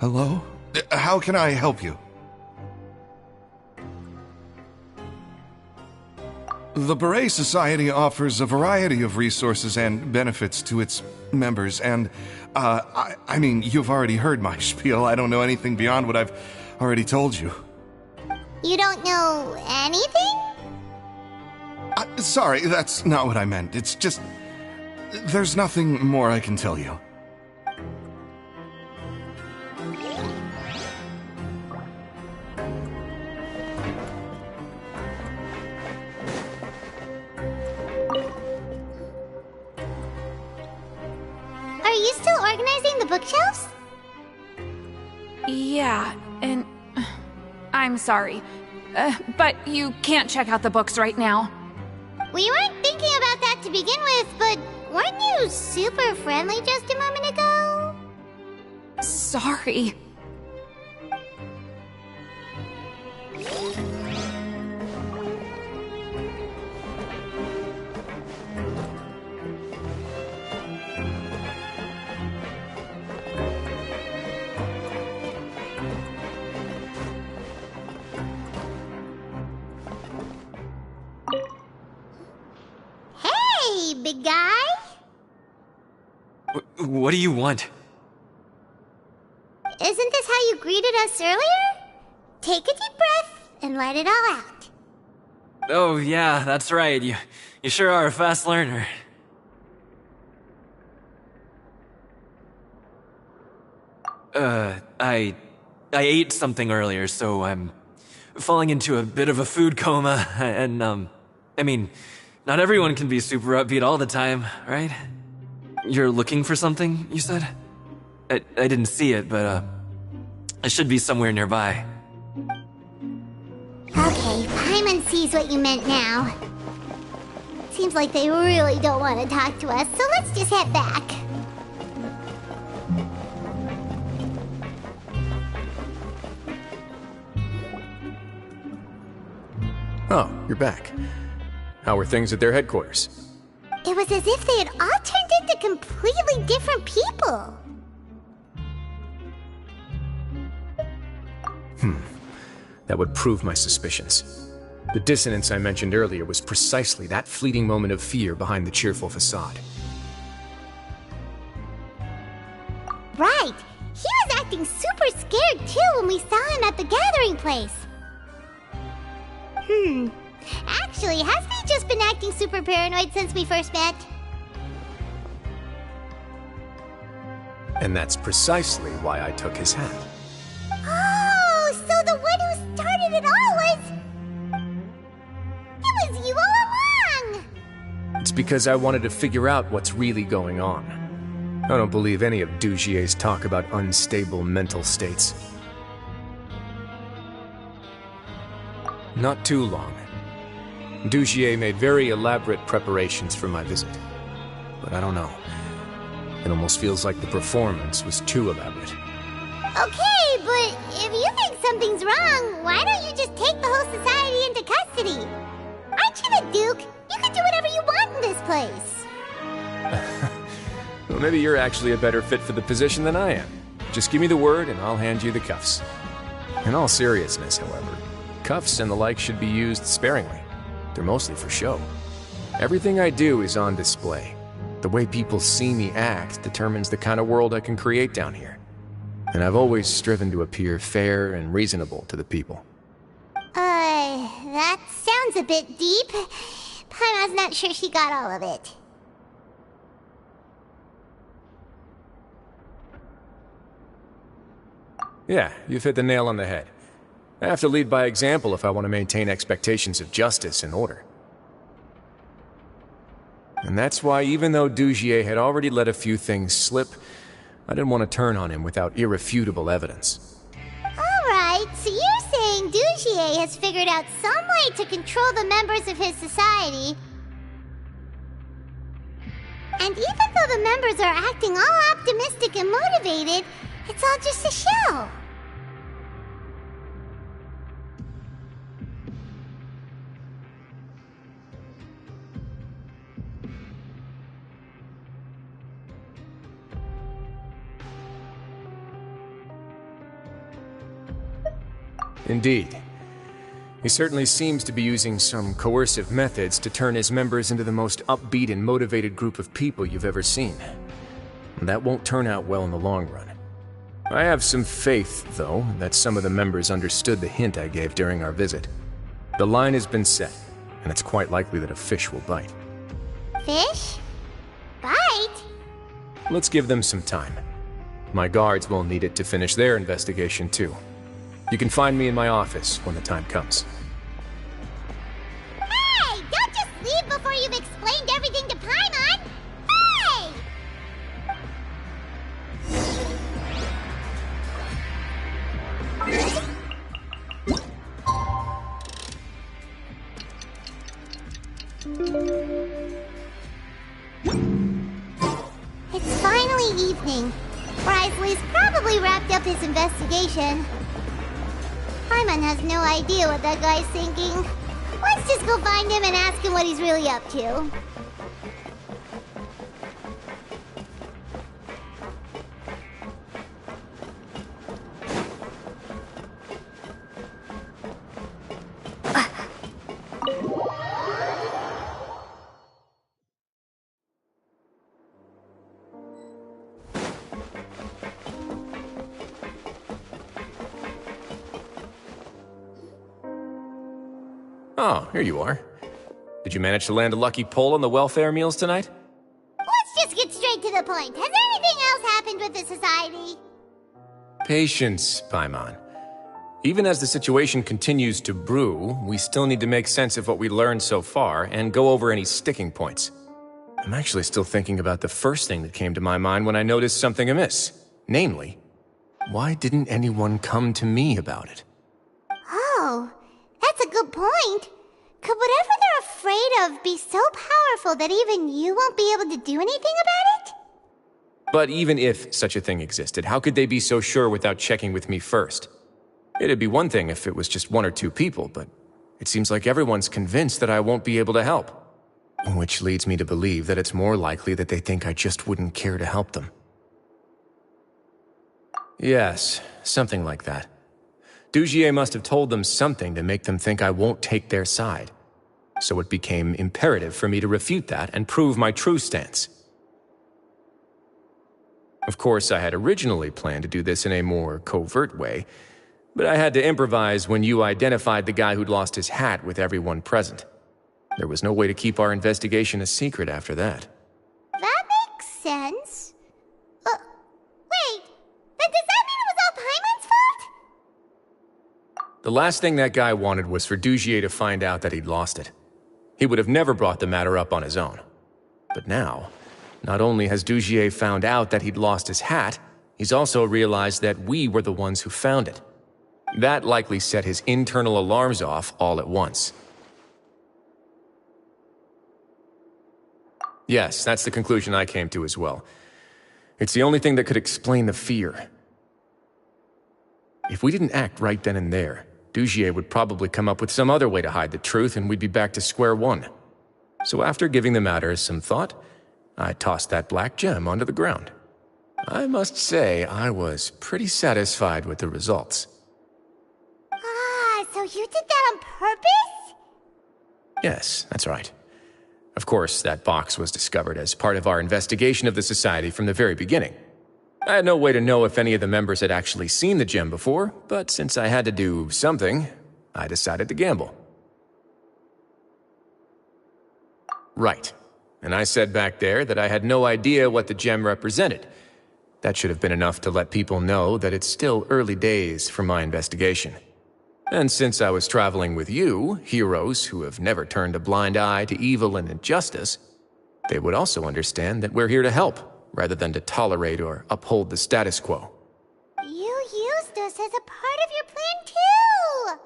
Hello? How can I help you? The Beret Society offers a variety of resources and benefits to its members, and, I mean, you've already heard my spiel. I don't know anything beyond what I've already told you. You don't know anything? Sorry, that's not what I meant. It's just... there's nothing more I can tell you. Are you still organizing the bookshelves? Yeah, and... I'm sorry. But you can't check out the books right now. We weren't thinking about that to begin with, but weren't you super friendly just a moment ago? Sorry. Hey, big guy! What do you want? Isn't this how you greeted us earlier? Take a deep breath and let it all out. Oh, yeah, that's right. You sure are a fast learner. I ate something earlier, so I'm falling into a bit of a food coma, and, I mean, not everyone can be super upbeat all the time, right? You're looking for something, you said? I didn't see it, but, it should be somewhere nearby. Okay, Paimon sees what you meant now. Seems like they really don't want to talk to us, so let's just head back. Oh, you're back. How were things at their headquarters? It was as if they had all turned into completely different people. That would prove my suspicions. The dissonance I mentioned earlier was precisely that fleeting moment of fear behind the cheerful facade. Right. He was acting super scared too when we saw him at the gathering place. Actually, hasn't he just been acting super paranoid since we first met? And that's precisely why I took his hat. Oh, so the one who started it all was... It was you all along! It's because I wanted to figure out what's really going on. I don't believe any of Dugier's talk about unstable mental states. Not too long. Dugier made very elaborate preparations for my visit. But I don't know. It almost feels like the performance was too elaborate. Okay, but if you think something's wrong, why don't you just take the whole society into custody? Aren't you the Duke? You can do whatever you want in this place. Well, maybe you're actually a better fit for the position than I am. Just give me the word and I'll hand you the cuffs. In all seriousness, however, cuffs and the like should be used sparingly. They're mostly for show. Everything I do is on display. The way people see me act determines the kind of world I can create down here. And I've always striven to appear fair and reasonable to the people. That sounds a bit deep. Paimon's not sure she got all of it. Yeah, you've hit the nail on the head. I have to lead by example if I want to maintain expectations of justice and order. And that's why, even though Dugier had already let a few things slip, I didn't want to turn on him without irrefutable evidence. Alright, so you're saying Dugier has figured out some way to control the members of his society. And even though the members are acting all optimistic and motivated, it's all just a show. Indeed. He certainly seems to be using some coercive methods to turn his members into the most upbeat and motivated group of people you've ever seen. That won't turn out well in the long run. I have some faith, though, that some of the members understood the hint I gave during our visit. The line has been set, and it's quite likely that a fish will bite. Fish? Bite? Let's give them some time. My guards will need it to finish their investigation, too. You can find me in my office when the time comes. Hey! Don't just leave before you've explained everything to Paimon! Hey! It's finally evening. Risley's probably wrapped up his investigation. Paimon has no idea what that guy's thinking. Let's just go find him and ask him what he's really up to. Oh, here you are. Did you manage to land a lucky pull on the welfare meals tonight? Let's just get straight to the point. Has anything else happened with the society? Patience, Paimon. Even as the situation continues to brew, we still need to make sense of what we learned so far and go over any sticking points. I'm actually still thinking about the first thing that came to my mind when I noticed something amiss. Namely, why didn't anyone come to me about it? Oh, that's a good point. Could whatever they're afraid of be so powerful that even you won't be able to do anything about it? But even if such a thing existed, how could they be so sure without checking with me first? It'd be one thing if it was just one or two people, but it seems like everyone's convinced that I won't be able to help. Which leads me to believe that it's more likely that they think I just wouldn't care to help them. Yes, something like that. Dugier must have told them something to make them think I won't take their side. So it became imperative for me to refute that and prove my true stance. Of course, I had originally planned to do this in a more covert way, but I had to improvise when you identified the guy who'd lost his hat with everyone present. There was no way to keep our investigation a secret after that. That makes sense. Wait, then does that mean it was all Paimon's fault? The last thing that guy wanted was for Dugier to find out that he'd lost it. He would have never brought the matter up on his own. But now, not only has Dugier found out that he'd lost his hat, he's also realized that we were the ones who found it. That likely set his internal alarms off all at once. Yes, that's the conclusion I came to as well. It's the only thing that could explain the fear. If we didn't act right then and there, Dugier would probably come up with some other way to hide the truth and we'd be back to square one. So after giving the matter some thought, I tossed that black gem onto the ground. I must say, I was pretty satisfied with the results. Ah, so you did that on purpose? Yes, that's right. Of course, that box was discovered as part of our investigation of the society from the very beginning. I had no way to know if any of the members had actually seen the gem before, but since I had to do something, I decided to gamble. Right. And I said back there that I had no idea what the gem represented. That should have been enough to let people know that it's still early days for my investigation. And since I was traveling with you, heroes who have never turned a blind eye to evil and injustice, they would also understand that we're here to help, rather than to tolerate or uphold the status quo. You used us as a part of your plan too!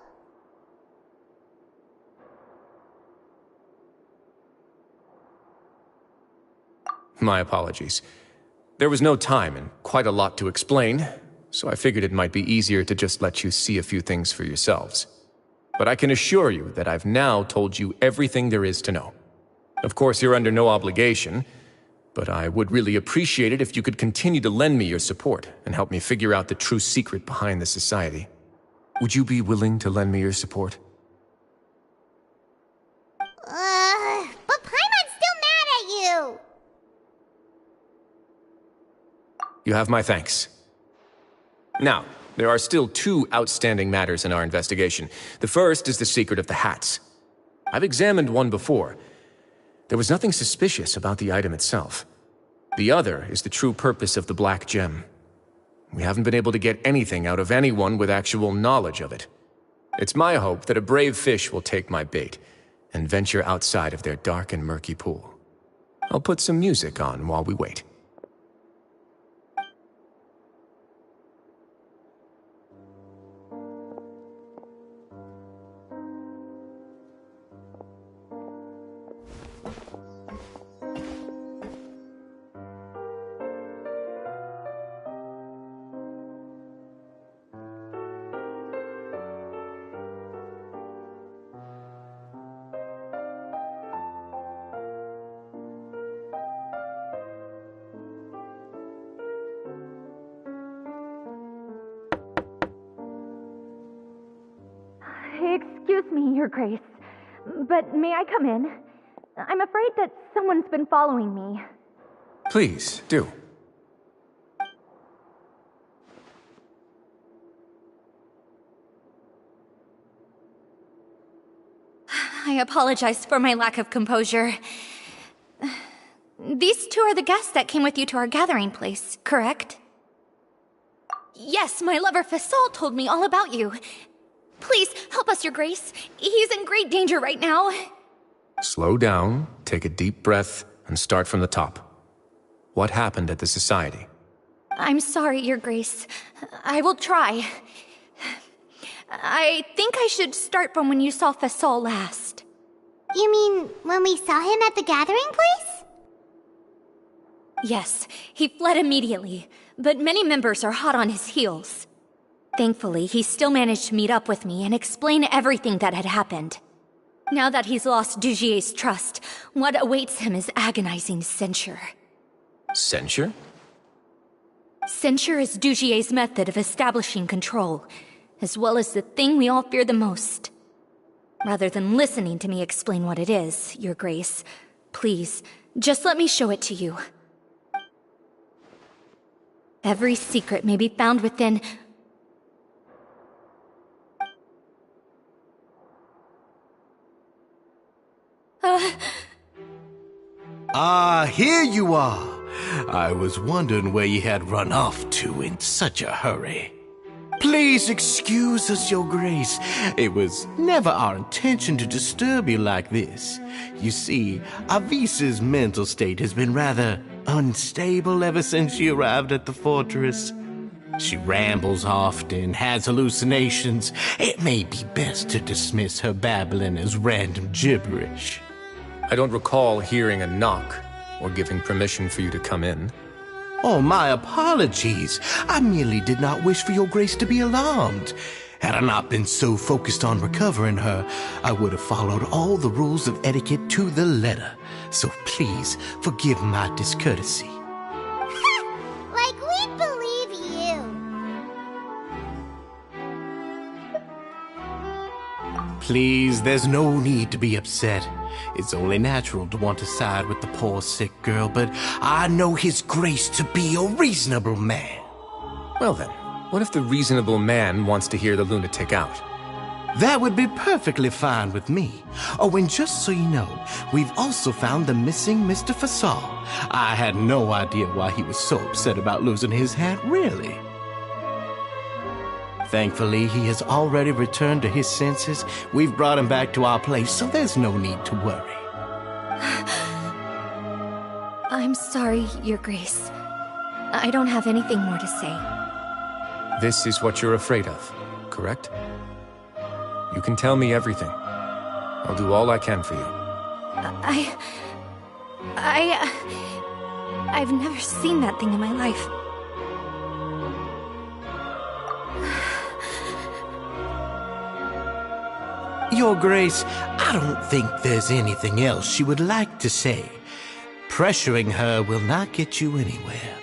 My apologies. There was no time and quite a lot to explain, so I figured it might be easier to just let you see a few things for yourselves. But I can assure you that I've now told you everything there is to know. Of course, you're under no obligation, but I would really appreciate it if you could continue to lend me your support and help me figure out the true secret behind the society. Would you be willing to lend me your support? But Paimon's still mad at you! You have my thanks. Now, there are still 2 outstanding matters in our investigation. The first is the secret of the hats. I've examined one before. There was nothing suspicious about the item itself. The other is the true purpose of the black gem. We haven't been able to get anything out of anyone with actual knowledge of it. It's my hope that a brave fish will take my bait and venture outside of their dark and murky pool. I'll put some music on while we wait. Excuse me, Your Grace, but may I come in? I'm afraid that someone's been following me. Please, do. I apologize for my lack of composure. These 2 are the guests that came with you to our gathering place, correct? Yes, my lover Fasol told me all about you. Please, help us, Your Grace. He's in great danger right now. Slow down, take a deep breath, and start from the top. What happened at the Society? I'm sorry, Your Grace. I will try. I think I should start from when you saw Fasol last. You mean when we saw him at the gathering place? Yes, he fled immediately, but many members are hot on his heels. Thankfully, he still managed to meet up with me and explain everything that had happened. Now that he's lost Dugier's trust, what awaits him is agonizing censure. Censure? Censure is Dugier's method of establishing control, as well as the thing we all fear the most. Rather than listening to me explain what it is, Your Grace, please, just let me show it to you. Every secret may be found within... Here you are. I was wondering where you had run off to in such a hurry. Please excuse us, Your Grace. It was never our intention to disturb you like this. You see, Avisa's mental state has been rather unstable ever since she arrived at the fortress. She rambles often, has hallucinations. It may be best to dismiss her babbling as random gibberish. I don't recall hearing a knock or giving permission for you to come in. Oh, my apologies. I merely did not wish for Your Grace to be alarmed. Had I not been so focused on recovering her, I would have followed all the rules of etiquette to the letter. So please, forgive my discourtesy. Like we believe you. Please, there's no need to be upset. It's only natural to want to side with the poor sick girl, but I know His Grace to be a reasonable man. Well then, what if the reasonable man wants to hear the lunatic out? That would be perfectly fine with me. Oh, and just so you know, we've also found the missing Mr. Fasol. I had no idea why he was so upset about losing his hat, really. Thankfully, he has already returned to his senses. We've brought him back to our place, so there's no need to worry. I'm sorry, Your Grace. I don't have anything more to say. This is what you're afraid of, correct? You can tell me everything. I'll do all I can for you. I've never seen that thing in my life. Your Grace, I don't think there's anything else she would like to say. Pressuring her will not get you anywhere.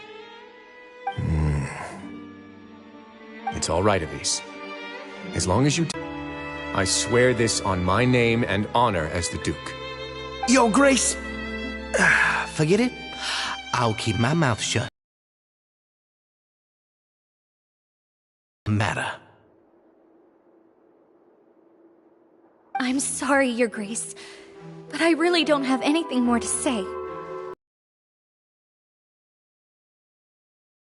It's all right, Avise. As long as you I swear this on my name and honor as the Duke. Your Grace, forget it. I'll keep my mouth shut. Matter. I'm sorry, Your Grace, but I really don't have anything more to say.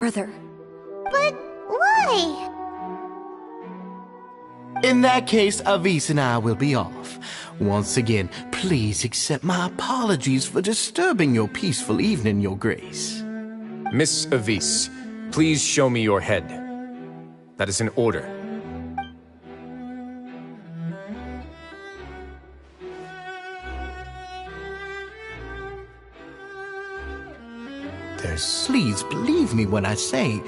Further. But why? In that case, Avis and I will be off. Once again, please accept my apologies for disturbing your peaceful evening, Your Grace. Miss Avis, please show me your head. That is an order. Please believe me when I say,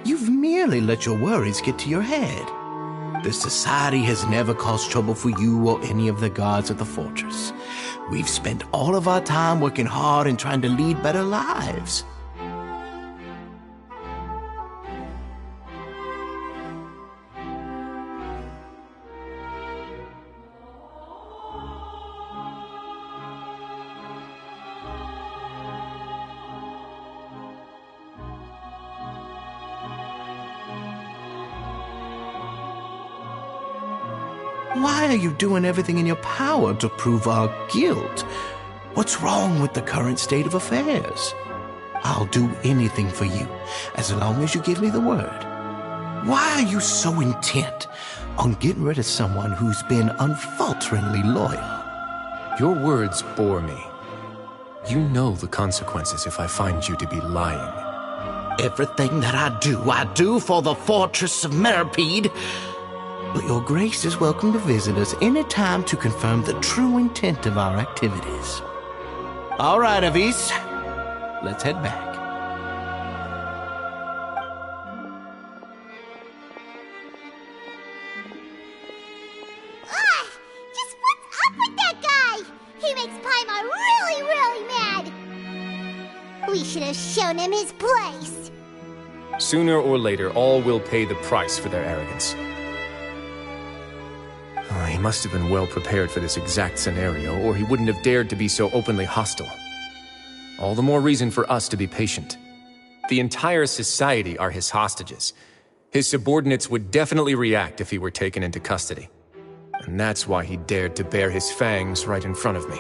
you've merely let your worries get to your head. The Society has never caused trouble for you or any of the guards at the fortress. We've spent all of our time working hard and trying to lead better lives. Why are you doing everything in your power to prove our guilt? What's wrong with the current state of affairs? I'll do anything for you, as long as you give me the word. Why are you so intent on getting rid of someone who's been unfalteringly loyal? Your words bore me. You know the consequences if I find you to be lying. Everything that I do for the Fortress of Meripede. But Your Grace is welcome to visit us any time to confirm the true intent of our activities. All right, Avis. Let's head back. Just what's up with that guy? He makes Paimon really, really mad. We should have shown him his place. Sooner or later, all will pay the price for their arrogance. He must have been well prepared for this exact scenario, or he wouldn't have dared to be so openly hostile. All the more reason for us to be patient. The entire society are his hostages. His subordinates would definitely react if he were taken into custody. And that's why he dared to bare his fangs right in front of me.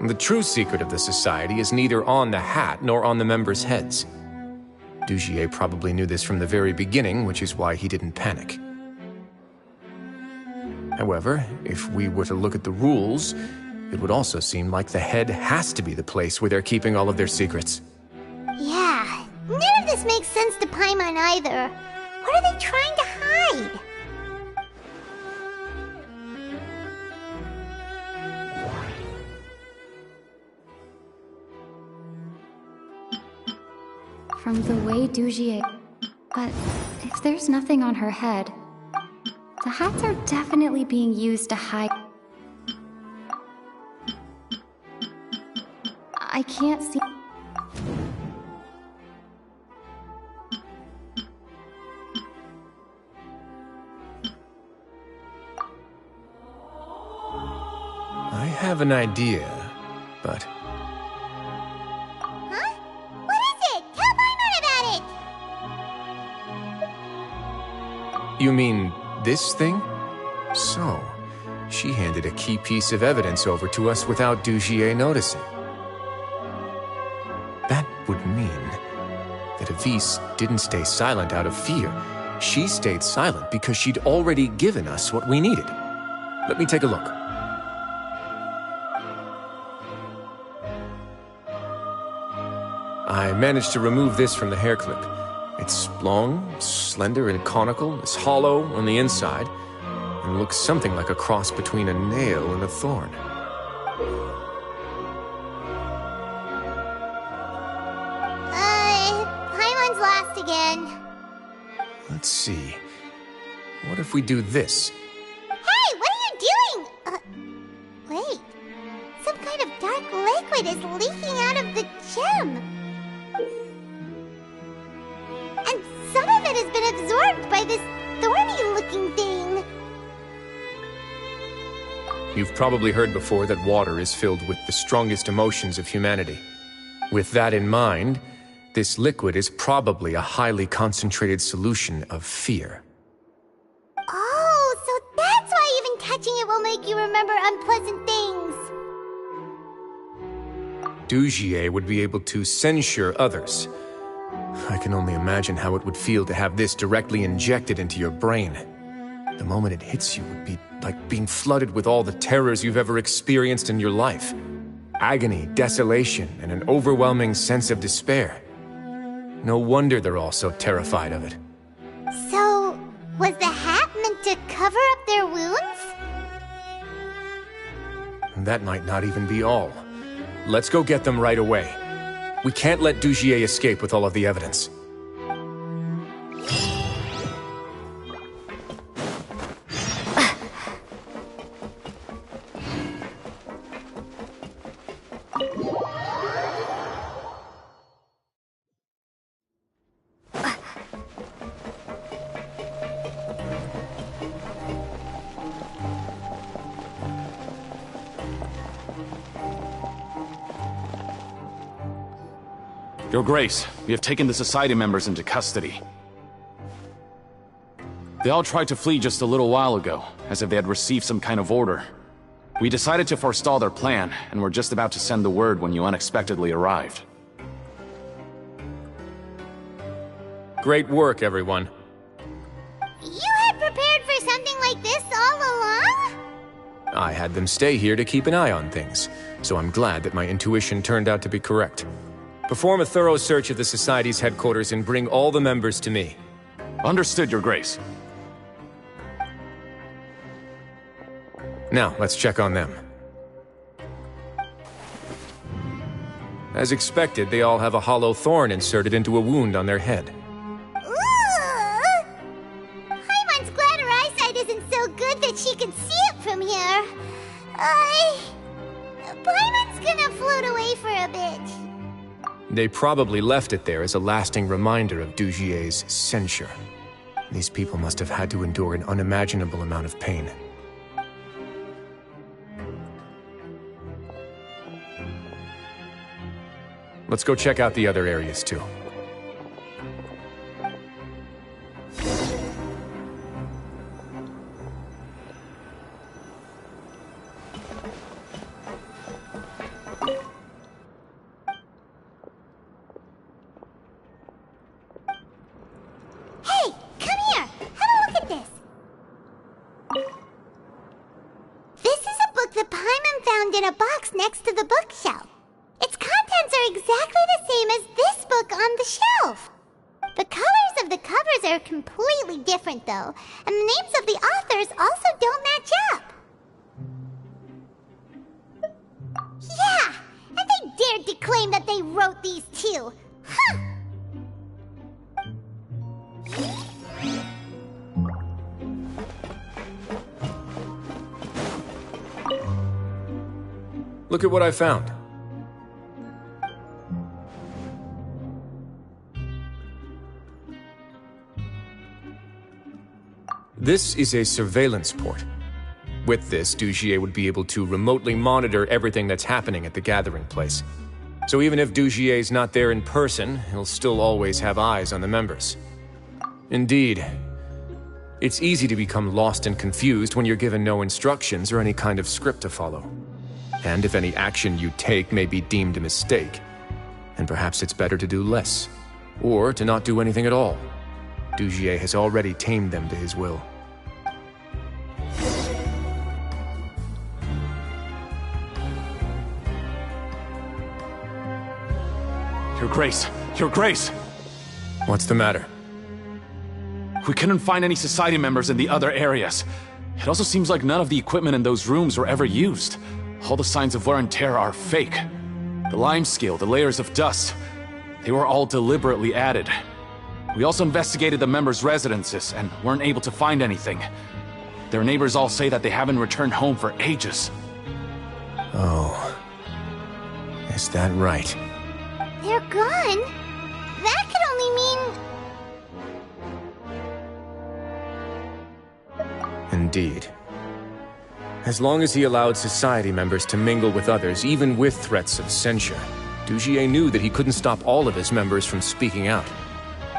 The true secret of the society is neither on the hat nor on the members' heads. Dugier probably knew this from the very beginning, which is why he didn't panic. However, if we were to look at the rules, it would also seem like the head has to be the place where they're keeping all of their secrets. Yeah, none of this makes sense to Paimon either. What are they trying to hide? From the way Dugier... But if there's nothing on her head, the hats are definitely being used to hide... I can't see... I have an idea, but... Huh? What is it? Tell Paimon about it! You mean this thing? So, she handed a key piece of evidence over to us without Dugier noticing. That would mean that Avis didn't stay silent out of fear. She stayed silent because she'd already given us what we needed. Let me take a look. I managed to remove this from the hair clip. It's long, slender, and conical. It's hollow on the inside, and looks something like a cross between a nail and a thorn. Paimon's lost again. Let's see. What if we do this? Hey, what are you doing? Wait. Some kind of dark liquid is leaking out of the gem. absorbed by this thorny-looking thing. You've probably heard before that water is filled with the strongest emotions of humanity. With that in mind, this liquid is probably a highly concentrated solution of fear. Oh, so that's why even touching it will make you remember unpleasant things. Dujier would be able to censure others. I can only imagine how it would feel to have this directly injected into your brain. The moment it hits you would be like being flooded with all the terrors you've ever experienced in your life. Agony, desolation, and an overwhelming sense of despair. No wonder they're all so terrified of it. So, was the hat meant to cover up their wounds? That might not even be all. Let's go get them right away. We can't let Dujier escape with all of the evidence. Your Grace, we have taken the Society members into custody. They all tried to flee just a little while ago, as if they had received some kind of order. We decided to forestall their plan, and were just about to send the word when you unexpectedly arrived. Great work, everyone. You had prepared for something like this all along? I had them stay here to keep an eye on things, so I'm glad that my intuition turned out to be correct. Perform a thorough search of the Society's headquarters and bring all the members to me. Understood, Your Grace. Now, let's check on them. As expected, they all have a hollow thorn inserted into a wound on their head. Ooh! Paimon's glad her eyesight isn't so good that she can see it from here. Paimon's gonna float away for a bit. They probably left it there as a lasting reminder of Dujier's censure. These people must have had to endure an unimaginable amount of pain. Let's go check out the other areas, too. Hey, come here! Have a look at this! This is a book that Paimon found in a box next to the bookshelf. Its contents are exactly the same as this book on the shelf. The colors of the covers are completely different, though, and the names of the authors also don't match up. Yeah, and they dared to claim that they wrote these too. Huh! Look at what I found. This is a surveillance port. With this, Dujier would be able to remotely monitor everything that's happening at the gathering place. So even if Dujier's not there in person, he'll still always have eyes on the members. Indeed. It's easy to become lost and confused when you're given no instructions or any kind of script to follow. And if any action you take may be deemed a mistake, then perhaps it's better to do less, or to not do anything at all. Dujier has already tamed them to his will. Your Grace! Your Grace! What's the matter? We couldn't find any Society members in the other areas. It also seems like none of the equipment in those rooms were ever used. All the signs of wear and tear are fake. The lime scale, the layers of dust, they were all deliberately added. We also investigated the members' residences and weren't able to find anything. Their neighbors all say that they haven't returned home for ages. Oh. Is that right? They're gone? That could only mean... Indeed. As long as he allowed society members to mingle with others, even with threats of censure, Dugier knew that he couldn't stop all of his members from speaking out.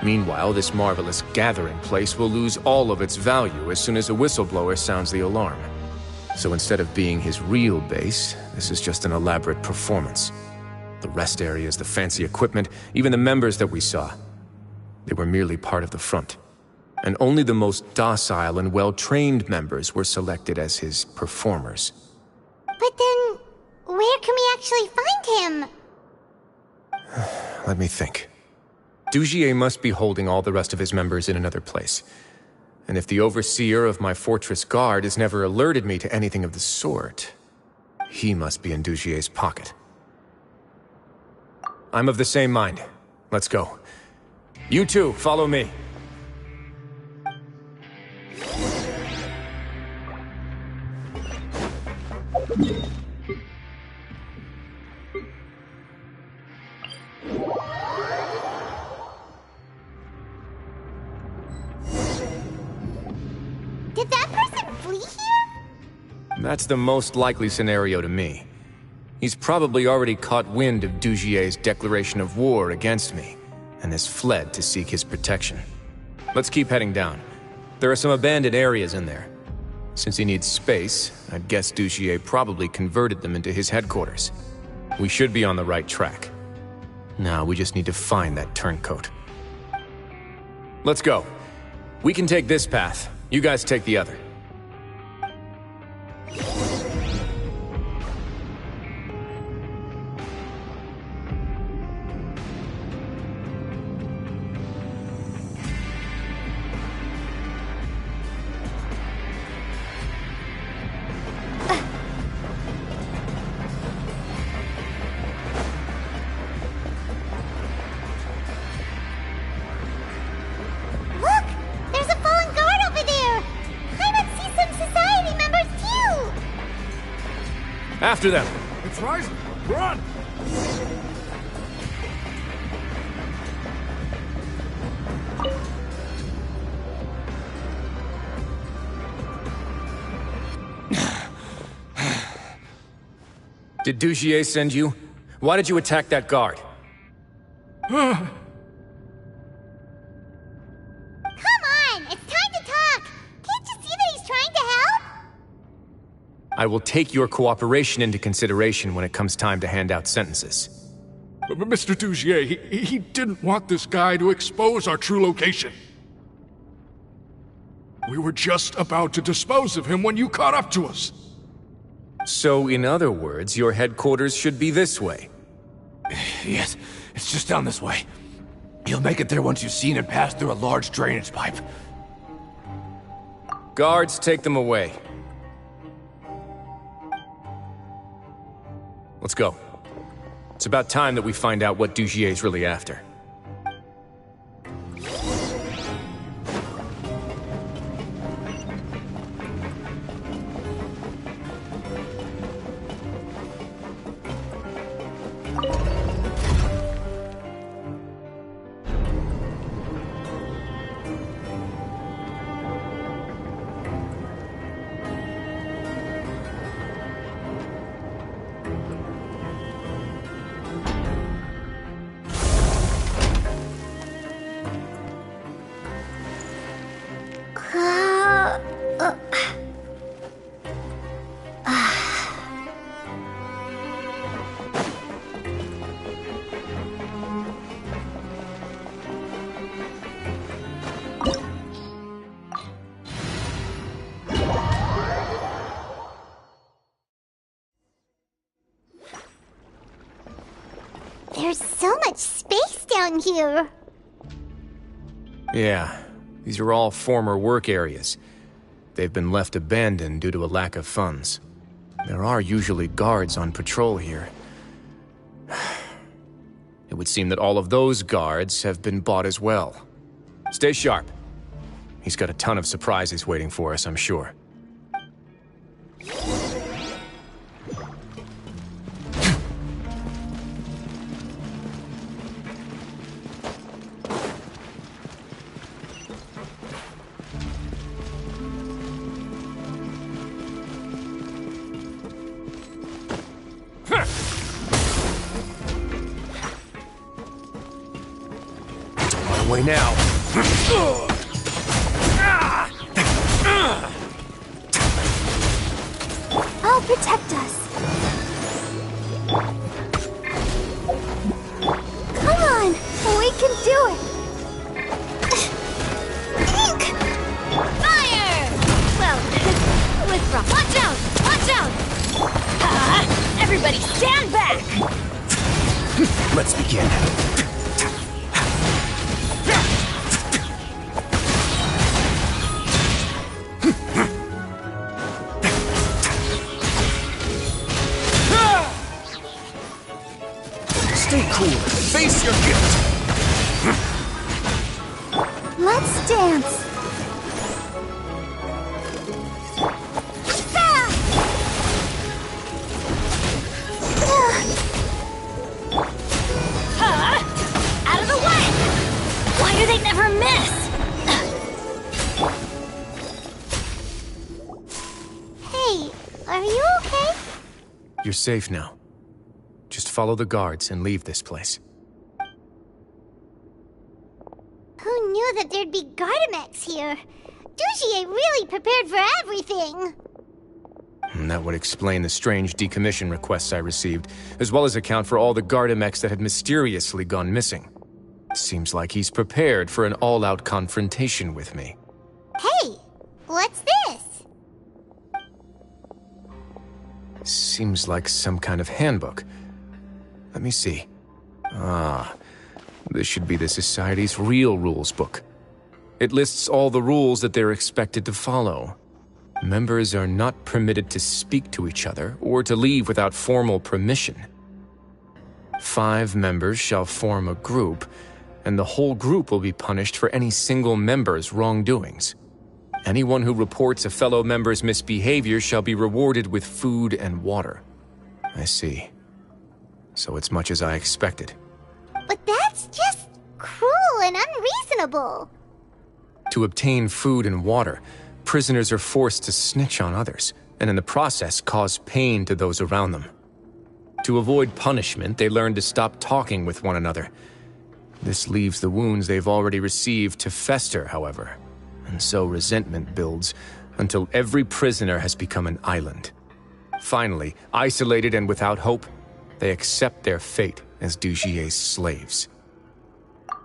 Meanwhile, this marvelous gathering place will lose all of its value as soon as a whistleblower sounds the alarm. So instead of being his real base, this is just an elaborate performance. The rest areas, the fancy equipment, even the members that we saw, they were merely part of the front. And only the most docile and well-trained members were selected as his performers. But then, where can we actually find him? Let me think. Dugier must be holding all the rest of his members in another place. And if the overseer of my fortress guard has never alerted me to anything of the sort, he must be in Dugier's pocket. I'm of the same mind. Let's go. You two, follow me. Did that person flee here? That's the most likely scenario to me. He's probably already caught wind of Dugier's declaration of war against me, and has fled to seek his protection. Let's keep heading down. There are some abandoned areas in there. Since he needs space, I'd guess Dugier probably converted them into his headquarters. We should be on the right track. Now we just need to find that turncoat. Let's go. We can take this path. You guys take the other. Look! There's a fallen guard over there! I would see some society members too! After them! It's rising! Run! Did Dugier send you? Why did you attack that guard? Come on! It's time to talk! Can't you see that he's trying to help? I will take your cooperation into consideration when it comes time to hand out sentences. Mr. Dugier, he didn't want this guy to expose our true location. We were just about to dispose of him when you caught up to us. So, in other words, your headquarters should be this way. Yes, it's just down this way. You'll make it there once you've seen it pass through a large drainage pipe. Guards, take them away. Let's go. It's about time that we find out what Dugier's really after. There's so much space down here! Yeah, these are all former work areas. They've been left abandoned due to a lack of funds. There are usually guards on patrol here. It would seem that all of those guards have been bought as well. Stay sharp. He's got a ton of surprises waiting for us, I'm sure. way now. I'll protect us. Come on, we can do it. Fire! Well, with rough. Watch out! Watch out! Everybody stand back! Let's begin. Stay cool and face your gift. Let's dance. Out of the way! Why do they never miss? Hey, are you okay? You're safe now. Just follow the guards and leave this place. Who knew that there'd be Gardamex here? Dujier really prepared for everything. And that would explain the strange decommission requests I received, as well as account for all the Gardamex that had mysteriously gone missing. Seems like he's prepared for an all-out confrontation with me. Hey, what's this? Seems like some kind of handbook. Let me see. Ah, this should be the Society's real rules book. It lists all the rules that they're expected to follow. Members are not permitted to speak to each other or to leave without formal permission. 5 members shall form a group, and the whole group will be punished for any single member's wrongdoings. Anyone who reports a fellow member's misbehavior shall be rewarded with food and water. I see. So it's much as I expected. But that's just cruel and unreasonable. To obtain food and water, prisoners are forced to snitch on others, and in the process cause pain to those around them. To avoid punishment, they learn to stop talking with one another. This leaves the wounds they've already received to fester, however, and so resentment builds until every prisoner has become an island. Finally, isolated and without hope, they accept their fate as Dujier's slaves.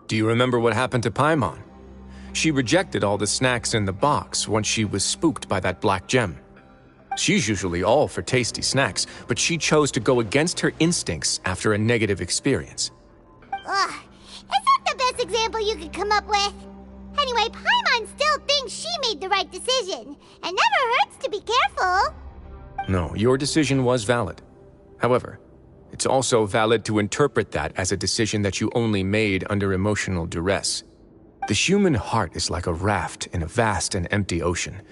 Do you remember what happened to Paimon? She rejected all the snacks in the box once she was spooked by that black gem. She's usually all for tasty snacks, but she chose to go against her instincts after a negative experience. Ugh, is that the best example you could come up with? Anyway, Paimon still thinks she made the right decision, and never hurts to be careful. No, your decision was valid. However, it's also valid to interpret that as a decision that you only made under emotional duress. The human heart is like a raft in a vast and empty ocean.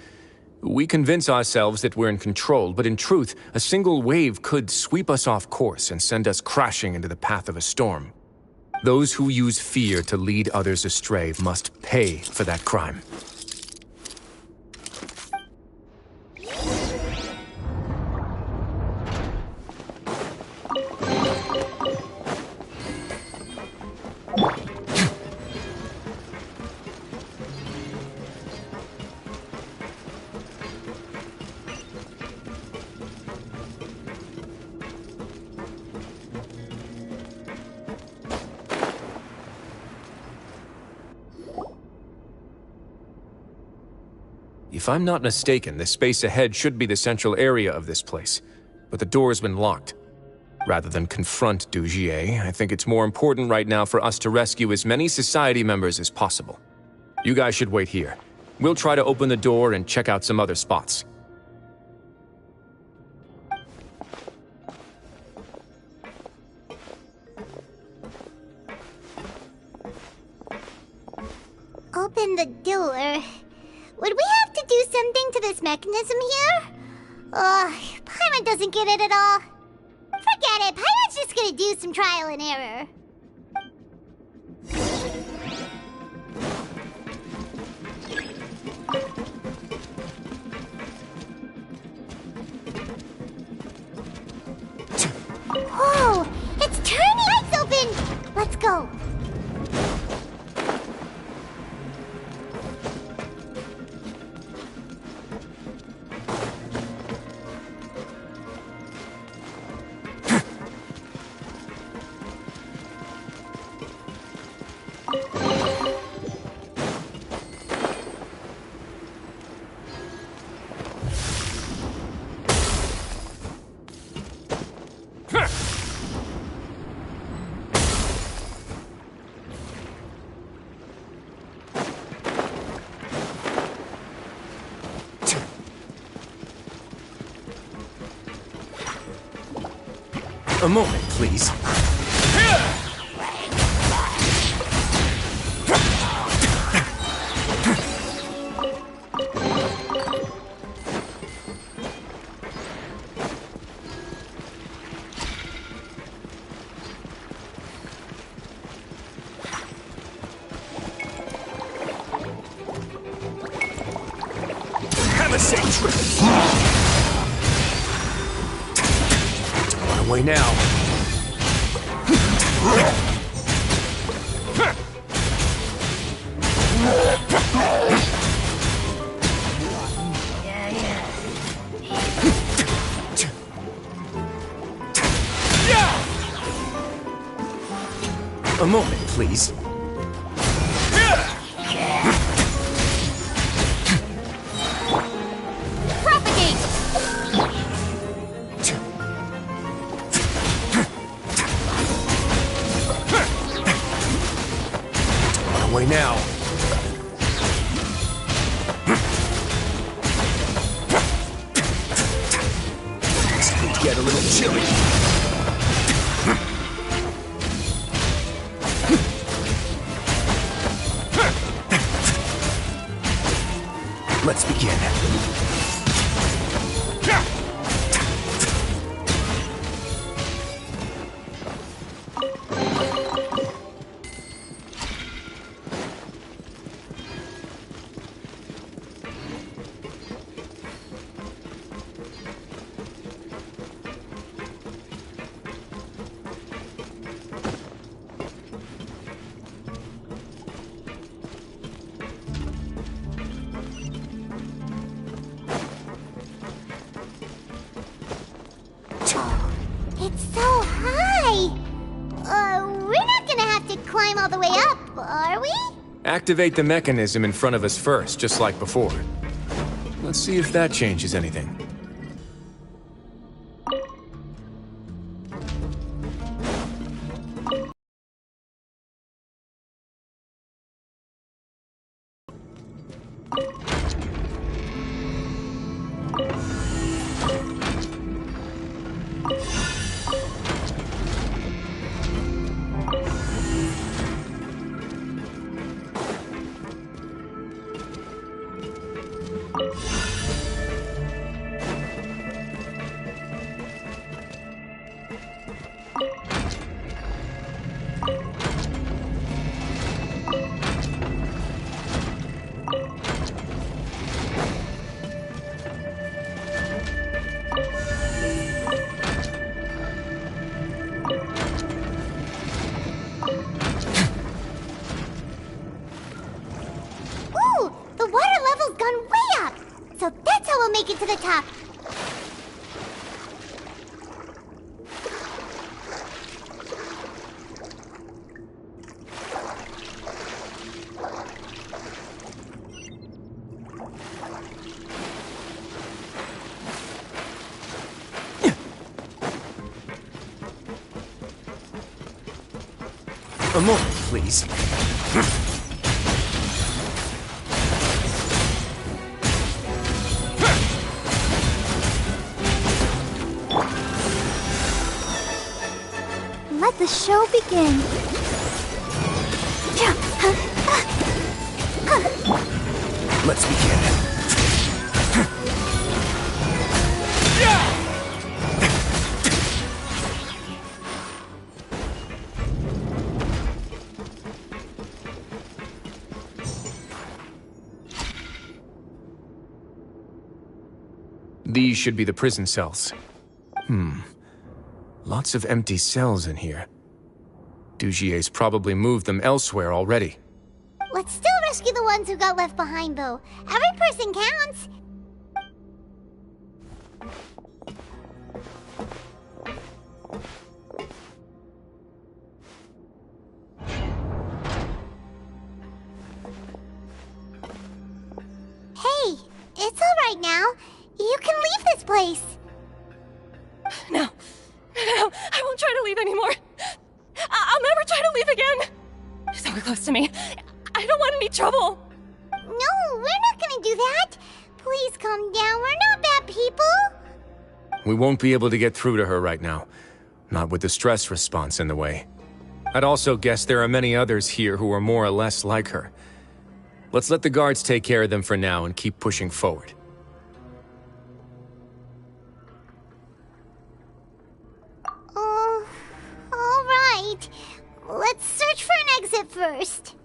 We convince ourselves that we're in control, but in truth, a single wave could sweep us off course and send us crashing into the path of a storm. Those who use fear to lead others astray must pay for that crime. If I'm not mistaken, the space ahead should be the central area of this place, but the door's been locked. Rather than confront Dujier, I think it's more important right now for us to rescue as many Society members as possible. You guys should wait here. We'll try to open the door and check out some other spots. Open the door. Would we have to do something to this mechanism here? Ugh, Paimon doesn't get it at all. Forget it, Paimon's just gonna do some trial and error. Whoa, it's turning! Lights open! Let's go. A moment, please. Have a safe trip. On my way now. A moment, please. Propagate! On my way now. This could get a little chilly. Let's begin. It's so high! We're not gonna have to climb all the way up, are we? Activate the mechanism in front of us first, just like before. Let's see if that changes anything. Ooh! The water level's gone way up! So that's how we'll make it to the top. A moment, please. Let the show begin. Let's begin. These should be the prison cells. Lots of empty cells in here. Dugier's probably moved them elsewhere already. Let's still rescue the ones who got left behind, though. Every person counts. Hey, it's all right now. You can leave this place. No, I won't try to leave anymore. I'll never try to leave again. So close to me. I don't want any trouble. No, we're not gonna do that. Please calm down. We're not bad people. We won't be able to get through to her right now. Not with the stress response in the way. I'd also guess there are many others here who are more or less like her. Let's let the guards take care of them for now and keep pushing forward. All right. Let's search for an exit first.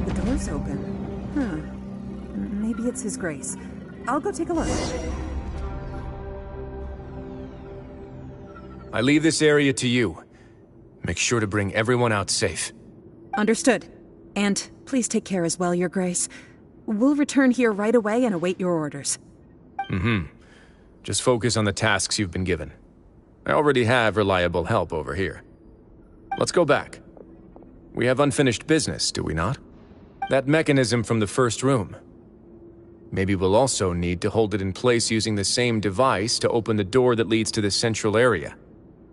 The door's open. Maybe it's His Grace. I'll go take a look. I leave this area to you. Make sure to bring everyone out safe. Understood. And please take care as well, Your Grace. We'll return here right away and await your orders. Just focus on the tasks you've been given. I already have reliable help over here. Let's go back. We have unfinished business, do we not? That mechanism from the first room. Maybe we'll also need to hold it in place using the same device to open the door that leads to the central area.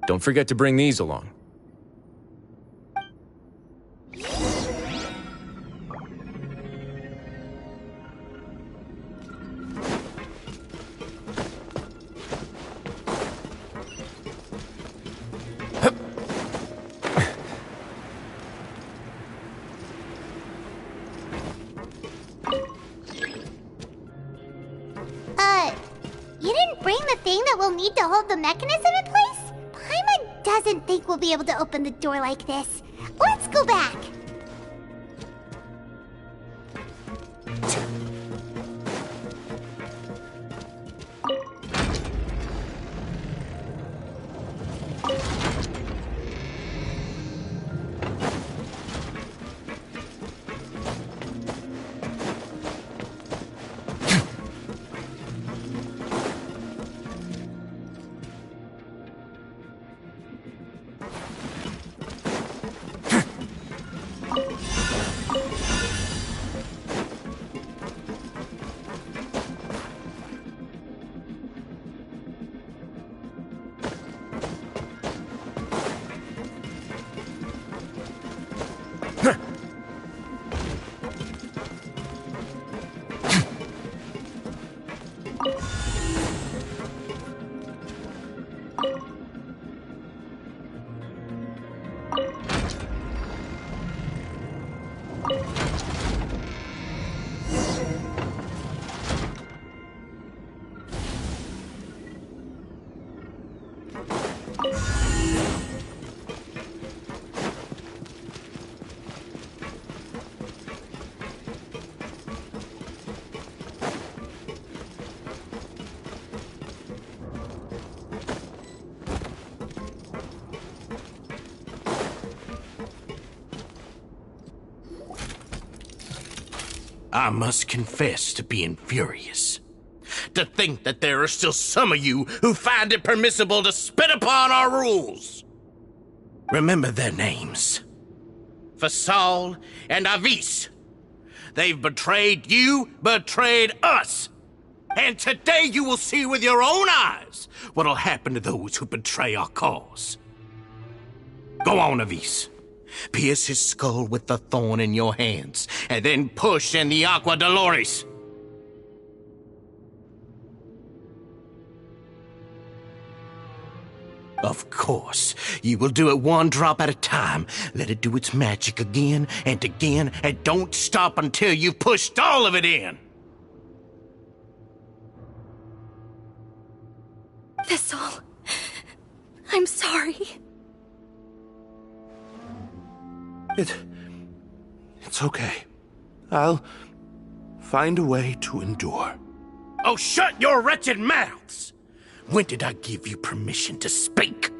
Don't forget to bring these along. You didn't bring the thing that we'll need to hold the mechanism in place? Paimon doesn't think we'll be able to open the door like this. Let's go back. I must confess to being furious. To think that there are still some of you who find it permissible to spit upon our rules. Remember their names. Fasal and Avis. They've betrayed you, betrayed us. And today you will see with your own eyes what'll happen to those who betray our cause. Go on, Avis. Pierce his skull with the thorn in your hands, and then push in the Aqua Dolores. Of course, you will do it one drop at a time. Let it do its magic again, and don't stop until you've pushed all of it in. Thistle, I'm sorry. It's okay. I'll find a way to endure. Oh, shut your wretched mouths! When did I give you permission to speak?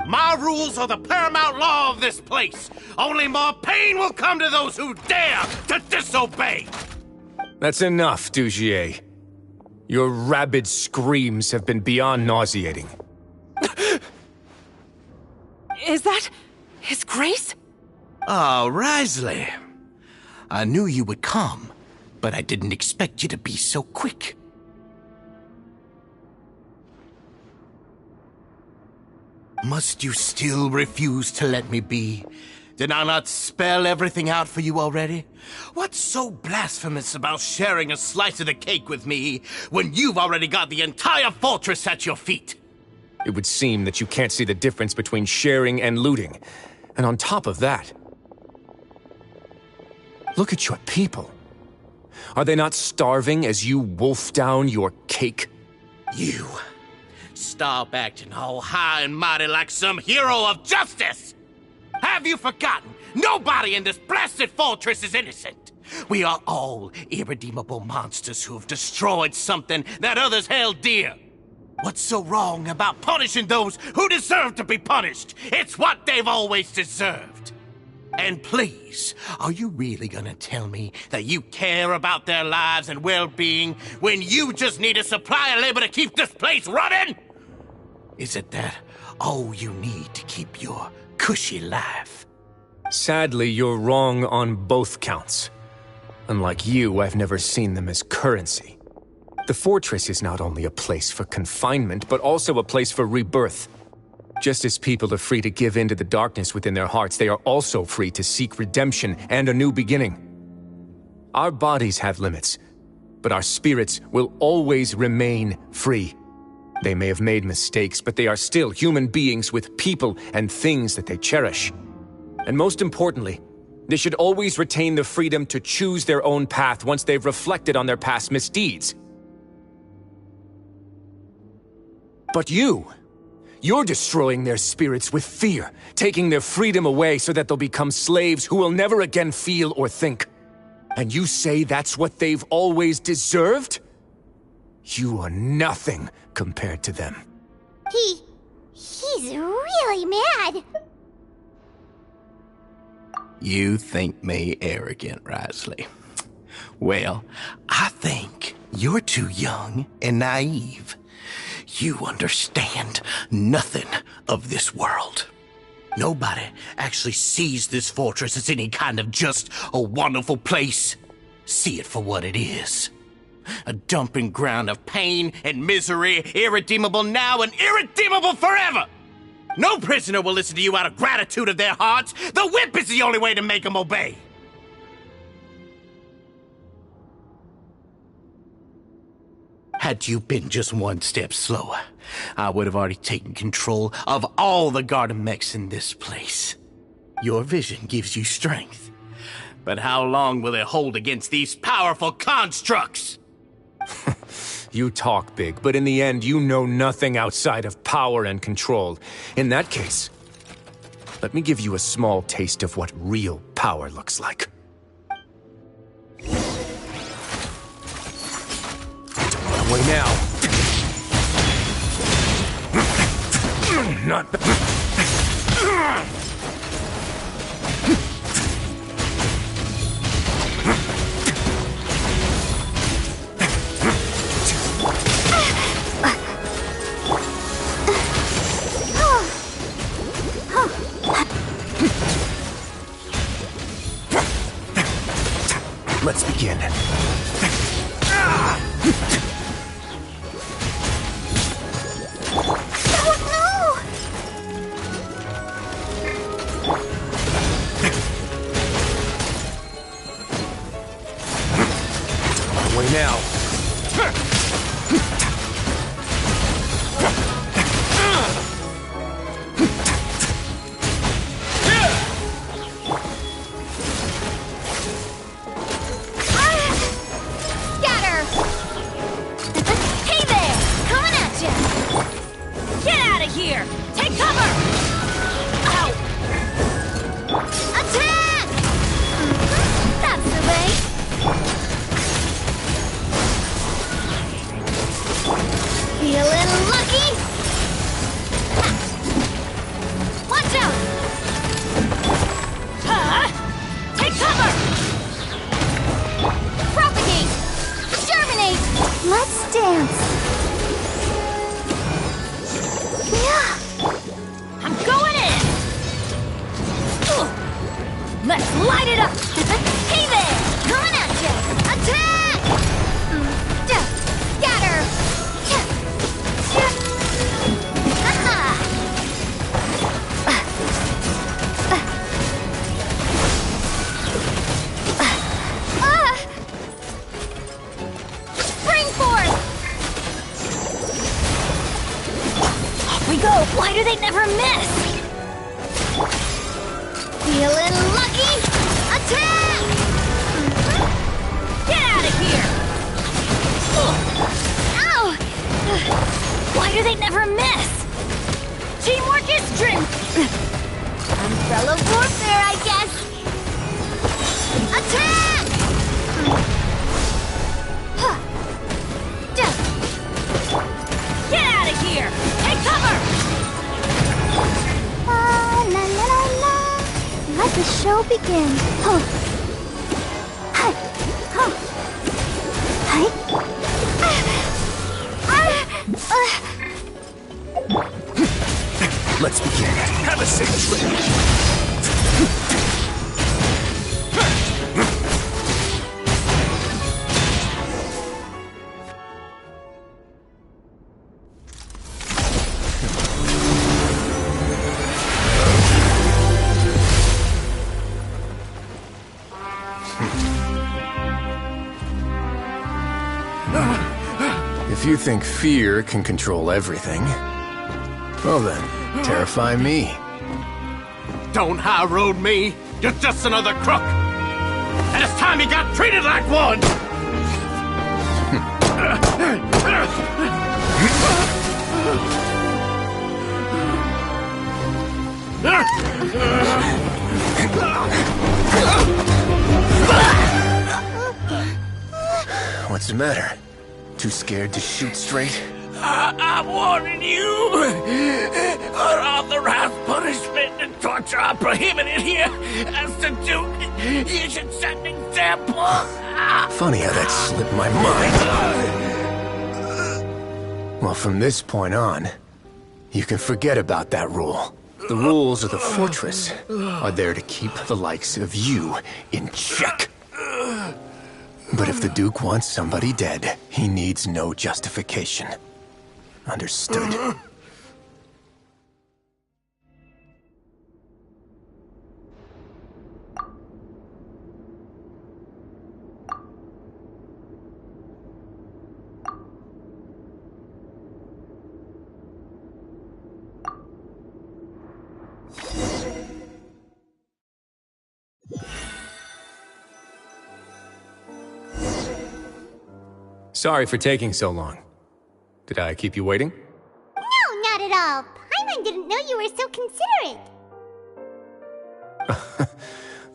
My rules are the paramount law of this place. Only more pain will come to those who dare to disobey. That's enough, Dugier. Your rabid screams have been beyond nauseating. Is that His Grace? Oh, Risley. I knew you would come, but I didn't expect you to be so quick. Must you still refuse to let me be? Did I not spell everything out for you already? What's so blasphemous about sharing a slice of the cake with me when you've already got the entire fortress at your feet? It would seem that you can't see the difference between sharing and looting. And on top of that, look at your people. Are they not starving as you wolf down your cake? You stop acting all high and mighty like some hero of justice! Have you forgotten? Nobody in this blasted fortress is innocent. We are all irredeemable monsters who have destroyed something that others held dear. What's so wrong about punishing those who deserve to be punished? It's what they've always deserved. And please, are you really gonna tell me that you care about their lives and well-being when you just need a supply of labor to keep this place running? Is it that all you need to keep your cushy life? Sadly, you're wrong on both counts. Unlike you, I've never seen them as currency. The fortress is not only a place for confinement, but also a place for rebirth. Just as people are free to give in to the darkness within their hearts, they are also free to seek redemption and a new beginning. Our bodies have limits, but our spirits will always remain free. They may have made mistakes, but they are still human beings with people and things that they cherish. And most importantly, they should always retain the freedom to choose their own path once they've reflected on their past misdeeds. But you're destroying their spirits with fear, taking their freedom away so that they'll become slaves who will never again feel or think. And you say that's what they've always deserved? You are nothing compared to them. He's really mad. You think me arrogant, Risley? Well, I think you're too young and naive. You understand nothing of this world. Nobody actually sees this fortress as any kind of just a wonderful place. See it for what it is. A dumping ground of pain and misery, irredeemable now and irredeemable forever. No prisoner will listen to you out of gratitude of their hearts. The whip is the only way to make them obey. Had you been just one step slower, I would have already taken control of all the garden mechs in this place. Your vision gives you strength. But how long will it hold against these powerful constructs? You talk big, but in the end, you know nothing outside of power and control. In that case, let me give you a small taste of what real power looks like. Away now. Not. Let's begin. Away now. Let's light it up! Hey there! Coming at ya! Attack! Scatter! Haha! Spring forth! Off we go! Why do they never miss? Feeling lucky? Attack! Get out of here! Ow! Why do they never miss? Teamwork is strength! Umbrella warfare, I guess! Attack! Get out of here! Take cover! La la la la la. Let the show begin. Huh. Hi. Huh. Hi. Let's begin. Have a safe trip. If you think fear can control everything, well then, terrify me. Don't high road me. You're just another crook. And it's time you got treated like one. What's the matter? Too scared to shoot straight? I'm warning you. Unauthorized punishment and torture are prohibited here. As the Duke, you should set an example. Funny how that slipped my mind. Well, from this point on, you can forget about that rule. The rules of the fortress are there to keep the likes of you in check. But if the Duke wants somebody dead, he needs no justification. Understood. Sorry for taking so long. Did I keep you waiting? No, not at all. Paimon didn't know you were so considerate.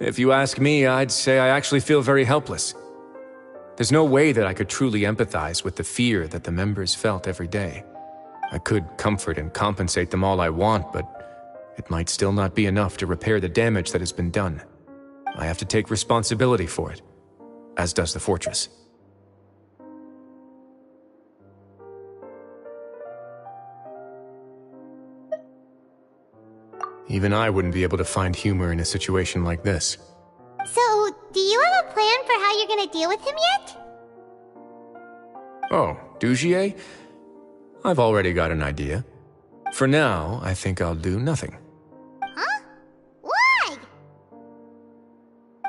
If you ask me, I'd say I actually feel very helpless. There's no way that I could truly empathize with the fear that the members felt every day. I could comfort and compensate them all I want, but it might still not be enough to repair the damage that has been done. I have to take responsibility for it, as does the fortress. Even I wouldn't be able to find humor in a situation like this. So, do you have a plan for how you're gonna deal with him yet? Oh, Dugier? I've already got an idea. For now, I think I'll do nothing. Huh? Why?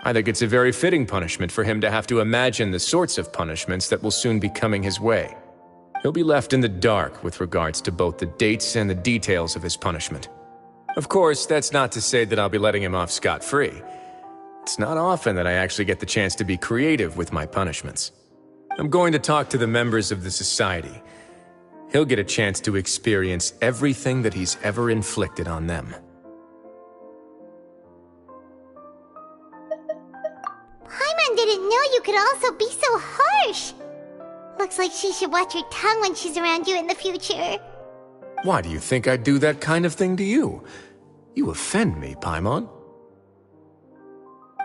I think it's a very fitting punishment for him to have to imagine the sorts of punishments that will soon be coming his way. He'll be left in the dark with regards to both the dates and the details of his punishment. Of course, that's not to say that I'll be letting him off scot-free. It's not often that I actually get the chance to be creative with my punishments. I'm going to talk to the members of the society. He'll get a chance to experience everything that he's ever inflicted on them. Paimon didn't know you could also be so harsh. Looks like she should watch her tongue when she's around you in the future. Why do you think I'd do that kind of thing to you? You offend me, Paimon.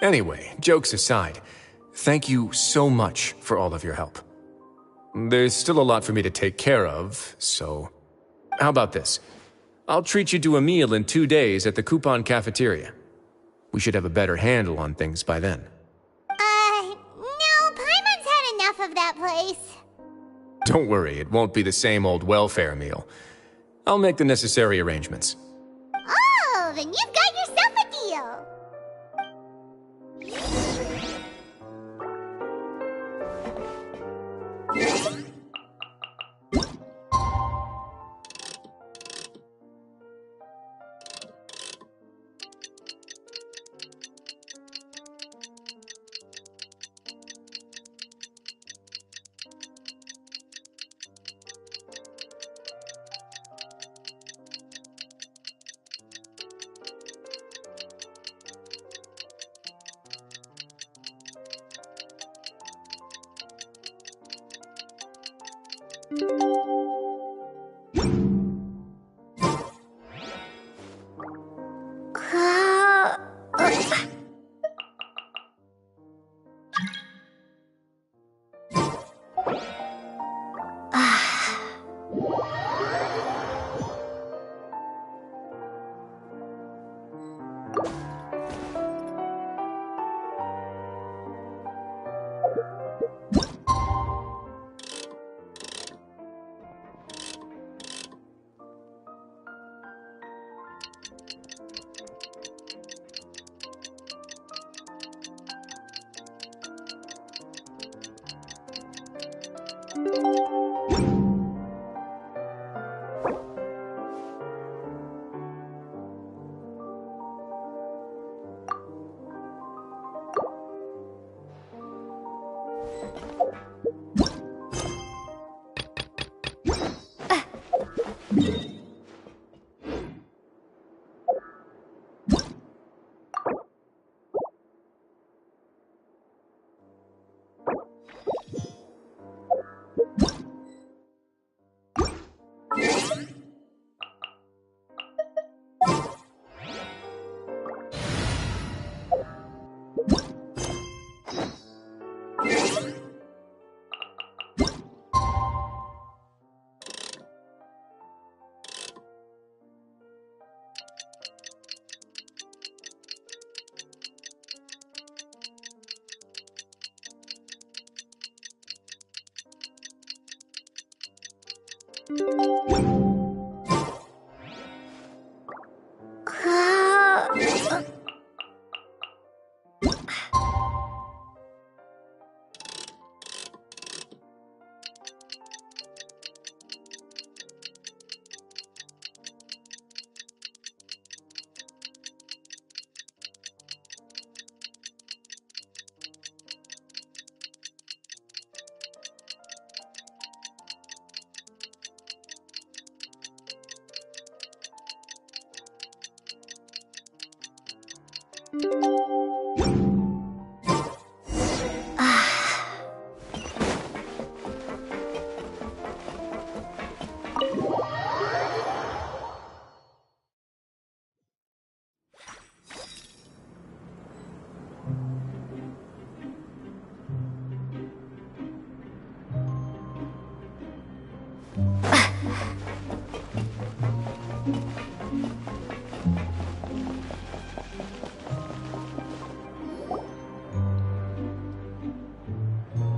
Anyway, jokes aside, thank you so much for all of your help. There's still a lot for me to take care of, so... How about this? I'll treat you to a meal in 2 days at the Coupon Cafeteria. We should have a better handle on things by then. No, Paimon's had enough of that place. Don't worry, it won't be the same old welfare meal. I'll make the necessary arrangements. Oh, then you've got yourself a deal.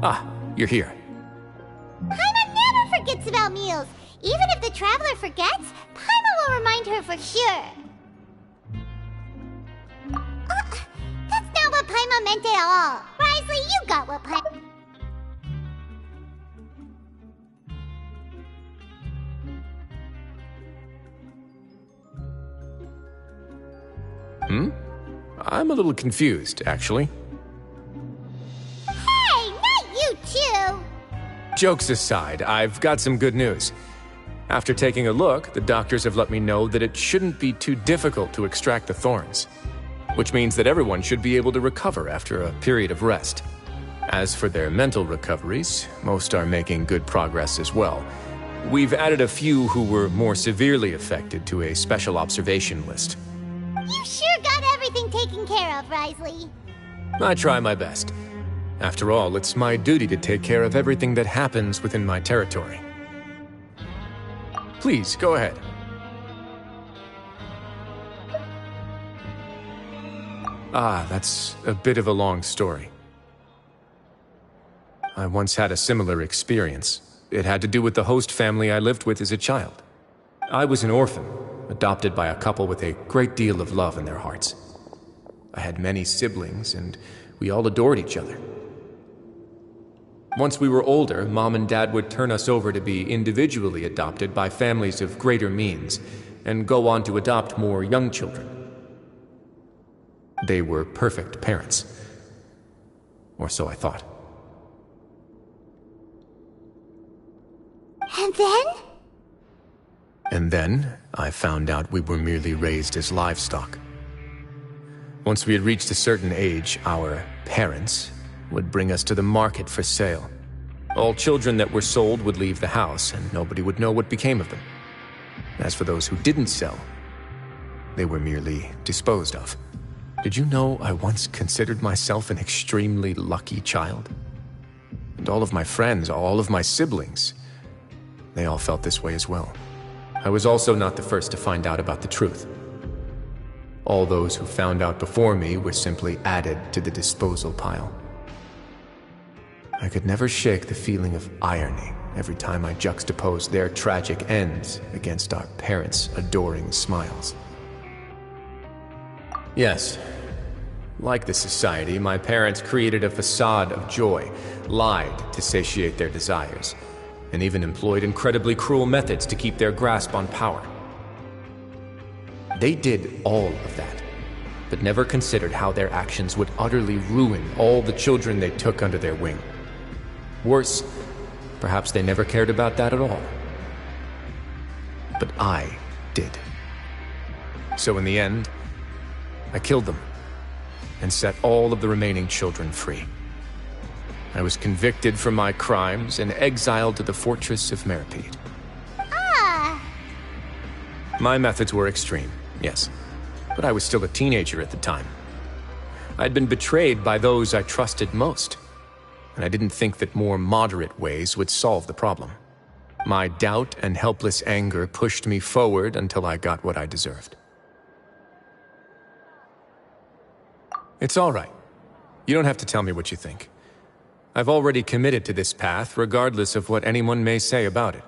Ah, you're here. Paimon never forgets about meals. Even if the traveler forgets, Paimon will remind her for sure. That's not what Paimon meant at all. Risley, you got what Paimon... I'm a little confused, actually. Hey, not you too! Jokes aside, I've got some good news. After taking a look, the doctors have let me know that it shouldn't be too difficult to extract the thorns, which means that everyone should be able to recover after a period of rest. As for their mental recoveries, most are making good progress as well. We've added a few who were more severely affected to a special observation list. You sure got everything taken care of, Risley. I try my best. After all, it's my duty to take care of everything that happens within my territory. Please, go ahead. Ah, that's a bit of a long story. I once had a similar experience. It had to do with the host family I lived with as a child. I was an orphan, adopted by a couple with a great deal of love in their hearts. I had many siblings, and we all adored each other. Once we were older, Mom and Dad would turn us over to be individually adopted by families of greater means, and go on to adopt more young children. They were perfect parents. Or so I thought. And then? And then, I found out we were merely raised as livestock. Once we had reached a certain age, our parents would bring us to the market for sale. All children that were sold would leave the house, and nobody would know what became of them. As for those who didn't sell, they were merely disposed of. Did you know I once considered myself an extremely lucky child? And all of my friends, all of my siblings, they all felt this way as well. I was also not the first to find out about the truth. All those who found out before me were simply added to the disposal pile. I could never shake the feeling of irony every time I juxtaposed their tragic ends against our parents' adoring smiles. Yes, like the society, my parents created a facade of joy, lied to satiate their desires, and even employed incredibly cruel methods to keep their grasp on power. They did all of that, but never considered how their actions would utterly ruin all the children they took under their wing. Worse, perhaps they never cared about that at all. But I did. So in the end, I killed them and set all of the remaining children free. I was convicted for my crimes and exiled to the fortress of Meripede. Ah! My methods were extreme, yes, but I was still a teenager at the time. I'd been betrayed by those I trusted most, and I didn't think that more moderate ways would solve the problem. My doubt and helpless anger pushed me forward until I got what I deserved. It's all right. You don't have to tell me what you think. I've already committed to this path, regardless of what anyone may say about it.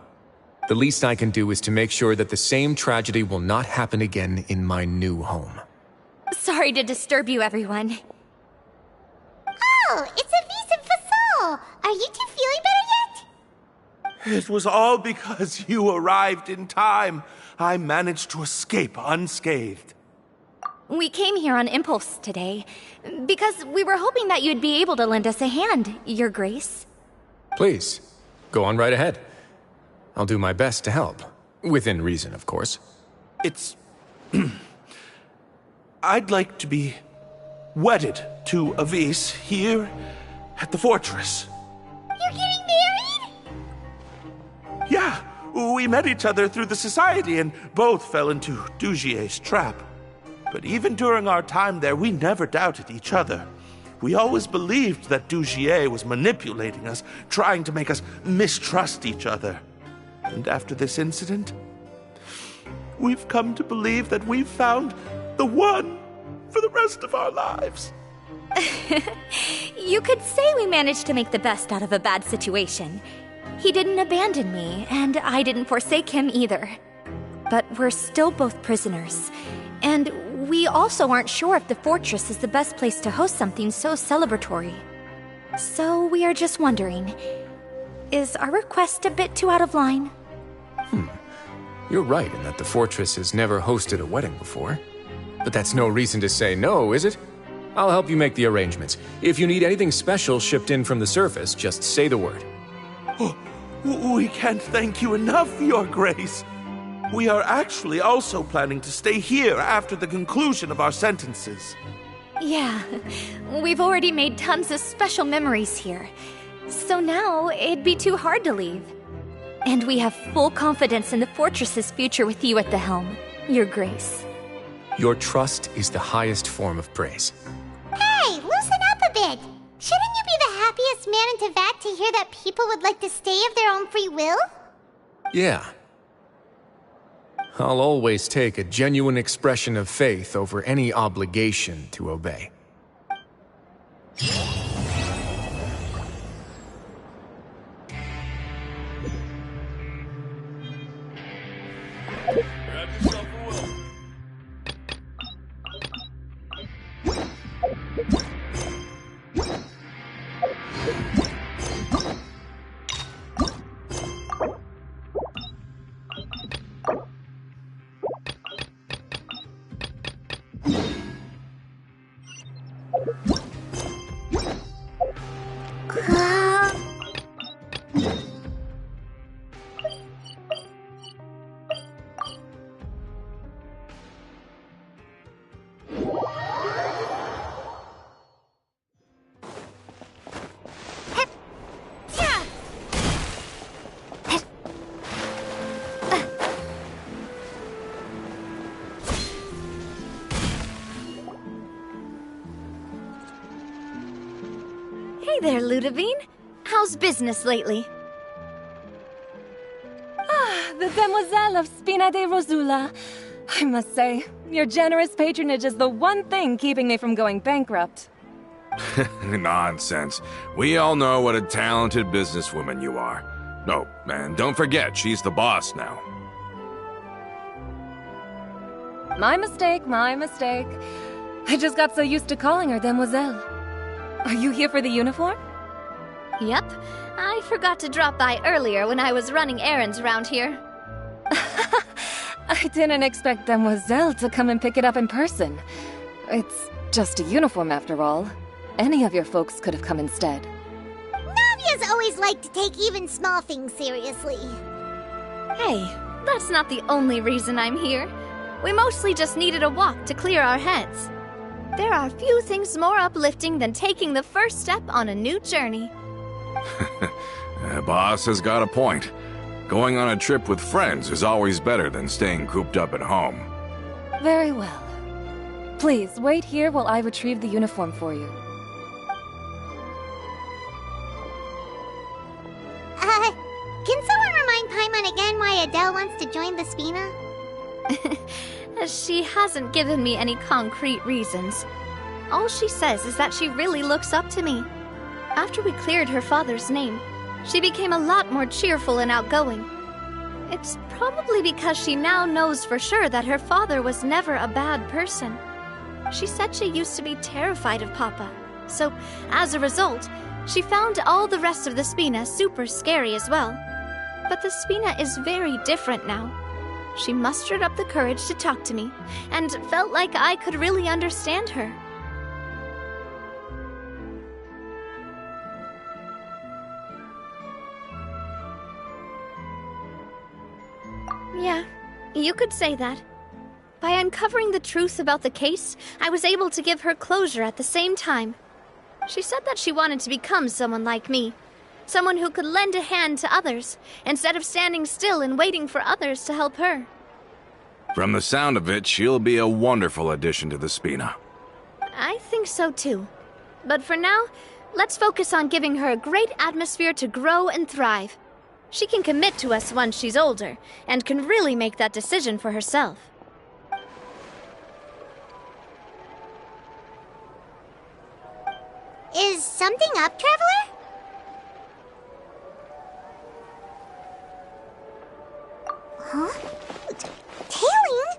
The least I can do is to make sure that the same tragedy will not happen again in my new home. Sorry to disturb you, everyone. Oh, it's Avis and Fasol! Are you two feeling better yet? It was all because you arrived in time. I managed to escape unscathed. We came here on impulse today, because we were hoping that you'd be able to lend us a hand, Your Grace. Please, go on right ahead. I'll do my best to help. Within reason, of course. It's... I'd like to be wedded to Avis here at the fortress. You're getting married? Yeah, we met each other through the society and both fell into Dugier's trap. But even during our time there, we never doubted each other. We always believed that Dugier was manipulating us, trying to make us mistrust each other. And after this incident, we've come to believe that we've found the one for the rest of our lives. You could say we managed to make the best out of a bad situation. He didn't abandon me, and I didn't forsake him either. But we're still both prisoners. And we also aren't sure if the fortress is the best place to host something so celebratory. So we are just wondering, is our request a bit too out of line? You're right in that the fortress has never hosted a wedding before. But that's no reason to say no, is it? I'll help you make the arrangements. If you need anything special shipped in from the surface, just say the word. Oh, we can't thank you enough, Your Grace. We are actually also planning to stay here after the conclusion of our sentences. Yeah, we've already made tons of special memories here. So now, it'd be too hard to leave. And we have full confidence in the fortress's future with you at the helm, Your Grace. Your trust is the highest form of praise. Hey, loosen up a bit! Shouldn't you be the happiest man in Teyvat to hear that people would like to stay of their own free will? Yeah. I'll always take a genuine expression of faith over any obligation to obey. Hey there, Ludovine. How's business lately? The Demoiselle of Spina de Rosula. I must say, your generous patronage is the one thing keeping me from going bankrupt. Nonsense. We all know what a talented businesswoman you are. No, and don't forget, she's the boss now. My mistake, my mistake. I just got so used to calling her Demoiselle. Are you here for the uniform? Yep. I forgot to drop by earlier when I was running errands around here. I didn't expect Demoiselle to come and pick it up in person. It's just a uniform after all. Any of your folks could have come instead. Navia's always liked to take even small things seriously. Hey, that's not the only reason I'm here. We mostly just needed a walk to clear our heads. There are few things more uplifting than taking the first step on a new journey. Boss has got a point. Going on a trip with friends is always better than staying cooped up at home. Very well. Please, wait here while I retrieve the uniform for you. Can someone remind Paimon again why Adele wants to join the Spina? She hasn't given me any concrete reasons. All she says is that she really looks up to me. After we cleared her father's name, she became a lot more cheerful and outgoing. It's probably because she now knows for sure that her father was never a bad person. She said she used to be terrified of Papa, so as a result, she found all the rest of the Spina super scary as well. But the Spina is very different now. She mustered up the courage to talk to me, and felt like I could really understand her. Yeah, you could say that. By uncovering the truth about the case, I was able to give her closure at the same time. She said that she wanted to become someone like me. Someone who could lend a hand to others, instead of standing still and waiting for others to help her. From the sound of it, she'll be a wonderful addition to the Spina. I think so too. But for now, let's focus on giving her a great atmosphere to grow and thrive. She can commit to us once she's older, and can really make that decision for herself. Is something up, Traveler? Huh? Tailing?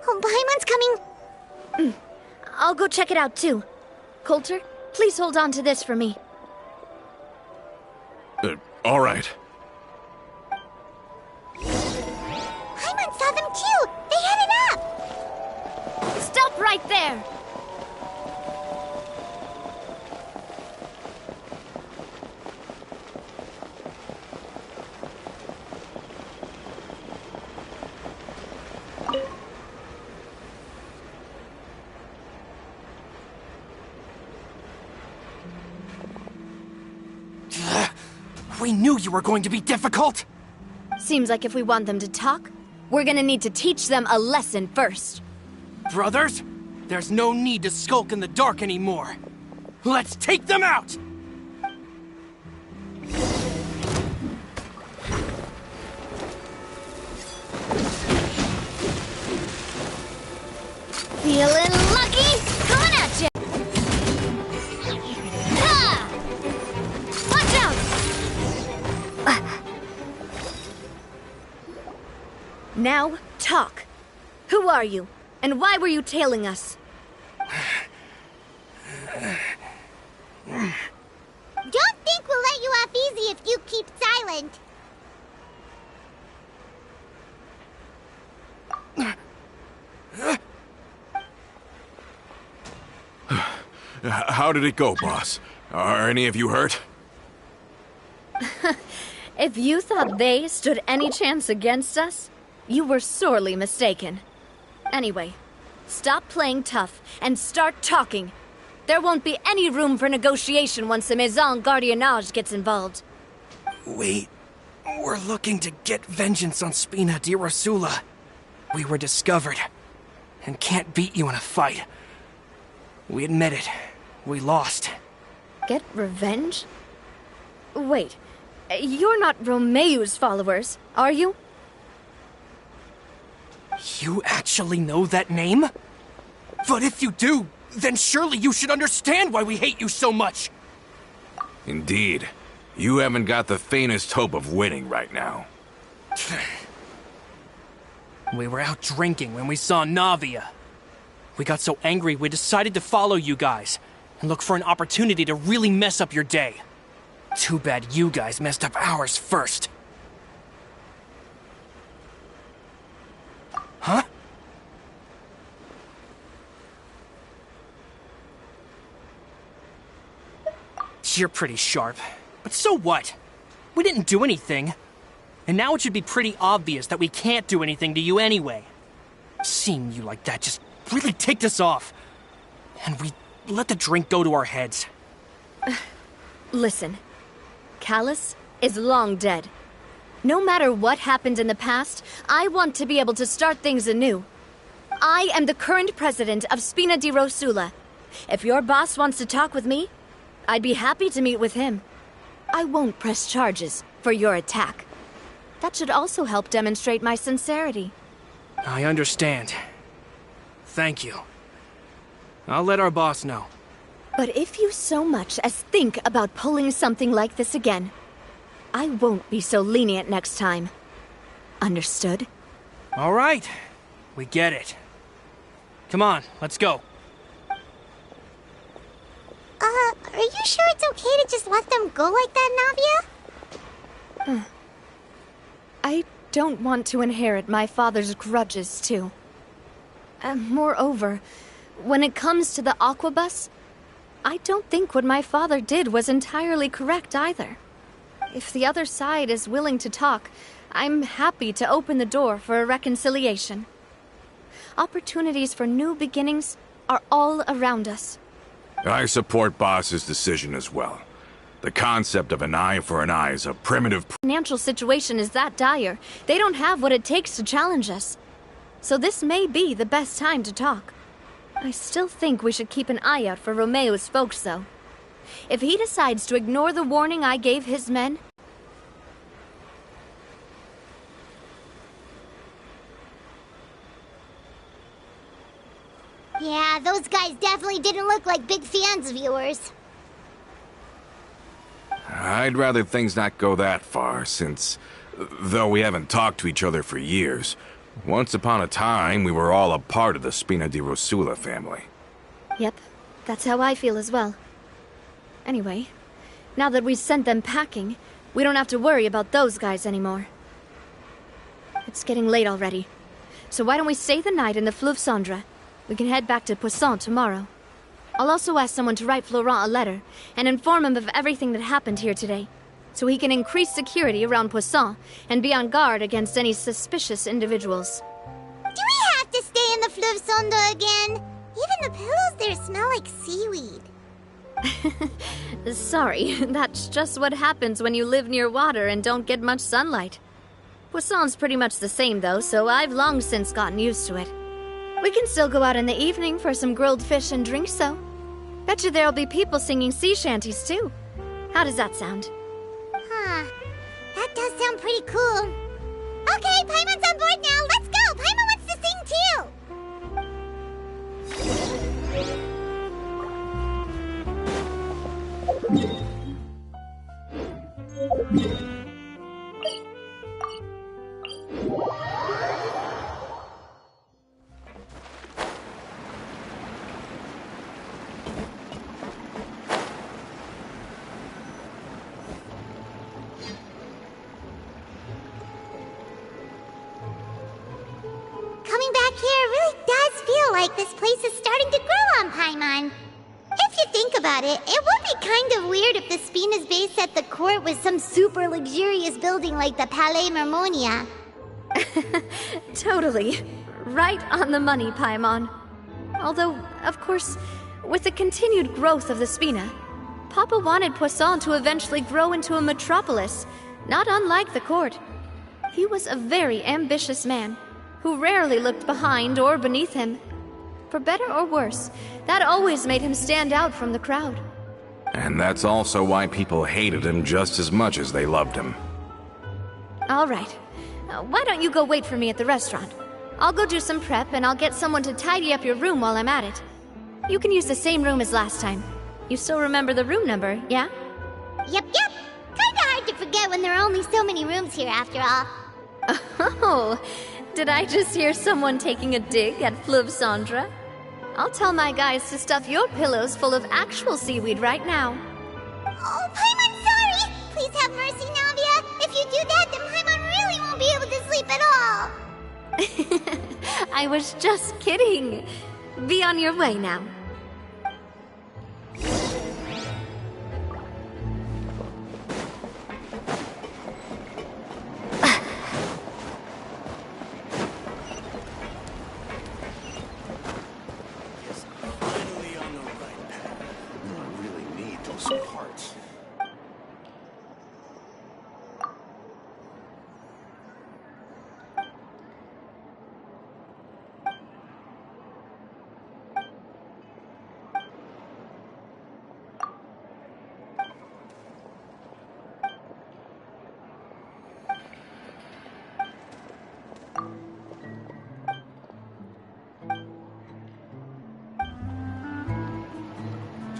Oh, Paimon's coming. I'll go check it out too. Coulter, please hold on to this for me. All right. Paimon saw them too! They headed up! Stop right there! We knew you were going to be difficult! Seems like if we want them to talk, we're gonna need to teach them a lesson first. Brothers, there's no need to skulk in the dark anymore. Let's take them out! Feeling lucky? Coming at you! Now, talk. Who are you? And why were you tailing us? Don't think we'll let you off easy if you keep silent. How did it go, boss? Are any of you hurt? If you thought they stood any chance against us, you were sorely mistaken. Anyway, stop playing tough and start talking. There won't be any room for negotiation once the Maison Gardiennage gets involved. We're looking to get vengeance on Spina di Rosula. We were discovered, and can't beat you in a fight. We admit it. We lost. Get revenge? Wait, you're not Romeu's followers, are you? You actually know that name? But if you do, then surely you should understand why we hate you so much! Indeed. You haven't got the faintest hope of winning right now. We were out drinking when we saw Navia. We got so angry we decided to follow you guys and look for an opportunity to really mess up your day. Too bad you guys messed up ours first. Huh? You're pretty sharp, but so what? We didn't do anything. And now it should be pretty obvious that we can't do anything to you anyway. Seeing you like that just really ticked us off. And we let the drink go to our heads. Listen, Callus is long dead. No matter what happened in the past, I want to be able to start things anew. I am the current president of Spina di Rosula. If your boss wants to talk with me, I'd be happy to meet with him. I won't press charges for your attack. That should also help demonstrate my sincerity. I understand. Thank you. I'll let our boss know. But if you so much as think about pulling something like this again, I won't be so lenient next time. Understood? All right. We get it. Come on, let's go. Are you sure it's okay to just let them go like that, Navia? I don't want to inherit my father's grudges, too. Moreover, when it comes to the Aquabus, I don't think what my father did was entirely correct either. If the other side is willing to talk, I'm happy to open the door for a reconciliation. Opportunities for new beginnings are all around us. I support Boss's decision as well. The concept of an eye for an eye is a primitive... Financial situation is that dire. They don't have what it takes to challenge us. So this may be the best time to talk. I still think we should keep an eye out for Romeu's folks, though. If he decides to ignore the warning I gave his men... Yeah, those guys definitely didn't look like big fans of yours. I'd rather things not go that far, since, though we haven't talked to each other for years, once upon a time we were all a part of the Spina di Rosula family. Yep, that's how I feel as well. Anyway, now that we've sent them packing, we don't have to worry about those guys anymore. It's getting late already, so why don't we stay the night in the Fleuve Cendre? We can head back to Poisson tomorrow. I'll also ask someone to write Florent a letter and inform him of everything that happened here today, so he can increase security around Poisson and be on guard against any suspicious individuals. Do we have to stay in the Fleuve Cendre again? Even the pillows there smell like seaweed. Sorry, that's just what happens when you live near water and don't get much sunlight. Poisson's pretty much the same though, so I've long since gotten used to it. We can still go out in the evening for some grilled fish and drinks, though. Bet you there'll be people singing sea shanties, too. How does that sound? Huh. That does sound pretty cool. Okay, Paimon's on board now. Let's go! Paimon wants to sing, too! like this place is starting to grow on Paimon. If you think about it, it would be kind of weird if the Spina's base at the court was some super luxurious building like the Palais Mermonia. Totally. Right on the money, Paimon. Although, of course, with the continued growth of the Spina, Papa wanted Poisson to eventually grow into a metropolis, not unlike the court. He was a very ambitious man, who rarely looked behind or beneath him. For better or worse, that always made him stand out from the crowd. And that's also why people hated him just as much as they loved him. All right. Why don't you go wait for me at the restaurant? I'll go do some prep and I'll get someone to tidy up your room while I'm at it. You can use the same room as last time. You still remember the room number, yeah? Yep. Kinda hard to forget when there are only so many rooms here after all. Oh, did I just hear someone taking a dig at Fleuve Cendre? I'll tell my guys to stuff your pillows full of actual seaweed right now. Oh, Paimon, sorry! Please have mercy, Navia. If you do that, then Paimon really won't be able to sleep at all. I was just kidding. Be on your way now.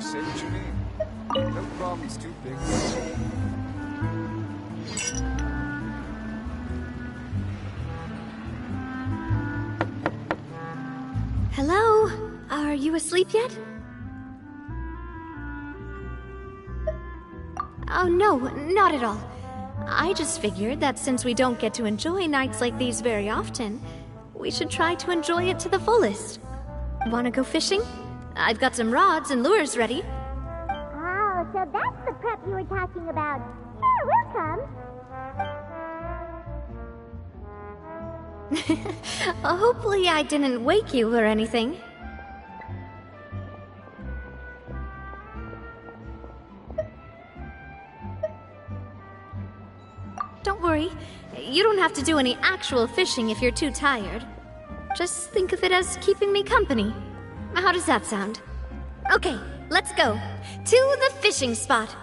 Say what you need. No problem's too big. Hello? Are you asleep yet? Oh no, not at all. I just figured that since we don't get to enjoy nights like these very often, we should try to enjoy it to the fullest. Wanna go fishing? I've got some rods and lures ready. Oh, so that's the prep you were talking about. Sure, we'll come. Hopefully I didn't wake you or anything. Don't worry, you don't have to do any actual fishing if you're too tired. Just think of it as keeping me company. How does that sound? Okay, let's go. To the fishing spot.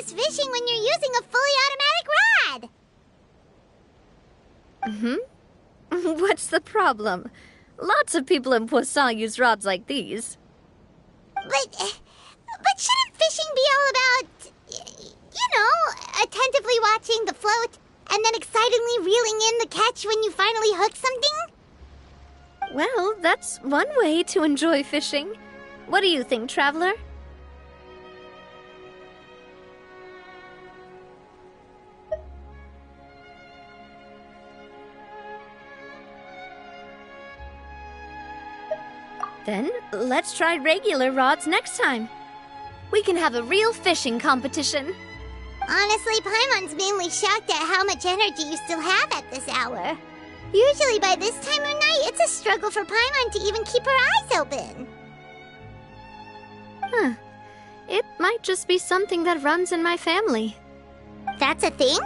Fishing when you're using a fully automatic rod! What's the problem? Lots of people in Poisson use rods like these. But shouldn't fishing be all about, you know, attentively watching the float and then excitedly reeling in the catch when you finally hook something? Well, that's one way to enjoy fishing. What do you think, Traveler? Then, let's try regular rods next time. We can have a real fishing competition. Honestly, Paimon's mainly shocked at how much energy you still have at this hour. Usually by this time of night, it's a struggle for Paimon to even keep her eyes open. Huh. It might just be something that runs in my family. That's a thing?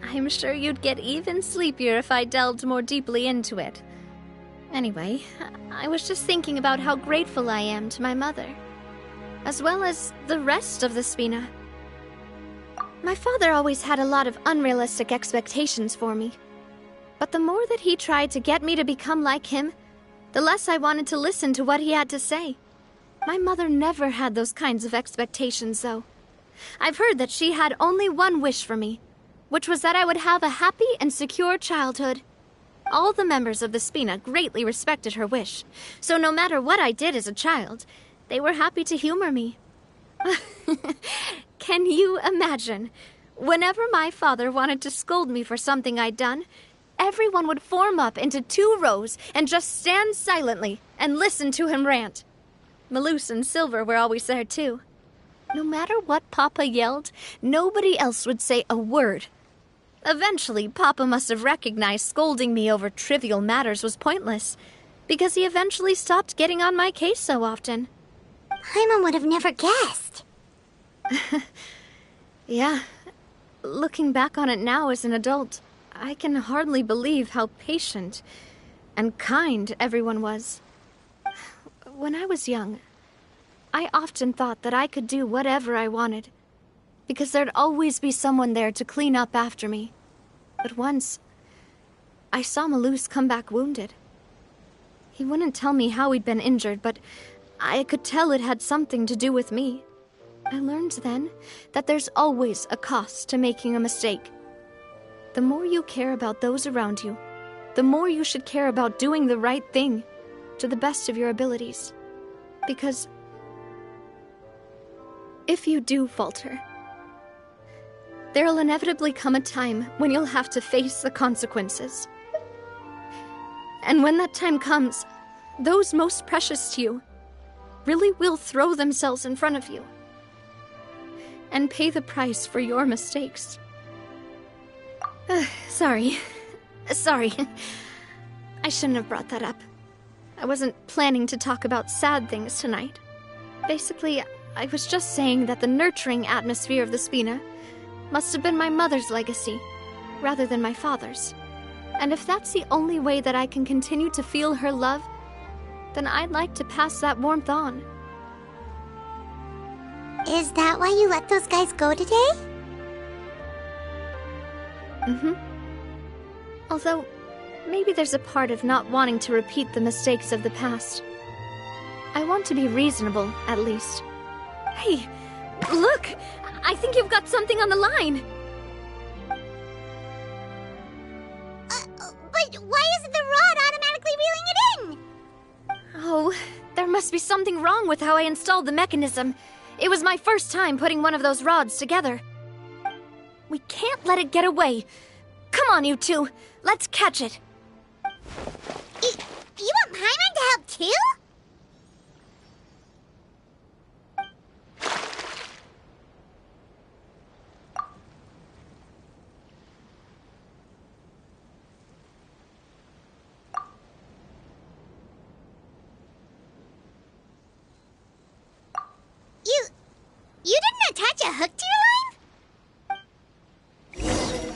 I'm sure you'd get even sleepier if I delved more deeply into it. Anyway, I was just thinking about how grateful I am to my mother, as well as the rest of the Spina. My father always had a lot of unrealistic expectations for me. But the more that he tried to get me to become like him, the less I wanted to listen to what he had to say. My mother never had those kinds of expectations, though. I've heard that she had only one wish for me, which was that I would have a happy and secure childhood. All the members of the Spina greatly respected her wish, so no matter what I did as a child, they were happy to humor me. Can you imagine? Whenever my father wanted to scold me for something I'd done, everyone would form up into 2 rows and just stand silently and listen to him rant. Malus and Silver were always there too. No matter what Papa yelled, nobody else would say a word. Eventually, Papa must have recognized scolding me over trivial matters was pointless, because he eventually stopped getting on my case so often. Paimon would have never guessed. Yeah. Looking back on it now as an adult, I can hardly believe how patient and kind everyone was. When I was young, I often thought that I could do whatever I wanted, because there'd always be someone there to clean up after me. But once, I saw Malus come back wounded. He wouldn't tell me how he'd been injured, but I could tell it had something to do with me. I learned then that there's always a cost to making a mistake. The more you care about those around you, the more you should care about doing the right thing, to the best of your abilities. Because if you do falter, there'll inevitably come a time when you'll have to face the consequences. And when that time comes, those most precious to you really will throw themselves in front of you and pay the price for your mistakes. Sorry. I shouldn't have brought that up. I wasn't planning to talk about sad things tonight. Basically, I was just saying that the nurturing atmosphere of the Spina must have been my mother's legacy, rather than my father's. And if that's the only way that I can continue to feel her love, then I'd like to pass that warmth on. Is that why you let those guys go today? Mm-hmm. Although, maybe there's a part of not wanting to repeat the mistakes of the past. I want to be reasonable, at least. Hey, look! I think you've got something on the line! But why isn't the rod automatically reeling it in? Oh, there must be something wrong with how I installed the mechanism. It was my first time putting one of those rods together. We can't let it get away. Come on, you two. Let's catch it. You want Paimon to help too? You didn't attach a hook to your line?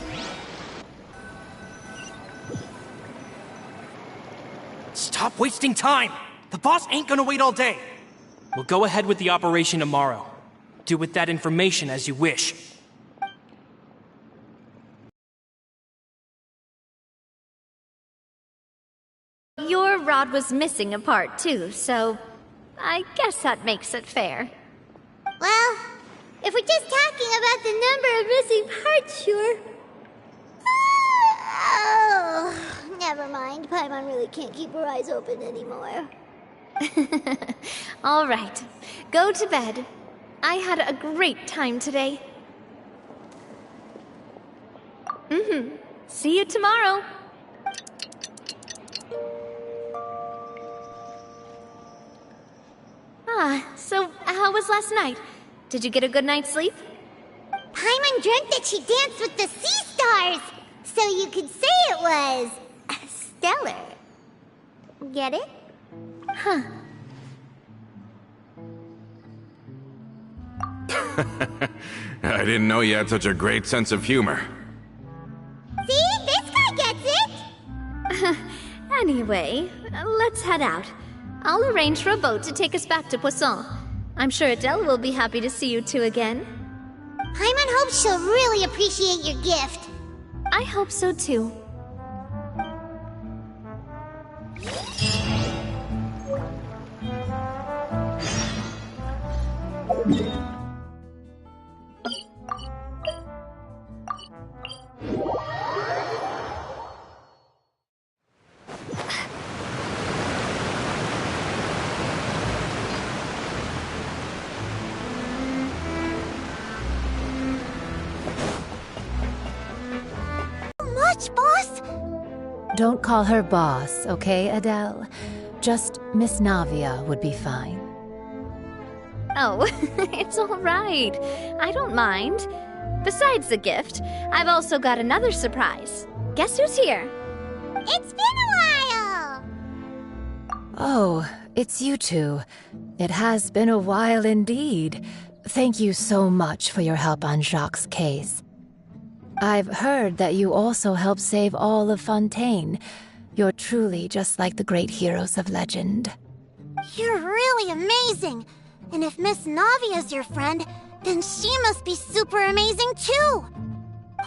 Stop wasting time! The boss ain't gonna wait all day. We'll go ahead with the operation tomorrow. Do with that information as you wish. Your rod was missing a part too, so I guess that makes it fair. Well, if we're just talking about the number of missing parts, sure. Oh, never mind. Paimon really can't keep her eyes open anymore. All right, go to bed. I had a great time today. See you tomorrow. So how was last night? Did you get a good night's sleep? Paimon dreamt that she danced with the sea stars, so you could say it was stellar. Get it? Huh. I didn't know you had such a great sense of humor. Anyway, let's head out. I'll arrange for a boat to take us back to Poisson. I'm sure Adele will be happy to see you two again. Paimon hopes she'll really appreciate your gift. I hope so too. Boss? Don't call her boss, okay, Adele? Just Miss Navia would be fine. Oh, it's all right. I don't mind. Besides the gift, I've also got another surprise. Guess who's here? It's been a while! Oh, it's you two. It has been a while indeed. Thank you so much for your help on Jacques' case. I've heard that you also helped save all of Fontaine. You're truly just like the great heroes of legend. You're really amazing! And if Miss Navia's your friend, then she must be super amazing too!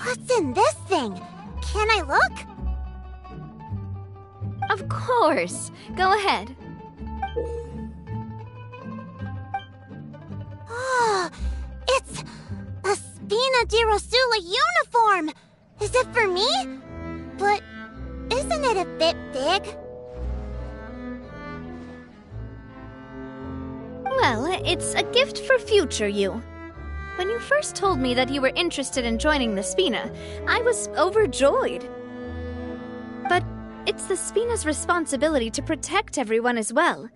What's in this thing? Can I look? Of course. Go ahead. Oh, it's a Spina di Rosula uniform! Is it for me? But isn't it a bit big? Well, it's a gift for future you. When you first told me that you were interested in joining the Spina, I was overjoyed. But it's the Spina's responsibility to protect everyone as well.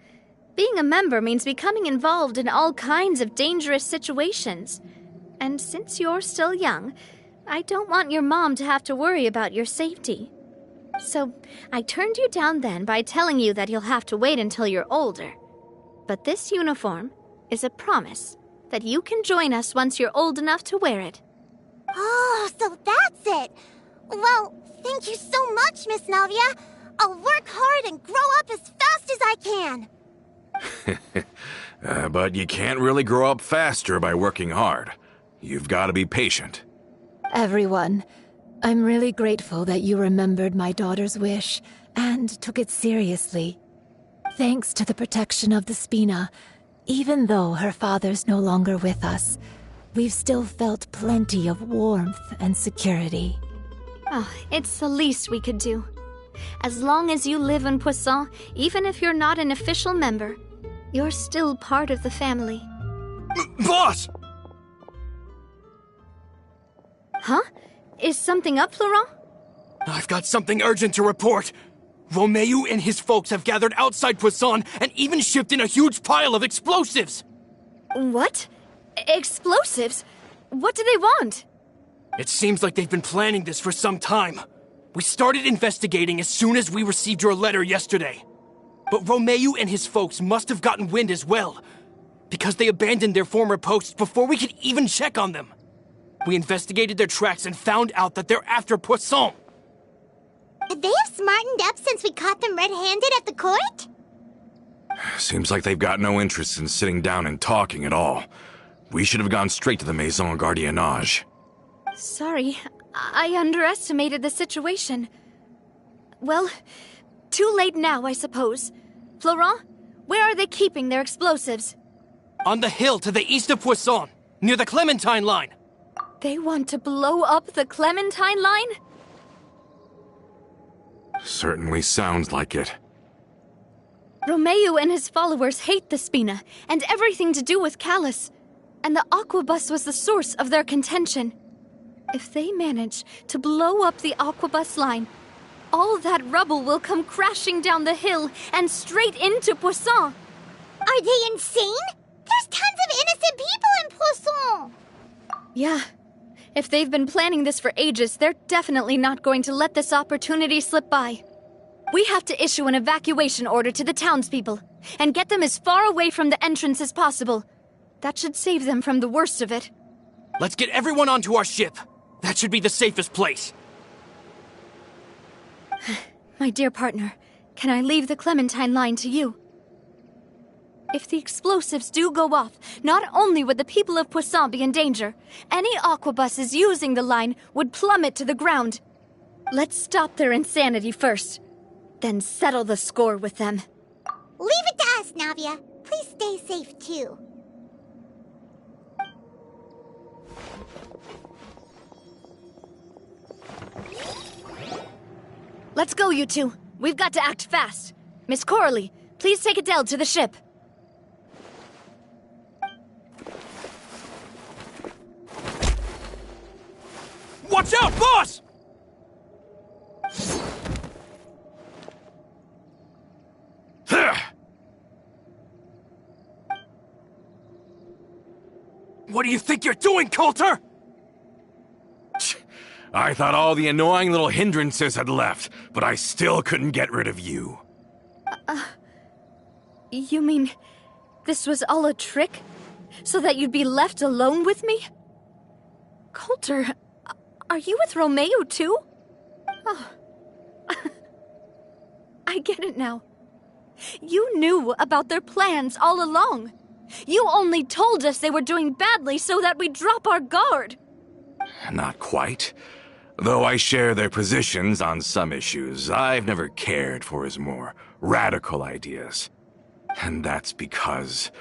Being a member means becoming involved in all kinds of dangerous situations. And since you're still young, I don't want your mom to have to worry about your safety. So I turned you down then by telling you that you'll have to wait until you're older. But this uniform is a promise that you can join us once you're old enough to wear it. Oh, so that's it! Well, thank you so much, Miss Navia. I'll work hard and grow up as fast as I can. But you can't really grow up faster by working hard. You've got to be patient. Everyone, I'm really grateful that you remembered my daughter's wish and took it seriously. Thanks to the protection of the Spina, even though her father's no longer with us, we've still felt plenty of warmth and security. Oh, it's the least we could do. As long as you live in Poisson, even if you're not an official member, you're still part of the family. Boss! Huh? Is something up, Florent? I've got something urgent to report. Romeu and his folks have gathered outside Poisson and even shipped in a huge pile of explosives. What? Explosives? What do they want? It seems like they've been planning this for some time. We started investigating as soon as we received your letter yesterday. But Romeu and his folks must have gotten wind as well, because they abandoned their former posts before we could even check on them. We investigated their tracks and found out that they're after Poisson. They have smartened up since we caught them red-handed at the court? Seems like they've got no interest in sitting down and talking at all. We should have gone straight to the Maison Gardiennage. Sorry, I underestimated the situation. Well, too late now, I suppose. Florent, where are they keeping their explosives? On the hill to the east of Poisson, near the Clementine line. They want to blow up the Clementine line? Certainly sounds like it. Romeu and his followers hate the Spina and everything to do with Callus. And the Aquabus was the source of their contention. If they manage to blow up the Aquabus line, all that rubble will come crashing down the hill and straight into Poisson. Are they insane? There's tons of innocent people in Poisson! Yeah. If they've been planning this for ages, they're definitely not going to let this opportunity slip by. We have to issue an evacuation order to the townspeople and get them as far away from the entrance as possible. That should save them from the worst of it. Let's get everyone onto our ship. That should be the safest place. My dear partner, Can I leave the Clementine line to you? If the explosives do go off, not only would the people of Poisson be in danger, any aquabuses using the line would plummet to the ground. Let's stop their insanity first, then settle the score with them. Leave it to us, Navia. Please stay safe, too. Let's go, you two. We've got to act fast. Miss Coralie, please take Adele to the ship. Watch out, boss! What do you think you're doing, Coulter? I thought all the annoying little hindrances had left, but I still couldn't get rid of you. You mean this was all a trick? So that you'd be left alone with me? Coulter, are you with Romeo too? Oh. I get it now. You knew about their plans all along. You only told us they were doing badly so that we'd drop our guard. Not quite. Though I share their positions on some issues, I've never cared for his more radical ideas. And that's because,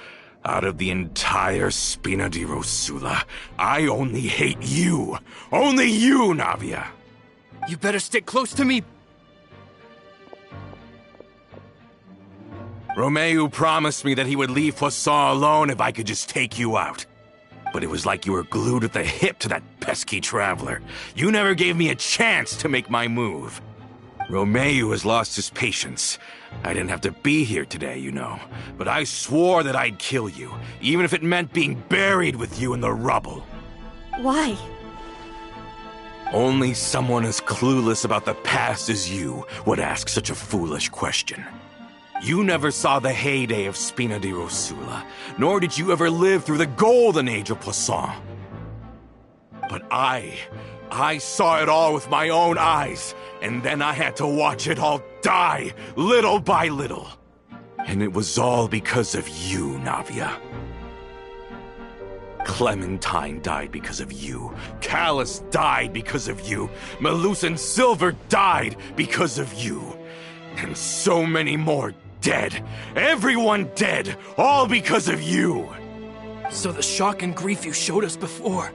out of the entire Spina di Rosula, I only hate you. Only you, Navia. You better stick close to me. Romeo promised me that he would leave Poisson alone if I could just take you out. But it was like you were glued at the hip to that pesky traveler. You never gave me a chance to make my move. Romeo has lost his patience. I didn't have to be here today, you know. But I swore that I'd kill you, even if it meant being buried with you in the rubble. Why? Only someone as clueless about the past as you would ask such a foolish question. You never saw the heyday of Spina di Rosula, nor did you ever live through the golden age of Poisson. But I saw it all with my own eyes, and then I had to watch it all die, little by little. And it was all because of you, Navia. Clementine died because of you. Callus died because of you. Malus and Silver died because of you. And so many more dead. Everyone dead. All because of you. So the shock and grief you showed us before,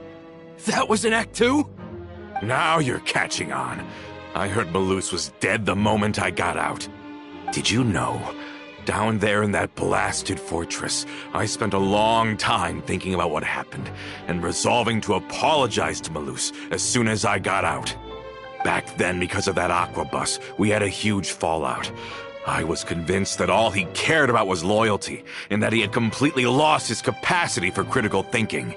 that was in Act 2? Now you're catching on. I heard Malus was dead the moment I got out. Did you know? Down there in that blasted fortress, I spent a long time thinking about what happened and resolving to apologize to Malus as soon as I got out. Back then, because of that aquabus, we had a huge fallout. I was convinced that all he cared about was loyalty, and that he had completely lost his capacity for critical thinking.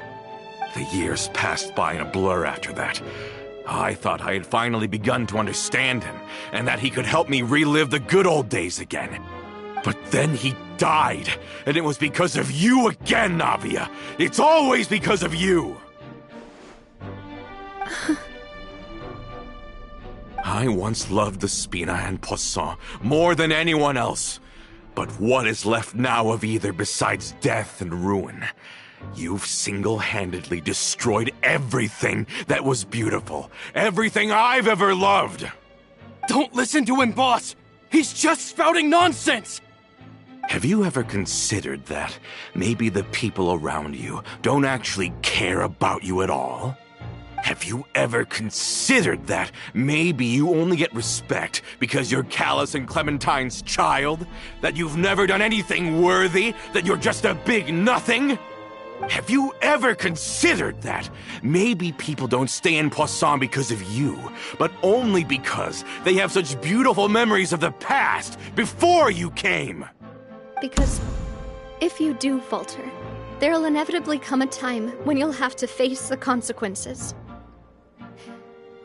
The years passed by in a blur after that. I thought I had finally begun to understand him, and that he could help me relive the good old days again. But then he died, and it was because of you again, Navia. It's always because of you. I once loved the Spina and Poisson more than anyone else. But what is left now of either besides death and ruin? You've single-handedly destroyed everything that was beautiful. Everything I've ever loved. Don't listen to him, boss! He's just spouting nonsense! Have you ever considered that maybe the people around you don't actually care about you at all? Have you ever considered that maybe you only get respect because you're Callus and Clementine's child? That you've never done anything worthy? That you're just a big nothing? Have you ever considered that maybe people don't stay in Poisson because of you, but only because they have such beautiful memories of the past before you came? Because if you do falter, there'll inevitably come a time when you'll have to face the consequences.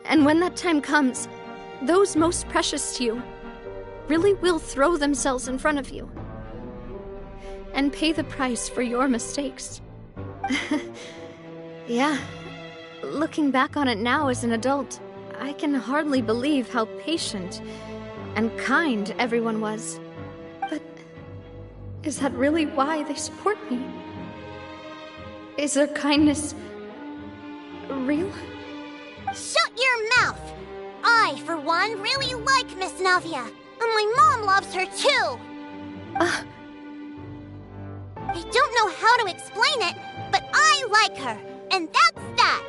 And when that time comes, those most precious to you really will throw themselves in front of you and pay the price for your mistakes. Yeah, looking back on it now as an adult, I can hardly believe how patient and kind everyone was. But is that really why they support me? Is their kindness real? Shut your mouth! I, for one, really like Miss Navia, and my mom loves her too! I don't know how to explain it, but I like her, and that's that!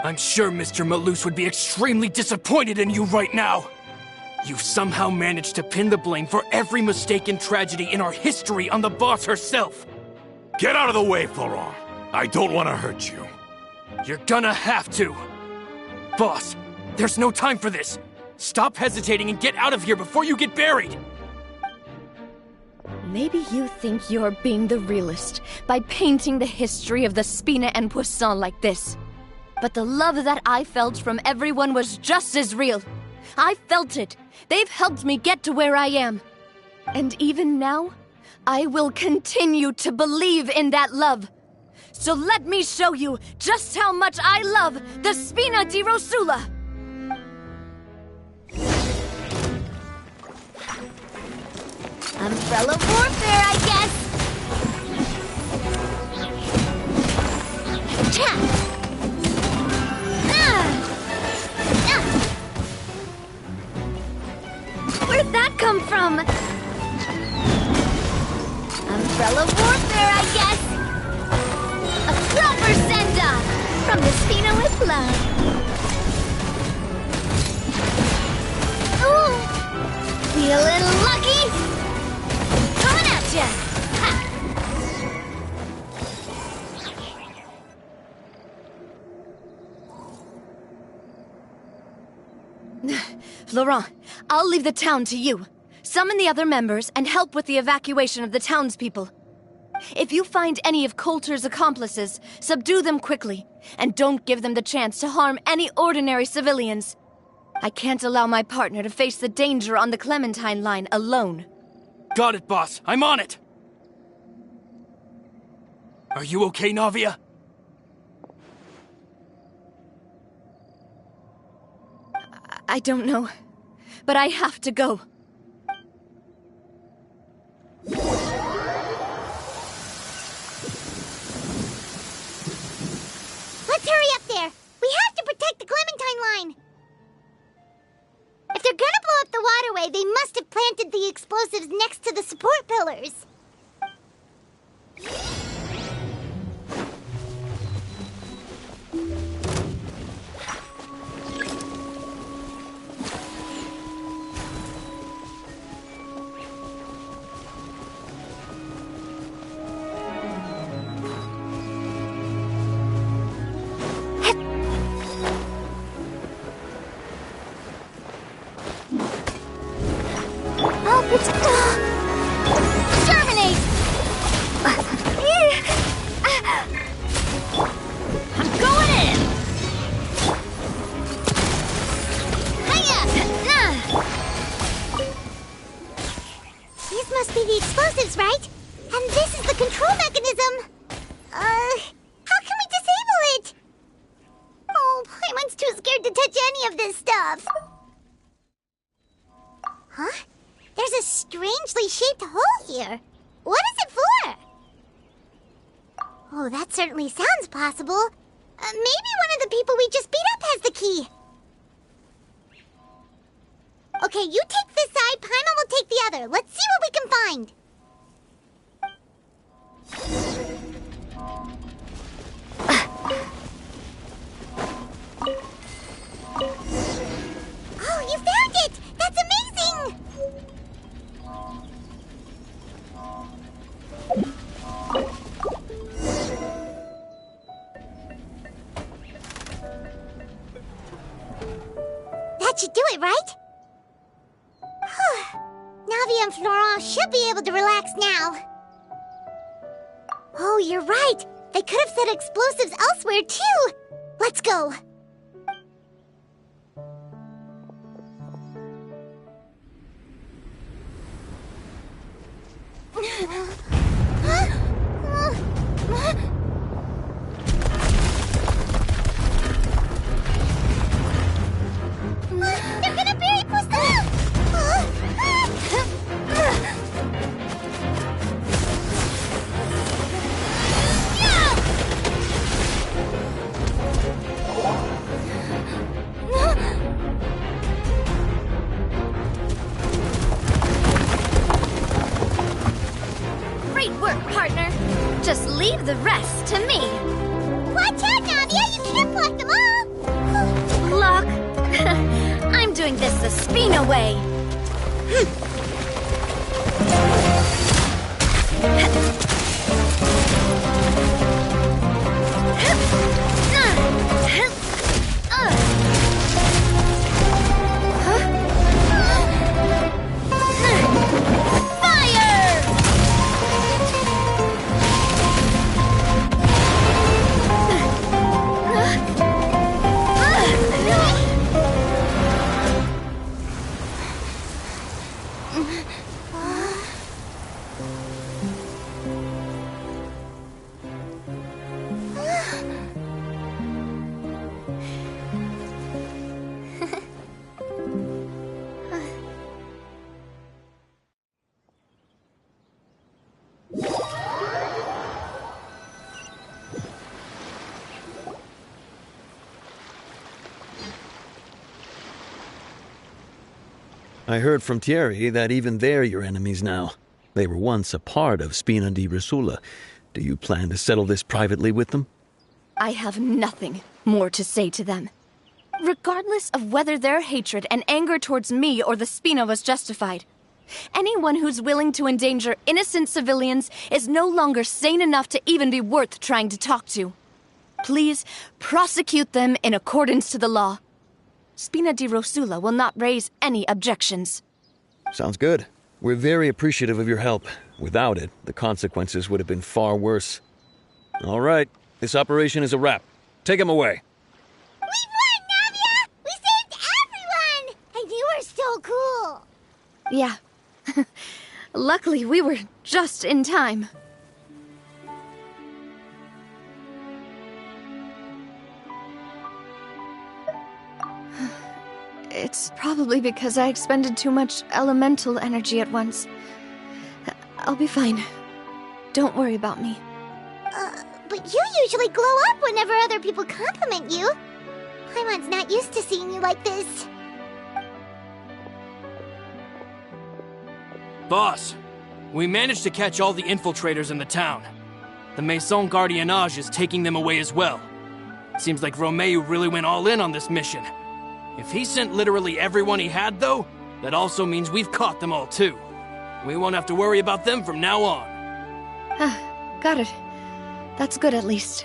I'm sure Mr. Malus would be extremely disappointed in you right now! You've somehow managed to pin the blame for every mistake and tragedy in our history on the boss herself! Get out of the way, Florent! I don't want to hurt you. You're gonna have to! Boss, there's no time for this! Stop hesitating and get out of here before you get buried! Maybe you think you're being the realist by painting the history of the Spina and Poisson like this. But the love that I felt from everyone was just as real. I felt it. They've helped me get to where I am. And even now, I will continue to believe in that love. So let me show you just how much I love the Spina di Rosula. Umbrella warfare, I guess! Where'd that come from? Umbrella warfare, I guess! A proper send-off from the Spina with love. Ooh! Feeling lucky? Coming at ya! Laurent, I'll leave the town to you. Summon the other members and help with the evacuation of the townspeople. If you find any of Coulter's accomplices, subdue them quickly, and don't give them the chance to harm any ordinary civilians. I can't allow my partner to face the danger on the Clementine line alone. Got it, boss. I'm on it! Are you okay, Navia? I don't know, but I have to go. Let's hurry up there! We have to protect the Clementine line! If they're gonna blow up the waterway, they must have planted the explosives next to the support pillars. Terminate! I'm going in! Hiya! These must be the explosives, right? And this is the control mechanism! How can we disable it? Oh, Paimon's too scared to touch any of this stuff. Huh? There's a strangely shaped hole here. What is it for? Oh, that certainly sounds possible. Maybe one of the people we just beat up has the key. Okay, you take this side, Paimon will take the other. Let's see what we can find. Oh, you found it! That's amazing! That should do it, right? Navi and Florent should be able to relax now. Oh, you're right. They could have set explosives elsewhere, too. Let's go. They're gonna bury Poisson! partner. Just leave the rest to me. Watch out, Navia! You can't block them all! Block? I'm doing this the Spina way. I heard from Thierry that even they're your enemies now. They were once a part of Spina di Rosula. Do you plan to settle this privately with them? I have nothing more to say to them. Regardless of whether their hatred and anger towards me or the Spina was justified, anyone who's willing to endanger innocent civilians is no longer sane enough to even be worth trying to talk to. Please prosecute them in accordance to the law. Spina di Rosula will not raise any objections. Sounds good. We're very appreciative of your help. Without it, the consequences would have been far worse. All right, this operation is a wrap. Take him away. We won, Navia! We saved everyone! And you were so cool! Yeah. Luckily, we were just in time. It's probably because I expended too much elemental energy at once. I'll be fine. Don't worry about me. But you usually glow up whenever other people compliment you. Paimon's not used to seeing you like this. Boss, we managed to catch all the infiltrators in the town. The Maison Gardiennage is taking them away as well. Seems like Romeu really went all in on this mission. If he sent literally everyone he had, though, that also means we've caught them all, too. We won't have to worry about them from now on. Got it. That's good, at least.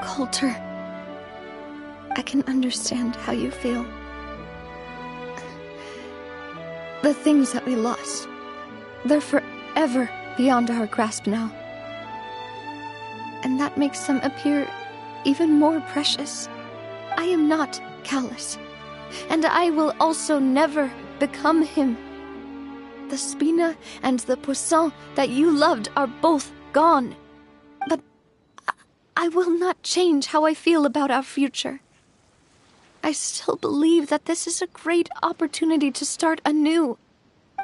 Coulter, I can understand how you feel. The things that we lost, they're forever beyond our grasp now. And that makes them appear even more precious. I am not callous, and I will also never become him. The Spina and the Poisson that you loved are both gone. But I will not change how I feel about our future. I still believe that this is a great opportunity to start anew.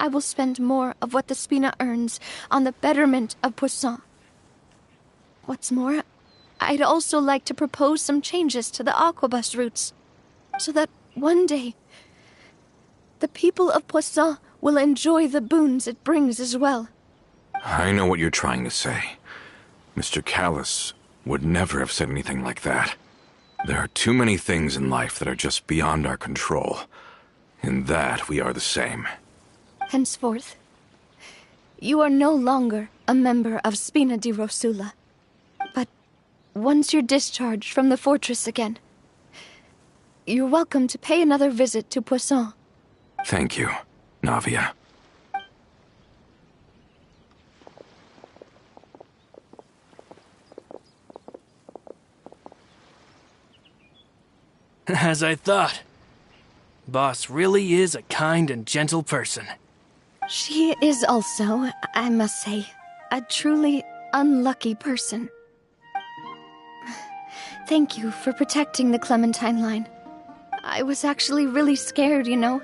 I will spend more of what the Spina earns on the betterment of Poisson. What's more, I'd also like to propose some changes to the Aquabus routes, so that one day, the people of Poisson will enjoy the boons it brings as well. I know what you're trying to say. Mr. Callus would never have said anything like that. There are too many things in life that are just beyond our control. In that, we are the same. Henceforth, you are no longer a member of Spina di Rosula. But once you're discharged from the fortress again, you're welcome to pay another visit to Poisson. Thank you, Navia. As I thought. Boss really is a kind and gentle person. She is also, I must say, a truly unlucky person. Thank you for protecting the Clementine line. I was actually really scared, you know.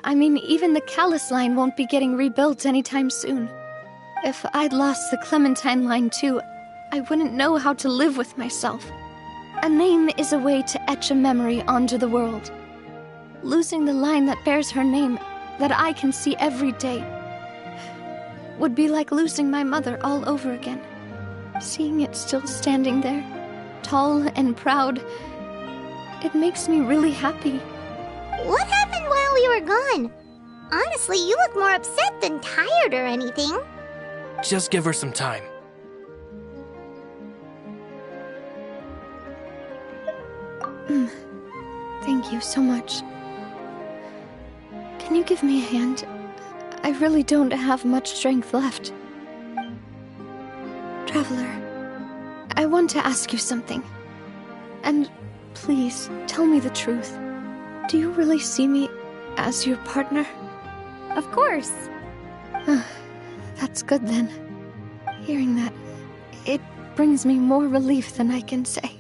I mean, even the Callus line won't be getting rebuilt anytime soon. If I'd lost the Clementine line too, I wouldn't know how to live with myself. A name is a way to etch a memory onto the world. Losing the line that bears her name that I can see every day would be like losing my mother all over again. Seeing it still standing there, tall and proud, it makes me really happy. What happened while we were gone? Honestly, you look more upset than tired or anything. Just give her some time. Thank you so much. Can you give me a hand? I really don't have much strength left. Traveler, I want to ask you something. And please, tell me the truth. Do you really see me as your partner? Of course. That's good then. Hearing that, it brings me more relief than I can say.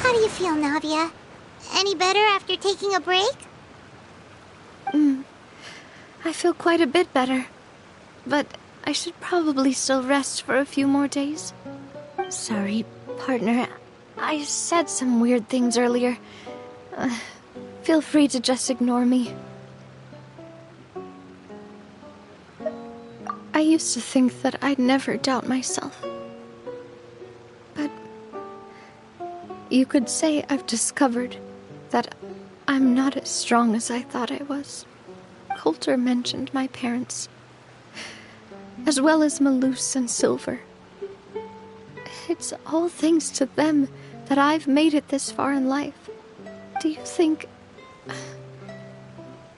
How do you feel, Navia? Any better after taking a break? I feel quite a bit better. But I should probably still rest for a few more days. Sorry, partner. I said some weird things earlier. Feel free to just ignore me. I used to think that I'd never doubt myself. But you could say I've discovered that I'm not as strong as I thought I was. Coulter mentioned my parents, as well as Malus and Silver. It's all thanks to them that I've made it this far in life. Do you think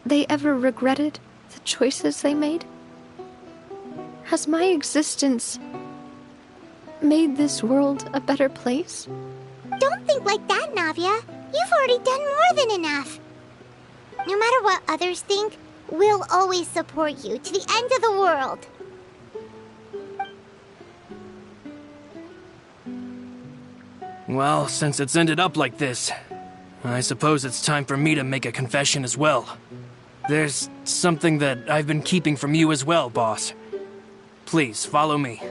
they ever regretted the choices they made? Has my existence made this world a better place? Don't think like that, Navia. You've already done more than enough. No matter what others think, we'll always support you to the end of the world. Well, since it's ended up like this, I suppose it's time for me to make a confession as well. There's something that I've been keeping from you as well, boss. Please, follow me.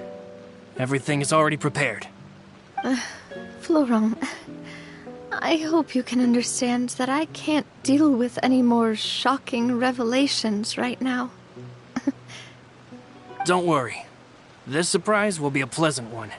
Everything is already prepared. Florent, I hope you can understand that I can't deal with any more shocking revelations right now. Don't worry. This surprise will be a pleasant one.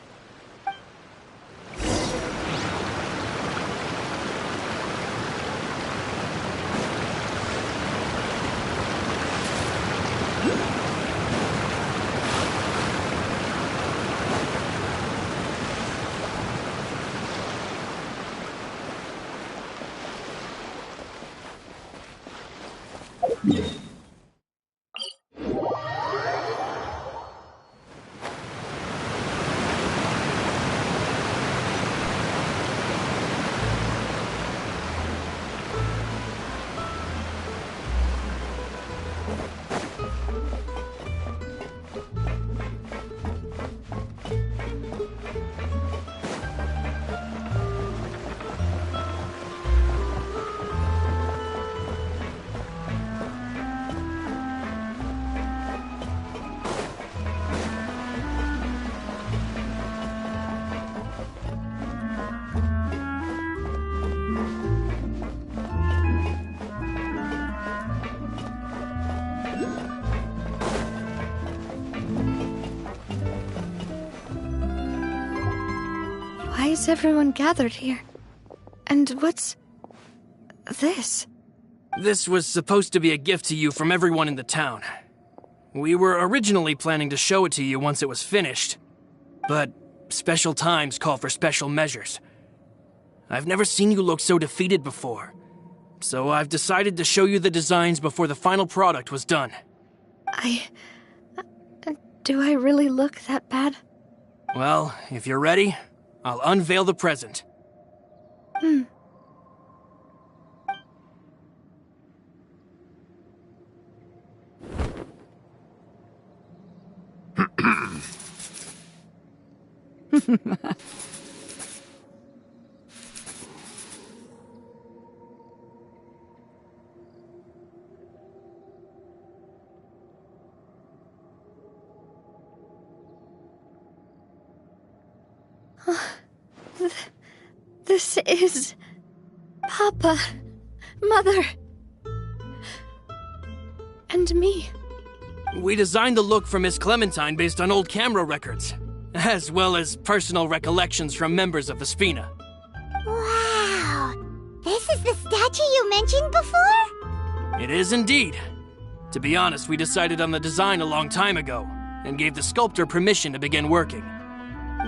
Why is everyone gathered here? And what's this? This was supposed to be a gift to you from everyone in the town. We were originally planning to show it to you once it was finished, but special times call for special measures. I've never seen you look so defeated before, so I've decided to show you the designs before the final product was done. Do I really look that bad? Well, if you're ready, I'll unveil the present. This is... Papa, Mother, and me. We designed the look for Miss Clementine based on old camera records, as well as personal recollections from members of the Spina. Wow! This is the statue you mentioned before? It is indeed. To be honest, we decided on the design a long time ago, and gave the sculptor permission to begin working.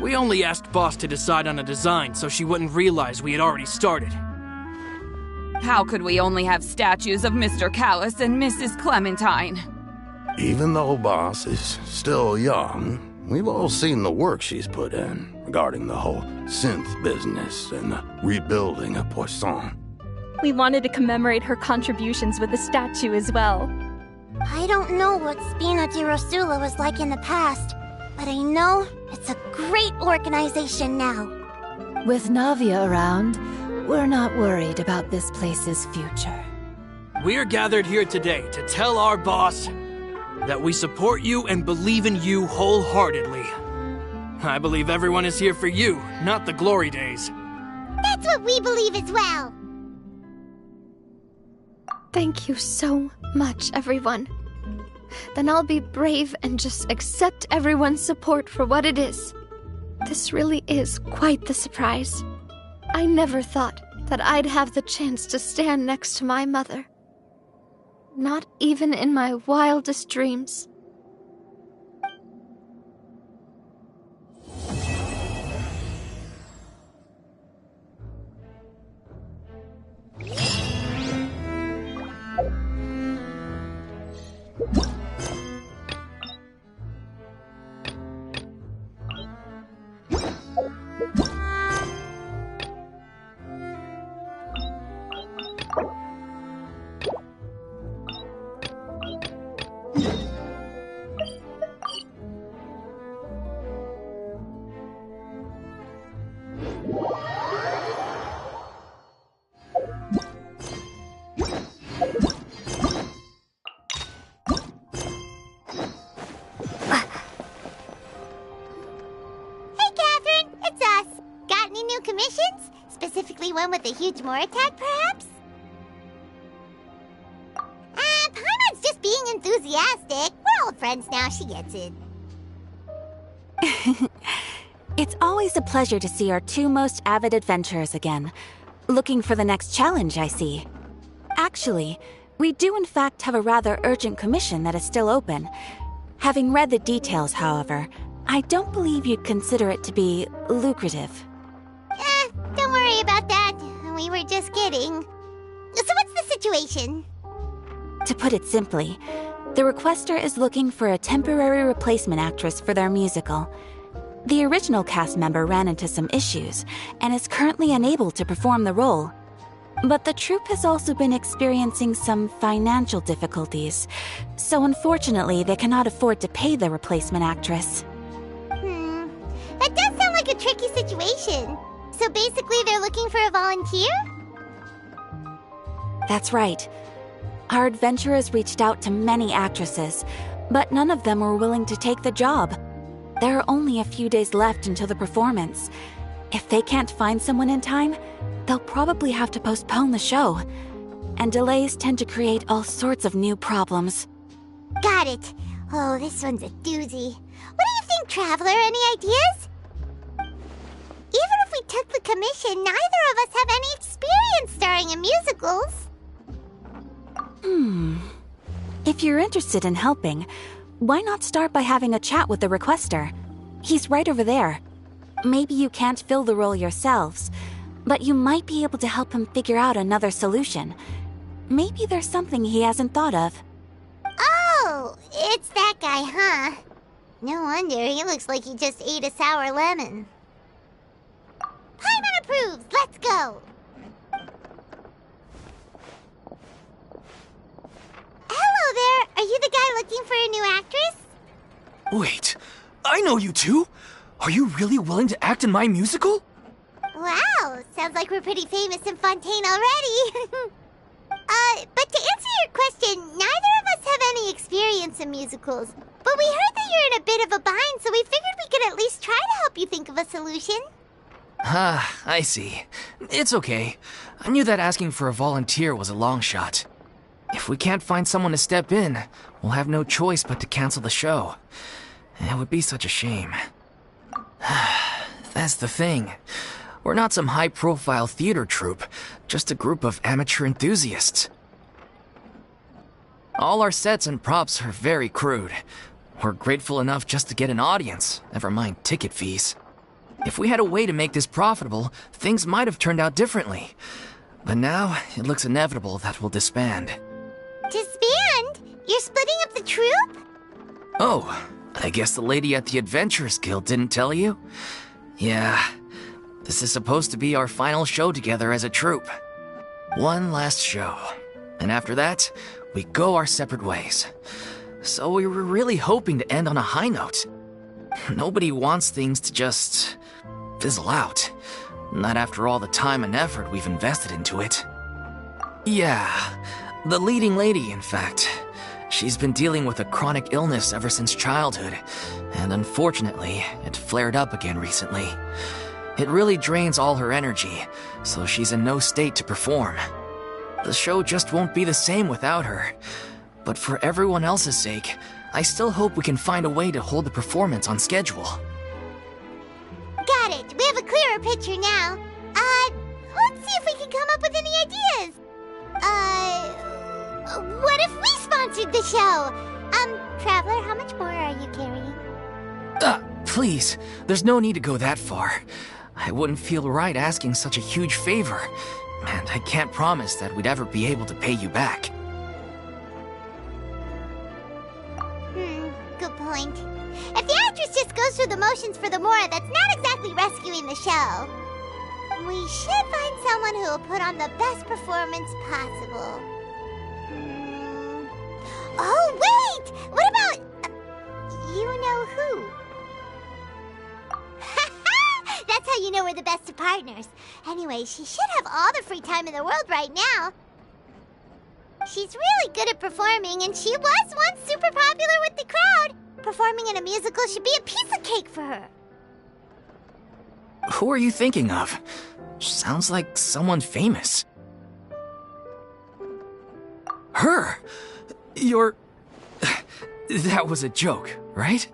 We only asked Boss to decide on a design so she wouldn't realize we had already started. How could we only have statues of Mr. Callus and Mrs. Clementine? Even though Boss is still young, we've all seen the work she's put in regarding the whole synth business and the rebuilding of Poisson. We wanted to commemorate her contributions with a statue as well. I don't know what Spina di Rosula was like in the past, but I know it's a great organization now. With Navia around, we're not worried about this place's future. We're gathered here today to tell our boss that we support you and believe in you wholeheartedly. I believe everyone is here for you, not the glory days. That's what we believe as well. Thank you so much, everyone. Then I'll be brave and just accept everyone's support for what it is. This really is quite the surprise. I never thought that I'd have the chance to stand next to my mother. Not even in my wildest dreams. One with a huge more attack, perhaps? Paimon's just being enthusiastic. We're old friends now, she gets it. It's always a pleasure to see our two most avid adventurers again. Looking for the next challenge, I see. Actually, we do in fact have a rather urgent commission that is still open. Having read the details, however, I don't believe you'd consider it to be lucrative. Don't worry about that. We were just kidding. So what's the situation? To put it simply, the requester is looking for a temporary replacement actress for their musical. The original cast member ran into some issues and is currently unable to perform the role. But the troupe has also been experiencing some financial difficulties, so unfortunately they cannot afford to pay the replacement actress. That does sound like a tricky situation. So basically they're looking for a volunteer? That's right. Our adventurers reached out to many actresses, but none of them were willing to take the job. There are only a few days left until the performance. If they can't find someone in time, they'll probably have to postpone the show. And delays tend to create all sorts of new problems. Got it. Oh, this one's a doozy. What do you think, Traveler? Any ideas? Even if we took the commission, neither of us have any experience starring in musicals. If you're interested in helping, why not start by having a chat with the requester? He's right over there. Maybe you can't fill the role yourselves, but you might be able to help him figure out another solution. Maybe there's something he hasn't thought of. Oh, it's that guy, huh? No wonder, he looks like he just ate a sour lemon. Paimon approves! Let's go! Hello there! Are you the guy looking for a new actress? Wait, I know you two! Are you really willing to act in my musical? Wow, sounds like we're pretty famous in Fontaine already. But to answer your question, neither of us have any experience in musicals. But we heard that you're in a bit of a bind, so we figured we could at least try to help you think of a solution. Ah, I see. It's okay. I knew that asking for a volunteer was a long shot. If we can't find someone to step in, we'll have no choice but to cancel the show. It would be such a shame. That's the thing. We're not some high-profile theater troupe, just a group of amateur enthusiasts. All our sets and props are very crude. We're grateful enough just to get an audience, never mind ticket fees. If we had a way to make this profitable, things might have turned out differently. But now, it looks inevitable that we'll disband. Disband? You're splitting up the troupe? Oh, I guess the lady at the Adventurers Guild didn't tell you? Yeah, this is supposed to be our final show together as a troupe. One last show. And after that, we go our separate ways. So we were really hoping to end on a high note. Nobody wants things to just fizzle out. Not after all the time and effort we've invested into it. Yeah, the leading lady, in fact. She's been dealing with a chronic illness ever since childhood, and unfortunately, it flared up again recently. It really drains all her energy, so she's in no state to perform. The show just won't be the same without her. But for everyone else's sake, I still hope we can find a way to hold the performance on schedule. Got it. We have a clearer picture now. Let's see if we can come up with any ideas. What if we sponsored the show? Traveler, how much more are you carrying? Please, there's no need to go that far. I wouldn't feel right asking such a huge favor, and I can't promise that we'd ever be able to pay you back. Good point. If the actress just goes through the motions for the Mora, that's not exactly rescuing the show. We should find someone who will put on the best performance possible. Oh, wait! What about... you know who? That's how you know we're the best of partners. Anyway, she should have all the free time in the world right now. She's really good at performing, and she was once super popular with the crowd. Performing in a musical should be a piece of cake for her. Who are you thinking of? Sounds like someone famous. Her! You're... That was a joke, right?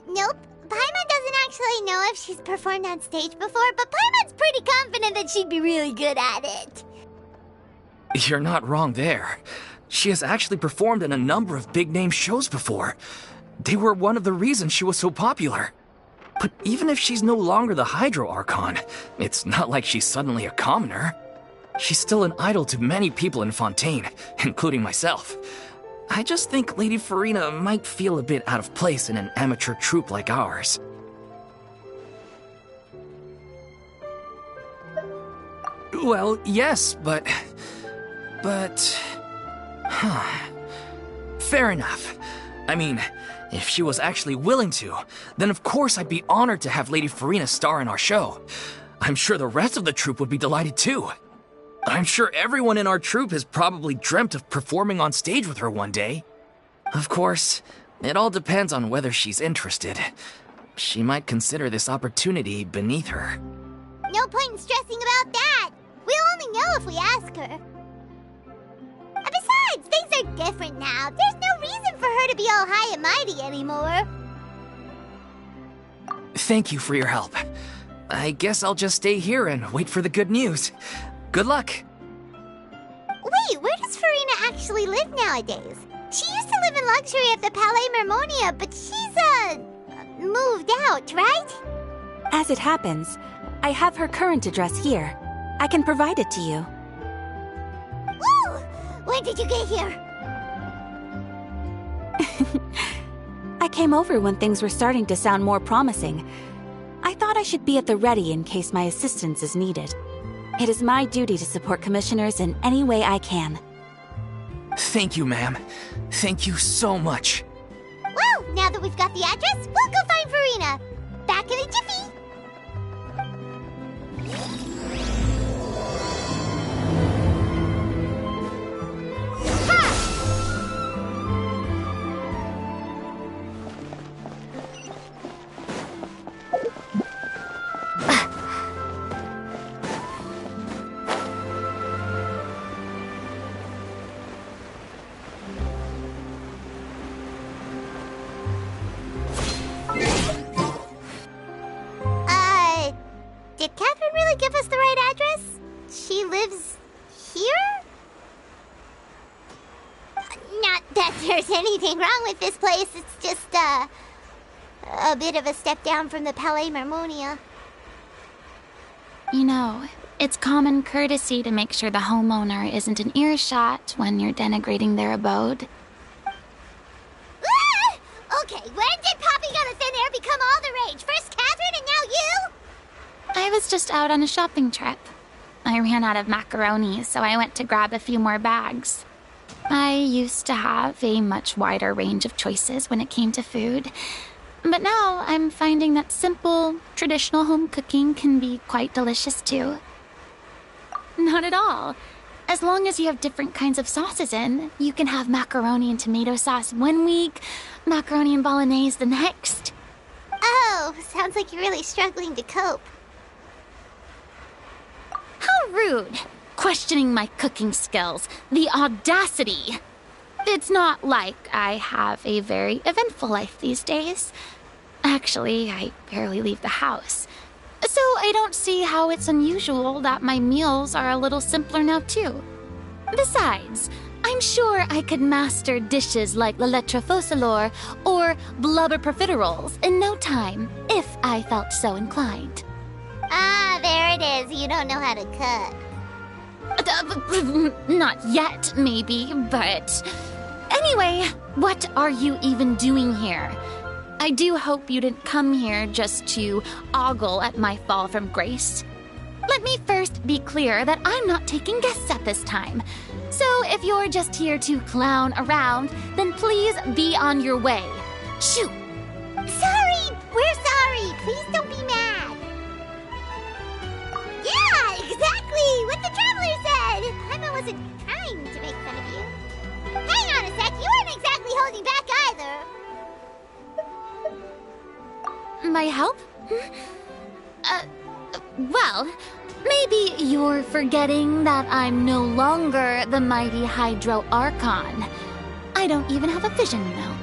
Nope. Paimon doesn't actually know if she's performed on stage before, but Paimon's pretty confident that she'd be really good at it. You're not wrong there. She has actually performed in a number of big-name shows before. They were one of the reasons she was so popular. But even if she's no longer the Hydro Archon, it's not like she's suddenly a commoner. She's still an idol to many people in Fontaine, including myself. I just think Lady Farina might feel a bit out of place in an amateur troupe like ours. Well, yes, but... Fair enough. I mean, if she was actually willing to, then of course I'd be honored to have Lady Farina star in our show. I'm sure the rest of the troupe would be delighted too. I'm sure everyone in our troupe has probably dreamt of performing on stage with her one day. Of course, it all depends on whether she's interested. She might consider this opportunity beneath her. No point in stressing about that. We'll only know if we ask her. Besides, things are different now. There's no reason for her to be all high and mighty anymore. Thank you for your help. I guess I'll just stay here and wait for the good news. Good luck. Wait, where does Farina actually live nowadays? She used to live in luxury at the Palais Mermonia, but she's, moved out, right? As it happens, I have her current address here. I can provide it to you. Woo! When did you get here? I came over when things were starting to sound more promising. I thought I should be at the ready in case my assistance is needed. It is my duty to support commissioners in any way I can. Thank you, ma'am. Thank you so much. Well, now that we've got the address, we'll go find Farina. Back in a jiffy. lives here? Not that there's anything wrong with this place, it's just, a bit of a step down from the Palais Marmonia. You know, it's common courtesy to make sure the homeowner isn't in earshot when you're denigrating their abode. Ah! Okay, when did popping out of thin air become all the rage? First Catherine and now you? I was just out on a shopping trip. I ran out of macaroni, so I went to grab a few more bags. I used to have a much wider range of choices when it came to food, but now I'm finding that simple, traditional home cooking can be quite delicious too. Not at all. As long as you have different kinds of sauces in, you can have macaroni and tomato sauce one week, macaroni and bolognese the next. Oh, sounds like you're really struggling to cope. How rude! Questioning my cooking skills. The audacity! It's not like I have a very eventful life these days. Actually, I barely leave the house. So I don't see how it's unusual that my meals are a little simpler now too. Besides, I'm sure I could master dishes like la lettre focilor or blubber profiteroles in no time, if I felt so inclined. Ah, there it is. You don't know how to cook. Not yet, maybe, but... Anyway, what are you even doing here? I do hope you didn't come here just to ogle at my fall from grace. Let me first be clear that I'm not taking guests at this time. So if you're just here to clown around, then please be on your way. Shoot! Sorry! We're sorry! Please don't be mad! Yeah, exactly! What the Traveler said! Paimon wasn't trying to make fun of you. Hang on a sec, you weren't exactly holding back either. My help? Well, maybe you're forgetting that I'm no longer the mighty Hydro Archon. I don't even have a vision, you know.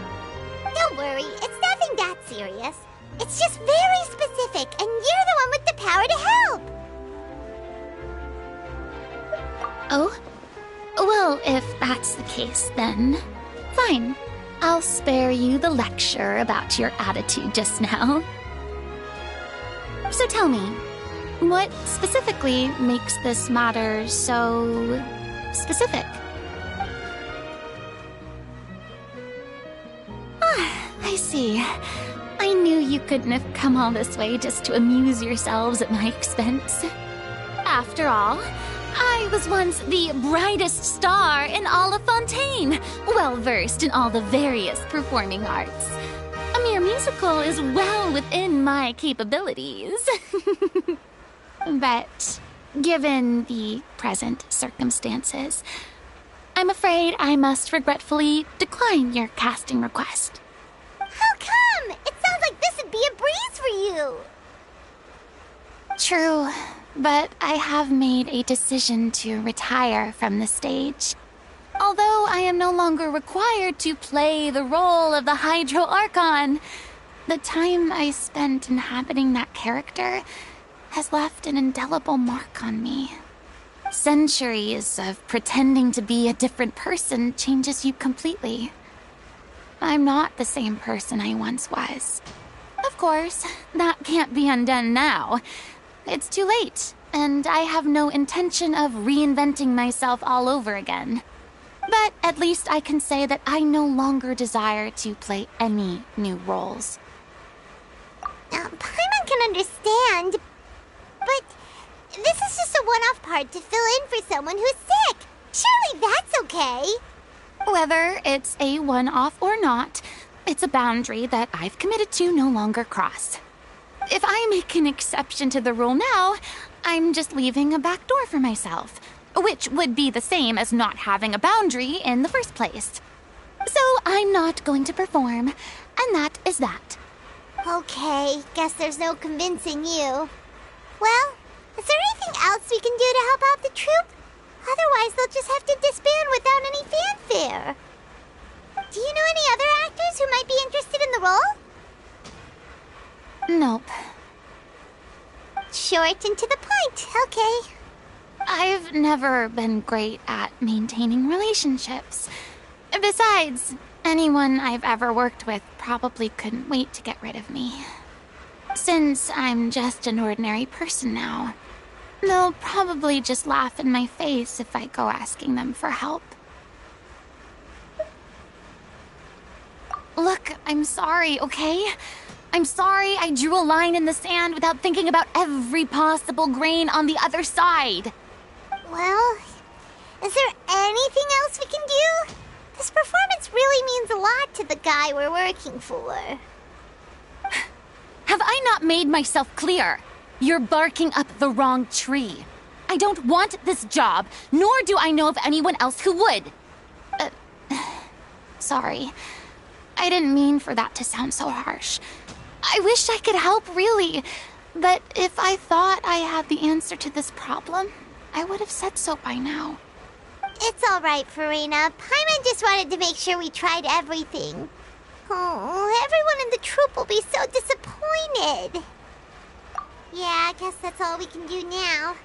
Don't worry, it's nothing that serious. It's just very specific, and you're the one with the power to help. Oh? Well, if that's the case, then fine. I'll spare you the lecture about your attitude just now. So tell me, what specifically makes this matter so specific? Ah, I see. I knew you couldn't have come all this way just to amuse yourselves at my expense. After all, I was once the brightest star in all of Fontaine, well-versed in all the various performing arts. A mere musical is well within my capabilities. But given the present circumstances, I'm afraid I must regretfully decline your casting request. How come? It sounds like this would be a breeze for you. True, but I have made a decision to retire from the stage. Although I am no longer required to play the role of the Hydro Archon, the time I spent inhabiting that character has left an indelible mark on me. Centuries of pretending to be a different person changes you completely. I'm not the same person I once was. Of course, that can't be undone now. It's too late, and I have no intention of reinventing myself all over again. But at least I can say that I no longer desire to play any new roles. Paimon can understand, but this is just a one-off part to fill in for someone who's sick. Surely that's okay. Whether it's a one-off or not, it's a boundary that I've committed to no longer cross. If I make an exception to the rule now, I'm just leaving a back door for myself, which would be the same as not having a boundary in the first place. So I'm not going to perform, and that is that. Okay, guess there's no convincing you. Well, is there anything else we can do to help out the troupe? Otherwise, they'll just have to disband without any fanfare. Do you know any other actors who might be interested in the role? Nope. Short and to the point, okay. I've never been great at maintaining relationships. Besides, anyone I've ever worked with probably couldn't wait to get rid of me. Since I'm just an ordinary person now, they'll probably just laugh in my face if I go asking them for help. Look, I'm sorry, okay? I'm sorry I drew a line in the sand without thinking about every possible grain on the other side. Well, is there anything else we can do? This performance really means a lot to the guy we're working for. Have I not made myself clear? You're barking up the wrong tree. I don't want this job, nor do I know of anyone else who would. Sorry. I didn't mean for that to sound so harsh. I wish I could help, really. But if I thought I had the answer to this problem, I would have said so by now. It's all right, Farina. Paimon just wanted to make sure we tried everything. Oh, everyone in the troupe will be so disappointed. Yeah, I guess that's all we can do now.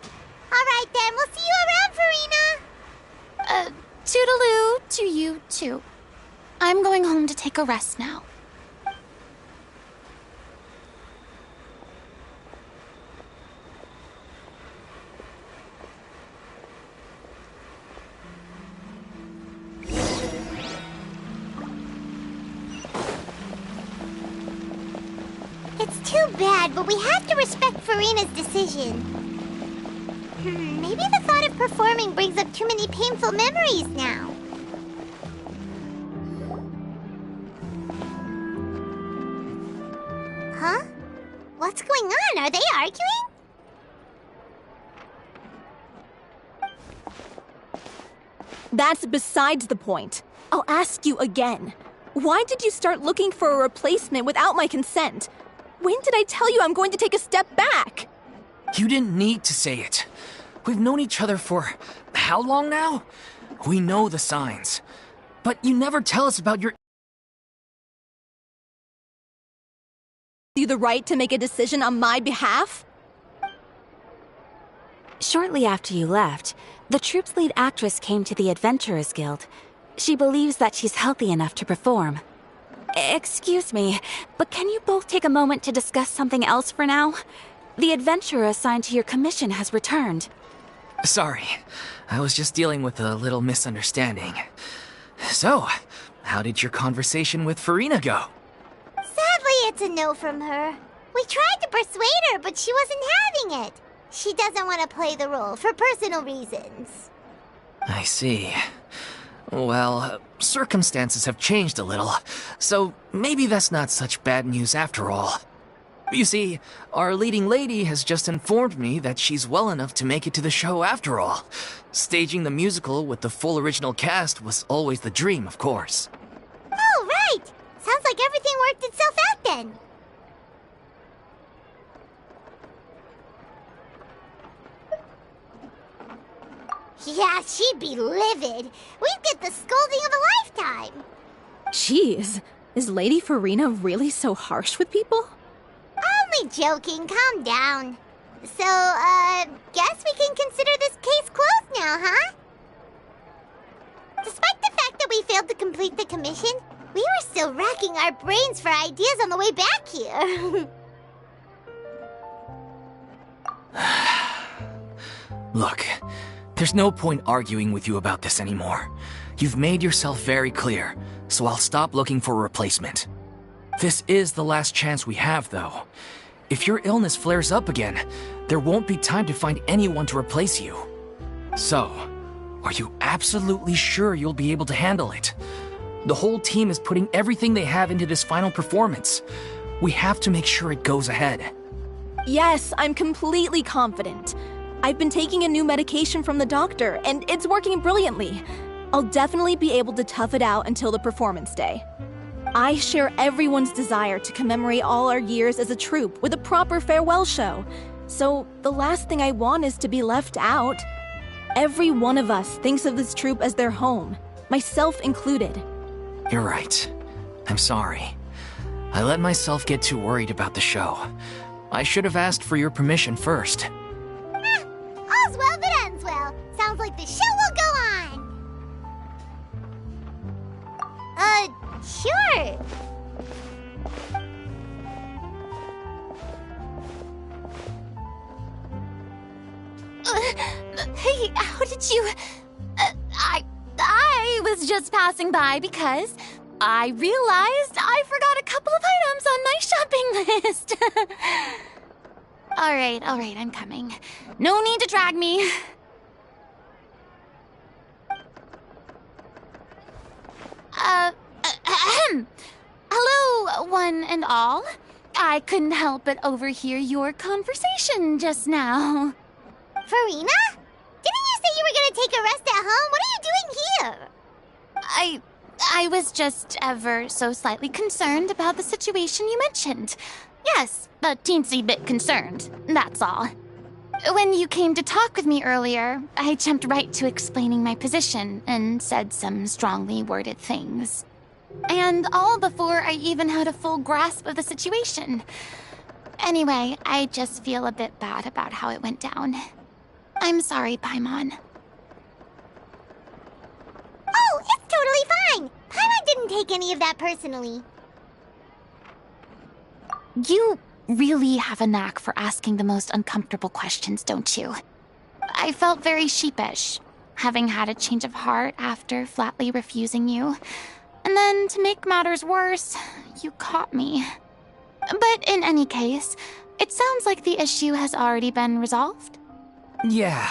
All right, then. We'll see you around, Farina. Toodaloo to you, too. I'm going home to take a rest now. It's too bad, but we have to respect Farina's decision. Maybe the thought of performing brings up too many painful memories now. Huh? What's going on? Are they arguing? That's besides the point. I'll ask you again. Why did you start looking for a replacement without my consent? When did I tell you I'm going to take a step back? You didn't need to say it. We've known each other for how long now? We know the signs. But you never tell us about your... You the right to make a decision on my behalf? Shortly after you left, the troupe's lead actress came to the Adventurers Guild. She believes that she's healthy enough to perform. Excuse me, but can you both take a moment to discuss something else for now? The adventurer assigned to your commission has returned. Sorry, I was just dealing with a little misunderstanding. So, how did your conversation with Farina go? Sadly, it's a no from her. We tried to persuade her, but she wasn't having it. She doesn't want to play the role for personal reasons. I see. Well, circumstances have changed a little, so maybe that's not such bad news after all. You see, our leading lady has just informed me that she's well enough to make it to the show after all. Staging the musical with the full original cast was always the dream, of course. Oh, right! Sounds like everything worked itself out then. Yeah, she'd be livid. We'd get the scolding of a lifetime. Jeez, is Lady Farina really so harsh with people? Only joking, calm down. So, guess we can consider this case closed now, huh? Despite the fact that we failed to complete the commission, we were still racking our brains for ideas on the way back here. Look, there's no point arguing with you about this anymore. You've made yourself very clear, so I'll stop looking for a replacement. This is the last chance we have, though. If your illness flares up again, there won't be time to find anyone to replace you. So, are you absolutely sure you'll be able to handle it? The whole team is putting everything they have into this final performance. We have to make sure it goes ahead. Yes, I'm completely confident. I've been taking a new medication from the doctor, and it's working brilliantly. I'll definitely be able to tough it out until the performance day. I share everyone's desire to commemorate all our years as a troupe with a proper farewell show. So the last thing I want is to be left out. Every one of us thinks of this troupe as their home, myself included. You're right. I'm sorry. I let myself get too worried about the show. I should have asked for your permission first. All's well hope it ends well. Sounds like the show will go on. Sure. Hey, how did you... I was just passing by because I realized I forgot a couple of items on my shopping list. All right, I'm coming. No need to drag me. Hello, one and all. I couldn't help but overhear your conversation just now. Farina? Didn't you say you were gonna take a rest at home? What are you doing here? I was just ever so slightly concerned about the situation you mentioned. Yes, a teensy bit concerned, that's all. When you came to talk with me earlier, I jumped right to explaining my position and said some strongly worded things. And all before I even had a full grasp of the situation. Anyway, I just feel a bit bad about how it went down. I'm sorry, Paimon. Oh, it's totally fine. Paimon didn't take any of that personally. You really have a knack for asking the most uncomfortable questions, don't you? I felt very sheepish, having had a change of heart after flatly refusing you. And then, to make matters worse, you caught me. But in any case, it sounds like the issue has already been resolved. Yeah.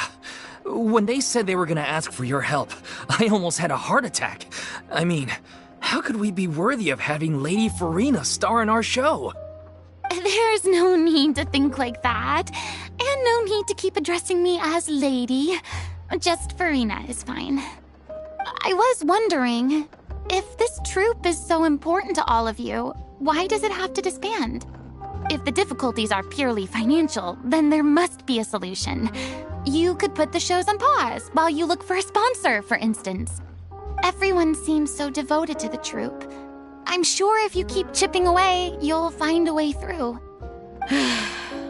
When they said they were gonna ask for your help, I almost had a heart attack. I mean, how could we be worthy of having Lady Farina star in our show? There's no need to think like that. And no need to keep addressing me as Lady. Just Farina is fine. I was wondering, if this troupe is so important to all of you, why does it have to disband? If the difficulties are purely financial, then there must be a solution. You could put the shows on pause while you look for a sponsor, for instance. Everyone seems so devoted to the troupe. I'm sure if you keep chipping away, you'll find a way through.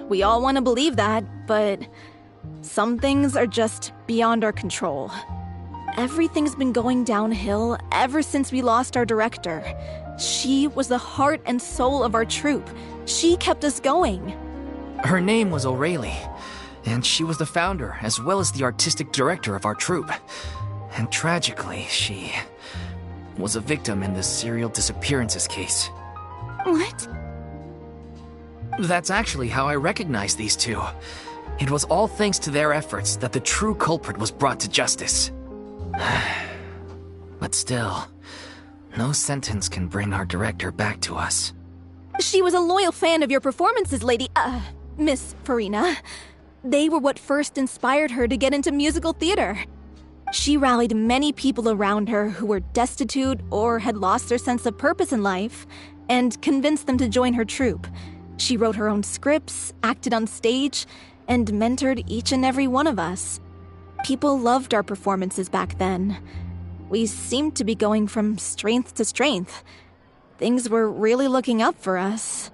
We all want to believe that, but some things are just beyond our control. Everything's been going downhill ever since we lost our director. She was the heart and soul of our troupe. She kept us going. Her name was O'Reilly, and she was the founder as well as the artistic director of our troupe. And tragically, she was a victim in the serial disappearances case. What? That's actually how I recognized these two. It was all thanks to their efforts that the true culprit was brought to justice. But still, no sentence can bring our director back to us. She was a loyal fan of your performances, Miss Farina. They were what first inspired her to get into musical theater. She rallied many people around her who were destitute or had lost their sense of purpose in life, and convinced them to join her troupe. She wrote her own scripts, acted on stage, and mentored each and every one of us. People loved our performances back then. We seemed to be going from strength to strength. Things were really looking up for us.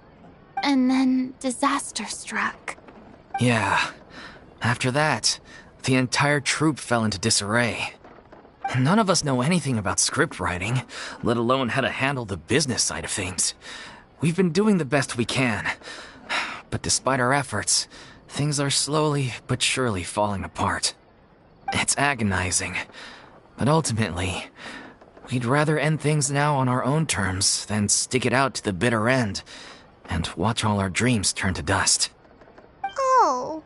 And then disaster struck. Yeah. After that, the entire troupe fell into disarray. None of us know anything about script writing, let alone how to handle the business side of things. We've been doing the best we can. But despite our efforts, things are slowly but surely falling apart. It's agonizing. But ultimately, we'd rather end things now on our own terms than stick it out to the bitter end and watch all our dreams turn to dust. Oh.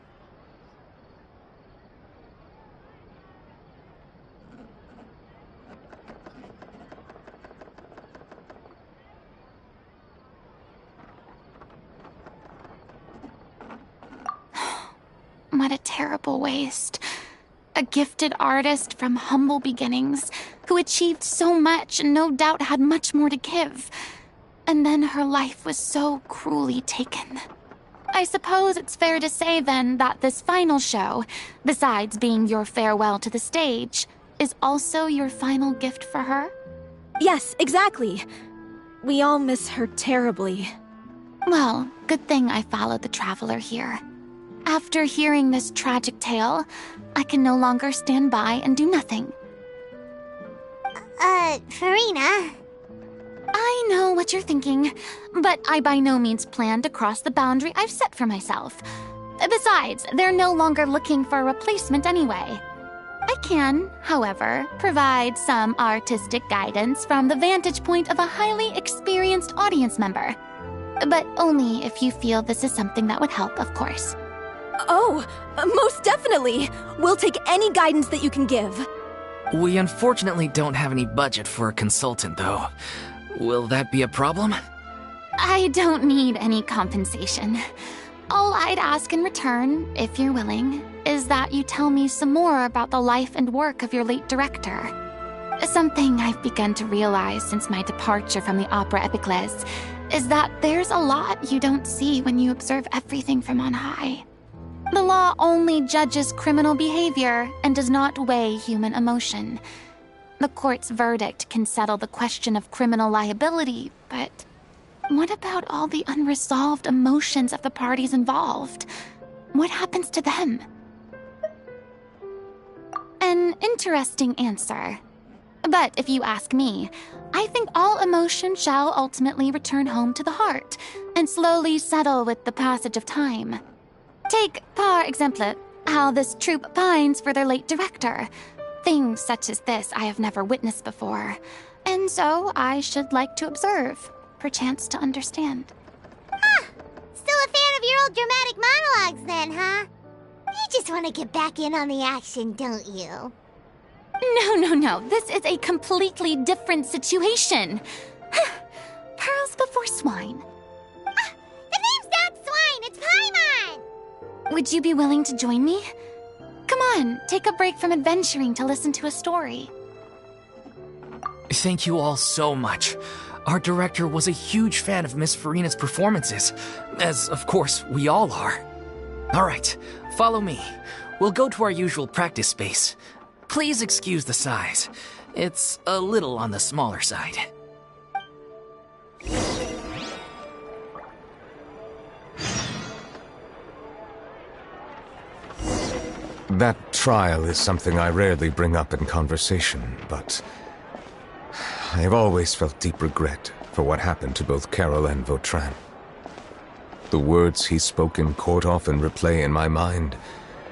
What a terrible waste. A gifted artist from humble beginnings, who achieved so much and no doubt had much more to give. And then her life was so cruelly taken. I suppose it's fair to say then that this final show, besides being your farewell to the stage, is also your final gift for her? Yes, exactly. We all miss her terribly. Well, good thing I followed the Traveler here. After hearing this tragic tale, I can no longer stand by and do nothing. Farina. I know what you're thinking, but I by no means plan to cross the boundary I've set for myself. Besides, they're no longer looking for a replacement anyway. I can, however, provide some artistic guidance from the vantage point of a highly experienced audience member. But only if you feel this is something that would help, of course. Oh, most definitely. We'll take any guidance that you can give. We unfortunately don't have any budget for a consultant, though. Will that be a problem? I don't need any compensation. All I'd ask in return, if you're willing, is that you tell me some more about the life and work of your late director. Something I've begun to realize since my departure from the Opera Epiclese is that there's a lot you don't see when you observe everything from on high. The law only judges criminal behavior and does not weigh human emotion. The court's verdict can settle the question of criminal liability, but what about all the unresolved emotions of the parties involved? What happens to them? An interesting answer. But if you ask me, I think all emotion shall ultimately return home to the heart and slowly settle with the passage of time. Take, par exemple, how this troupe pines for their late director. Things such as this I have never witnessed before, and so I should like to observe, perchance to understand. Still a fan of your old dramatic monologues then, huh? You just want to get back in on the action, don't you? No. This is a completely different situation. Pearls before swine. The name's not Swine, it's Paimon! Would you be willing to join me? Come on, take a break from adventuring to listen to a story. Thank you all so much. Our director was a huge fan of Miss Farina's performances, as, of course, we all are. All right, follow me. We'll go to our usual practice space. Please excuse the size. It's a little on the smaller side. That trial is something I rarely bring up in conversation, but I have always felt deep regret for what happened to both Carol and Vautrin. The words he spoke in court often replay in my mind,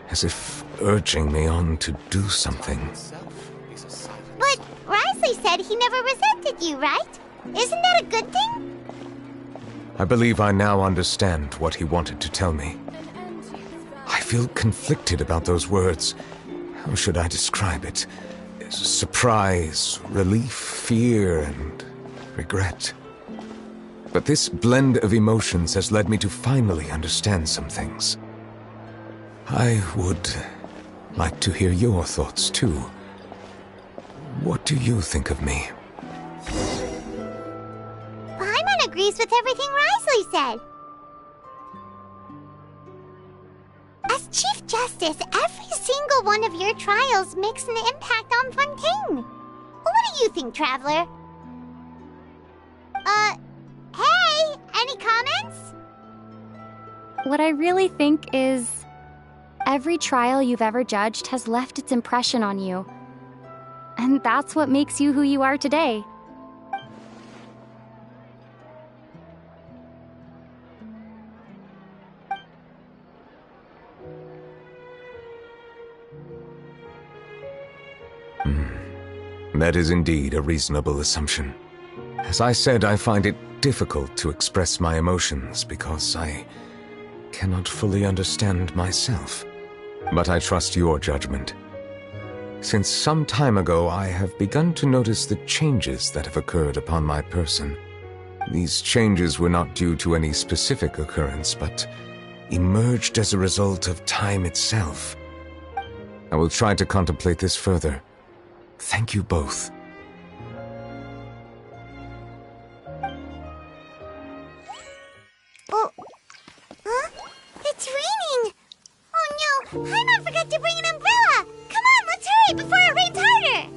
as if urging me on to do something. But Risley said he never resented you, right? Isn't that a good thing? I believe I now understand what he wanted to tell me. I feel conflicted about those words. How should I describe it? Surprise, relief, fear, and regret. But this blend of emotions has led me to finally understand some things. I would like to hear your thoughts, too. What do you think of me? Paimon agrees with everything Risley said. As Chief Justice, every single one of your trials makes an impact on Fontaine. What do you think, Traveler? Hey! Any comments? What I really think is, every trial you've ever judged has left its impression on you. And that's what makes you who you are today. That is indeed a reasonable assumption. As I said, I find it difficult to express my emotions because I cannot fully understand myself. But I trust your judgment. Since some time ago, I have begun to notice the changes that have occurred upon my person. These changes were not due to any specific occurrence, but emerged as a result of time itself. I will try to contemplate this further. Thank you both. Oh, huh? It's raining! Oh no, Paimon forgot to bring an umbrella! Come on, let's hurry before it rains harder!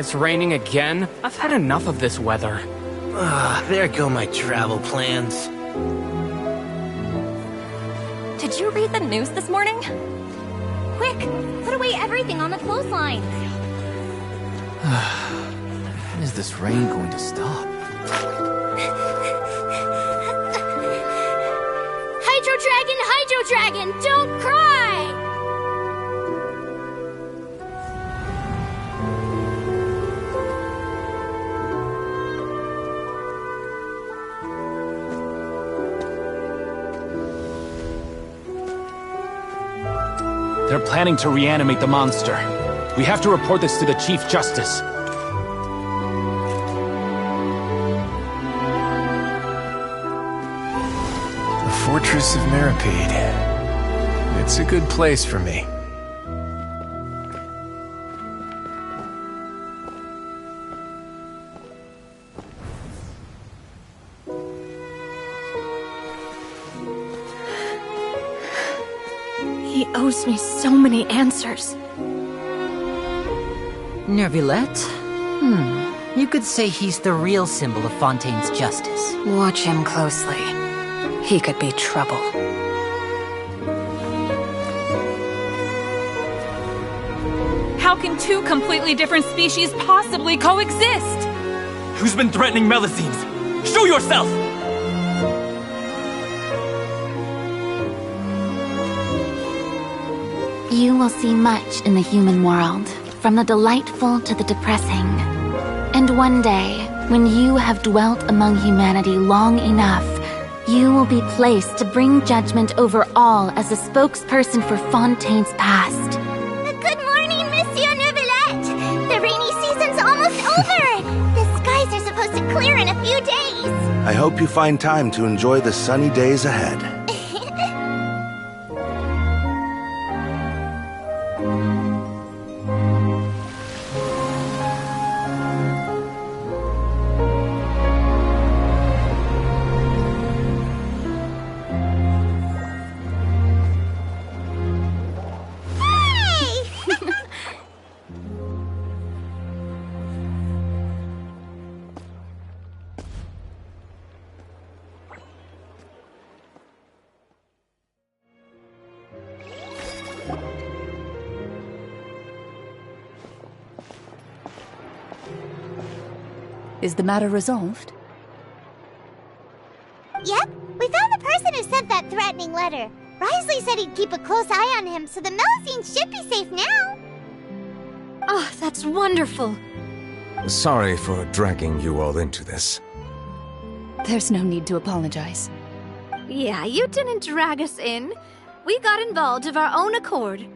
It's raining again? I've had enough of this weather. There go my travel plans. Did you read the news this morning? Quick, put away everything on the clothesline. When is this rain going to stop? Hydro Dragon, don't cry! They're planning to reanimate the monster. We have to report this to the Chief Justice. Fortress of Meripede. It's a good place for me. He owes me so many answers. Nervillette? You could say he's the real symbol of Fontaine's justice. Watch him closely. He could be trouble. How can two completely different species possibly coexist? Who's been threatening Melusines? Show yourself! You will see much in the human world, from the delightful to the depressing. And one day, when you have dwelt among humanity long enough, you will be placed to bring judgment over all as a spokesperson for Fontaine's past. Good morning, Monsieur Neuvillette! The rainy season's almost over! The skies are supposed to clear in a few days! I hope you find time to enjoy the sunny days ahead. Is the matter resolved? Yep, we found the person who sent that threatening letter. Risley said he'd keep a close eye on him, so the Melusines should be safe now. Oh, that's wonderful. Sorry for dragging you all into this. There's no need to apologize. Yeah, you didn't drag us in. We got involved of our own accord.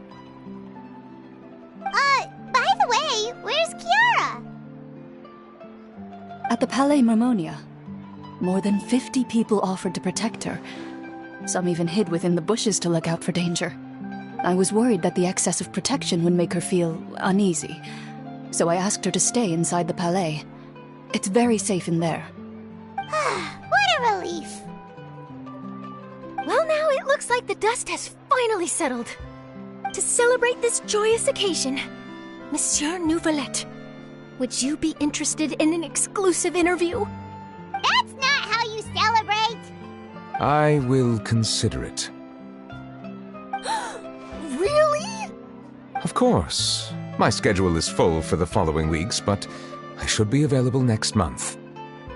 By the way, where's Kiara? At the Palais Marmonia, more than 50 people offered to protect her. Some even hid within the bushes to look out for danger. I was worried that the excess of protection would make her feel uneasy, so I asked her to stay inside the Palais. It's very safe in there. What a relief. Well, now it looks like the dust has finally settled. To celebrate this joyous occasion, Monsieur Neuvillette, would you be interested in an exclusive interview? That's not how you celebrate! I will consider it. Really? Of course. My schedule is full for the following weeks, but I should be available next month.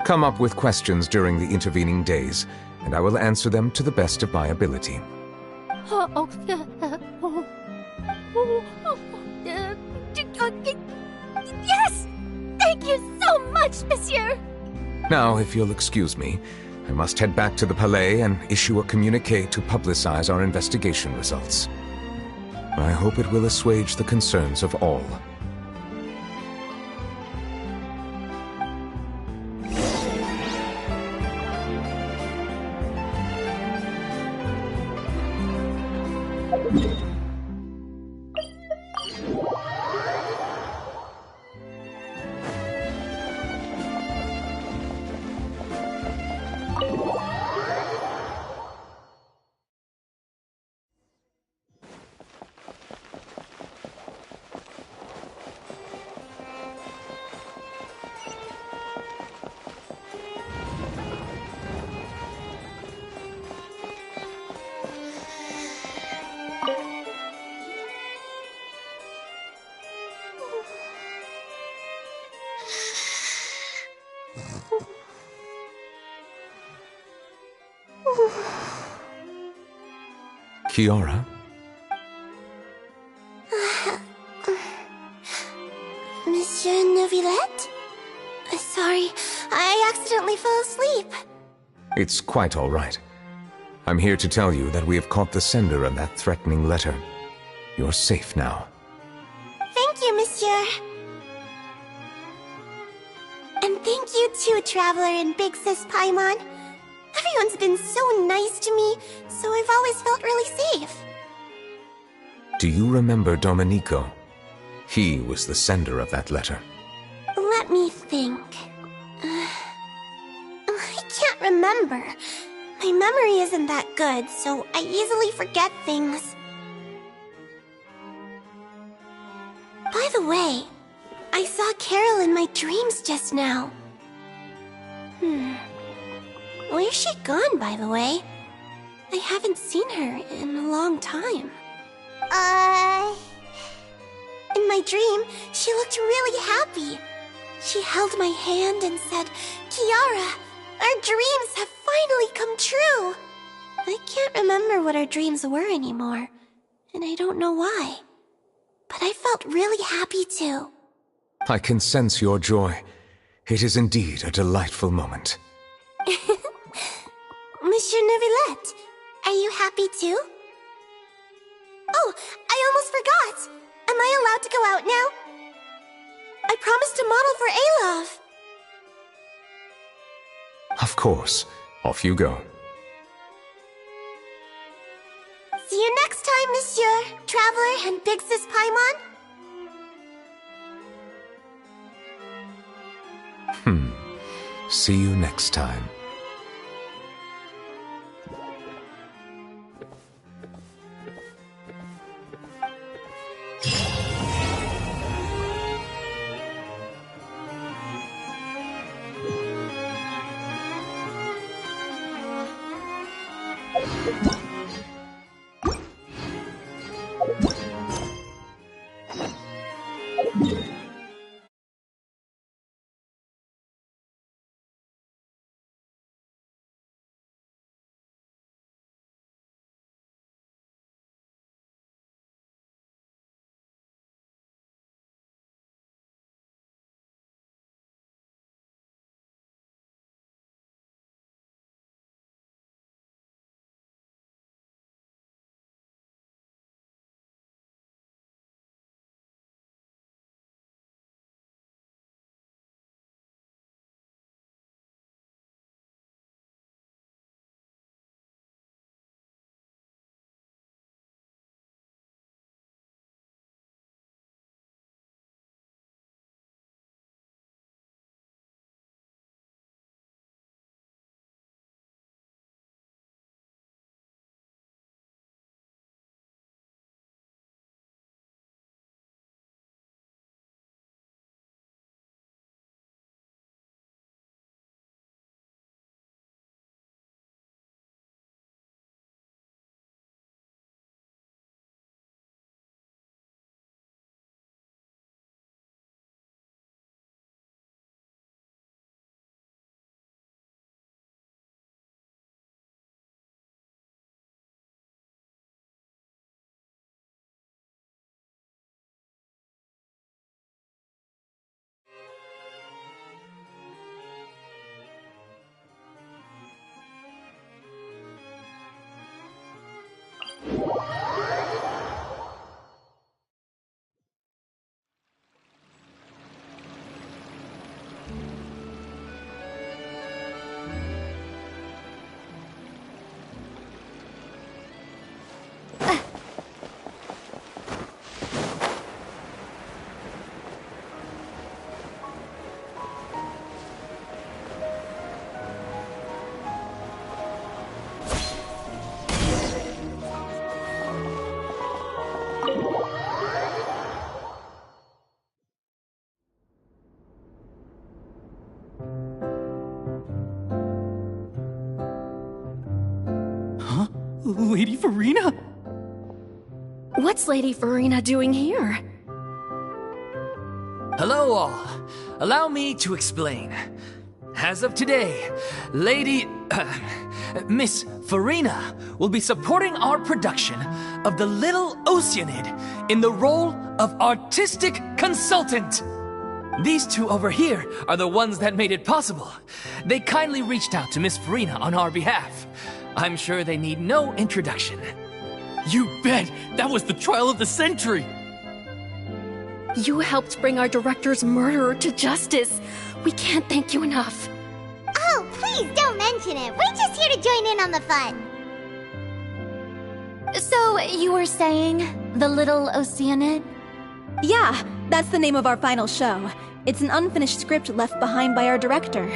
Come up with questions during the intervening days, and I will answer them to the best of my ability. Yes! Thank you so much, monsieur! Now, if you'll excuse me, I must head back to the Palais and issue a communiqué to publicize our investigation results. I hope it will assuage the concerns of all. Kiara? Monsieur Neuvillette? Sorry, I accidentally fell asleep. It's quite all right. I'm here to tell you that we have caught the sender of that threatening letter. You're safe now. Thank you, Monsieur. And thank you too, Traveler and Big Sis Paimon. Everyone's been so nice to me, so I've always felt really safe. Do you remember Domenico? He was the sender of that letter. Let me think. I can't remember. My memory isn't that good, so I easily forget things. By the way, I saw Carol in my dreams just now. Where's she gone, by the way? I haven't seen her in a long time. In my dream, she looked really happy. She held my hand and said, "Kiara, our dreams have finally come true." I can't remember what our dreams were anymore, and I don't know why. But I felt really happy too. I can sense your joy. It is indeed a delightful moment. Monsieur Neuvillette, are you happy too? Oh, I almost forgot! Am I allowed to go out now? I promised to model for Alov. Of course. Off you go. See you next time, Monsieur, Traveler, and Big Sis Paimon. See you next time. Lady Farina? What's Lady Farina doing here? Hello all. Allow me to explain. as of today, Miss Farina will be supporting our production of The Little Oceanid in the role of artistic consultant. These two over here are the ones that made it possible. They kindly reached out to Miss Farina on our behalf. I'm sure they need no introduction. You bet! That was the trial of the century! You helped bring our director's murderer to justice. We can't thank you enough. Oh, please don't mention it. We're just here to join in on the fun. So, you were saying The Little Oceanid? Yeah, that's the name of our final show. It's an unfinished script left behind by our director.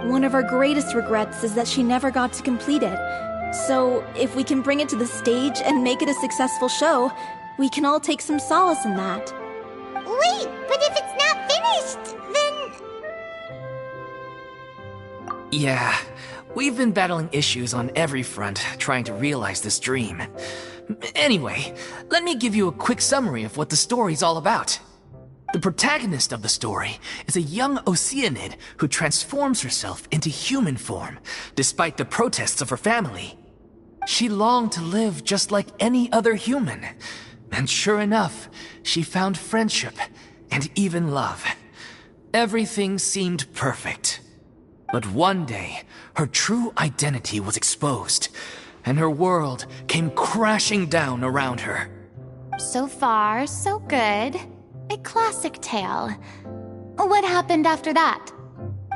One of our greatest regrets is that she never got to complete it. So, if we can bring it to the stage and make it a successful show, we can all take some solace in that. Wait, but if it's not finished, then... Yeah, we've been battling issues on every front trying to realize this dream. Anyway, let me give you a quick summary of what the story's all about. The protagonist of the story is a young Oceanid who transforms herself into human form, despite the protests of her family. She longed to live just like any other human. And sure enough, she found friendship and even love. Everything seemed perfect. But one day, her true identity was exposed, and her world came crashing down around her. So far, so good. A classic tale. What happened after that?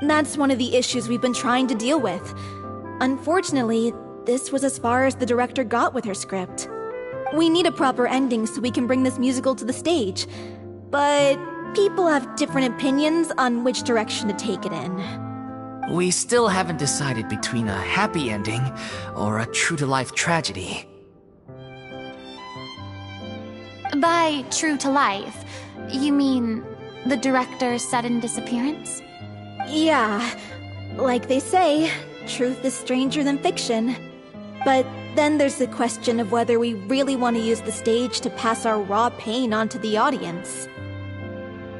That's one of the issues we've been trying to deal with. Unfortunately, this was as far as the director got with her script. We need a proper ending so we can bring this musical to the stage. But people have different opinions on which direction to take it in. We still haven't decided between a happy ending or a true-to-life tragedy. By true to life, you mean the director's sudden disappearance? Yeah, like they say, truth is stranger than fiction. But then there's the question of whether we really want to use the stage to pass our raw pain onto the audience.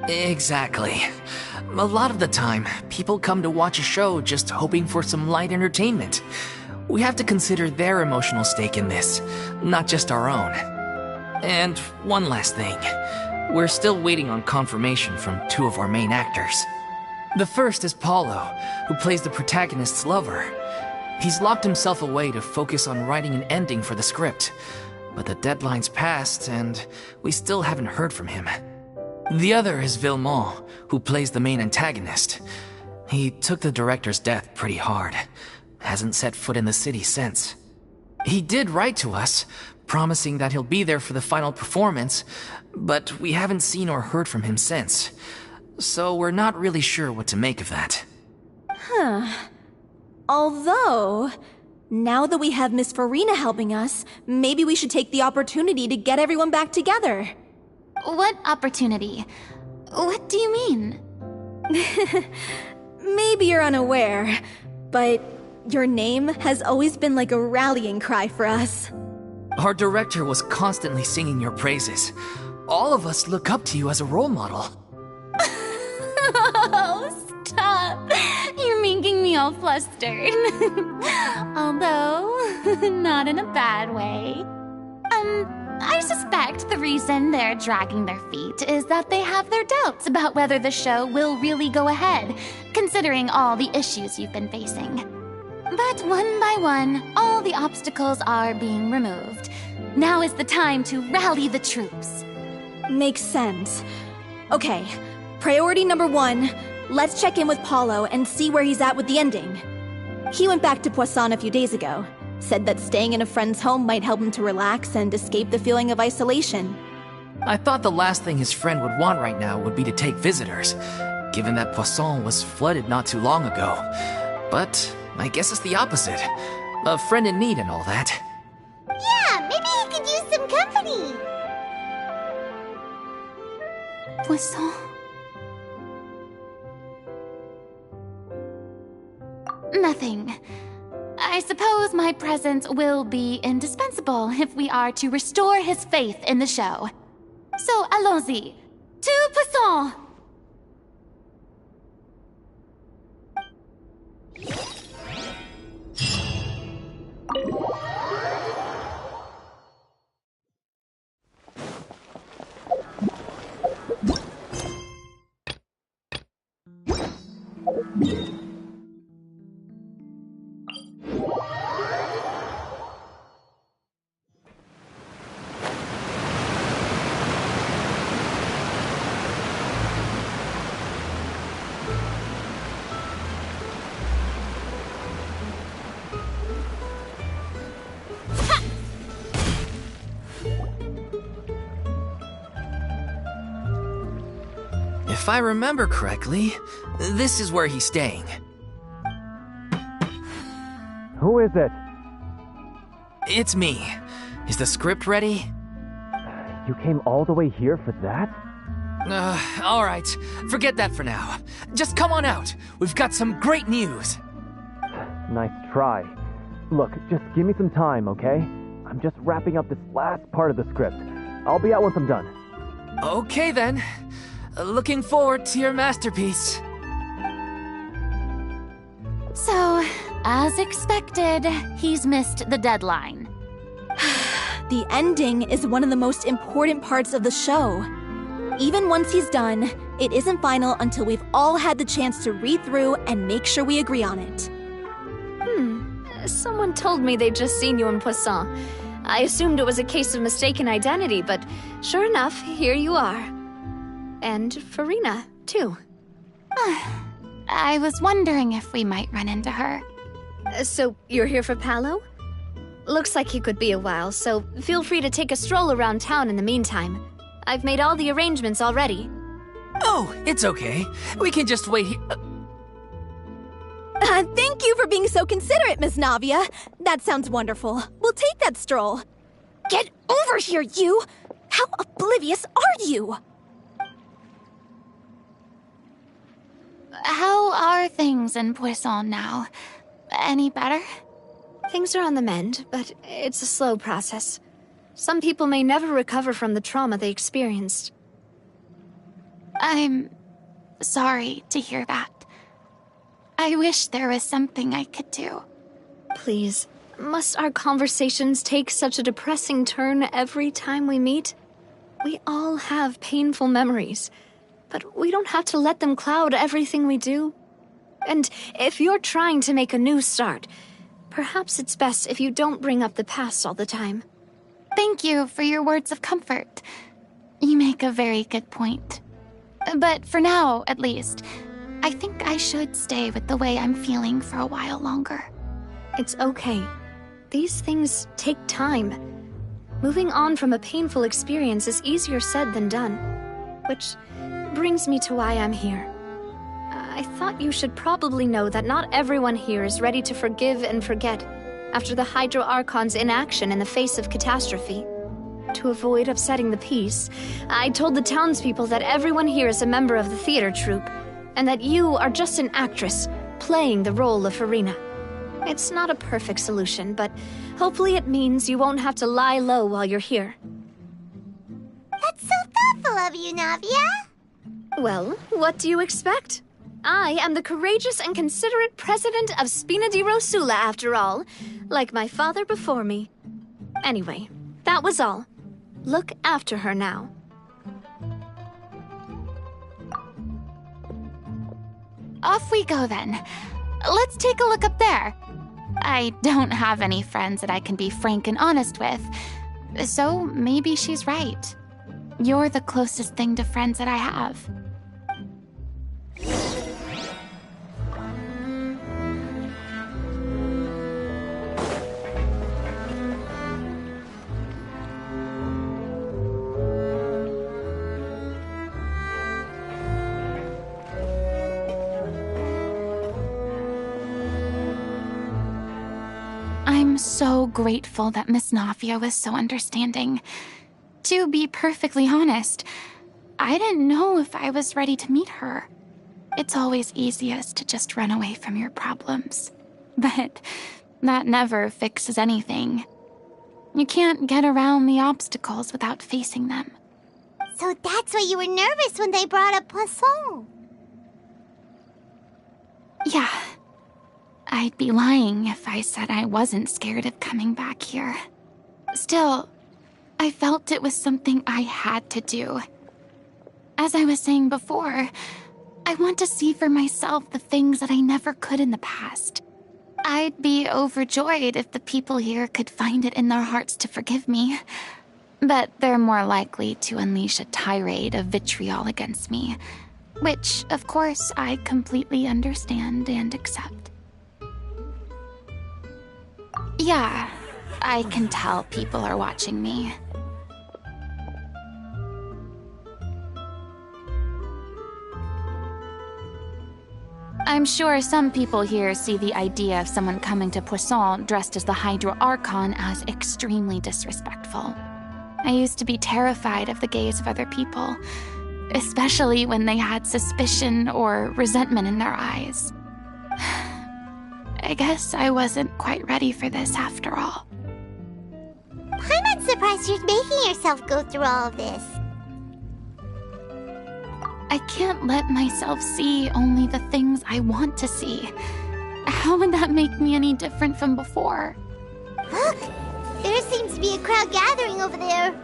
Exactly. A lot of the time, people come to watch a show just hoping for some light entertainment. We have to consider their emotional stake in this, not just our own. And one last thing. We're still waiting on confirmation from two of our main actors. The first is Paulo, who plays the protagonist's lover. He's locked himself away to focus on writing an ending for the script. But the deadline's passed, and we still haven't heard from him. The other is Villemont, who plays the main antagonist. He took the director's death pretty hard. Hasn't set foot in the city since. He did write to us, promising that he'll be there for the final performance, but we haven't seen or heard from him since. So we're not really sure what to make of that. Huh. Although, now that we have Miss Farina helping us, maybe we should take the opportunity to get everyone back together. What opportunity? What do you mean? Maybe you're unaware, but your name has always been like a rallying cry for us. Our director was constantly singing your praises. All of us look up to you as a role model. Oh, stop! You're making me all flustered. Although, not in a bad way. I suspect the reason they're dragging their feet is that they have their doubts about whether the show will really go ahead, considering all the issues you've been facing. But one by one, all the obstacles are being removed. Now is the time to rally the troops. Makes sense. Okay, priority number 1, let's check in with Paulo and see where he's at with the ending. He went back to Poisson a few days ago. Said that staying in a friend's home might help him to relax and escape the feeling of isolation. I thought the last thing his friend would want right now would be to take visitors, given that Poisson was flooded not too long ago. But I guess it's the opposite. A friend in need and all that. Yeah, maybe he could use some company. Poisson? Nothing. I suppose my presence will be indispensable if we are to restore his faith in the show. So, allons-y. To Poisson! If I remember correctly, this is where he's staying. Who is it? It's me. Is the script ready? You came all the way here for that? Alright. Forget that for now. Just come on out. We've got some great news. Nice try. Look, just give me some time, okay? I'm just wrapping up this last part of the script. I'll be out once I'm done. Okay then. Looking forward to your masterpiece. So, as expected, he's missed the deadline. The ending is one of the most important parts of the show. Even once he's done, it isn't final until we've all had the chance to read through and make sure we agree on it. Someone told me they'd just seen you in Poisson. I assumed it was a case of mistaken identity, but sure enough, here you are. And Farina, too. I was wondering if we might run into her. So, you're here for Paolo? Looks like he could be a while, so feel free to take a stroll around town in the meantime. I've made all the arrangements already. Oh, it's okay. We can just wait here. Thank you for being so considerate, Miss Navia. That sounds wonderful. We'll take that stroll. Get over here, you! How oblivious are you? How are things in Poisson now? Any better? Things are on the mend, but it's a slow process. Some people may never recover from the trauma they experienced. I'm sorry to hear that. I wish there was something I could do. Please, must our conversations take such a depressing turn every time we meet? We all have painful memories, but we don't have to let them cloud everything we do. And if you're trying to make a new start, perhaps it's best if you don't bring up the past all the time. Thank you for your words of comfort. You make a very good point. But for now, at least, I think I should stay with the way I'm feeling for a while longer. It's okay. These things take time. Moving on from a painful experience is easier said than done. Which brings me to why I'm here. I thought you should probably know that not everyone here is ready to forgive and forget after the Hydro Archon's inaction in the face of catastrophe. To avoid upsetting the peace, I told the townspeople that everyone here is a member of the theater troupe, and that you are just an actress playing the role of Farina. It's not a perfect solution, but hopefully it means you won't have to lie low while you're here. That's so thoughtful of you, Navia. Well, what do you expect? I am the courageous and considerate president of Spina di Rosula, after all, like my father before me. Anyway, that was all. Look after her now. Off we go then. Let's take a look up there. I don't have any friends that I can be frank and honest with, so maybe she's right. You're the closest thing to friends that I have. I'm so grateful that Miss Navia was so understanding. To be perfectly honest, I didn't know if I was ready to meet her. It's always easiest to just run away from your problems. But that never fixes anything. You can't get around the obstacles without facing them. So that's why you were nervous when they brought up Poisson. Yeah. I'd be lying if I said I wasn't scared of coming back here. Still, I felt it was something I had to do. As I was saying before, I want to see for myself the things that I never could in the past. I'd be overjoyed if the people here could find it in their hearts to forgive me. But they're more likely to unleash a tirade of vitriol against me, which, of course, I completely understand and accept. Yeah, I can tell people are watching me. I'm sure some people here see the idea of someone coming to Poisson dressed as the Hydro Archon as extremely disrespectful. I used to be terrified of the gaze of other people, especially when they had suspicion or resentment in their eyes. I guess I wasn't quite ready for this after all. I'm not surprised you're making yourself go through all of this. I can't let myself see only the things I want to see. How would that make me any different from before? Look! There seems to be a crowd gathering over there.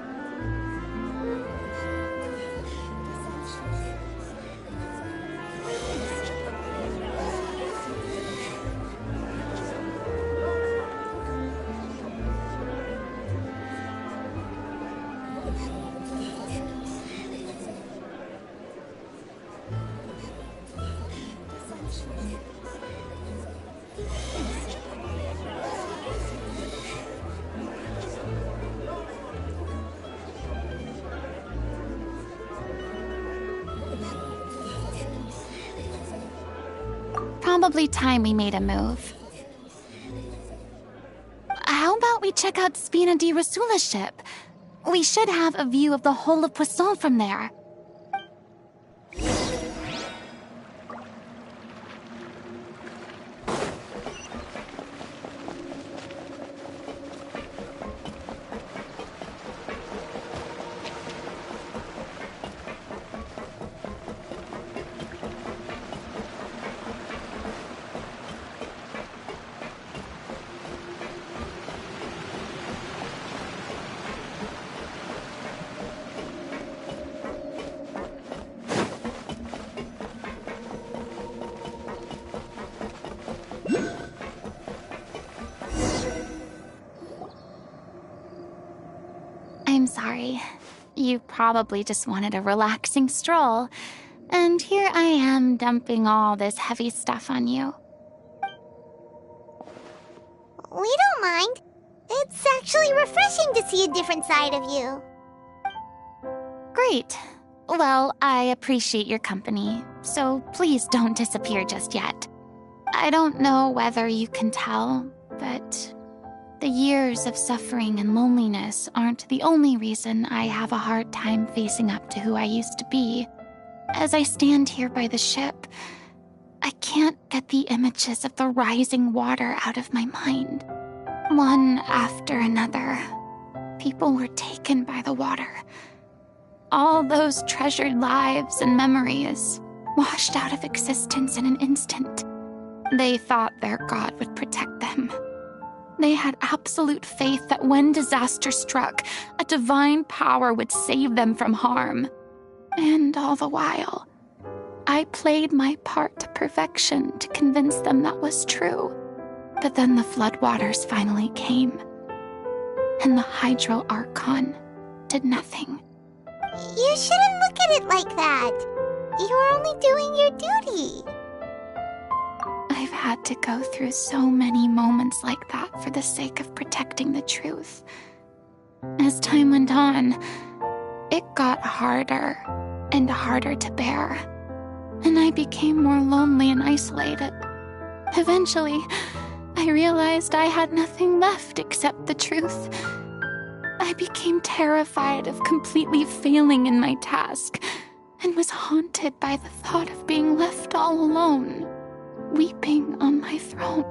Probably time we made a move. How about we check out Spina di Rasula's ship? We should have a view of the whole of Poisson from there. I'm sorry. You probably just wanted a relaxing stroll, and here I am dumping all this heavy stuff on you. We don't mind. It's actually refreshing to see a different side of you. Great. Well, I appreciate your company, so please don't disappear just yet. I don't know whether you can tell, but the years of suffering and loneliness aren't the only reason I have a hard time facing up to who I used to be. As I stand here by the ship, I can't get the images of the rising water out of my mind. One after another, people were taken by the water. All those treasured lives and memories washed out of existence in an instant. They thought their god would protect them. They had absolute faith that when disaster struck, a divine power would save them from harm. And all the while, I played my part to perfection to convince them that was true. But then the floodwaters finally came, and the Hydro Archon did nothing. You shouldn't look at it like that. You are only doing your duty. I've had to go through so many moments like that for the sake of protecting the truth. As time went on, it got harder and harder to bear, and I became more lonely and isolated. Eventually, I realized I had nothing left except the truth. I became terrified of completely failing in my task, and was haunted by the thought of being left all alone, weeping on my throne.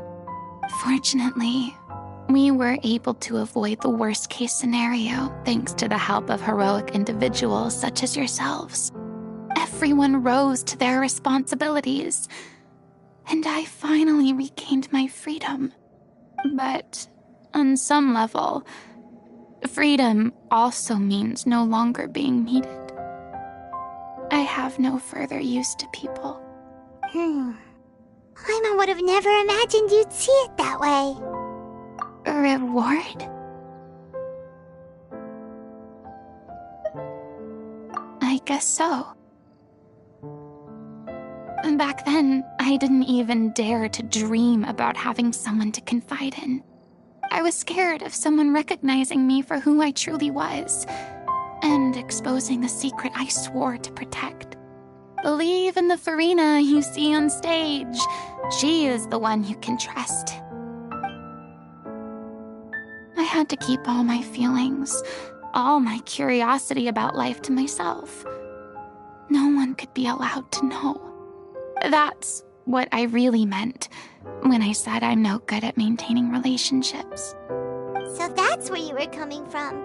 Fortunately, we were able to avoid the worst-case scenario thanks to the help of heroic individuals such as yourselves. Everyone rose to their responsibilities, and I finally regained my freedom. But on some level, freedom also means no longer being needed. I have no further use to people. Paimon would have never imagined you'd see it that way. A reward? I guess so. Back then, I didn't even dare to dream about having someone to confide in. I was scared of someone recognizing me for who I truly was, and exposing the secret I swore to protect. Believe in the Farina you see on stage. She is the one you can trust. I had to keep all my feelings, all my curiosity about life to myself. No one could be allowed to know. That's what I really meant when I said I'm no good at maintaining relationships. So that's where you were coming from.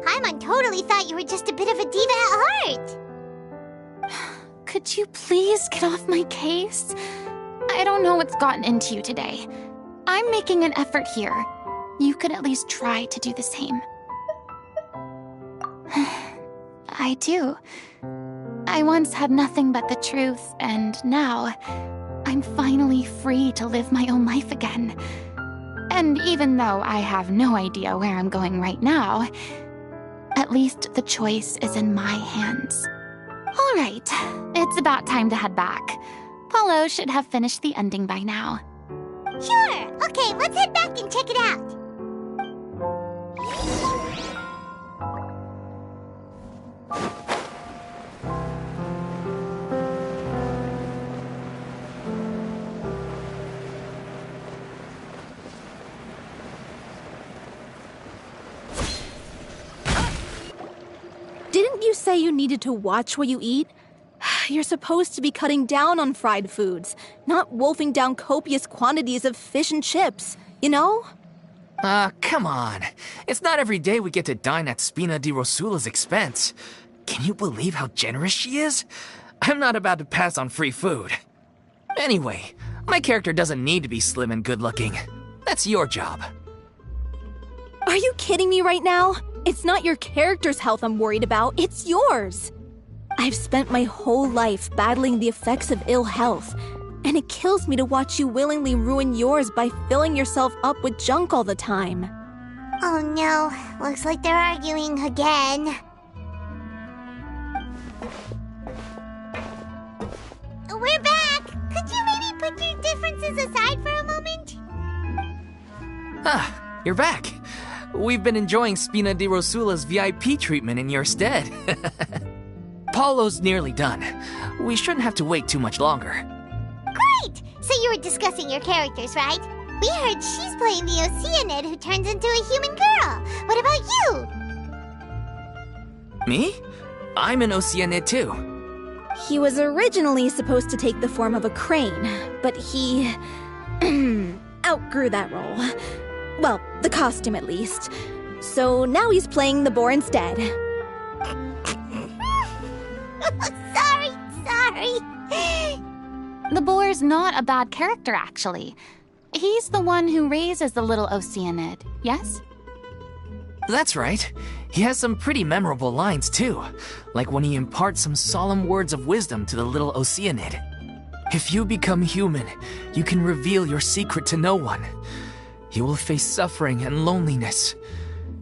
Paimon totally thought you were just a bit of a diva at heart. Could you please get off my case? I don't know what's gotten into you today. I'm making an effort here. You could at least try to do the same. I do. I once had nothing but the truth, and now I'm finally free to live my own life again. And even though I have no idea where I'm going right now, at least the choice is in my hands. All right, it's about time to head back. Paulo should have finished the ending by now. Sure. Okay, let's head back and check it out. Didn't you say you needed to watch what you eat? You're supposed to be cutting down on fried foods, not wolfing down copious quantities of fish and chips, you know? Come on. It's not every day we get to dine at Spina di Rosula's expense. Can you believe how generous she is? I'm not about to pass on free food. Anyway, my character doesn't need to be slim and good-looking. That's your job. Are you kidding me right now? It's not your character's health I'm worried about, it's yours. I've spent my whole life battling the effects of ill health, and it kills me to watch you willingly ruin yours by filling yourself up with junk all the time. Oh no, looks like they're arguing again. We're back! Could you maybe put your differences aside for a moment? Ah, you're back. We've been enjoying Spina di Rosula's VIP treatment in your stead. Paulo's nearly done. We shouldn't have to wait too much longer. Great! So you were discussing your characters, right? We heard she's playing the Oceanid who turns into a human girl. What about you? Me? I'm an Oceanid too. He was originally supposed to take the form of a crane, but he outgrew that role. Well, the costume at least. So now he's playing the boar instead. Sorry. The boar's not a bad character, actually. He's the one who raises the little Oceanid, yes? That's right. He has some pretty memorable lines too, like when he imparts some solemn words of wisdom to the little Oceanid. If you become human, you can reveal your secret to no one. You will face suffering and loneliness.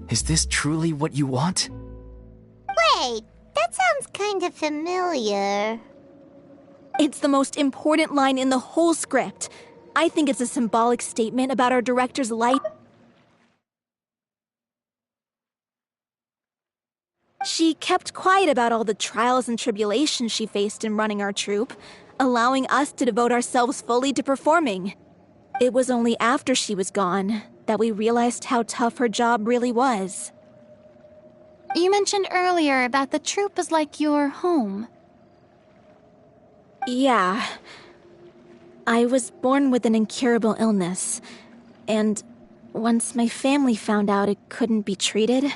Is this truly what you want? Wait, that sounds kind of familiar. It's the most important line in the whole script. I think it's a symbolic statement about our director's life. She kept quiet about all the trials and tribulations she faced in running our troupe, allowing us to devote ourselves fully to performing. It was only after she was gone that we realized how tough her job really was. You mentioned earlier that the troupe is like your home. Yeah. I was born with an incurable illness, and once my family found out it couldn't be treated,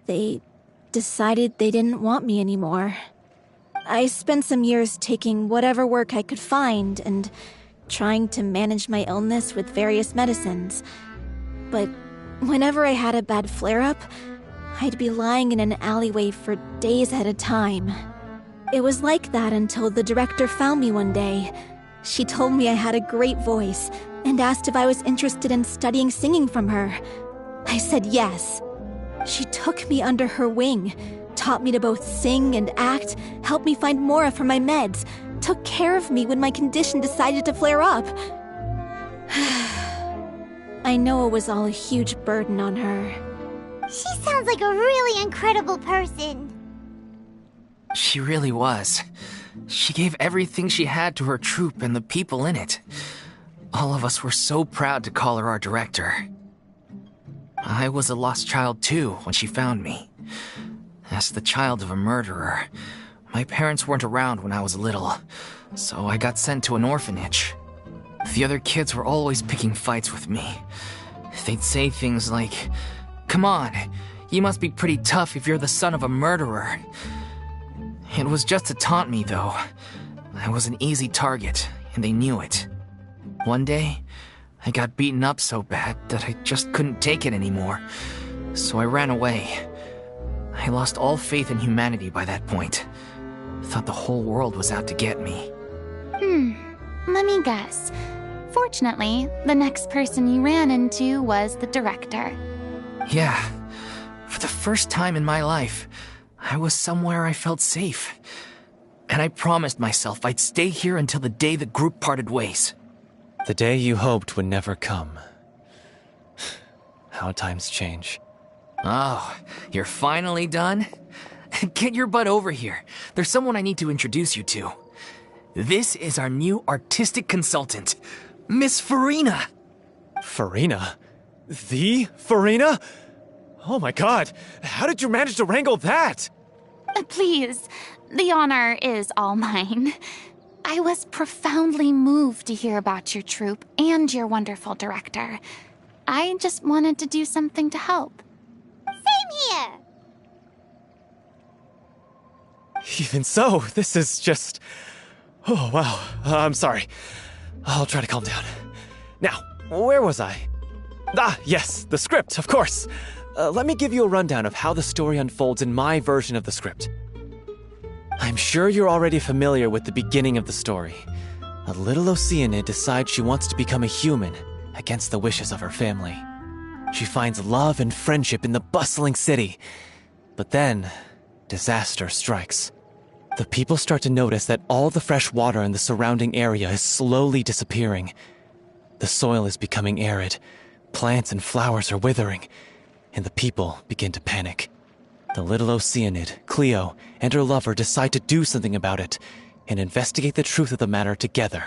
they decided they didn't want me anymore. I spent some years taking whatever work I could find and trying to manage my illness with various medicines. But whenever I had a bad flare-up, I'd be lying in an alleyway for days at a time. It was like that until the director found me one day. She told me I had a great voice and asked if I was interested in studying singing from her. I said yes. She took me under her wing, taught me to both sing and act, helped me find Mora for my meds, took care of me when my condition decided to flare up. I know it was all a huge burden on her. She sounds like a really incredible person. She really was. She gave everything she had to her troupe and the people in it. All of us were so proud to call her our director. I was a lost child too when she found me. As the child of a murderer, my parents weren't around when I was little, so I got sent to an orphanage. The other kids were always picking fights with me. They'd say things like, "Come on, you must be pretty tough if you're the son of a murderer." It was just to taunt me, though. I was an easy target, and they knew it. One day, I got beaten up so bad that I just couldn't take it anymore, so I ran away. I lost all faith in humanity by that point. Thought the whole world was out to get me. Let me guess. Fortunately, the next person you ran into was the director. Yeah. For the first time in my life, I was somewhere I felt safe. And I promised myself I'd stay here until the day the group parted ways. The day you hoped would never come. How times change. Oh, you're finally done? Get your butt over here. There's someone I need to introduce you to. This is our new artistic consultant, Miss Farina. Farina? The Farina? Oh my god, how did you manage to wrangle that? Please, the honor is all mine. I was profoundly moved to hear about your troupe and your wonderful director. I just wanted to do something to help. Same here! Even so, this is just... Oh, wow. I'm sorry. I'll try to calm down. Now, where was I? Ah, yes, the script, of course. Let me give you a rundown of how the story unfolds in my version of the script. I'm sure you're already familiar with the beginning of the story. A little Oceanid decides she wants to become a human against the wishes of her family. She finds love and friendship in the bustling city. But then, disaster strikes. The people start to notice that all the fresh water in the surrounding area is slowly disappearing. The soil is becoming arid, plants and flowers are withering, and the people begin to panic. The little Oceanid, Cleo, and her lover decide to do something about it and investigate the truth of the matter together.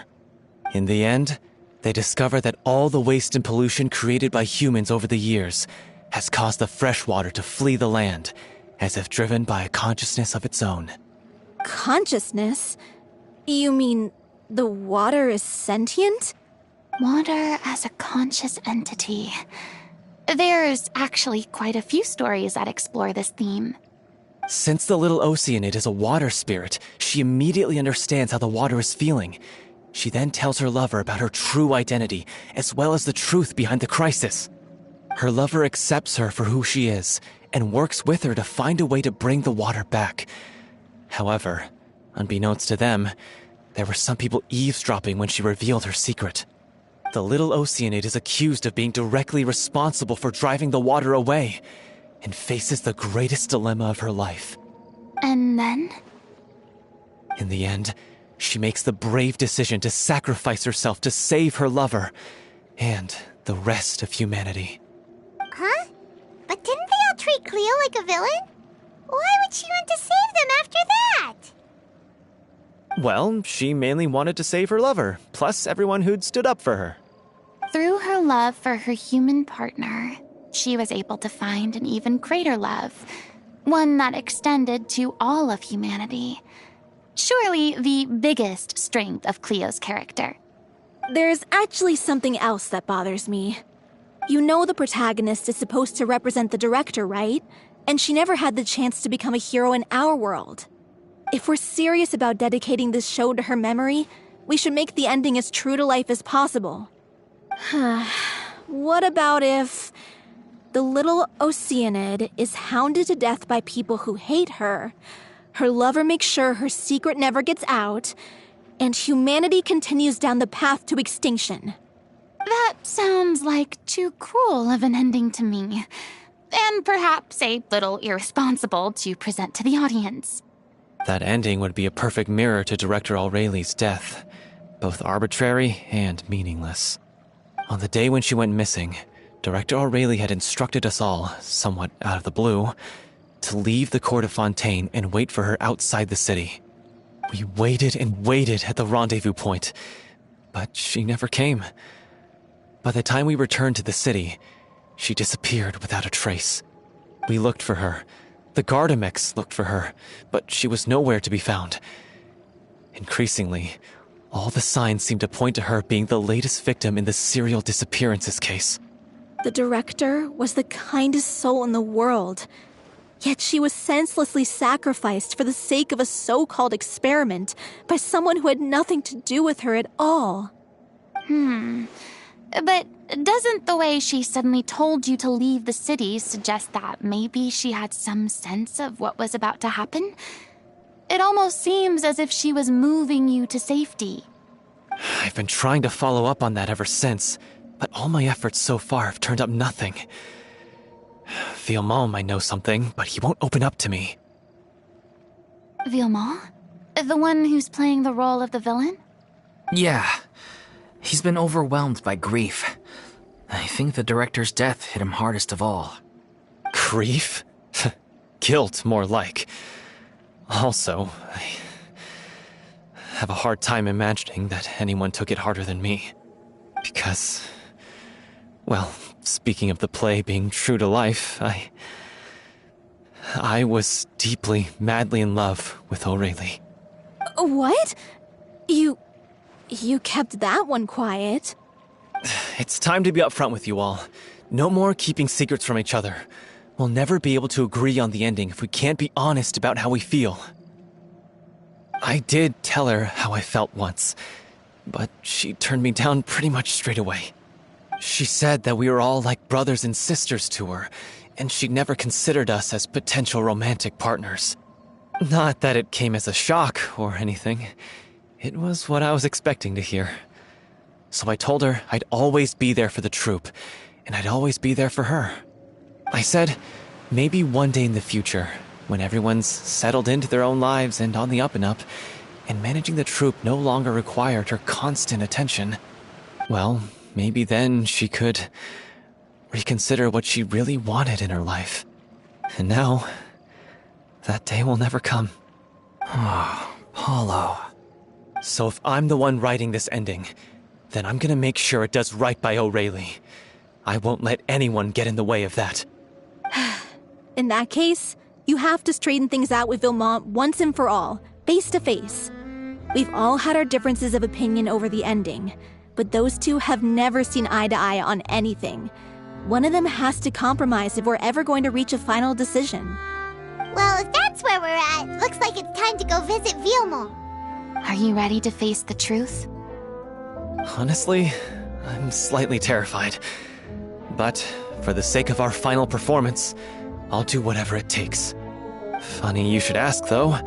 In the end, they discover that all the waste and pollution created by humans over the years has caused the fresh water to flee the land, as if driven by a consciousness of its own. Consciousness? You mean the water is sentient? Water as a conscious entity. There's actually quite a few stories that explore this theme. Since the little Oceanid is a water spirit, she immediately understands how the water is feeling. She then tells her lover about her true identity, as well as the truth behind the crisis. Her lover accepts her for who she is, and works with her to find a way to bring the water back. However, unbeknownst to them, there were some people eavesdropping when she revealed her secret. The little Oceanid is accused of being directly responsible for driving the water away, and faces the greatest dilemma of her life. And then? In the end, she makes the brave decision to sacrifice herself to save her lover, and the rest of humanity. Huh? But didn't they all treat Cleo like a villain? Why would she want to save them after that? Well, she mainly wanted to save her lover, plus everyone who'd stood up for her. Through her love for her human partner, she was able to find an even greater love, one that extended to all of humanity. Surely the biggest strength of Cleo's character. There's actually something else that bothers me. You know the protagonist is supposed to represent the director, right? And she never had the chance to become a hero in our world. If we're serious about dedicating this show to her memory, we should make the ending as true to life as possible. What about if the little Oceanid is hounded to death by people who hate her, her lover makes sure her secret never gets out, and humanity continues down the path to extinction? That sounds like too cruel of an ending to me, and perhaps a little irresponsible to present to the audience. That ending would be a perfect mirror to Director Aureli's death, both arbitrary and meaningless. On the day when she went missing, Director Aureli had instructed us all, somewhat out of the blue, to leave the court of Fontaine and wait for her outside the city. We waited and waited at the rendezvous point, but she never came. By the time we returned to the city, she disappeared without a trace. We looked for her. The Gardamex looked for her, but she was nowhere to be found. Increasingly, all the signs seemed to point to her being the latest victim in the serial disappearances case. The director was the kindest soul in the world. Yet she was senselessly sacrificed for the sake of a so-called experiment by someone who had nothing to do with her at all. But doesn't the way she suddenly told you to leave the city suggest that maybe she had some sense of what was about to happen? It almost seems as if she was moving you to safety. I've been trying to follow up on that ever since, but all my efforts so far have turned up nothing. Villemont might know something, but he won't open up to me. Villemont? The one who's playing the role of the villain? Yeah. He's been overwhelmed by grief. I think the director's death hit him hardest of all. Grief? Guilt, more like. Also, I have a hard time imagining that anyone took it harder than me. Because, well, speaking of the play being true to life, I was deeply, madly in love with Aurelie. What? You kept that one quiet. It's time to be upfront with you all. No more keeping secrets from each other. We'll never be able to agree on the ending if we can't be honest about how we feel. I did tell her how I felt once, but she turned me down pretty much straight away. She said that we were all like brothers and sisters to her, and she'd never considered us as potential romantic partners. Not that it came as a shock or anything. It was what I was expecting to hear. So I told her I'd always be there for the troupe, and I'd always be there for her. I said, maybe one day in the future, when everyone's settled into their own lives and on the up and up, and managing the troupe no longer required her constant attention, well, maybe then she could reconsider what she really wanted in her life. And now, that day will never come. Oh, Paulo. So if I'm the one writing this ending, then I'm gonna make sure it does right by Aurelie. I won't let anyone get in the way of that. In that case, you have to straighten things out with Villemont once and for all, face to face. We've all had our differences of opinion over the ending, but those two have never seen eye to eye on anything. One of them has to compromise if we're ever going to reach a final decision. Well, if that's where we're at, looks like it's time to go visit Villemont. Are you ready to face the truth? Honestly, I'm slightly terrified. But for the sake of our final performance, I'll do whatever it takes. Funny you should ask, though.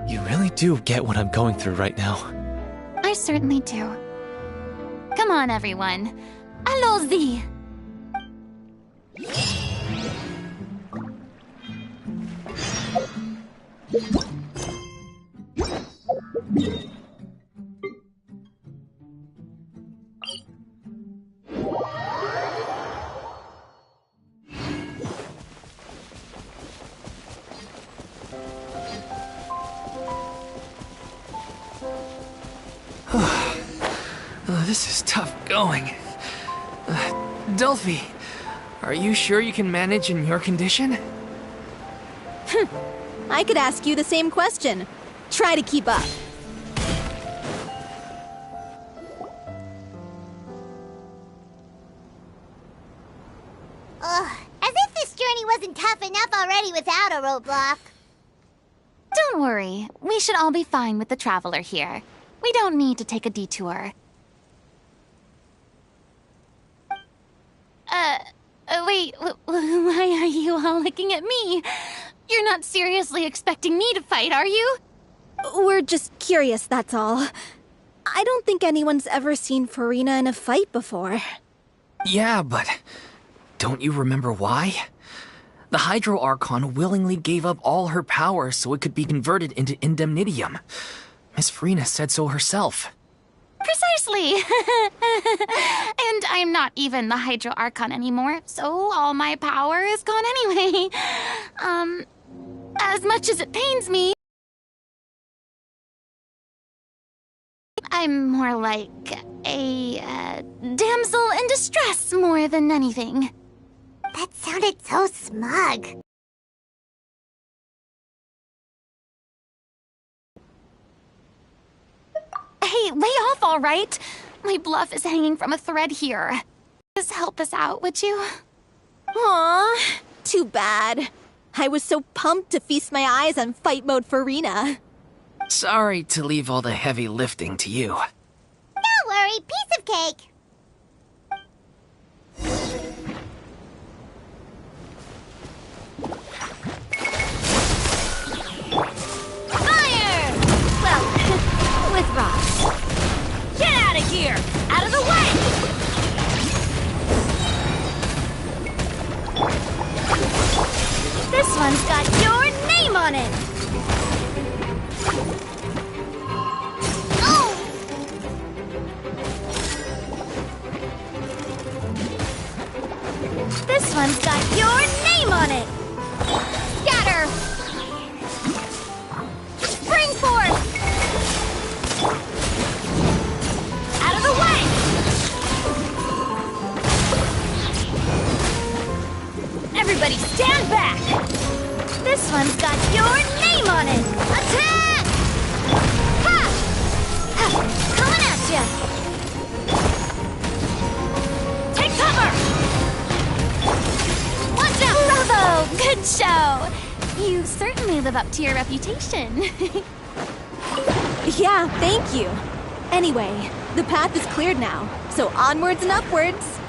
You really do get what I'm going through right now. I certainly do. Come on, everyone. Allons-y! This is tough going. Delphi, are you sure you can manage in your condition? I could ask you the same question. Try to keep up. Ugh, as if this journey wasn't tough enough already without a roadblock. Don't worry. We should all be fine with the Traveler here. We don't need to take a detour. Wait, why are you all looking at me? You're not seriously expecting me to fight, are you? We're just curious, that's all. I don't think anyone's ever seen Farina in a fight before. Yeah, but don't you remember why? The Hydro Archon willingly gave up all her power so it could be converted into Indemnitium. Miss Farina said so herself. Precisely! And I'm not even the Hydro Archon anymore, so all my power is gone anyway. As much as it pains me, I'm more like a damsel in distress more than anything. That sounded so smug. Hey, lay off, all right? My bluff is hanging from a thread here. Just help us out, would you? Aw, too bad. I was so pumped to feast my eyes on fight mode for Rena. Sorry to leave all the heavy lifting to you. Don't worry, piece of cake. Fire! Well, with rocks. Get out of here! Out of the way! This one's got your name on it! Oh! This one's got your name on it! Scatter! Spring force! Out of the way! Everybody stand back! This one's got your name on it! Attack! Ha! Ha! Coming at ya! Take cover! Watch out! Bravo! Good show! You certainly live up to your reputation. Yeah, thank you. Anyway, the path is cleared now, so onwards and upwards.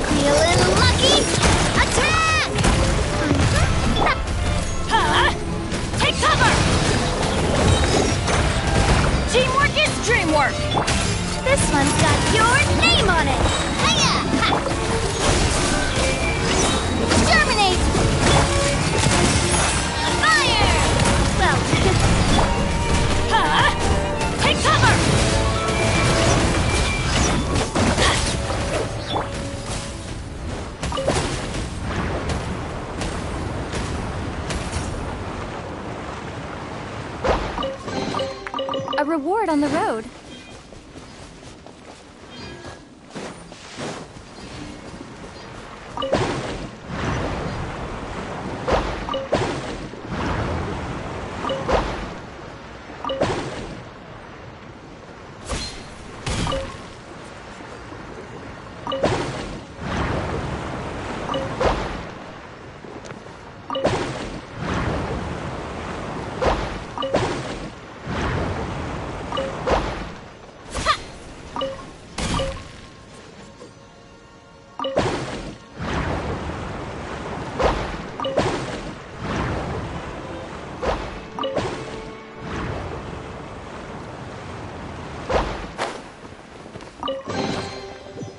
Feeling lucky? Attack! Take cover! Teamwork is dreamwork! This one's got your name on it! Hiya! Ha! Terminate! Fire! Well, take cover! A reward on the road.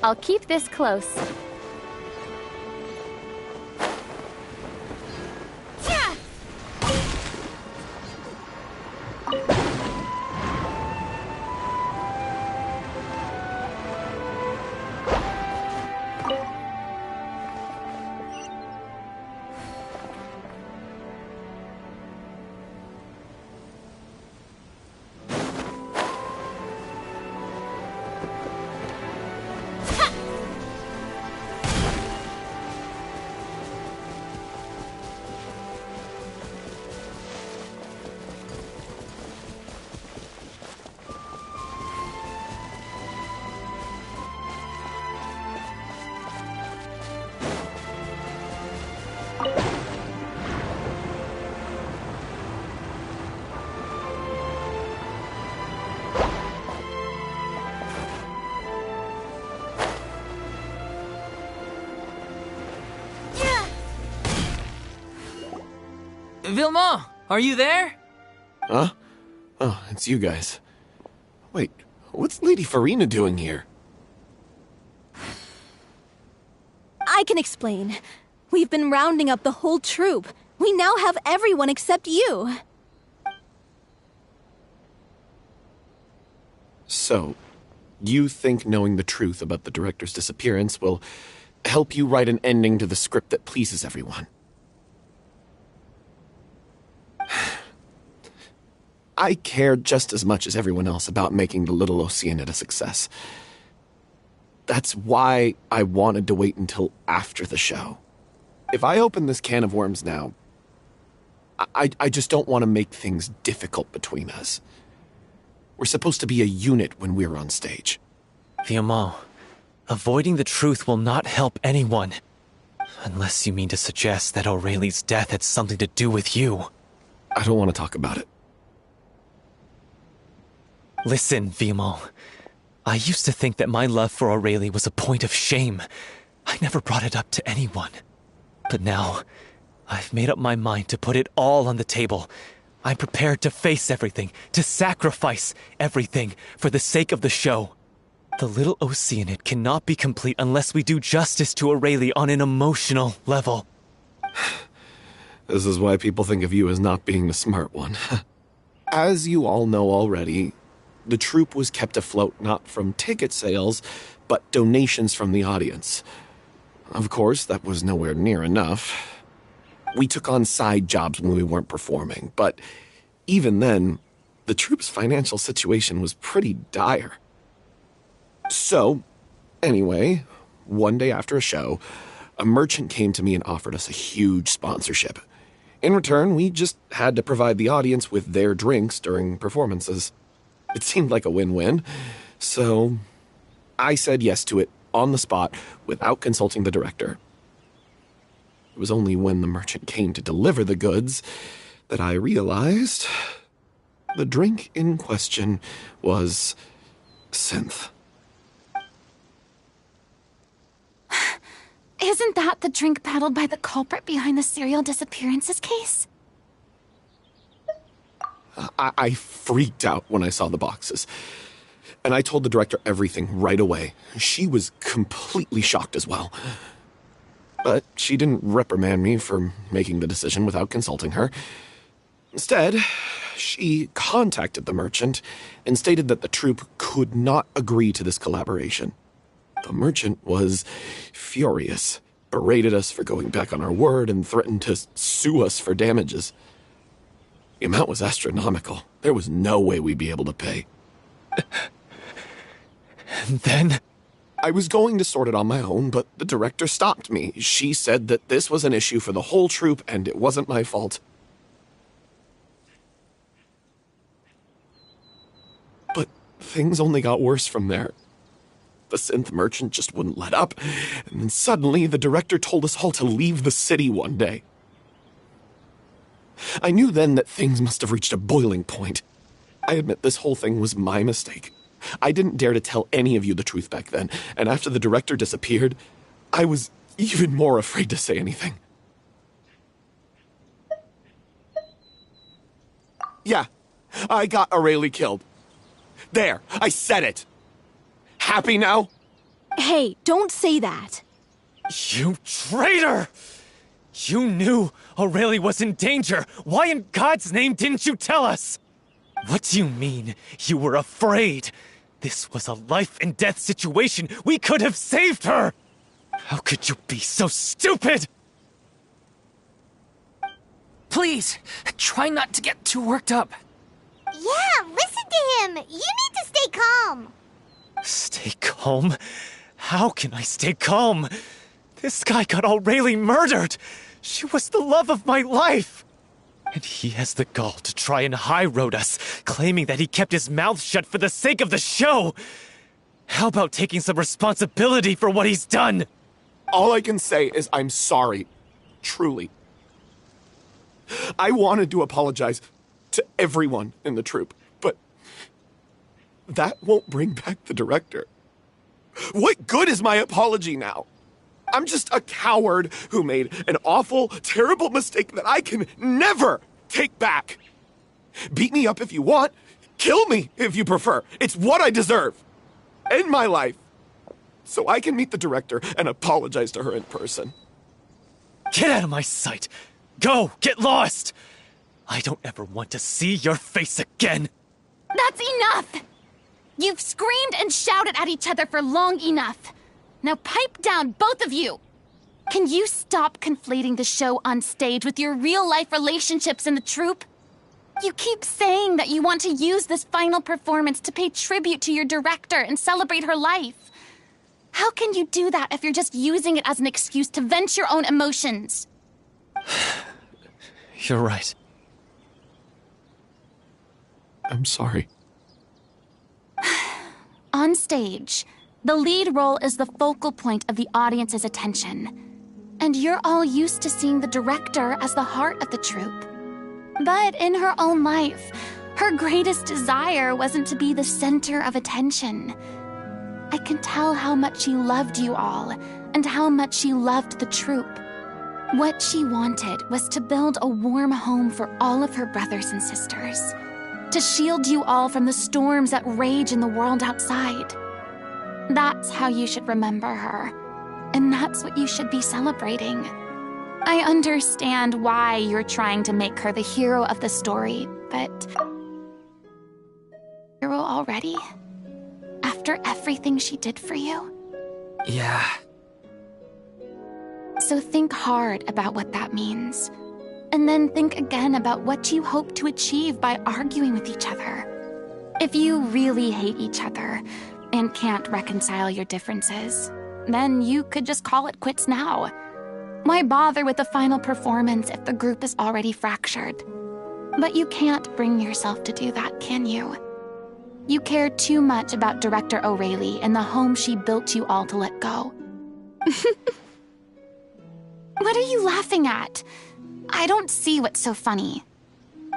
I'll keep this close. Vilma, are you there? Huh? Oh, it's you guys. Wait, what's Lady Farina doing here? I can explain. We've been rounding up the whole troop. We now have everyone except you. So, you think knowing the truth about the director's disappearance will help you write an ending to the script that pleases everyone. I care just as much as everyone else about making the Little Oceanid a success. That's why I wanted to wait until after the show. If I open this can of worms now, I just don't want to make things difficult between us. We're supposed to be a unit when we're on stage. Viamont, avoiding the truth will not help anyone. Unless you mean to suggest that Aurelie's death had something to do with you. I don't want to talk about it. Listen, Viamont. I used to think that my love for Aurelie was a point of shame. I never brought it up to anyone. But now, I've made up my mind to put it all on the table. I'm prepared to face everything, to sacrifice everything for the sake of the show. The Little Oceanid cannot be complete unless we do justice to Aurelie on an emotional level. This is why people think of you as not being the smart one. As you all know already, the troupe was kept afloat not from ticket sales, but donations from the audience. Of course, that was nowhere near enough. We took on side jobs when we weren't performing, but even then, the troupe's financial situation was pretty dire. So, anyway, one day after a show, a merchant came to me and offered us a huge sponsorship. In return, we just had to provide the audience with their drinks during performances. It seemed like a win-win, so I said yes to it on the spot without consulting the director. It was only when the merchant came to deliver the goods that I realized the drink in question was synth. Isn't that the drink peddled by the culprit behind the serial disappearances case? I freaked out when I saw the boxes. And I told the director everything right away. She was completely shocked as well. But she didn't reprimand me for making the decision without consulting her. Instead, she contacted the merchant and stated that the troupe could not agree to this collaboration. The merchant was furious, berated us for going back on our word, and threatened to sue us for damages. The amount was astronomical. There was no way we'd be able to pay. And then I was going to sort it on my own, but the director stopped me. She said that this was an issue for the whole troupe, and it wasn't my fault. But things only got worse from there. The synth merchant just wouldn't let up, and then suddenly the director told us all to leave the city one day. I knew then that things must have reached a boiling point. I admit this whole thing was my mistake. I didn't dare to tell any of you the truth back then, and after the director disappeared, I was even more afraid to say anything. Yeah, I got Aurelie killed. There, I said it. Happy now? Hey, don't say that. You traitor! You knew Aurelie was in danger. Why in God's name didn't you tell us? What do you mean, you were afraid? This was a life and death situation. We could have saved her! How could you be so stupid? Please, try not to get too worked up. Yeah, listen to him. You need to stay calm. Stay calm? How can I stay calm? This guy got Aurelie murdered! She was the love of my life! And he has the gall to try and high-road us, claiming that he kept his mouth shut for the sake of the show! How about taking some responsibility for what he's done? All I can say is I'm sorry. Truly. I wanted to apologize to everyone in the troupe, but that won't bring back the director. What good is my apology now? I'm just a coward who made an awful, terrible mistake that I can never take back. Beat me up if you want. Kill me if you prefer. It's what I deserve. End my life. So I can meet the director and apologize to her in person. Get out of my sight! Go! Get lost! I don't ever want to see your face again! That's enough! You've screamed and shouted at each other for long enough. Now pipe down, both of you! Can you stop conflating the show on stage with your real-life relationships in the troupe? You keep saying that you want to use this final performance to pay tribute to your director and celebrate her life. How can you do that if you're just using it as an excuse to vent your own emotions? You're right. I'm sorry. On stage, the lead role is the focal point of the audience's attention. And you're all used to seeing the director as the heart of the troupe. But in her own life, her greatest desire wasn't to be the center of attention. I can tell how much she loved you all, and how much she loved the troupe. What she wanted was to build a warm home for all of her brothers and sisters. To shield you all from the storms that rage in the world outside. That's how you should remember her. And that's what you should be celebrating. I understand why you're trying to make her the hero of the story, but... Hero already? After everything she did for you? Yeah. So think hard about what that means. And then think again about what you hope to achieve by arguing with each other. If you really hate each other and can't reconcile your differences, then you could just call it quits now. Why bother with the final performance if the group is already fractured? But you can't bring yourself to do that, can you? You care too much about Director O'Reilly and the home she built you all to let go. What are you laughing at? I don't see what's so funny.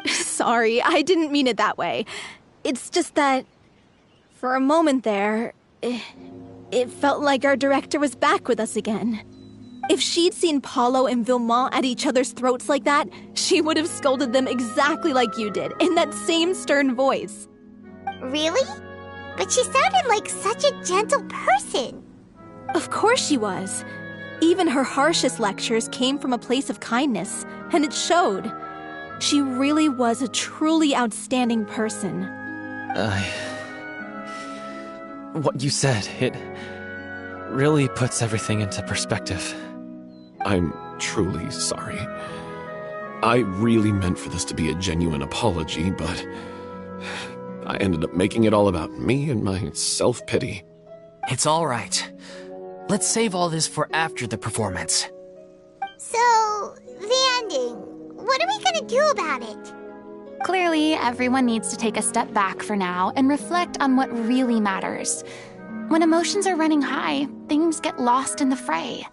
Sorry, I didn't mean it that way. It's just that, for a moment there, it felt like our director was back with us again. If she'd seen Paulo and Vilmont at each other's throats like that, she would have scolded them exactly like you did, in that same stern voice. Really? But she sounded like such a gentle person. Of course she was. Even her harshest lectures came from a place of kindness, and it showed. She really was a truly outstanding person. What you said, it really puts everything into perspective. I'm truly sorry. I really meant for this to be a genuine apology, but I ended up making it all about me and my self-pity. It's all right. Let's save all this for after the performance. So, the ending. What are we gonna do about it? Clearly, everyone needs to take a step back for now and reflect on what really matters. When emotions are running high, things get lost in the fray.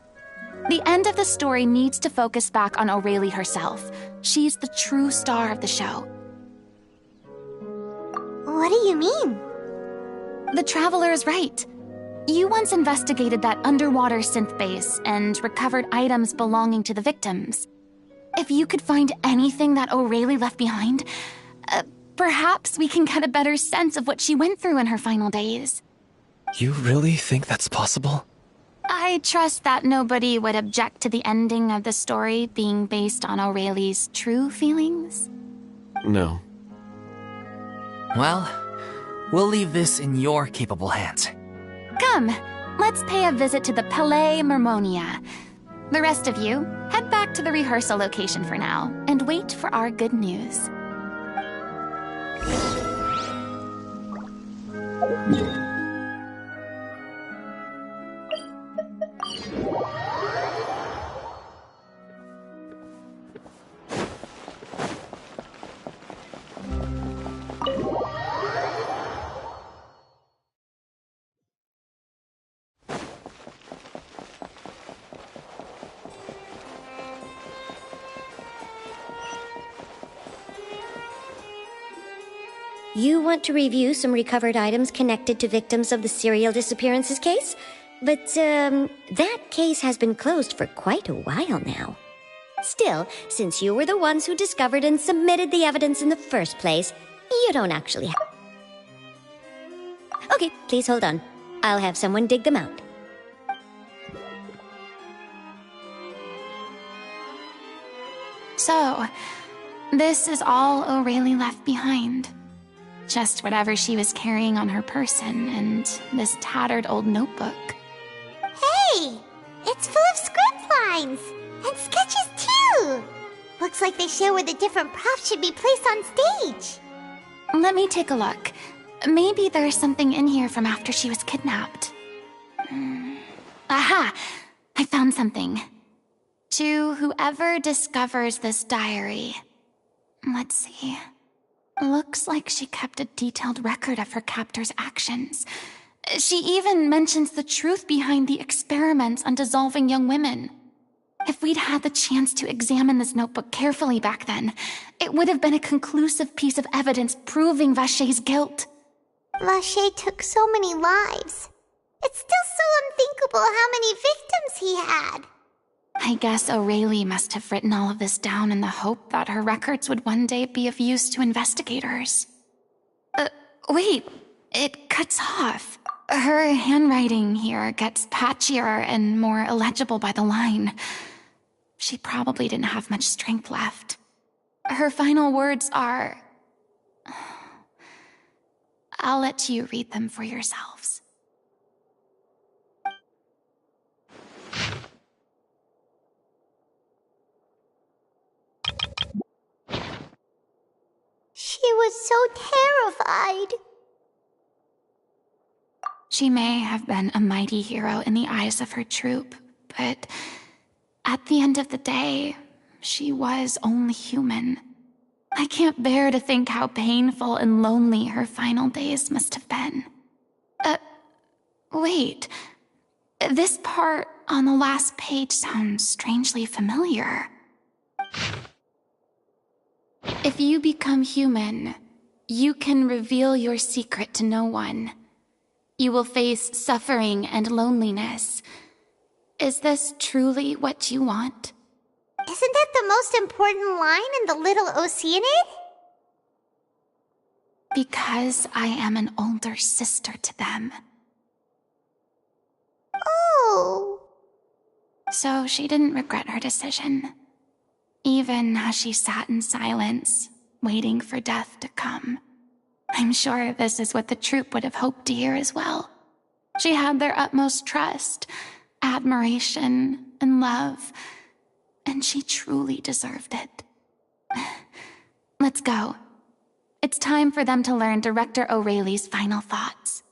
The end of the story needs to focus back on O'Reilly herself. She's the true star of the show. What do you mean? The Traveler is right. You once investigated that underwater synth base and recovered items belonging to the victims. If you could find anything that O'Reilly left behind, perhaps we can get a better sense of what she went through in her final days. You really think that's possible? I trust that nobody would object to the ending of the story being based on O'Reilly's true feelings? No. Well, we'll leave this in your capable hands. Come, let's pay a visit to the Palais Mermonia. The rest of you, head back to the rehearsal location for now, and wait for our good news. You want to review some recovered items connected to victims of the serial disappearances case? But, that case has been closed for quite a while now. Still, since you were the ones who discovered and submitted the evidence in the first place, you don't actually have... Okay, please hold on. I'll have someone dig them out. So, this is all O'Reilly left behind. Just whatever she was carrying on her person and this tattered old notebook. It's full of script lines! And sketches too! Looks like they show where the different props should be placed on stage. Let me take a look. Maybe there's something in here from after she was kidnapped. Aha! I found something. To whoever discovers this diary. Let's see. Looks like she kept a detailed record of her captor's actions. She even mentions the truth behind the experiments on dissolving young women. If we'd had the chance to examine this notebook carefully back then, it would have been a conclusive piece of evidence proving Vacher's guilt. Vacher took so many lives. It's still so unthinkable how many victims he had. I guess Aurelie must have written all of this down in the hope that her records would one day be of use to investigators. Wait, it cuts off. Her handwriting here gets patchier and more illegible by the line. She probably didn't have much strength left. Her final words are... I'll let you read them for yourselves. She was so terrified. She may have been a mighty hero in the eyes of her troop, but at the end of the day, she was only human. I can't bear to think how painful and lonely her final days must have been. Wait. This part on the last page sounds strangely familiar. If you become human, you can reveal your secret to no one. You will face suffering and loneliness. Is this truly what you want? Isn't that the most important line in the Little Oceanid? Because I am an older sister to them. Oh. So she didn't regret her decision, even as she sat in silence, waiting for death to come. I'm sure this is what the troupe would have hoped to hear as well. She had their utmost trust, admiration, and love, and she truly deserved it. Let's go. It's time for them to learn Director Aurelie's final thoughts.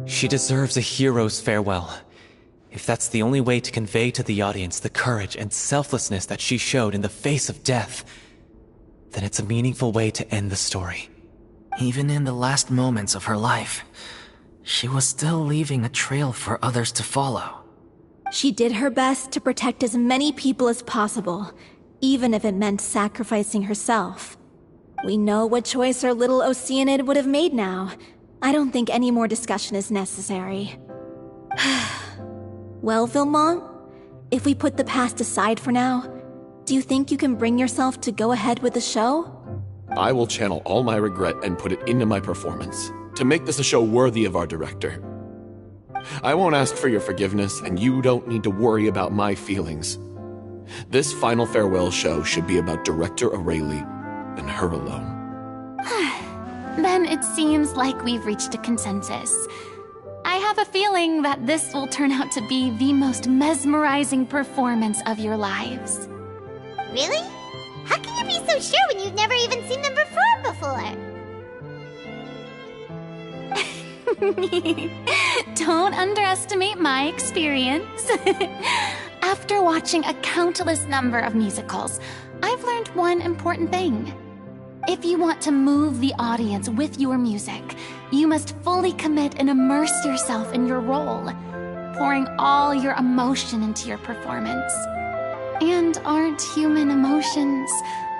She deserves a hero's farewell. If that's the only way to convey to the audience the courage and selflessness that she showed in the face of death, then it's a meaningful way to end the story. Even in the last moments of her life, she was still leaving a trail for others to follow. She did her best to protect as many people as possible, even if it meant sacrificing herself. We know what choice our little Oceanid would have made now. I don't think any more discussion is necessary. Well, Vilmont, if we put the past aside for now, do you think you can bring yourself to go ahead with the show? I will channel all my regret and put it into my performance, to make this a show worthy of our director. I won't ask for your forgiveness, and you don't need to worry about my feelings. This final farewell show should be about Director Aurelie and her alone. Then it seems like we've reached a consensus. I have a feeling that this will turn out to be the most mesmerizing performance of your lives. Really? How can you be so sure when you've never even seen them perform before? Don't underestimate my experience. After watching a countless number of musicals, I've learned one important thing. If you want to move the audience with your music, you must fully commit and immerse yourself in your role, pouring all your emotion into your performance. And aren't human emotions,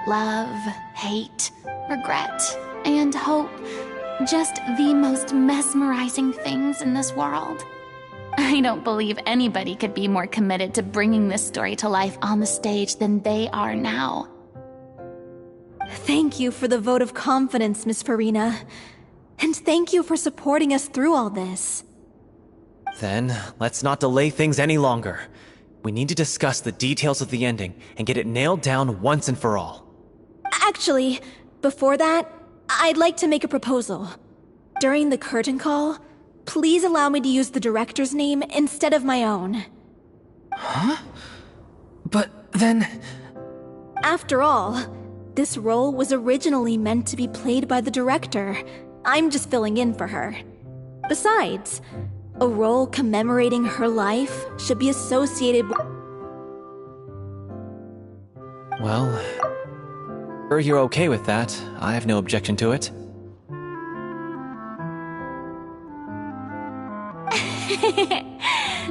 love, hate, regret, and hope, just the most mesmerizing things in this world? I don't believe anybody could be more committed to bringing this story to life on the stage than they are now. Thank you for the vote of confidence, Miss Farina. And thank you for supporting us through all this. Then, let's not delay things any longer. We need to discuss the details of the ending and get it nailed down once and for all. Actually, before that, I'd like to make a proposal. During the curtain call, please allow me to use the director's name instead of my own. Huh? But then... After all, this role was originally meant to be played by the director. I'm just filling in for her. Besides, a role commemorating her life should be associated with... Well, if you're okay with that, I have no objection to it.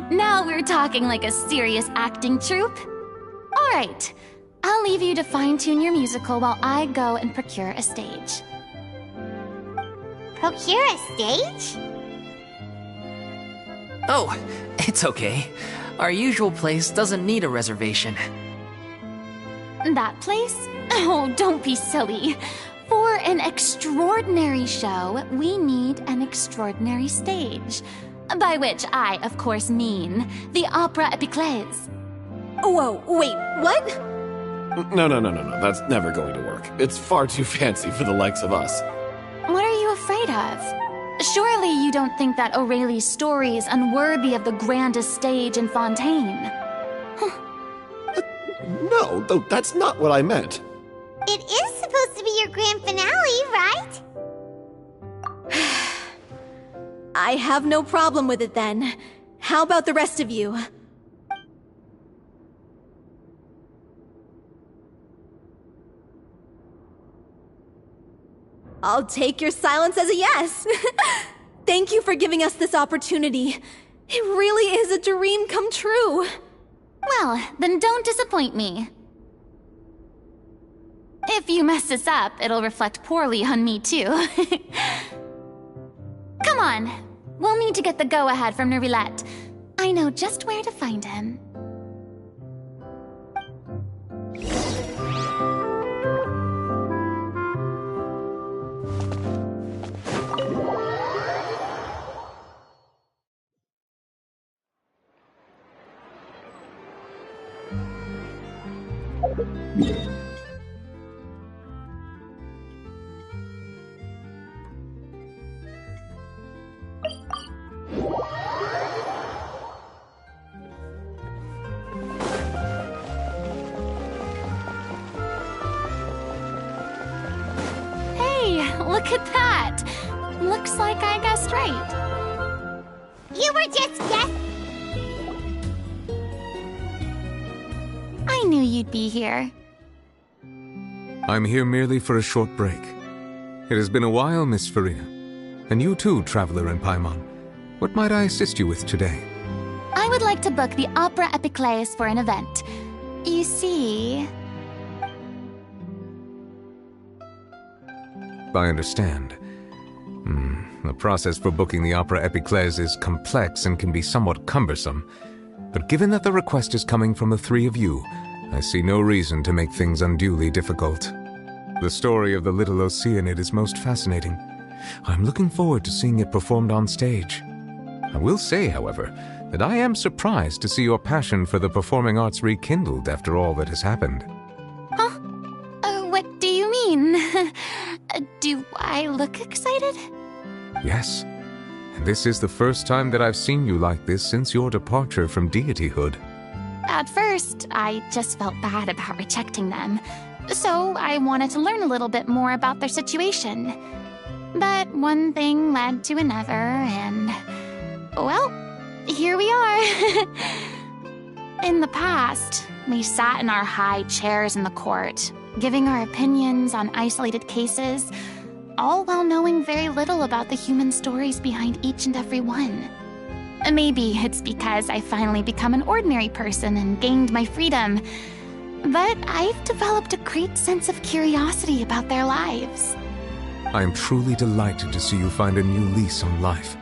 Now we're talking like a serious acting troupe. All right, I'll leave you to fine-tune your musical while I go and procure a stage. Procure a stage? Oh, it's okay. Our usual place doesn't need a reservation. That place? Oh, don't be silly. For an extraordinary show, we need an extraordinary stage. By which I, of course, mean the Opera Epiclese. Whoa, wait, what? No. That's never going to work. It's far too fancy for the likes of us. What are you afraid of? Surely you don't think that Aurelie's story is unworthy of the grandest stage in Fontaine. No, that's not what I meant. It is supposed to be your grand finale, right? I have no problem with it then. How about the rest of you? I'll take your silence as a yes. Thank you for giving us this opportunity. It really is a dream come true. Well, then don't disappoint me. If you mess this up, it'll reflect poorly on me too. Come on, we'll need to get the go-ahead from Nerilette. I know just where to find him. Look at that! Looks like I guessed right. You were just guessing. I knew you'd be here. I'm here merely for a short break. It has been a while, Miss Farina. And you too, traveler in Paimon. What might I assist you with today? I would like to book the Opera Epiclese for an event. You see... I understand. The process for booking the Opera Epiclese is complex and can be somewhat cumbersome. But given that the request is coming from the three of you, I see no reason to make things unduly difficult. The story of the little Oceanid is most fascinating. I'm looking forward to seeing it performed on stage. I will say, however, that I am surprised to see your passion for the performing arts rekindled after all that has happened. Huh? What do you mean? Do I look excited? Yes. This is the first time that I've seen you like this since your departure from deityhood. At first, I just felt bad about rejecting them, so I wanted to learn a little bit more about their situation. But one thing led to another, and, well, here we are. In the past, we sat in our high chairs in the court, giving our opinions on isolated cases, all while knowing very little about the human stories behind each and every one. Maybe it's because I finally become an ordinary person and gained my freedom, but I've developed a great sense of curiosity about their lives. I am truly delighted to see you find a new lease on life.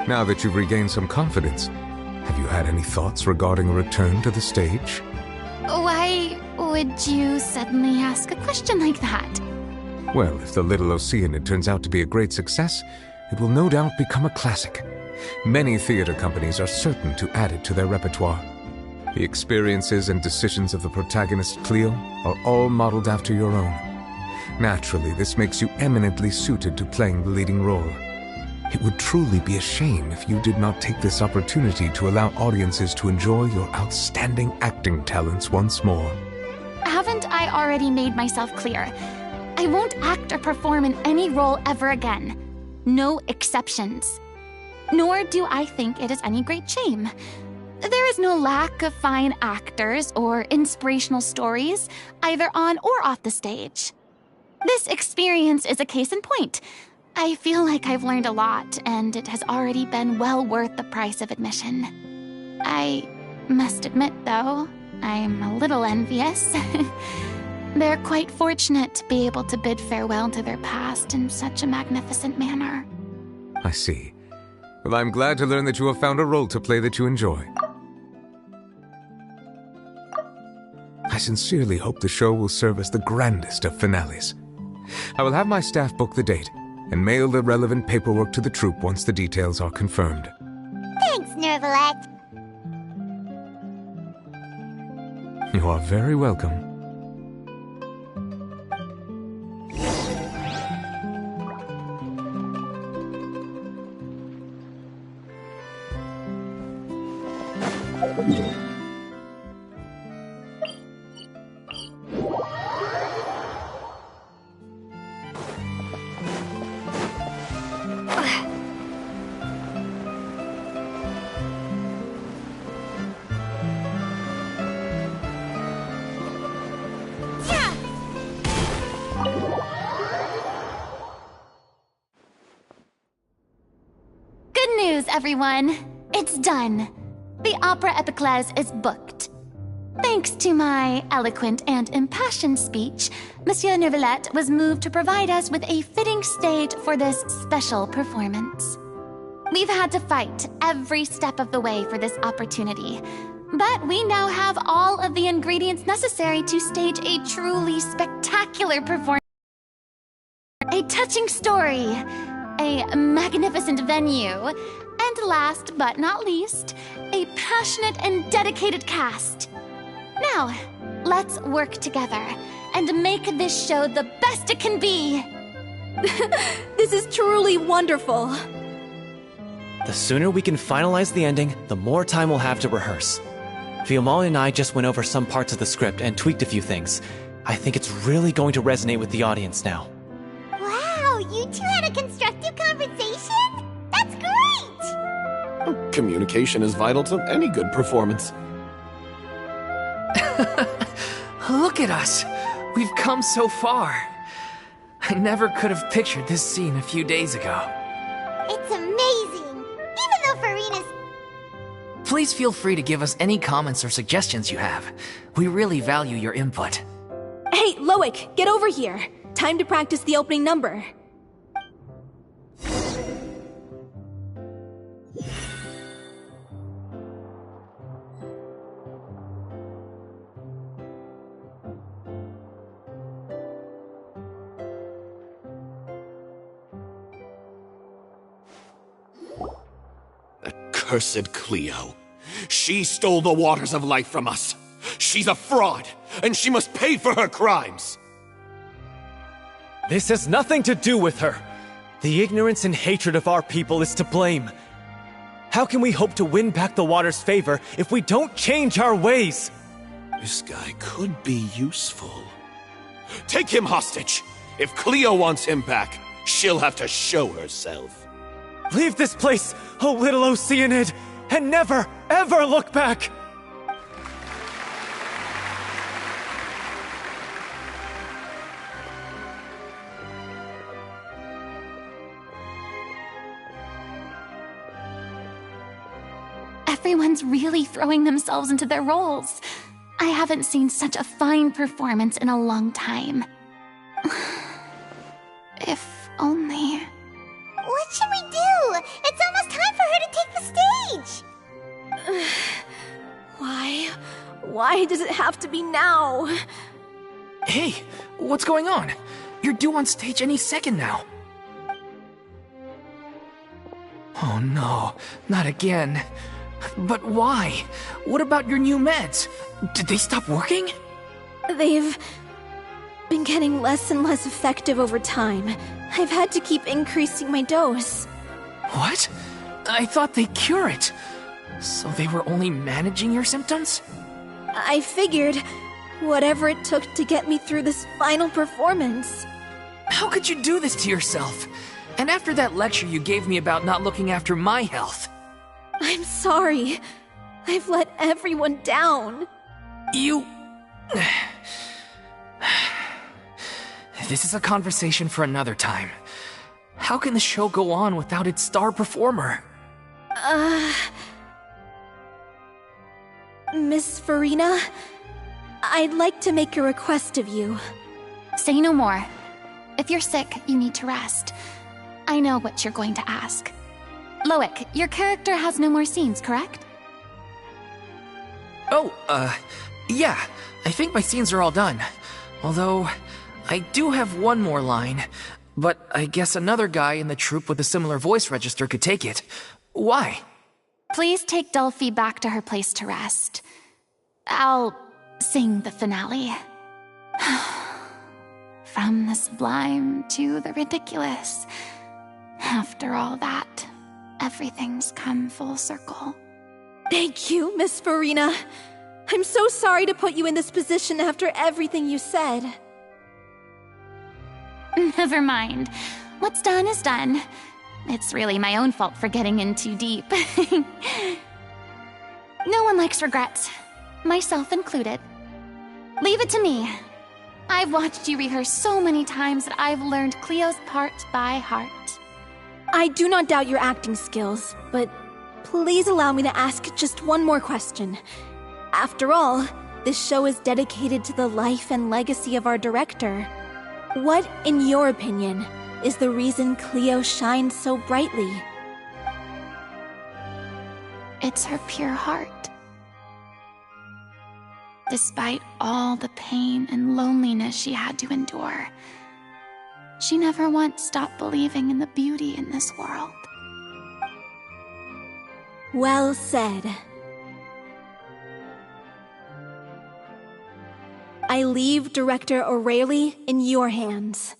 Now that you've regained some confidence, have you had any thoughts regarding a return to the stage? Why would you suddenly ask a question like that? Well, if the Little Oceanid turns out to be a great success, it will no doubt become a classic. Many theater companies are certain to add it to their repertoire. The experiences and decisions of the protagonist Cleo are all modeled after your own. Naturally, this makes you eminently suited to playing the leading role. It would truly be a shame if you did not take this opportunity to allow audiences to enjoy your outstanding acting talents once more. Haven't I already made myself clear? I won't act or perform in any role ever again. No exceptions. Nor do I think it is any great shame. There is no lack of fine actors or inspirational stories, either on or off the stage. This experience is a case in point. I feel like I've learned a lot, and it has already been well worth the price of admission. I must admit, though, I'm a little envious. They're quite fortunate to be able to bid farewell to their past in such a magnificent manner. I see. Well, I'm glad to learn that you have found a role to play that you enjoy. I sincerely hope the show will serve as the grandest of finales. I will have my staff book the date and mail the relevant paperwork to the troupe once the details are confirmed. Thanks, Nervalette. You are very welcome. Good news, everyone. It's done. The Opera Epiclese is booked. Thanks to my eloquent and impassioned speech, Monsieur Nervalette was moved to provide us with a fitting stage for this special performance. We've had to fight every step of the way for this opportunity, but we now have all of the ingredients necessary to stage a truly spectacular performance. A touching story, a magnificent venue, and last but not least, a passionate and dedicated cast. Now, let's work together and make this show the best it can be. This is truly wonderful. The sooner we can finalize the ending, the more time we'll have to rehearse. Fiamma and I just went over some parts of the script and tweaked a few things. I think it's really going to resonate with the audience now. Wow, you two had a constructive conversation? That's great! Communication is vital to any good performance. Look at us! We've come so far. I never could have pictured this scene a few days ago. It's amazing! Even though Farina's... Please feel free to give us any comments or suggestions you have. We really value your input. Hey, Loic, get over here. Time to practice the opening number. Cursed Cleo. She stole the waters of life from us. She's a fraud, and she must pay for her crimes. This has nothing to do with her. The ignorance and hatred of our people is to blame. How can we hope to win back the water's favor if we don't change our ways? This guy could be useful. Take him hostage! If Cleo wants him back, she'll have to show herself. Leave this place, O little Oceanid, and never, ever look back! Everyone's really throwing themselves into their roles. I haven't seen such a fine performance in a long time. If only... What should we do? It's almost time for her to take the stage! Why? Why does it have to be now? Hey, what's going on? You're due on stage any second now. Oh no, not again. But why? What about your new meds? Did they stop working? They've been getting less and less effective over time. I've had to keep increasing my dose. What? I thought they cure it. So they were only managing your symptoms? I figured whatever it took to get me through this final performance. How could you do this to yourself? And after that lecture you gave me about not looking after my health. I'm sorry. I've let everyone down. You... This is a conversation for another time. How can the show go on without its star performer? Miss Farina, I'd like to make a request of you. Say no more. If you're sick, you need to rest. I know what you're going to ask. Loic, your character has no more scenes, correct? Oh, yeah. I think my scenes are all done. Although, I do have one more line. But I guess another guy in the troupe with a similar voice register could take it. Why? Please take Delphi back to her place to rest. I'll sing the finale. From the sublime to the ridiculous. After all that, everything's come full circle. Thank you, Miss Farina. I'm so sorry to put you in this position after everything you said. Never mind. What's done is done. It's really my own fault for getting in too deep. No one likes regrets, myself included. Leave it to me. I've watched you rehearse so many times that I've learned Cleo's part by heart. I do not doubt your acting skills, but please allow me to ask just one more question. After all, this show is dedicated to the life and legacy of our director. What, in your opinion, is the reason Cleo shines so brightly? It's her pure heart. Despite all the pain and loneliness she had to endure, she never once stopped believing in the beauty in this world. Well said. I leave Director O'Reilly in your hands.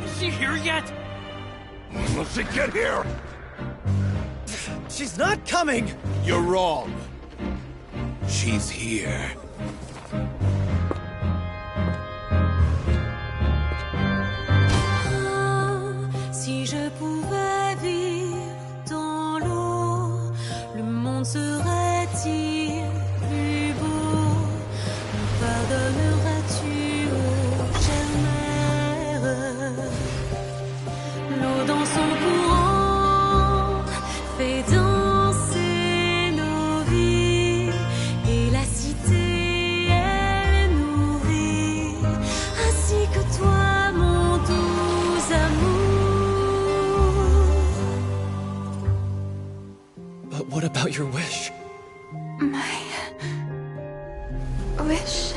Is she here yet? Let's get here! She's not coming! You're wrong. She's here. Si je pouvais vivre dans l'eau, le monde serait-il plus beau? Me pardonneras-tu, ô chère mère? L'eau dans son courant fait danser nos vies, et la cité est But what about your wish? My wish.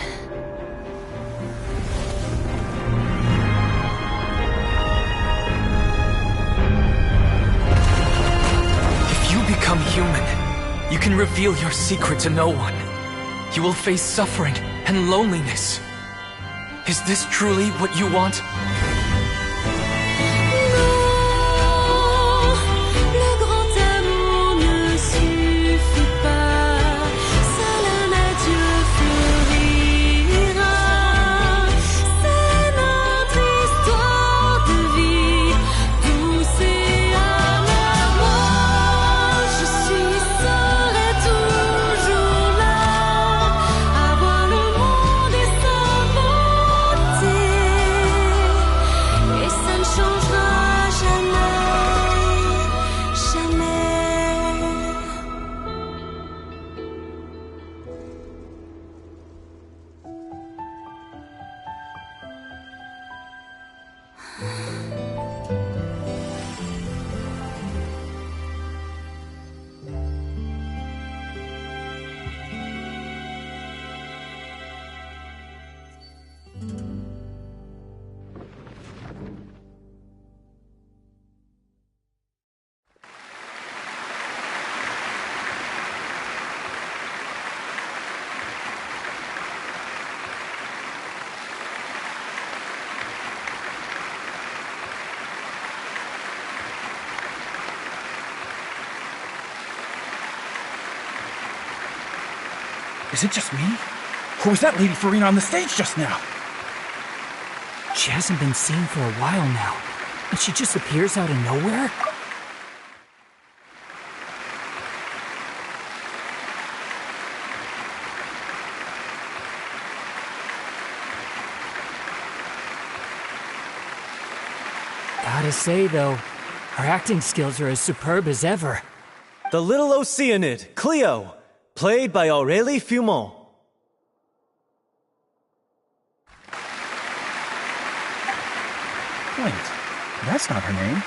If you become human, you can reveal your secret to no one. You will face suffering and loneliness. Is this truly what you want? Is it just me? Or was that Lady Farina on the stage just now? She hasn't been seen for a while now, and she just appears out of nowhere? Gotta say, though, her acting skills are as superb as ever. The little Oceanid, Cleo, played by Aurélie Fumont. Wait, that's not her name.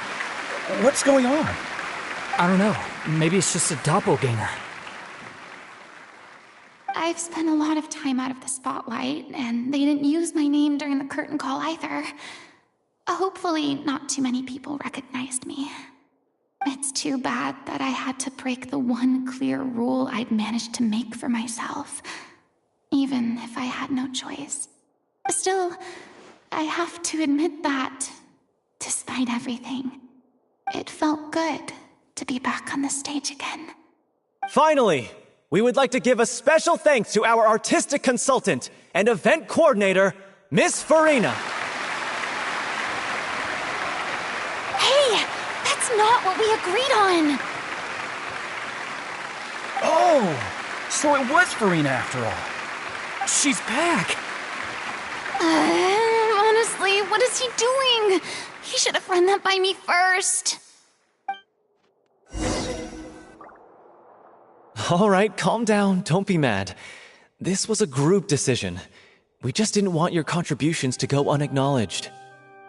What's going on? I don't know. Maybe it's just a doppelganger. I've spent a lot of time out of the spotlight, and they didn't use my name during the curtain call either. Hopefully, not too many people recognized me. It's too bad that I had to break the one clear rule I'd managed to make for myself, even if I had no choice. Still, I have to admit that, despite everything, it felt good to be back on the stage again. Finally, we would like to give a special thanks to our artistic consultant and event coordinator, Miss Farina. Hey! That's not what we agreed on! Oh! So it was Farina after all. She's back! Honestly, what is he doing? He should have run that by me first. All right, calm down. Don't be mad. This was a group decision. We just didn't want your contributions to go unacknowledged.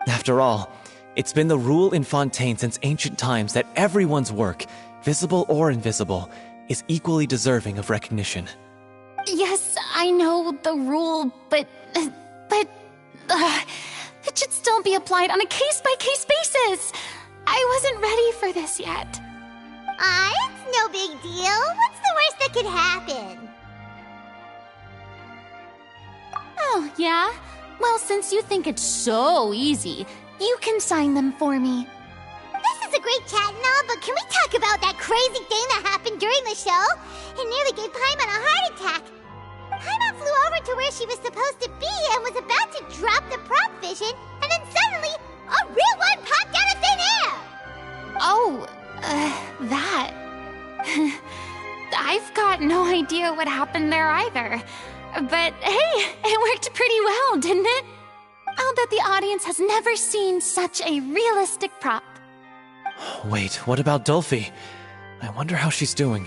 After all, it's been the rule in Fontaine since ancient times that everyone's work, visible or invisible, is equally deserving of recognition. Yes, I know the rule, but it should still be applied on a case-by-case basis. I wasn't ready for this yet. It's no big deal. What's the worst that could happen? Oh, yeah? Well, since you think it's so easy, you can sign them for me. This is a great chat and all, but can we talk about that crazy thing that happened during the show? It nearly gave Paimon a heart attack. Paimon flew over to where she was supposed to be and was about to drop the prop vision, and then suddenly, a real one popped out of thin air! Oh, that. I've got no idea what happened there either. But hey, it worked pretty well, didn't it? I'll bet the audience has never seen such a realistic prop. Wait, what about Dolphy? I wonder how she's doing.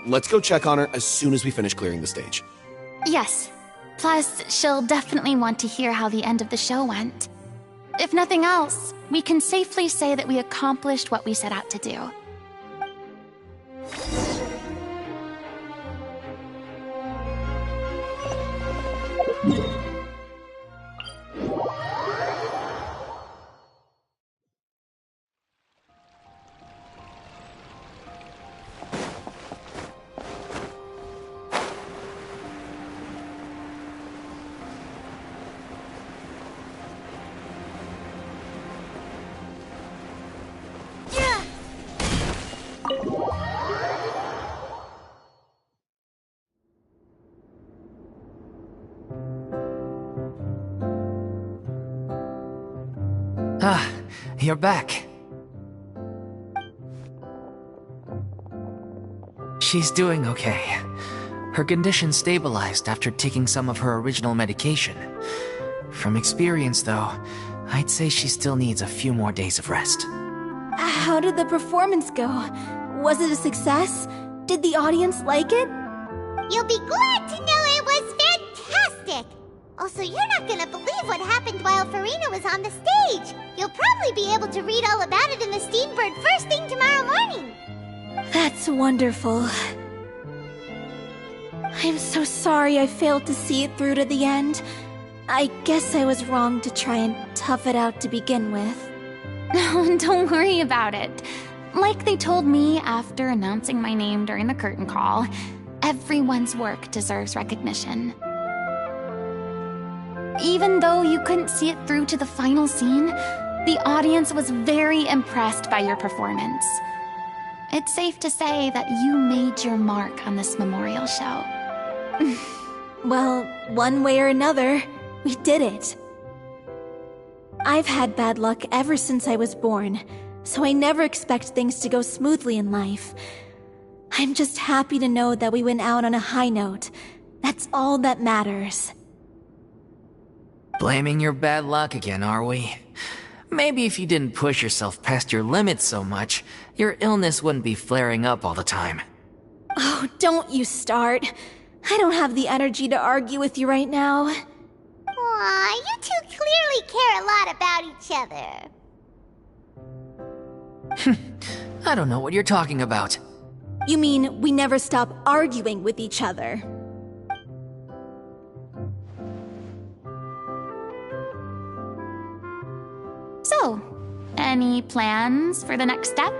Let's go check on her as soon as we finish clearing the stage. Yes. Plus, she'll definitely want to hear how the end of the show went. If nothing else, we can safely say that we accomplished what we set out to do. you're back. She's doing okay. Her condition stabilized after taking some of her original medication. From experience, though, I'd say she still needs a few more days of rest. How did the performance go? Was it a success? Did the audience like it? You'll be glad to know it was fantastic! Also, you're not gonna believe what happened while Farina was on the stage. You'll probably be able to read all about it in the Steambird first thing tomorrow morning. That's wonderful. I'm so sorry I failed to see it through to the end. I guess I was wrong to try and tough it out to begin with. Don't worry about it. Like they told me after announcing my name during the curtain call, everyone's work deserves recognition. Even though you couldn't see it through to the final scene, the audience was very impressed by your performance. It's safe to say that you made your mark on this memorial show. Well, one way or another, we did it. I've had bad luck ever since I was born, so I never expect things to go smoothly in life. I'm just happy to know that we went out on a high note. That's all that matters. Blaming your bad luck again, are we? Maybe if you didn't push yourself past your limits so much, your illness wouldn't be flaring up all the time. Oh, don't you start. I don't have the energy to argue with you right now. Aw, you two clearly care a lot about each other. I don't know what you're talking about. You mean we never stop arguing with each other? So, any plans for the next step?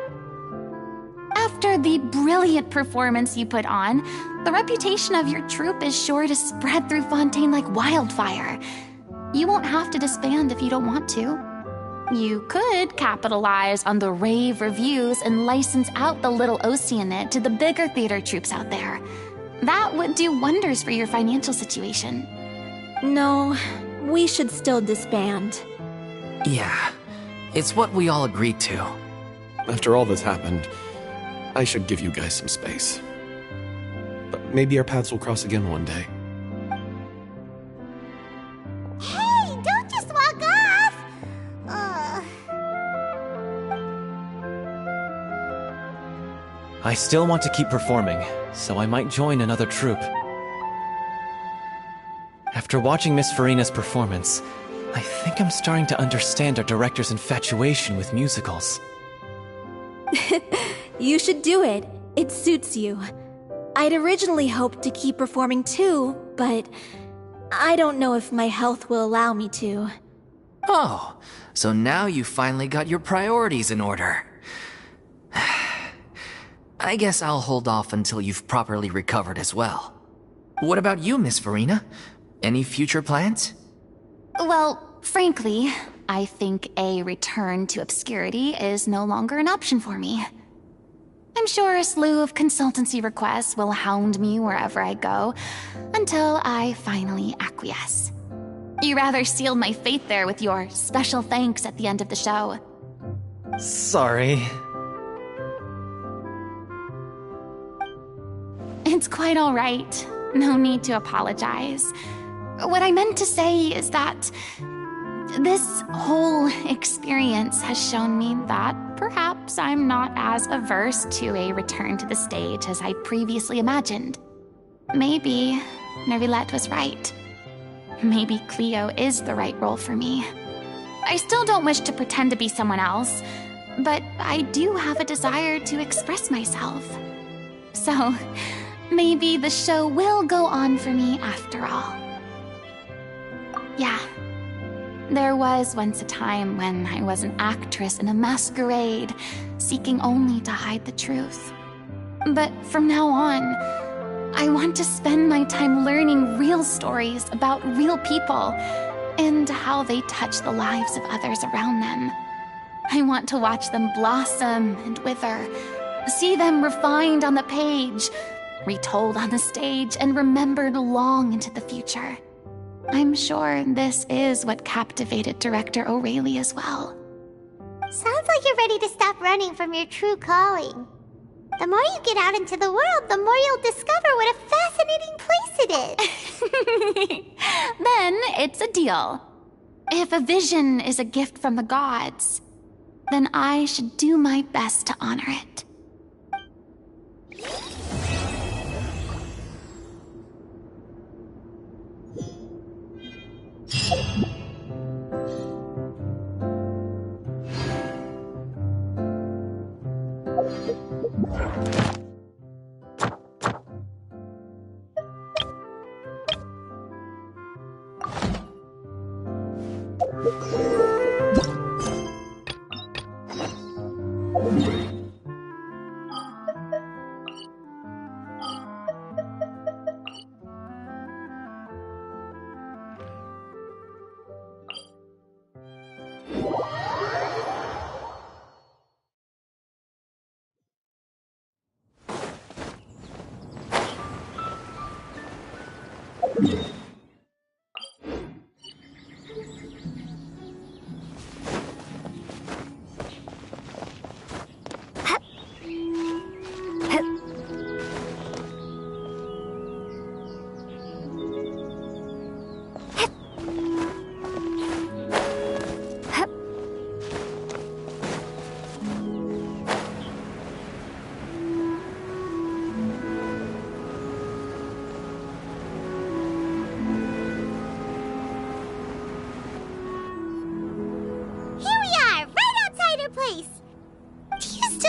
After the brilliant performance you put on, the reputation of your troupe is sure to spread through Fontaine like wildfire. You won't have to disband if you don't want to. You could capitalize on the rave reviews and license out the Little Oceanid to the bigger theater troupes out there. That would do wonders for your financial situation. No, we should still disband. Yeah, it's what we all agreed to. After all that's happened, I should give you guys some space. But maybe our paths will cross again one day. Hey, don't just walk off! I still want to keep performing, so I might join another troupe. After watching Miss Farina's performance, I think I'm starting to understand our director's infatuation with musicals. You should do it. It suits you. I'd originally hoped to keep performing too, but I don't know if my health will allow me to. Oh, so now you finally got your priorities in order. I guess I'll hold off until you've properly recovered as well. What about you, Miss Farina? Any future plans? Well, frankly, I think a return to obscurity is no longer an option for me. I'm sure a slew of consultancy requests will hound me wherever I go, until I finally acquiesce. You rather sealed my fate there with your special thanks at the end of the show. Sorry. It's quite all right. No need to apologize. What I meant to say is that this whole experience has shown me that perhaps I'm not as averse to a return to the stage as I previously imagined. Maybe Nervilette was right. Maybe Cleo is the right role for me. I still don't wish to pretend to be someone else, but I do have a desire to express myself. So, maybe the show will go on for me after all. Yeah. There was once a time when I was an actress in a masquerade, seeking only to hide the truth. But from now on, I want to spend my time learning real stories about real people and how they touch the lives of others around them. I want to watch them blossom and wither, see them refined on the page, retold on the stage, and remembered long into the future. I'm sure this is what captivated director O'Reilly as well. Sounds like you're ready to stop running from your true calling. The more you get out into the world, the more you'll discover what a fascinating place it is. Then it's a deal. If a vision is a gift from the gods, then I should do my best to honor it.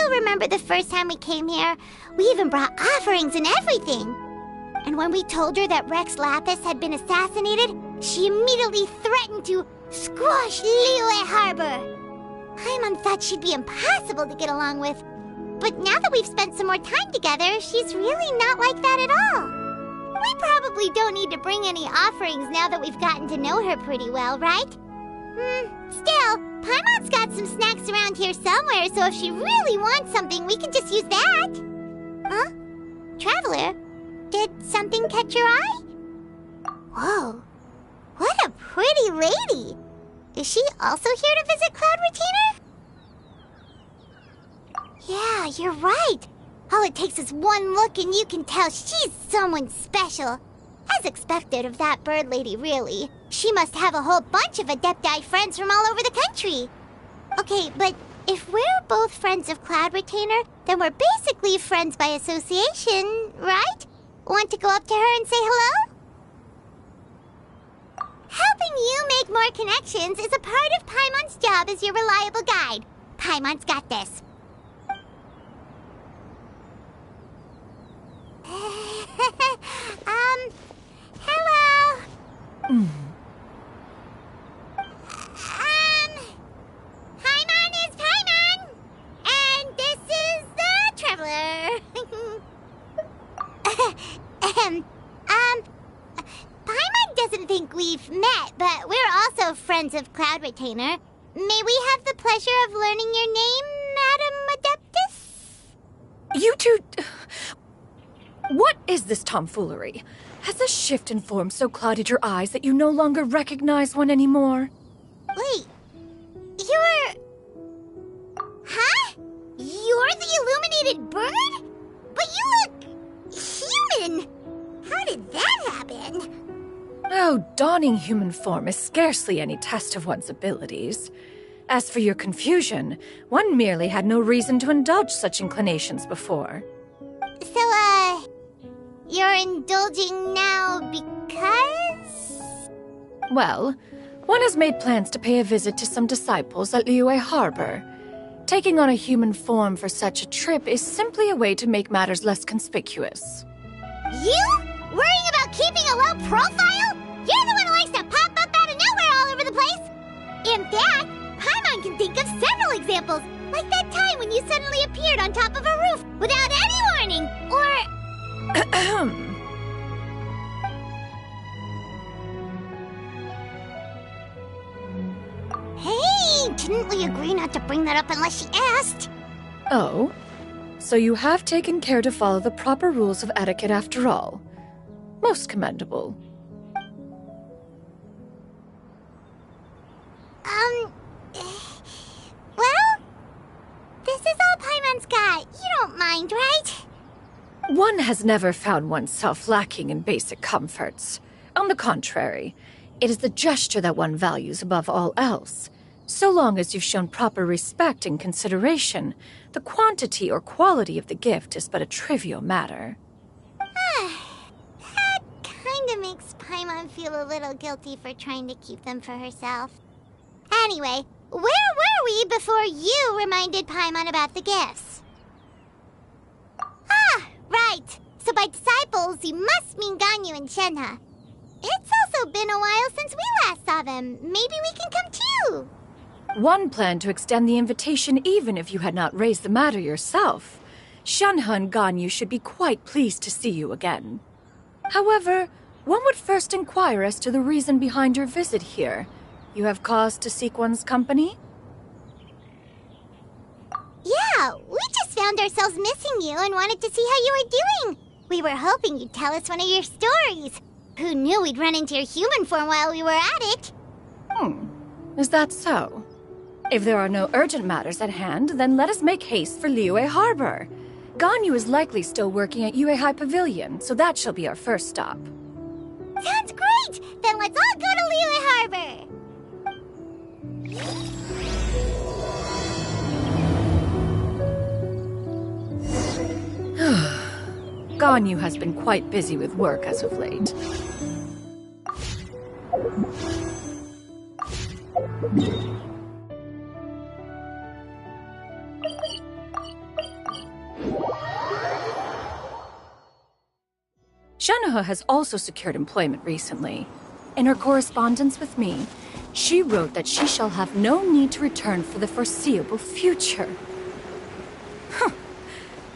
Remember the first time we came here? We even brought offerings and everything. And when we told her that Rex Lapis had been assassinated, she immediately threatened to squash Liyue Harbor. Paimon thought she'd be impossible to get along with. But now that we've spent some more time together, she's really not like that at all. We probably don't need to bring any offerings now that we've gotten to know her pretty well, right? Still, Paimon's got some snacks around here somewhere, so if she really wants something, we can just use that. Huh? Traveler, did something catch your eye? Whoa, what a pretty lady. Is she also here to visit Cloud Retainer? Yeah, you're right. All it takes is one look and you can tell she's someone special. As expected of that bird lady, really. She must have a whole bunch of Adepti friends from all over the country. Okay, but if we're both friends of Cloud Retainer, then we're basically friends by association, right? Want to go up to her and say hello? Helping you make more connections is a part of Paimon's job as your reliable guide. Paimon's got this. Hello? Paimon is Paimon! And this is the Traveler. Paimon doesn't think we've met, but we're also friends of Cloud Retainer. May we have the pleasure of learning your name, Madam Adeptus? You two... What is this tomfoolery? Has a shift in form so clouded your eyes that you no longer recognize one anymore? Wait, you're... Huh? You're the illuminated bird? But you look... human! How did that happen? Oh, donning human form is scarcely any test of one's abilities. As for your confusion, one merely had no reason to indulge such inclinations before. So, you're indulging now because? Well, one has made plans to pay a visit to some disciples at Liyue Harbor. Taking on a human form for such a trip is simply a way to make matters less conspicuous. You? Worrying about keeping a low profile? You're the one who likes to pop up out of nowhere all over the place! In fact, Paimon can think of several examples, like that time when you suddenly appeared on top of a roof without any warning, or... Hey, didn't we agree not to bring that up unless she asked? Oh? So you have taken care to follow the proper rules of etiquette after all. Most commendable. Well, One has never found oneself lacking in basic comforts. On the contrary, it is the gesture that one values above all else. So long as you've shown proper respect and consideration, the quantity or quality of the gift is but a trivial matter. That kinda makes Paimon feel a little guilty for trying to keep them for herself. Anyway, where were we before you reminded Paimon about the gifts? Ah, right. So by disciples, you must mean Ganyu and Shenhe. It's also been a while since we last saw them. Maybe we can come too. One planned to extend the invitation even if you had not raised the matter yourself. Shenhe and Ganyu should be quite pleased to see you again. However, one would first inquire as to the reason behind your visit here. You have cause to seek one's company? Yeah, we just found ourselves missing you and wanted to see how you were doing. We were hoping you'd tell us one of your stories. Who knew we'd run into your human form while we were at it? Is that so? If there are no urgent matters at hand, then let us make haste for Liyue Harbor. Ganyu is likely still working at Yue High Pavilion, so that shall be our first stop. Sounds great! Then let's all go to Liyue Harbor! Ganyu has been quite busy with work as of late. Shenhe has also secured employment recently. In her correspondence with me, she wrote that she shall have no need to return for the foreseeable future.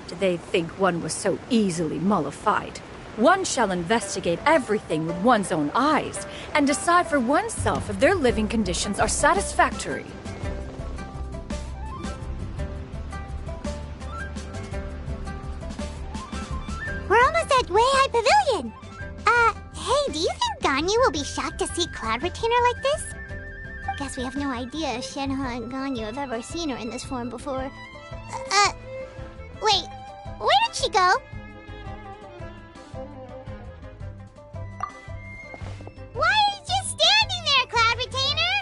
Did they think one was so easily mollified? One shall investigate everything with one's own eyes and decide for oneself if their living conditions are satisfactory. We're almost at Way High Pavilion. Hey, do you think Ganyu will be shocked to see Cloud Retainer like this? Guess we have no idea if Shenhe and Ganyu have ever seen her in this form before. Wait, where did she go? Why are you just standing there, Cloud Retainer?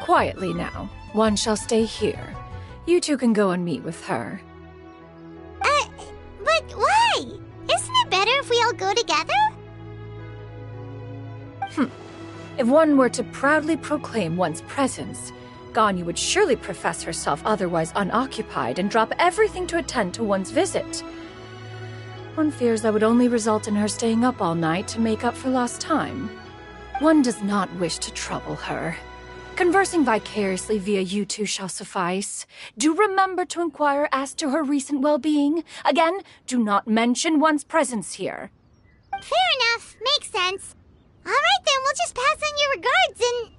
Quietly now. One shall stay here. You two can go and meet with her. But why? Isn't it better if we all go together? If one were to proudly proclaim one's presence, Ganyu would surely profess herself otherwise unoccupied and drop everything to attend to one's visit. One fears that would only result in her staying up all night to make up for lost time. One does not wish to trouble her. Conversing vicariously via you two shall suffice. Do remember to inquire as to her recent well-being. Again, do not mention one's presence here. Fair enough. Makes sense. All right, then. We'll just pass on your regards and...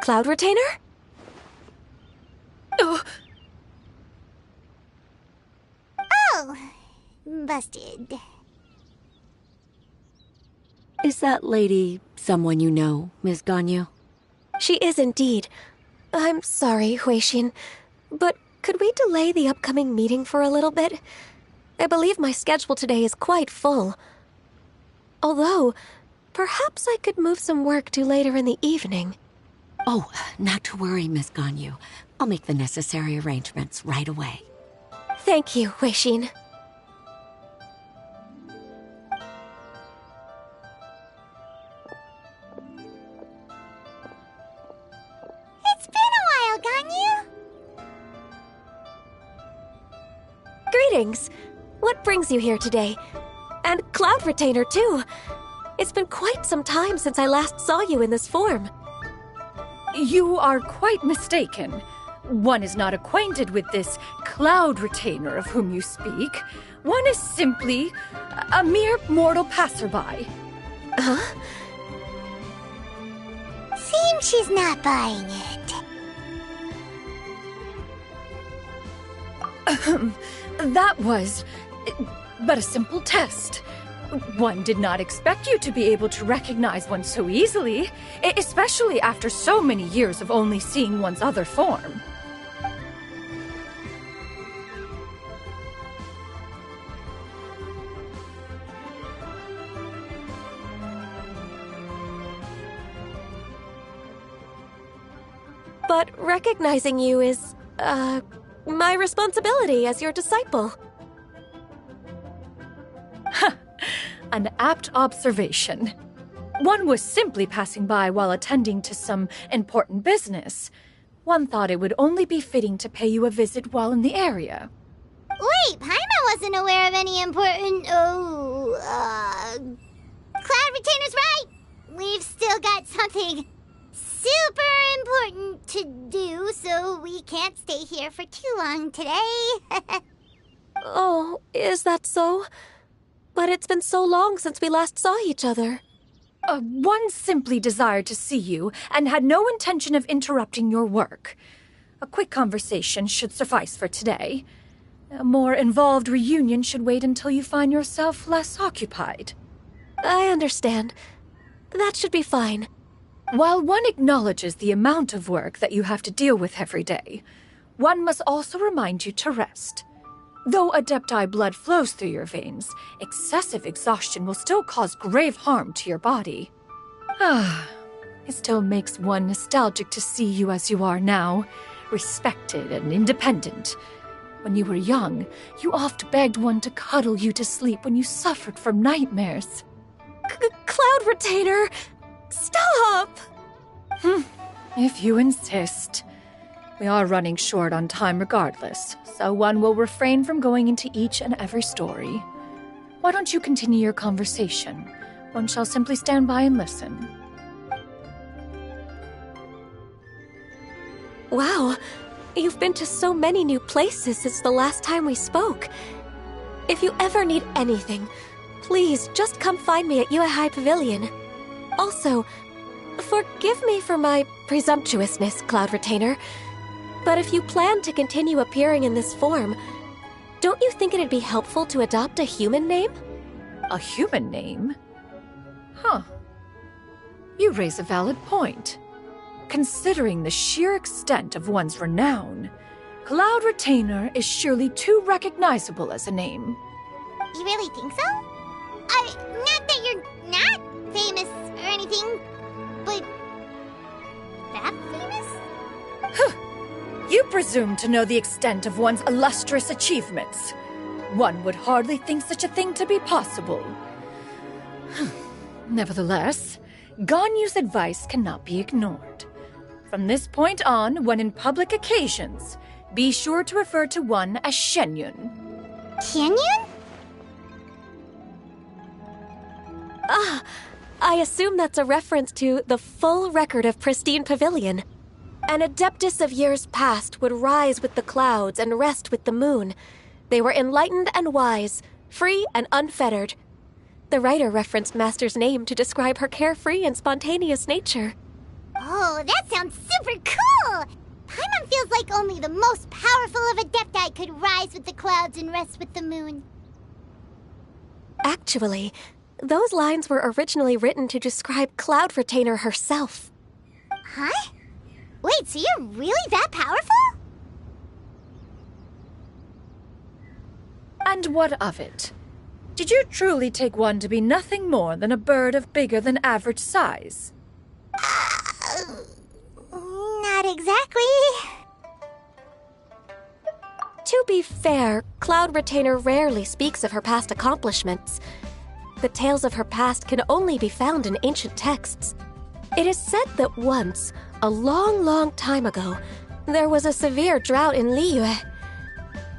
Cloud Retainer? Oh, busted. Is that lady someone you know, Miss Ganyu? She is indeed. I'm sorry, Huixin, but could we delay the upcoming meeting for a little bit? I believe my schedule today is quite full. Although, perhaps I could move some work to later in the evening. Oh, not to worry, Miss Ganyu. I'll make the necessary arrangements right away. Thank you, Huixin. It's been a while, Ganyu. Greetings. What brings you here today? And Cloud Retainer, too. It's been quite some time since I last saw you in this form. You are quite mistaken. One is not acquainted with this Cloud Retainer of whom you speak. One is simply a mere mortal passerby. Huh? Seems she's not buying it. That was but a simple test. One did not expect you to be able to recognize one so easily, especially after so many years of only seeing one's other form. But recognizing you is, my responsibility as your disciple. An apt observation. One was simply passing by while attending to some important business. One thought it would only be fitting to pay you a visit while in the area. Wait, Paimon wasn't aware of any important... Cloud Retainer's right! We've still got something super important to do, so we can't stay here for too long today. Oh, is that so? But it's been so long since we last saw each other. One simply desired to see you and had no intention of interrupting your work. A quick conversation should suffice for today. A more involved reunion should wait until you find yourself less occupied. I understand. That should be fine. While one acknowledges the amount of work that you have to deal with every day, one must also remind you to rest. Though Adepti blood flows through your veins, excessive exhaustion will still cause grave harm to your body. It still makes one nostalgic to see you as you are now, respected and independent. When you were young, you oft begged one to cuddle you to sleep when you suffered from nightmares. Cloud Retainer! Stop! If you insist. We are running short on time regardless, so one will refrain from going into each and every story. Why don't you continue your conversation? One shall simply stand by and listen. Wow, you've been to so many new places since the last time we spoke. If you ever need anything, please just come find me at Yue High Pavilion. Also, forgive me for my presumptuousness, Cloud Retainer, but if you plan to continue appearing in this form, don't you think it'd be helpful to adopt a human name? A human name? Huh. You raise a valid point. Considering the sheer extent of one's renown, Cloud Retainer is surely too recognizable as a name. You really think so? Not that you're not famous or anything, but that famous? You presume to know the extent of one's illustrious achievements. One would hardly think such a thing to be possible. Nevertheless, Ganyu's advice cannot be ignored. From this point on, when in public occasions, be sure to refer to one as Shenyun. Shenyun? I assume that's a reference to the full record of Pristine Pavilion. An Adeptus of years past would rise with the clouds and rest with the moon. They were enlightened and wise, free and unfettered. The writer referenced Master's name to describe her carefree and spontaneous nature. Oh, that sounds super cool! Paimon feels like only the most powerful of Adepti could rise with the clouds and rest with the moon. Actually, those lines were originally written to describe Cloud Retainer herself. Huh? Wait, so you're really that powerful? And what of it? Did you truly take one to be nothing more than a bird of bigger than average size? Not exactly. To be fair, Cloud Retainer rarely speaks of her past accomplishments. The tales of her past can only be found in ancient texts. It is said that once, a long, long time ago, there was a severe drought in Liyue.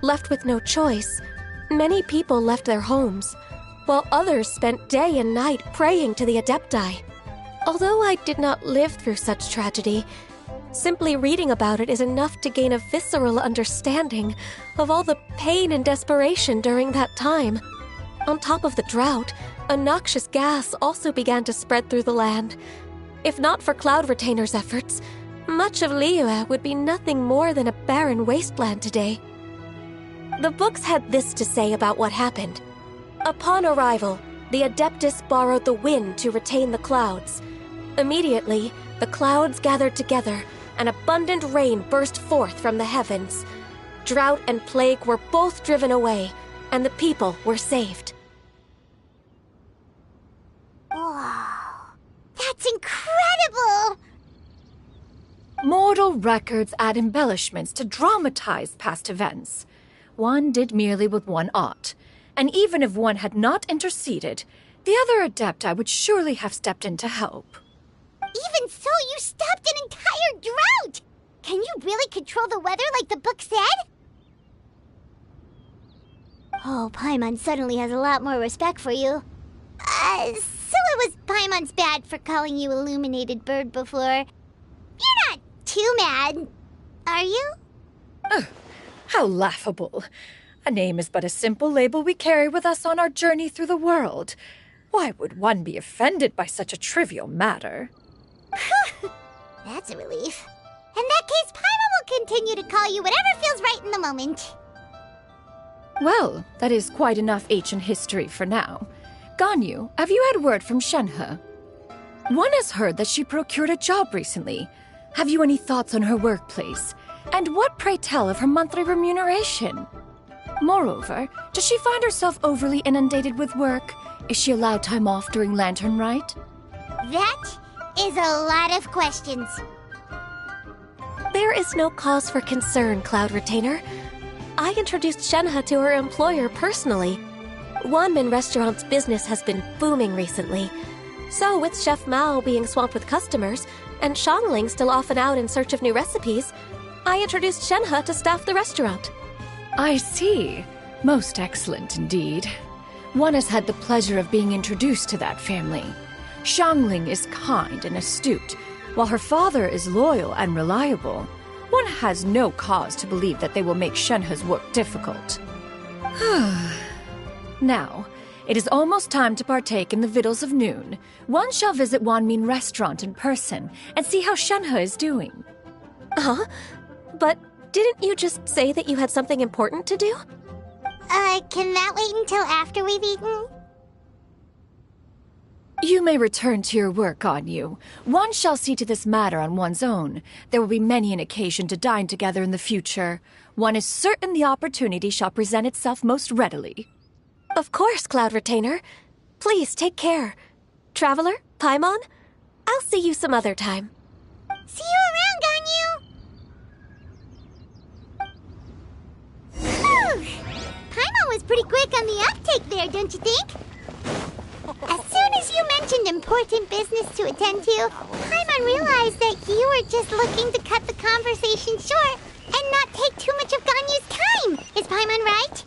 Left with no choice, many people left their homes, while others spent day and night praying to the Adepti. Although I did not live through such tragedy, simply reading about it is enough to gain a visceral understanding of all the pain and desperation during that time. On top of the drought, a noxious gas also began to spread through the land. If not for Cloud Retainer's efforts, much of Liyue would be nothing more than a barren wasteland today. The books had this to say about what happened. Upon arrival, the Adeptus borrowed the wind to retain the clouds. Immediately, the clouds gathered together, and abundant rain burst forth from the heavens. Drought and plague were both driven away, and the people were saved. Wow, that's incredible! Mortal records add embellishments to dramatize past events. One did merely with one art, and even if one had not interceded, the other Adepti would surely have stepped in to help. Even so, you stopped an entire drought! Can you really control the weather like the book said? Oh, Paimon suddenly has a lot more respect for you. So it was Paimon's bad for calling you Illuminated Bird before. You're not too mad, are you? How laughable. A name is but a simple label we carry with us on our journey through the world. Why would one be offended by such a trivial matter? That's a relief. In that case, Paimon will continue to call you whatever feels right in the moment. Well, that is quite enough ancient history for now. Ganyu, have you had word from Shenhe? One has heard that she procured a job recently. Have you any thoughts on her workplace? And what, pray tell, of her monthly remuneration? Moreover, does she find herself overly inundated with work? Is she allowed time off during Lantern Rite? That is a lot of questions. There is no cause for concern, Cloud Retainer. I introduced Shenhe to her employer personally. Wanmin Restaurant's business has been booming recently. So, with Chef Mao being swamped with customers, and Shangling still off and out in search of new recipes, I introduced Shenhe to staff the restaurant. I see. Most excellent indeed. One has had the pleasure of being introduced to that family. Shangling is kind and astute, while her father is loyal and reliable. One has no cause to believe that they will make Shenhe's work difficult. Now, it is almost time to partake in the victuals of noon. One shall visit Wanmin Restaurant in person and see how Shenhe is doing. Huh? But didn't you just say that you had something important to do? Can that wait until after we've eaten? You may return to your work, Ganyu. One shall see to this matter on one's own. There will be many an occasion to dine together in the future. One is certain the opportunity shall present itself most readily. Of course, Cloud Retainer. Please take care. Traveler, Paimon, I'll see you some other time. See you around, Ganyu! Paimon was pretty quick on the uptake there, don't you think? As soon as you mentioned important business to attend to, Paimon realized that you were just looking to cut the conversation short and not take too much of Ganyu's time. Is Paimon right?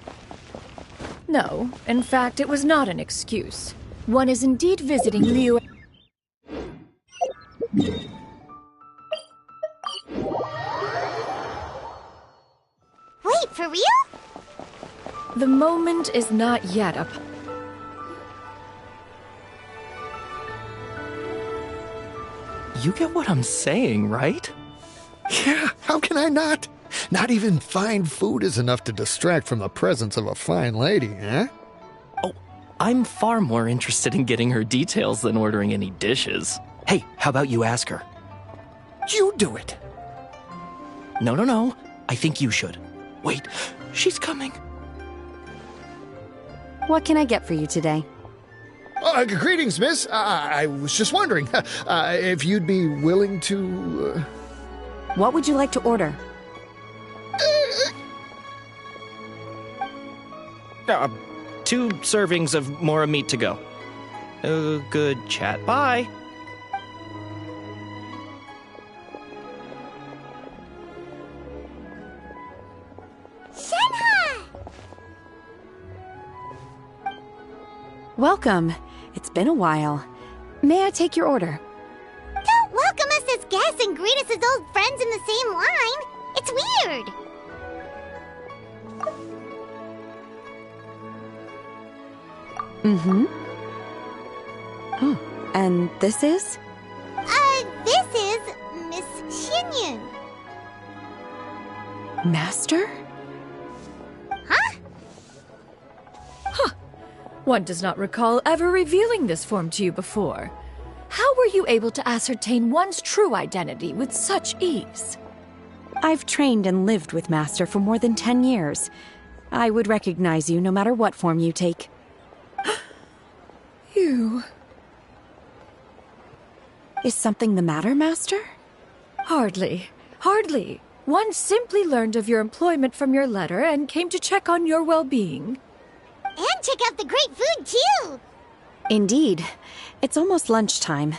No, in fact, it was not an excuse. One is indeed visiting Liu. Wait, for real? The moment is not yet up. You get what I'm saying, right? Yeah, how can I not? Not even fine food is enough to distract from the presence of a fine lady, eh? Oh, I'm far more interested in getting her details than ordering any dishes. Hey, how about you ask her? You do it. No. I think you should. Wait, she's coming. What can I get for you today? Greetings, miss. I was just wondering if you'd be willing to... What would you like to order? 2 servings of Mora meat to go. Good chat. Bye. Shenhe! Welcome. It's been a while. May I take your order? Don't welcome us as guests and greet us as old friends in the same line. It's weird. Mm-hmm. Oh, and this is? This is Miss Xinyun. Master? Huh? One does not recall ever revealing this form to you before. How were you able to ascertain one's true identity with such ease? I've trained and lived with Master for more than 10 years. I would recognize you no matter what form you take. You... Is something the matter, Master? Hardly. Hardly. One simply learned of your employment from your letter and came to check on your well-being. And check out the great food, too! Indeed. It's almost lunchtime.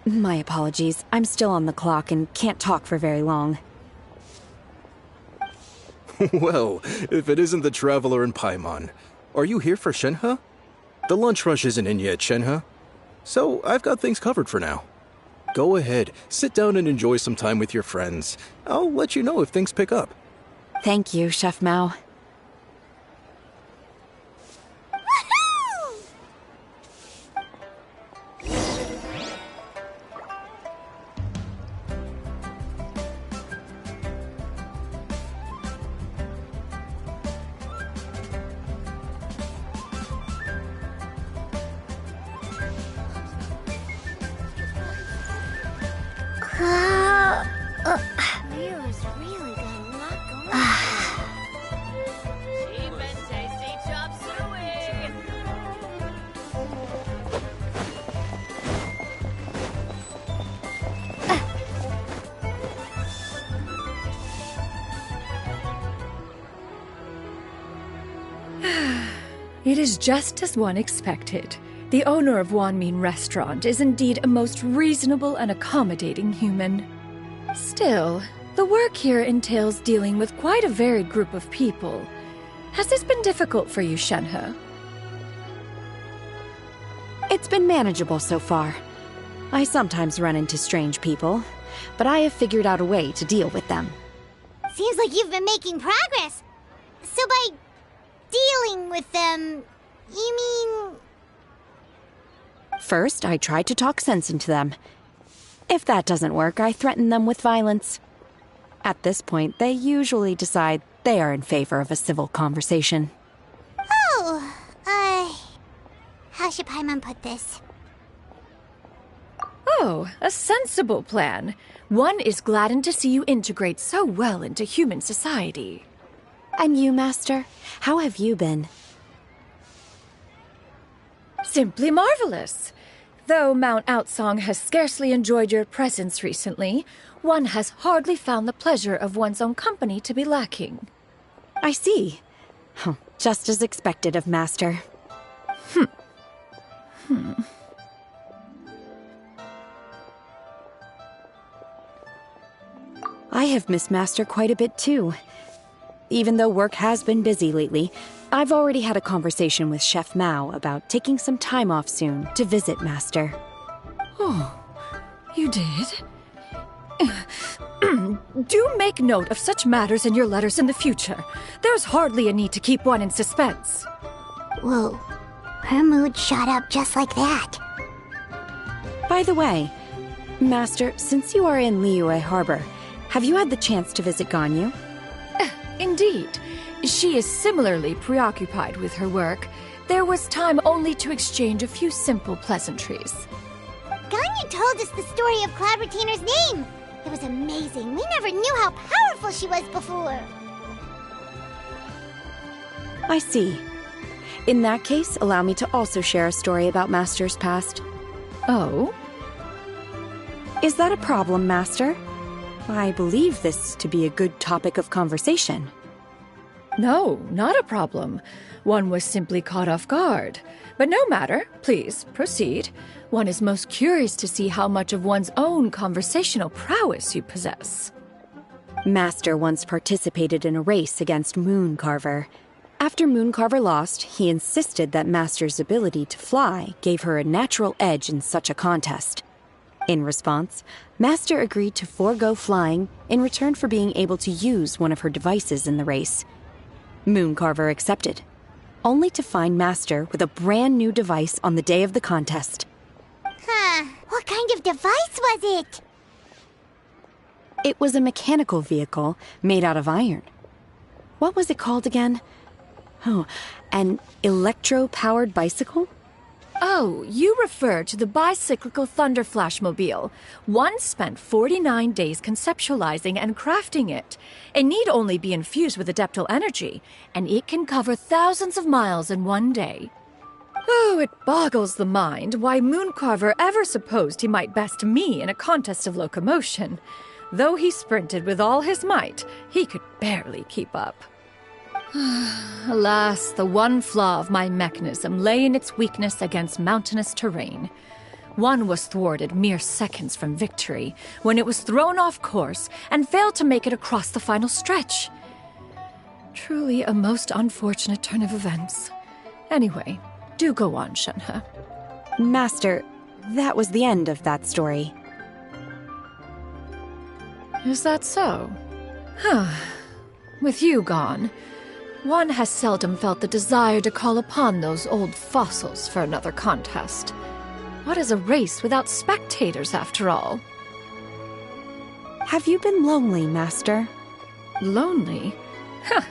My apologies. I'm still on the clock and can't talk for very long. Well, if it isn't the Traveler in Paimon, are you here for Shenhe? The lunch rush isn't in yet, Shenhe. So I've got things covered for now. Go ahead, sit down and enjoy some time with your friends. I'll let you know if things pick up. Thank you, Chef Mao. Ryu's really got a lot going Cheap and tasty chop suey! It is just as one expected. The owner of Wanmin Restaurant is indeed a most reasonable and accommodating human. Still, the work here entails dealing with quite a varied group of people. Has this been difficult for you, Shenhe? It's been manageable so far. I sometimes run into strange people, but I have figured out a way to deal with them. Seems like you've been making progress. So by dealing with them, you mean... First, I try to talk sense into them. If that doesn't work, I threaten them with violence. At this point, they usually decide they are in favor of a civil conversation. Oh, how should Paimon put this? Oh, a sensible plan. One is gladdened to see you integrate so well into human society. And you, Master? How have you been? Simply marvelous. Though Mount Outsong has scarcely enjoyed your presence recently, one has hardly found the pleasure of one's own company to be lacking. I see. Just as expected of Master. I have missed Master quite a bit too. Even though work has been busy lately, I've already had a conversation with Chef Mao about taking some time off soon to visit Master. Oh, you did? Do make note of such matters in your letters in the future. There's hardly a need to keep one in suspense. Whoa, her mood shot up just like that. By the way, Master, since you are in Liyue Harbor, have you had the chance to visit Ganyu? Indeed. She is similarly preoccupied with her work. There was time only to exchange a few simple pleasantries. Ganyu told us the story of Cloud Retainer's name. It was amazing. We never knew how powerful she was before. I see. In that case, allow me to also share a story about Master's past. Oh? Is that a problem, Master? I believe this to be a good topic of conversation. No, not a problem. One was simply caught off guard. But no matter. Please, proceed. One is most curious to see how much of one's own conversational prowess you possess. Master once participated in a race against Mooncarver. After Mooncarver lost, he insisted that Master's ability to fly gave her a natural edge in such a contest. In response, Master agreed to forego flying in return for being able to use one of her devices in the race. Mooncarver accepted, only to find Master with a brand new device on the day of the contest. What kind of device was it? It was a mechanical vehicle made out of iron. What was it called again? Oh, an electro-powered bicycle? Oh, you refer to the bicyclical Thunder Flashmobile. One spent 49 days conceptualizing and crafting it. It need only be infused with adeptal energy, and it can cover thousands of miles in one day. Oh, it boggles the mind why Mooncarver ever supposed he might best me in a contest of locomotion. Though he sprinted with all his might, he could barely keep up. Alas, the one flaw of my mechanism lay in its weakness against mountainous terrain. One was thwarted mere seconds from victory, when it was thrown off course and failed to make it across the final stretch. Truly a most unfortunate turn of events. Anyway, do go on, Shenhe. Master, that was the end of that story. Is that so? Huh. With you gone, one has seldom felt the desire to call upon those old fossils for another contest. What is a race without spectators, after all? Have you been lonely, Master? Lonely? Huh.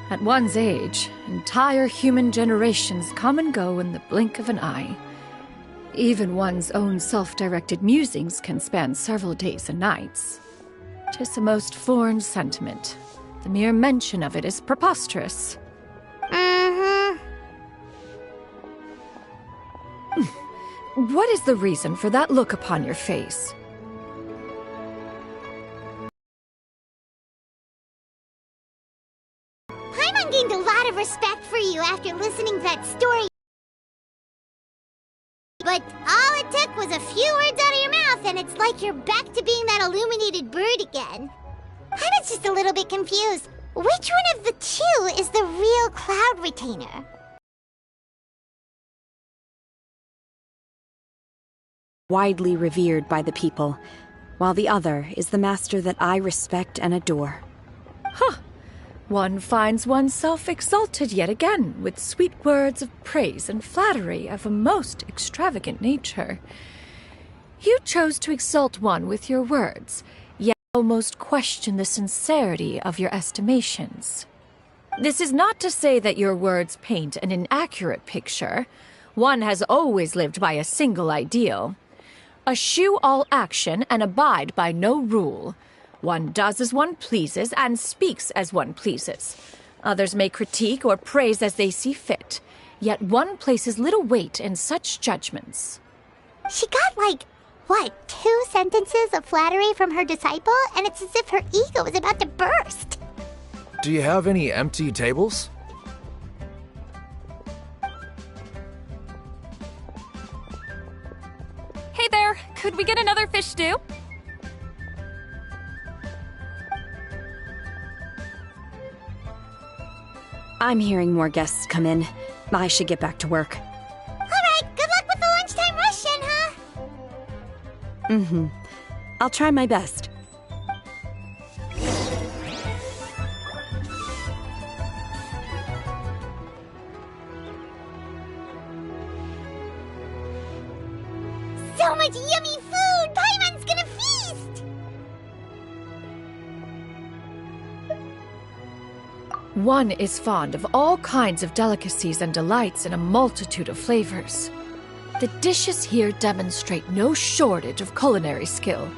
At one's age, entire human generations come and go in the blink of an eye. Even one's own self-directed musings can span several days and nights. 'Tis a most foreign sentiment. The mere mention of it is preposterous. What is the reason for that look upon your face? Paimon gained a lot of respect for you after listening to that story. But all it took was a few words out of your mouth, and it's like you're back to being that illuminated bird again. I was just a little bit confused. Which one of the two is the real Cloud Retainer? Widely revered by the people, while the other is the master that I respect and adore. Huh. One finds oneself exalted yet again with sweet words of praise and flattery of a most extravagant nature. You chose to exalt one with your words, yet almost question the sincerity of your estimations. This is not to say that your words paint an inaccurate picture. One has always lived by a single ideal. Eschew all action and abide by no rule. One does as one pleases and speaks as one pleases. Others may critique or praise as they see fit, yet one places little weight in such judgments. She got like, what, 2 sentences of flattery from her disciple, and it's as if her ego is about to burst. Do you have any empty tables? Hey there, could we get another fish stew? I'm hearing more guests come in. I should get back to work. Alright, good luck with the lunchtime rush, Shenhe. Mm-hmm. I'll try my best. So much yummy food! Paimon's gonna feast! One is fond of all kinds of delicacies and delights in a multitude of flavors. The dishes here demonstrate no shortage of culinary skill.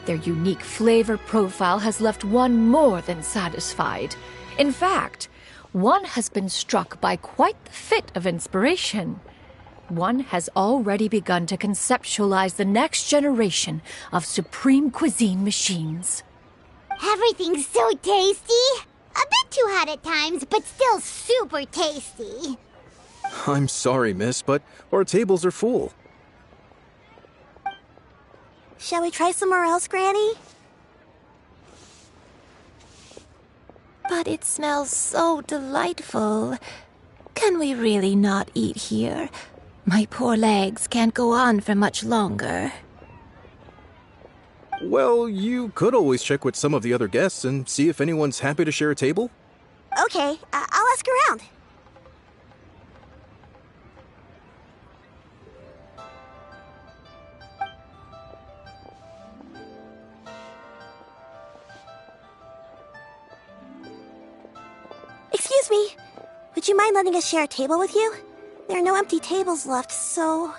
Their unique flavor profile has left one more than satisfied. In fact, one has been struck by quite the fit of inspiration. One has already begun to conceptualize the next generation of supreme cuisine machines. Everything's so tasty! A bit too hot at times, but still super tasty. I'm sorry, miss, but our tables are full. Shall we try somewhere else, Granny? But it smells so delightful. Can we really not eat here? My poor legs can't go on for much longer. Well, you could always check with some of the other guests and see if anyone's happy to share a table. Okay, I'll ask around. Excuse me. Would you mind letting us share a table with you? There are no empty tables left, so...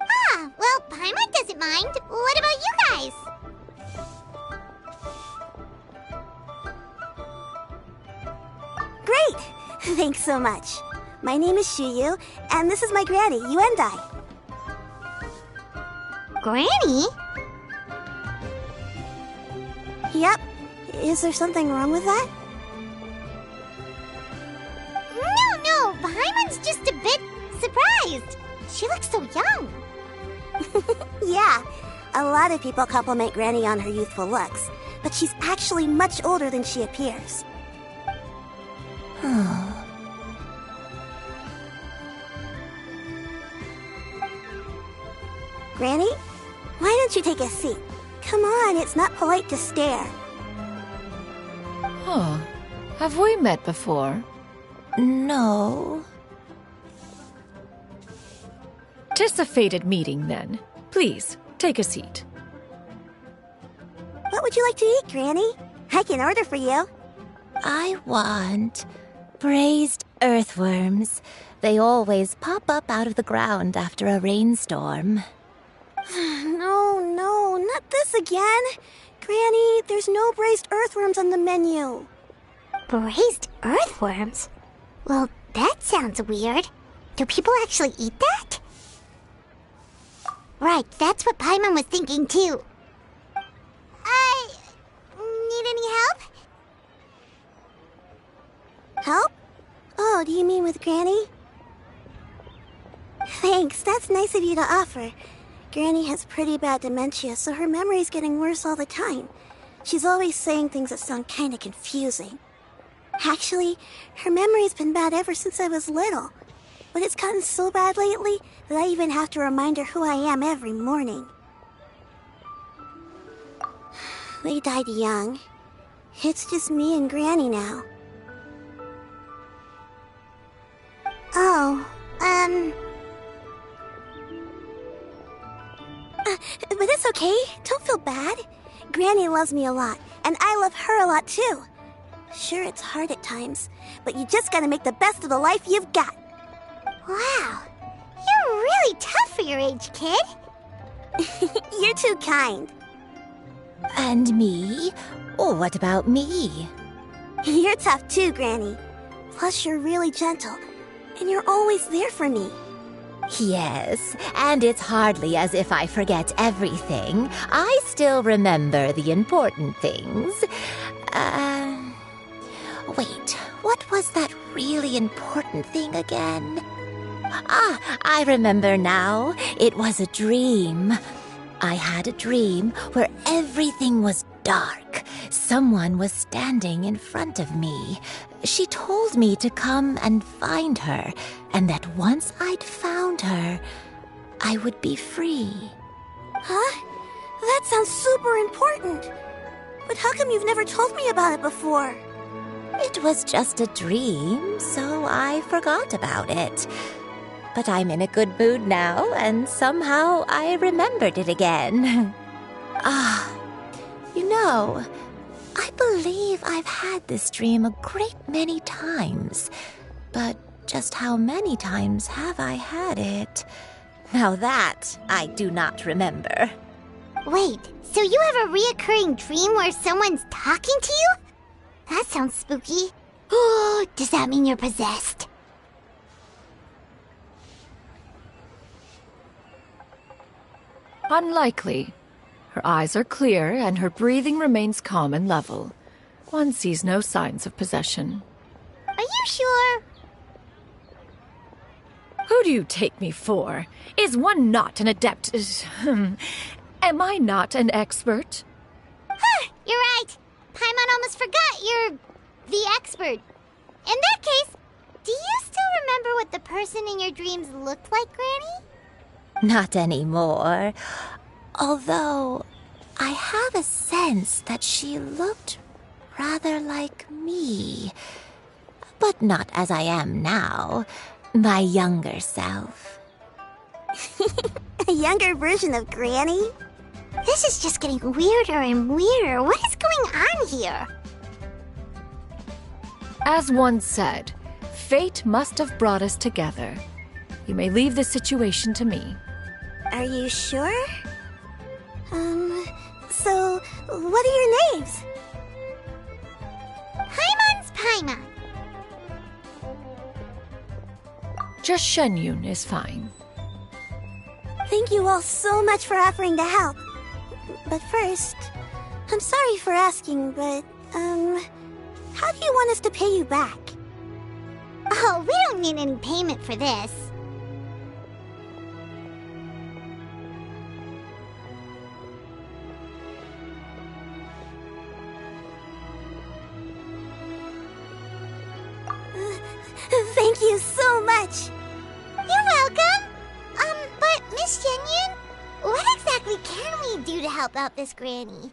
Ah, well, Paimon doesn't mind. What about you guys? Great! Thanks so much. My name is Shuyu, and this is my granny, Yuendai. Granny? Yep. Is there something wrong with that? No, Paimon's just a bit surprised. She looks so young. Yeah, a lot of people compliment Granny on her youthful looks, but she's actually much older than she appears. Granny, why don't you take a seat? Come on, it's not polite to stare. Huh. Have we met before? No. 'Tis a fated meeting, then. Please, take a seat. What would you like to eat, Granny? I can order for you. I want braised earthworms. They always pop up out of the ground after a rainstorm. No, not this again. Granny, there's no braised earthworms on the menu. Braised earthworms? Well, that sounds weird. Do people actually eat that? Right, that's what Paimon was thinking too. Need any help? Help? Oh, do you mean with Granny? Thanks, that's nice of you to offer. Granny has pretty bad dementia, so her memory's getting worse all the time. She's always saying things that sound kinda confusing. Actually, her memory's been bad ever since I was little. But it's gotten so bad lately that I even have to remind her who I am every morning. They died young. It's just me and Granny now. Oh, but it's okay. Don't feel bad. Granny loves me a lot, and I love her a lot too. Sure, it's hard at times, but you just gotta make the best of the life you've got. Wow, you're really tough for your age, kid. You're too kind. And me? Oh, what about me? You're tough too, Granny. Plus, you're really gentle, and you're always there for me. Yes, and it's hardly as if I forget everything. I still remember the important things. Wait, what was that really important thing again? Ah, I remember now. It was a dream. I had a dream where everything was dark. Someone was standing in front of me. She told me to come and find her, and that once I'd found her, I would be free. Huh? That sounds super important. But how come you've never told me about it before? It was just a dream, so I forgot about it. But I'm in a good mood now, and somehow I remembered it again. You know, I believe I've had this dream a great many times. But just how many times have I had it? Now that I do not remember. Wait, so you have a reoccurring dream where someone's talking to you? That sounds spooky. Oh, does that mean you're possessed? Unlikely. Her eyes are clear, and her breathing remains calm and level. One sees no signs of possession. Are you sure? Who do you take me for? Is one not an adept? Am I not an expert? You're right. Paimon almost forgot you're the expert. In that case, do you still remember what the person in your dreams looked like, Granny? Not anymore. Although, I have a sense that she looked rather like me. But not as I am now. My younger self. A younger version of Granny? This is just getting weirder and weirder. What is going on here? As one said, fate must have brought us together. You may leave the situation to me. Are you sure? So, what are your names? Paimon's Paimon. Just Shenyun is fine. Thank you all so much for offering to help. But first, I'm sorry for asking, but, how do you want us to pay you back? Oh, we don't need any payment for this. Thank you so much! You're welcome! But Miss Shenyun, what exactly can we do to help out this granny?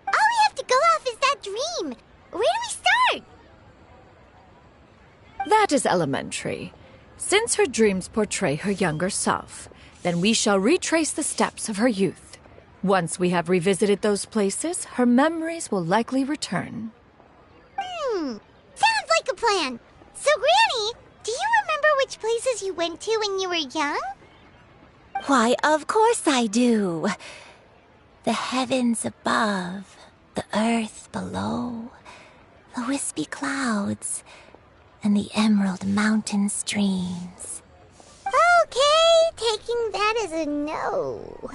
All we have to go off is that dream! Where do we start? That is elementary. Since her dreams portray her younger self, then we shall retrace the steps of her youth. Once we have revisited those places, her memories will likely return. Sounds like a plan. So, Granny, do you remember which places you went to when you were young? Why, of course I do. The heavens above, the earth below, the wispy clouds, and the emerald mountain streams. Okay, taking that as a no.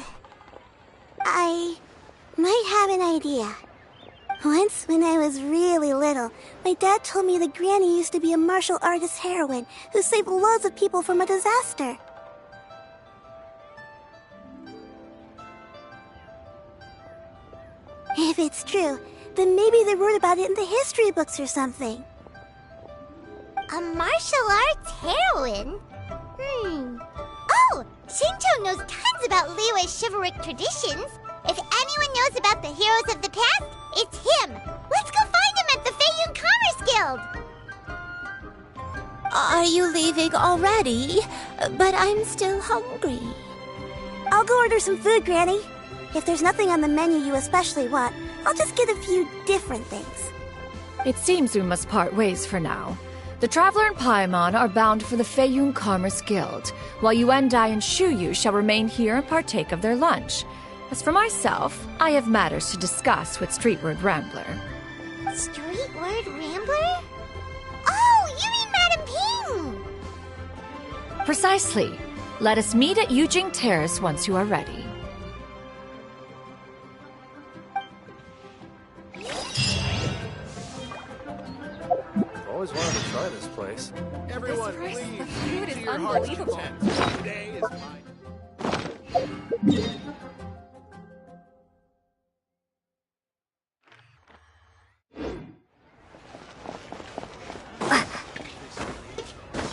I might have an idea. Once, when I was really little, my dad told me that Granny used to be a martial artist heroine who saved loads of people from a disaster. If it's true, then maybe they wrote about it in the history books or something. A martial arts heroine? Oh, Shinto knows tons about Liyue's chivalric traditions. If anyone knows about the heroes of the past, it's him. Let's go find him at the Feiyun Commerce Guild. Are you leaving already? But I'm still hungry. I'll go order some food, Granny. If there's nothing on the menu you especially want, I'll just get a few different things. It seems we must part ways for now. The Traveler and Paimon are bound for the Feiyun Commerce Guild, while Yuendai and Shuyu shall remain here and partake of their lunch. As for myself, I have matters to discuss with Streetward Rambler. Streetward Rambler? Oh, you mean Madam Ping! Precisely. Let us meet at Yujing Terrace once you are ready. Always wanted to try this place. Everyone, This please. the food is to your heart's unbelievable. content. Today is my...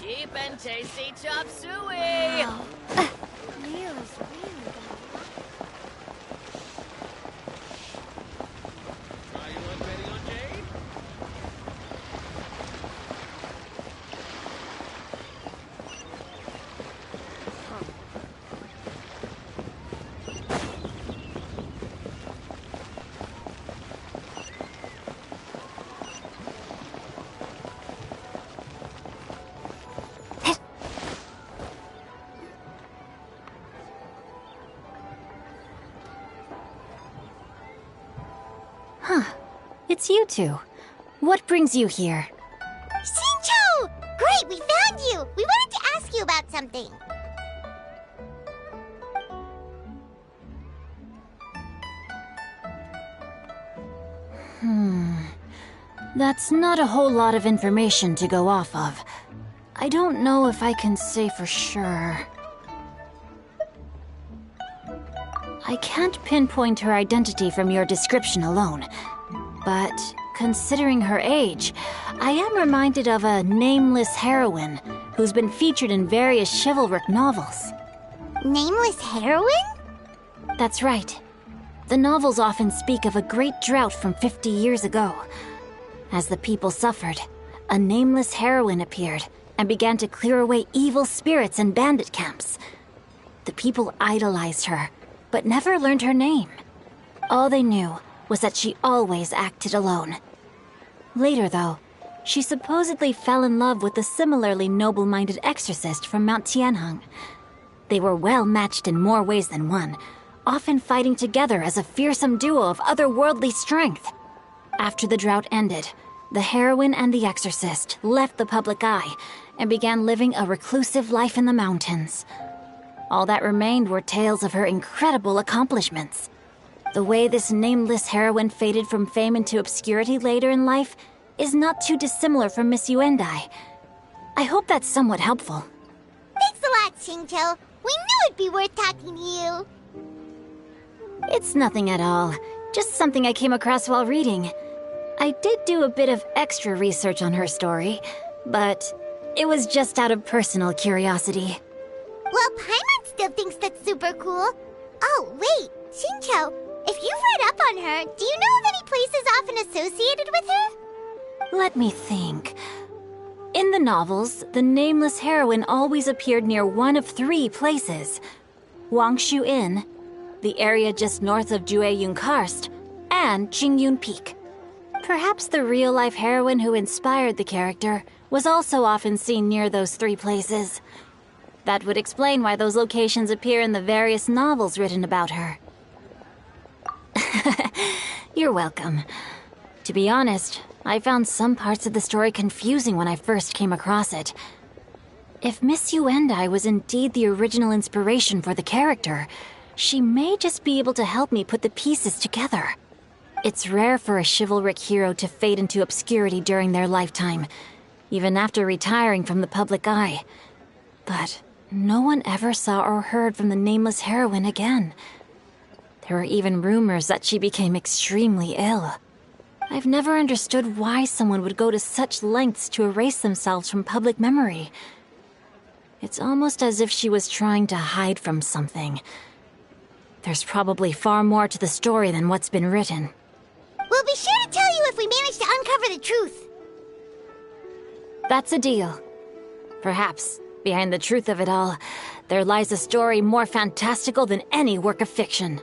Cheap and tasty chop suey! It's you two. What brings you here? Shincho! Great, we found you! We wanted to ask you about something. That's not a whole lot of information to go off of. I don't know if I can say for sure. I can't pinpoint her identity from your description alone. But considering her age, I am reminded of a nameless heroine who's been featured in various chivalric novels. Nameless heroine? That's right. The novels often speak of a great drought from 50 years ago. As the people suffered, a nameless heroine appeared and began to clear away evil spirits in bandit camps. The people idolized her, but never learned her name. All they knew was that she always acted alone. Later, though, she supposedly fell in love with a similarly noble-minded exorcist from Mount Tianheng. They were well matched in more ways than one, often fighting together as a fearsome duo of otherworldly strength. After the drought ended, the heroine and the exorcist left the public eye and began living a reclusive life in the mountains. All that remained were tales of her incredible accomplishments. The way this nameless heroine faded from fame into obscurity later in life is not too dissimilar from Miss Yuendai. I hope that's somewhat helpful. Thanks a lot, Xingqiu. We knew it'd be worth talking to you. It's nothing at all. Just something I came across while reading. I did do a bit of extra research on her story, but it was just out of personal curiosity. Well, Paimon still thinks that's super cool. Oh, wait, Xingqiu, if you've read up on her, do you know of any places often associated with her? Let me think. In the novels, the nameless heroine always appeared near one of 3 places. Wangshu Inn, the area just north of Jueyun Karst, and Jingyun Peak. Perhaps the real-life heroine who inspired the character was also often seen near those 3 places. That would explain why those locations appear in the various novels written about her. You're welcome. To be honest, I found some parts of the story confusing when I first came across it. If Miss Yuendai was indeed the original inspiration for the character, she may just be able to help me put the pieces together. It's rare for a chivalric hero to fade into obscurity during their lifetime, even after retiring from the public eye. But no one ever saw or heard from the nameless heroine again. There were even rumors that she became extremely ill. I've never understood why someone would go to such lengths to erase themselves from public memory. It's almost as if she was trying to hide from something. There's probably far more to the story than what's been written. We'll be sure to tell you if we manage to uncover the truth. That's a deal. Perhaps, behind the truth of it all, there lies a story more fantastical than any work of fiction.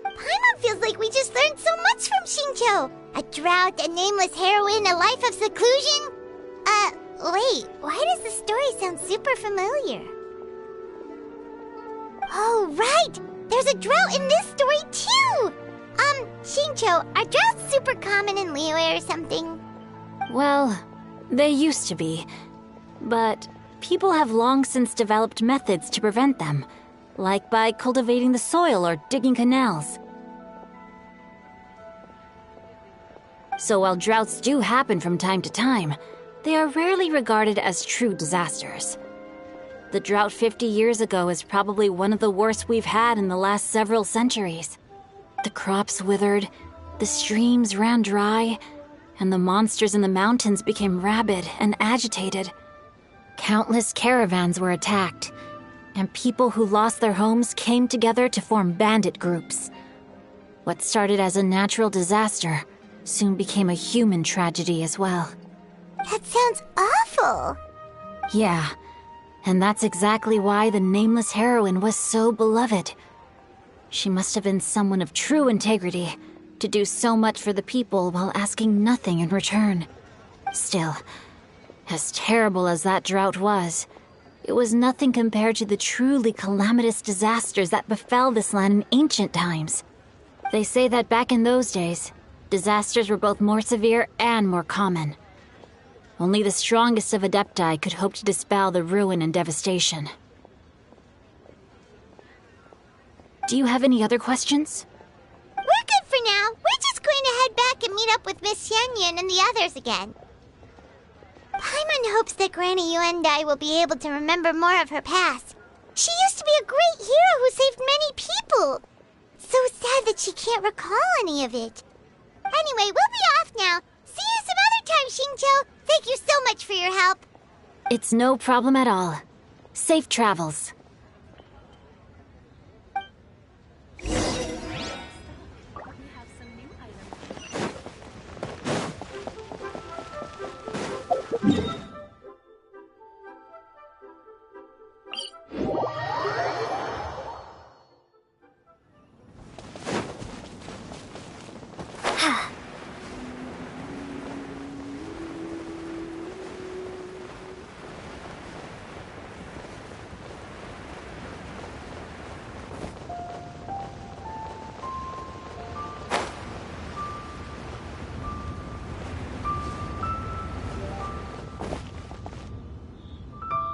Paimon feels like we just learned so much from Xingqiu. A drought, a nameless heroine, a life of seclusion. Wait, why does the story sound super familiar? Oh, right! There's a drought in this story, too! Xingqiu, are droughts super common in Liyue or something? Well, they used to be. But people have long since developed methods to prevent them, like by cultivating the soil or digging canals. So while droughts do happen from time to time, they are rarely regarded as true disasters. The drought 50 years ago is probably one of the worst we've had in the last several centuries. The crops withered, the streams ran dry, and the monsters in the mountains became rabid and agitated. Countless caravans were attacked, and people who lost their homes came together to form bandit groups. What started as a natural disaster soon became a human tragedy as well. That sounds awful. Yeah, and that's exactly why the nameless heroine was so beloved. She must have been someone of true integrity, to do so much for the people while asking nothing in return. Still, as terrible as that drought was, it was nothing compared to the truly calamitous disasters that befell this land in ancient times. They say that back in those days, disasters were both more severe and more common. Only the strongest of Adepti could hope to dispel the ruin and devastation. Do you have any other questions? We're good for now. We're just going to head back and meet up with Miss Xianyun and the others again. Paimon hopes that Granny Yuendai will be able to remember more of her past. She used to be a great hero who saved many people. So sad that she can't recall any of it. Anyway, we'll be off now. See you some other time, Xingqiu. Thank you so much for your help. It's no problem at all. Safe travels.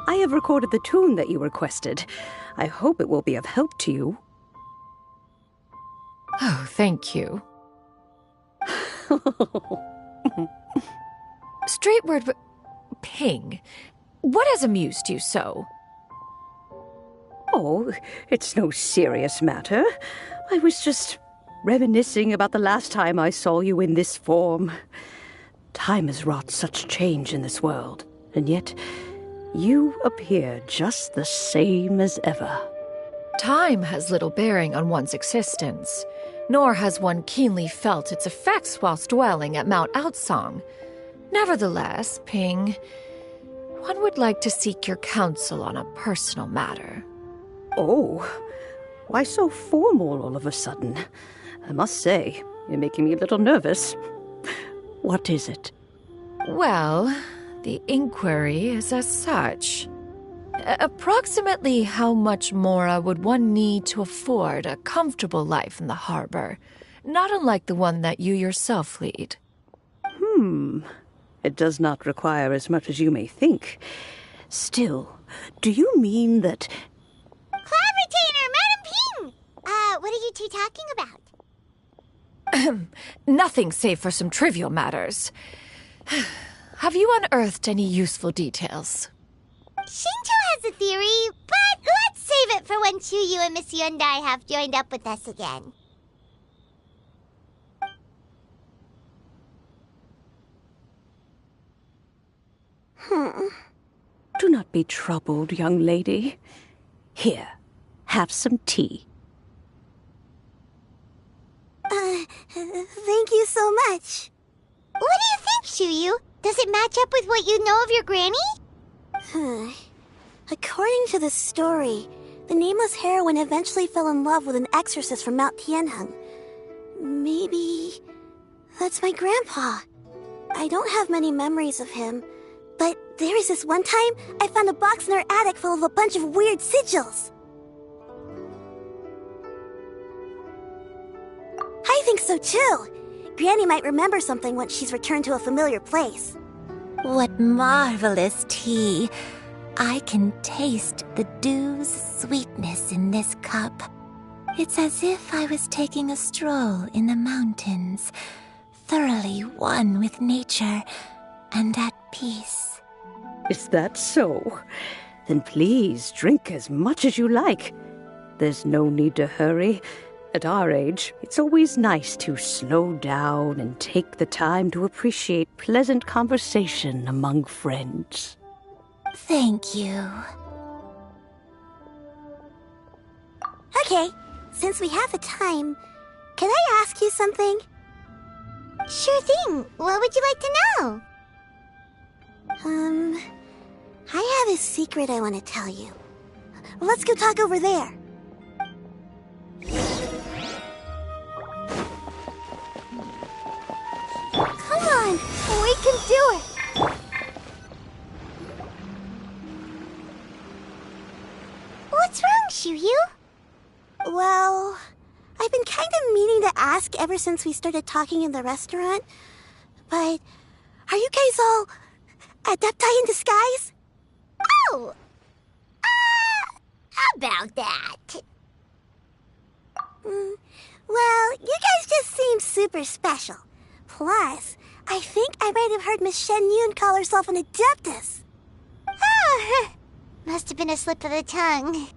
I have recorded the tune that you requested. I hope it will be of help to you. Oh, thank you. Straightward, Ping, what has amused you so? Oh, it's no serious matter. I was just reminiscing about the last time I saw you in this form. Time has wrought such change in this world, and yet you appear just the same as ever. Time has little bearing on one's existence, nor has one keenly felt its effects whilst dwelling at Mount Outsong. Nevertheless, Ping, one would like to seek your counsel on a personal matter. Oh, why so formal all of a sudden? I must say, you're making me a little nervous. What is it? Well, the inquiry is as such. Approximately how much more would one need to afford a comfortable life in the harbor, not unlike the one that you yourself lead? It does not require as much as you may think. Still, do you mean that... Cloud Retainer, Madam Ping! What are you two talking about? Nothing save for some trivial matters. Have you unearthed any useful details? Shinto has a theory, but let's save it for when Chuyu and Miss Yundai have joined up with us again. Do not be troubled, young lady. Here, have some tea. Thank you so much. What do you think, Chuyu? Does it match up with what you know of your granny? According to the story, the nameless heroine eventually fell in love with an exorcist from Mount Tianheng. Maybe that's my grandpa. I don't have many memories of him, but there was this one time I found a box in our attic full of a bunch of weird sigils. I think so too. Granny might remember something once she's returned to a familiar place. What marvelous tea. I can taste the dew's sweetness in this cup. It's as if I was taking a stroll in the mountains, thoroughly one with nature and at peace. Is that so? Then please drink as much as you like. There's no need to hurry. At our age, it's always nice to slow down and take the time to appreciate pleasant conversation among friends. Thank you. Okay, since we have the time, can I ask you something? Sure thing. What would you like to know? I have a secret I want to tell you. Let's go talk over there. Come on, we can do it. What's wrong, Chuyu? Well, I've been kind of meaning to ask ever since we started talking in the restaurant, but are you guys all adepti in disguise? Oh! About that. Well, you guys just seem super special. Plus, I think I might have heard Miss Shen Yun call herself an adeptus. Oh, must have been a slip of the tongue.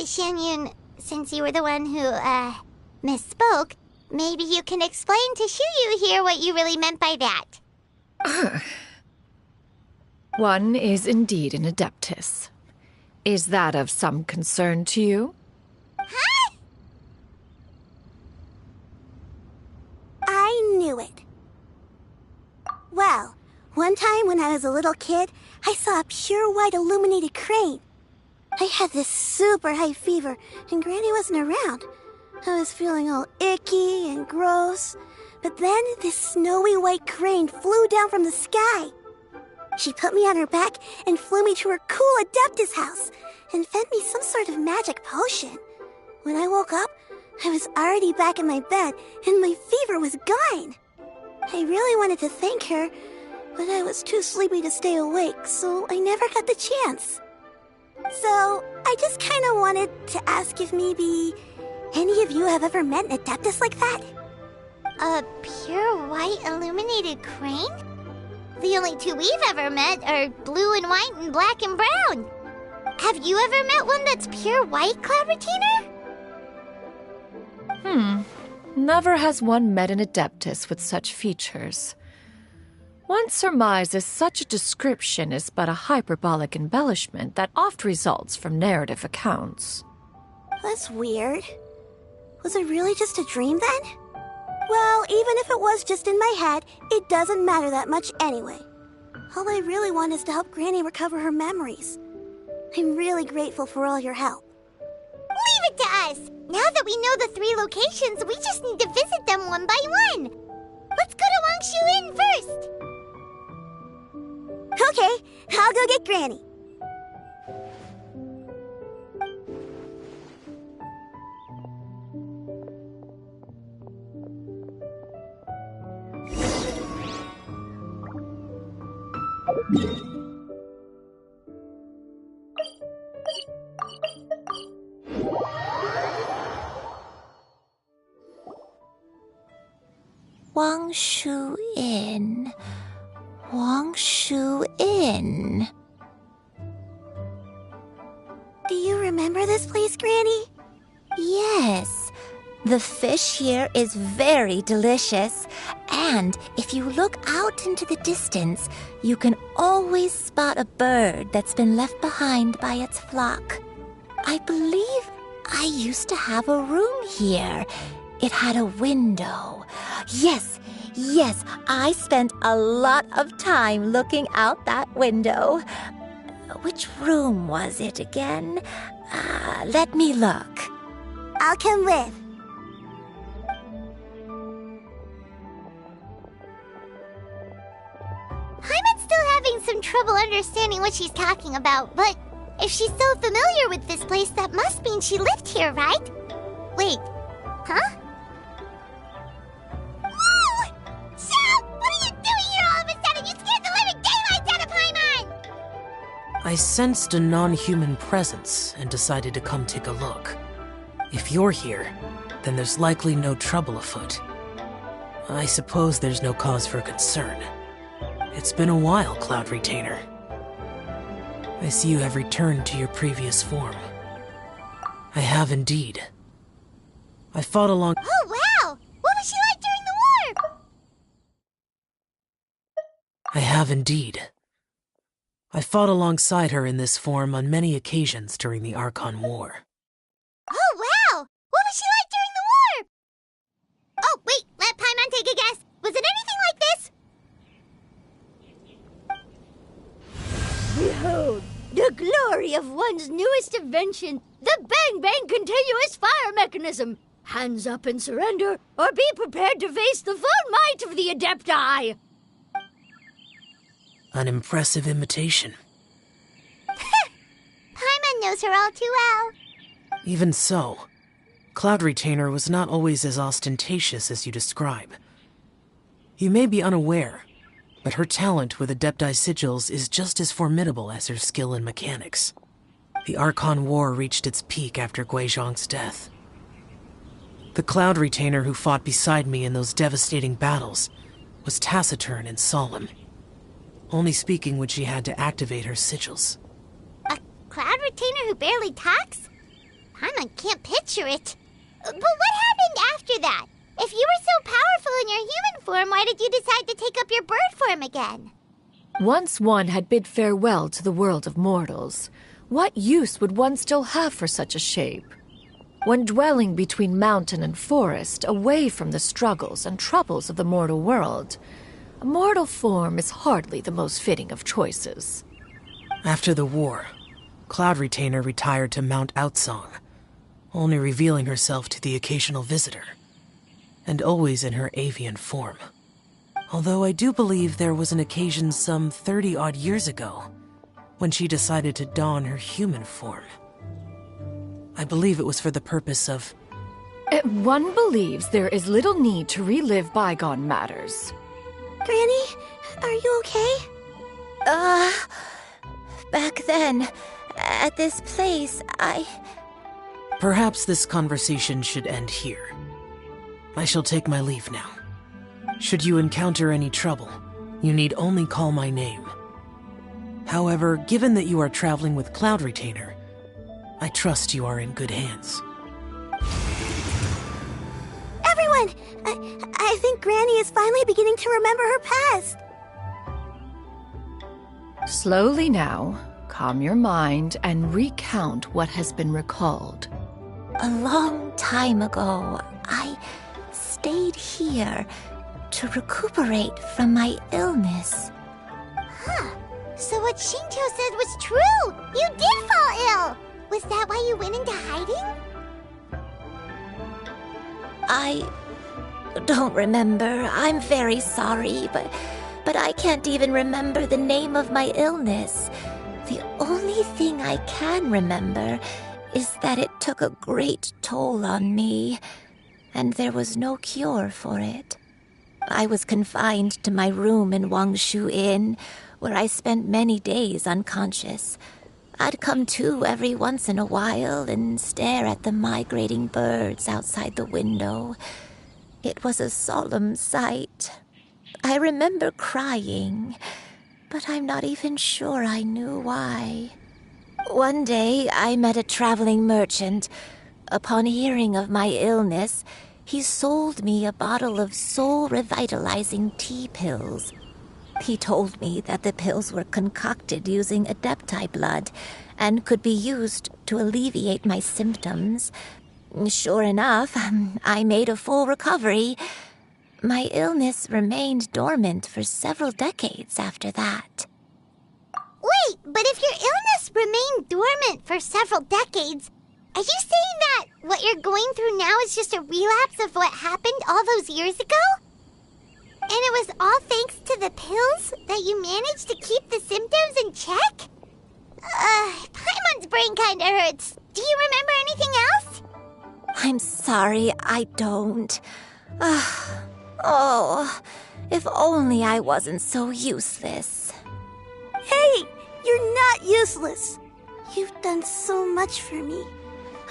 Shen Yun, since you were the one who, misspoke, maybe you can explain to Chuyu here what you really meant by that. One is indeed an adeptus. Is that of some concern to you? Huh? I knew it. Well, one time when I was a little kid, I saw a pure white illuminated crane. I had this super high fever, and Granny wasn't around. I was feeling all icky and gross. But then this snowy white crane flew down from the sky. She put me on her back and flew me to her cool Adeptus house and fed me some sort of magic potion. When I woke up, I was already back in my bed and my fever was gone. I really wanted to thank her, but I was too sleepy to stay awake, so I never got the chance. So I just kind of wanted to ask if maybe Any of you have ever met an Adeptus like that? A pure white illuminated crane? The only two we've ever met are blue and white and black and brown. Have you ever met one that's pure white, Cloud Retainer? Never has one met an Adeptus with such features. One surmises such a description is but a hyperbolic embellishment that oft results from narrative accounts. That's weird. Was it really just a dream then? Well, even if it was just in my head, it doesn't matter that much anyway. All I really want is to help Granny recover her memories. I'm really grateful for all your help. Leave it to us! Now that we know the 3 locations, we just need to visit them one by one. Let's go to Wangshu Inn first! Okay, I'll go get Granny. Wangshu Inn. Wangshu Inn. Do you remember this place, Granny? Yes. The fish here is very delicious. And if you look out into the distance, you can always spot a bird that's been left behind by its flock. I believe I used to have a room here. It had a window. Yes, I spent a lot of time looking out that window. Which room was it again? Let me look. I'll come with. Paimon's still having some trouble understanding what she's talking about, but if she's so familiar with this place, that must mean she lived here, right? Wait, huh? Whoa! Shao! What are you doing here all of a sudden? You scared the living daylights out of Paimon! I sensed a non-human presence and decided to come take a look. If you're here, then there's likely no trouble afoot. I suppose there's no cause for concern. It's been a while, Cloud Retainer. I see you have returned to your previous form. I have indeed. I fought along— Oh, wow! What was she like during the war? I have indeed. I fought alongside her in this form on many occasions during the Archon War. Oh, wow! What was she like during the war? Oh, wait, let Paimon take a guess. Was it anything like this? Behold, the glory of one's newest invention, the Bang Bang Continuous Fire Mechanism. Hands up and surrender, or be prepared to face the full might of the Adepti. An impressive imitation. Paimon knows her all too well. Even so, Cloud Retainer was not always as ostentatious as you describe. You may be unaware, but her talent with Adepti sigils is just as formidable as her skill in mechanics. The Archon War reached its peak after Guizhong's death. The Cloud Retainer who fought beside me in those devastating battles was taciturn and solemn, only speaking when she had to activate her sigils. A Cloud Retainer who barely talks? Paimon can't picture it. But what happened after that? If you were so powerful in your human form, why did you decide to take up your bird form again? Once one had bid farewell to the world of mortals, what use would one still have for such a shape? When dwelling between mountain and forest, away from the struggles and troubles of the mortal world, a mortal form is hardly the most fitting of choices. After the war, Cloud Retainer retired to Mount Outsong, only revealing herself to the occasional visitor, and always in her avian form. Although I do believe there was an occasion some 30-odd years ago when she decided to don her human form. I believe it was for the purpose of— One believes there is little need to relive bygone matters. Granny, are you okay? Back then, at this place, Perhaps this conversation should end here. I shall take my leave now. Should you encounter any trouble, you need only call my name. However, given that you are traveling with Cloud Retainer, I trust you are in good hands. Everyone! I think Granny is finally beginning to remember her past. Slowly now, calm your mind and recount what has been recalled. A long time ago, I stayed here to recuperate from my illness. Huh. So what Shinto said was true! You did fall ill! Was that why you went into hiding? I don't remember. I'm very sorry, but I can't even remember the name of my illness. The only thing I can remember is that it took a great toll on me, and there was no cure for it. I was confined to my room in Wangshu Inn, where I spent many days unconscious. I'd come to every once in a while and stare at the migrating birds outside the window. It was a solemn sight. I remember crying, but I'm not even sure I knew why. One day, I met a traveling merchant. Upon hearing of my illness, he sold me a bottle of soul-revitalizing tea pills. He told me that the pills were concocted using Adepti blood and could be used to alleviate my symptoms. Sure enough, I made a full recovery. My illness remained dormant for several decades after that. Wait, but if your illness remained dormant for several decades, are you saying that what you're going through now is just a relapse of what happened all those years ago? And it was all thanks to the pills that you managed to keep the symptoms in check? Paimon's brain kinda hurts. Do you remember anything else? I'm sorry, I don't. Oh, if only I wasn't so useless. Hey, you're not useless. You've done so much for me.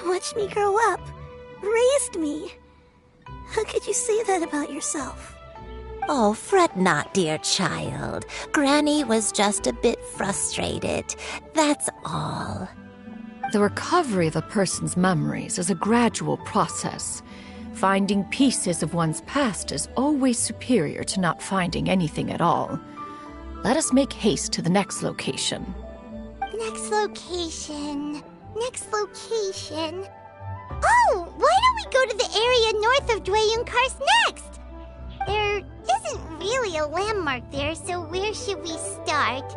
Watched me grow up. Raised me. How could you say that about yourself? Oh, fret not, dear child. Granny was just a bit frustrated. That's all. The recovery of a person's memories is a gradual process. Finding pieces of one's past is always superior to not finding anything at all. Let us make haste to the next location. Next location. Oh, why don't we go to the area north of Dwayun Karst next? There isn't really a landmark there, so where should we start?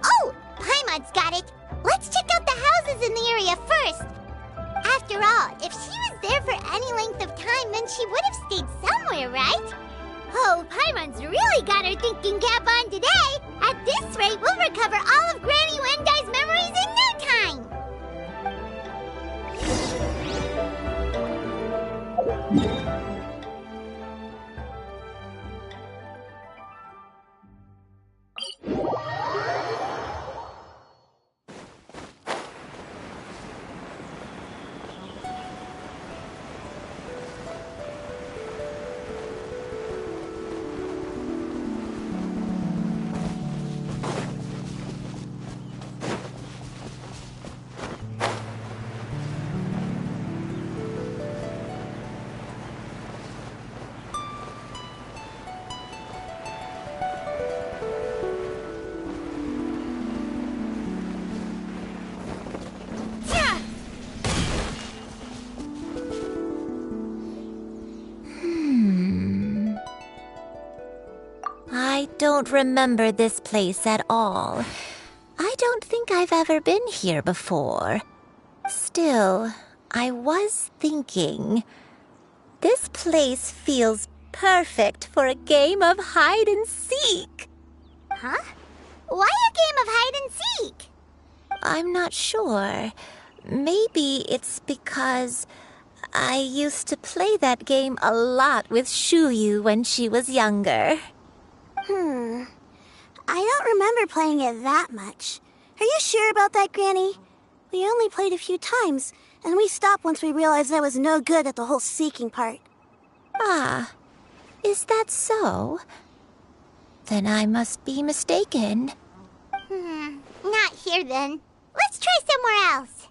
Oh, Paimon's got it. Let's check out the houses in the area first. After all, if she was there for any length of time, then she would have stayed somewhere, right? Oh, Paimon's really got her thinking cap on today. At this rate, we'll recover all of Granny Wendai's memories in no time. I don't remember this place at all. I don't think I've ever been here before. Still, I was thinking, this place feels perfect for a game of hide and seek. Huh? Why a game of hide and seek? I'm not sure. Maybe it's because I used to play that game a lot with Shuyu when she was younger. I don't remember playing it that much. Are you sure about that, Granny? We only played a few times, And we stopped once we realized I was no good at the whole seeking part. Ah, is that so? Then I must be mistaken. Not here then. Let's try somewhere else.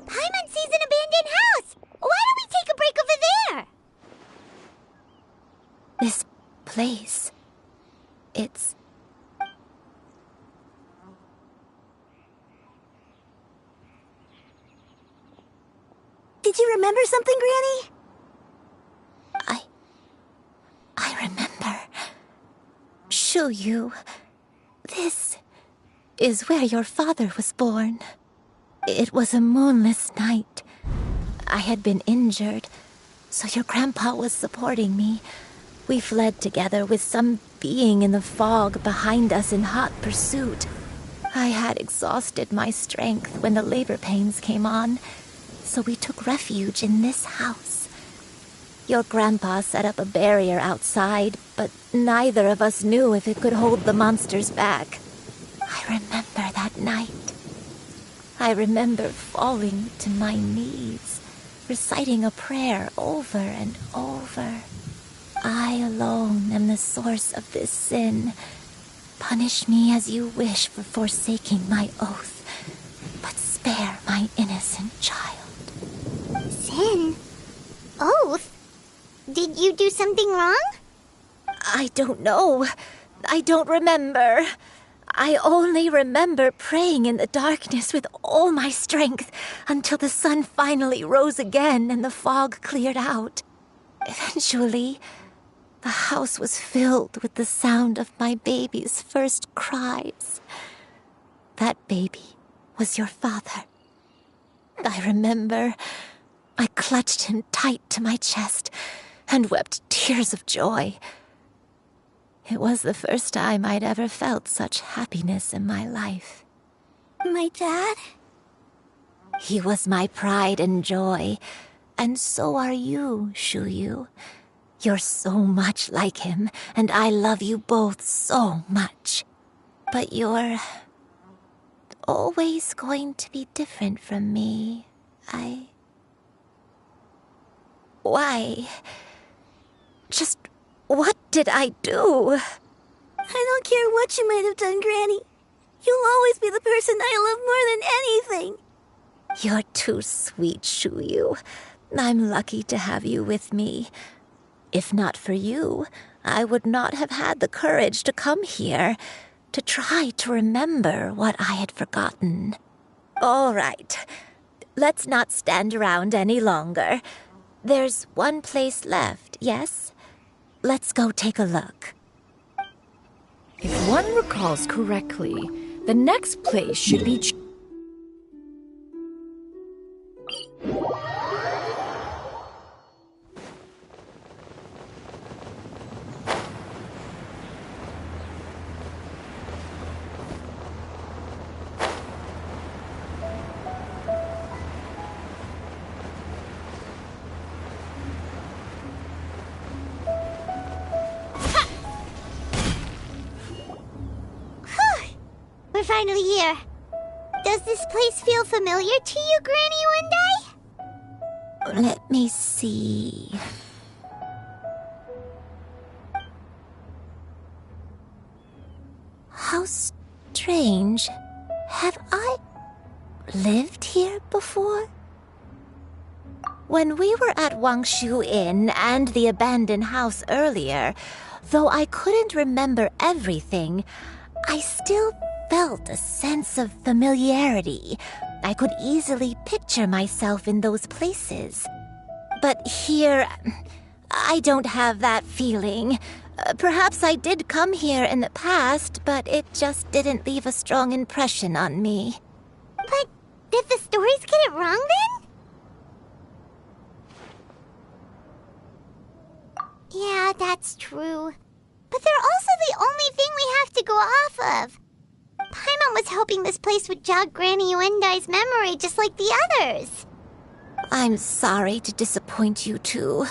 Paimon sees an abandoned house! Why don't we take a break over there? This place. It's... Did you remember something, Granny? I remember. Shuyu. This is where your father was born. It was a moonless night. I had been injured, so your grandpa was supporting me. We fled together with some being in the fog behind us in hot pursuit. I had exhausted my strength when the labor pains came on, so we took refuge in this house. Your grandpa set up a barrier outside, but neither of us knew if it could hold the monsters back. I remember that night. I remember falling to my knees, reciting a prayer over and over. I alone am the source of this sin. Punish me as you wish for forsaking my oath, but spare my innocent child. Sin? Oath? Did you do something wrong? I don't know. I don't remember. I only remember praying in the darkness with all my strength until the sun finally rose again and the fog cleared out. Eventually, the house was filled with the sound of my baby's first cries. That baby was your father. I remember I clutched him tight to my chest and wept tears of joy. It was the first time I'd ever felt such happiness in my life. My dad? He was my pride and joy, and so are you, Shuyu. You're so much like him, and I love you both so much. But you're always going to be different from me. Why? Just what did I do? I don't care what you might have done, Granny. You'll always be the person I love more than anything. You're too sweet, Shuyu. I'm lucky to have you with me. If not for you, I would not have had the courage to come here, to try to remember what I had forgotten. All right, let's not stand around any longer. There's one place left, yes? Let's go take a look. If one recalls correctly, the next place should be... We're finally here. Does this place feel familiar to you, Granny One Day? Let me see. How strange. Have I lived here before? When we were at Wangshu Inn and the abandoned house earlier, though I couldn't remember everything, I still felt a sense of familiarity. I could easily picture myself in those places. But here, I don't have that feeling. Perhaps I did come here in the past, but it just didn't leave a strong impression on me. But did the stories get it wrong then? Yeah, that's true. But they're also the only thing we have to go off of. Paimon was hoping this place would jog Granny Uendai's memory just like the others. I'm sorry to disappoint you too.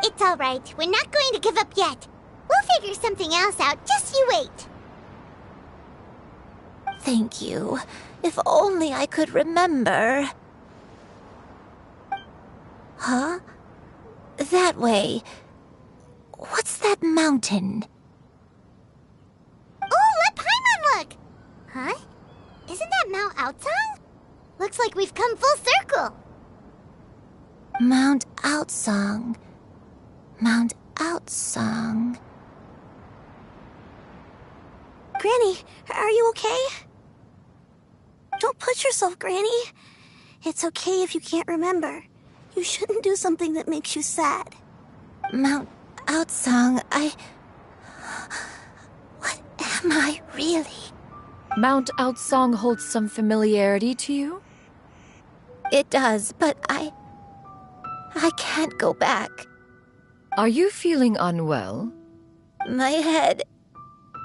It's alright. We're not going to give up yet. We'll figure something else out. Just you wait. Thank you. If only I could remember. Huh? That way. What's that mountain? Oh, let Paimon look! Huh? Isn't that Mount Outsong? Looks like we've come full circle. Mount Outsong. Mount Outsong. Granny, are you okay? Don't push yourself, Granny. It's okay if you can't remember. You shouldn't do something that makes you sad. Mount Outsong, What am I really? Mount Outsong holds some familiarity to you? It does, but I can't go back. Are you feeling unwell? My head,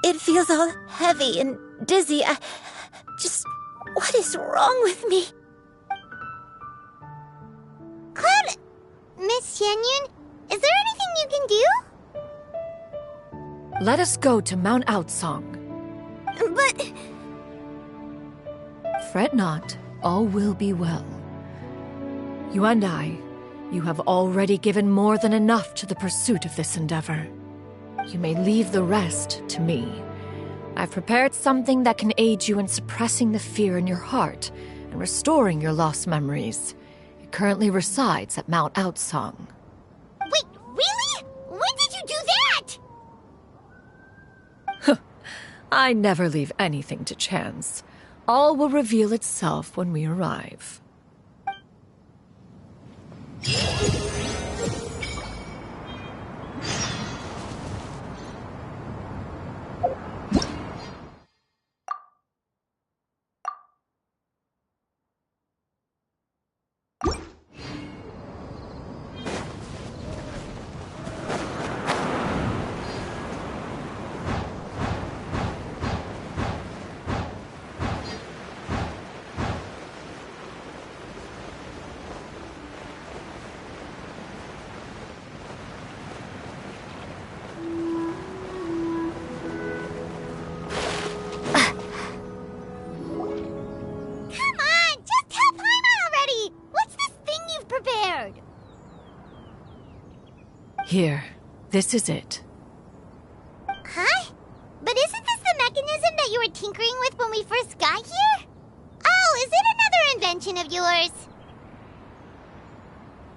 it feels all heavy and dizzy. What is wrong with me? Cloud, Miss Xianyun, is there anything you can do? Let us go to Mount Outsong. But... Fret not, all will be well. You and I, you have already given more than enough to the pursuit of this endeavor. You may leave the rest to me. I've prepared something that can aid you in suppressing the fear in your heart and restoring your lost memories. It currently resides at Mount Outsong. Wait, really? When did you do that? I never leave anything to chance. All will reveal itself when we arrive. Here, this is it. Huh? But isn't this the mechanism that you were tinkering with when we first got here? Oh, is it another invention of yours?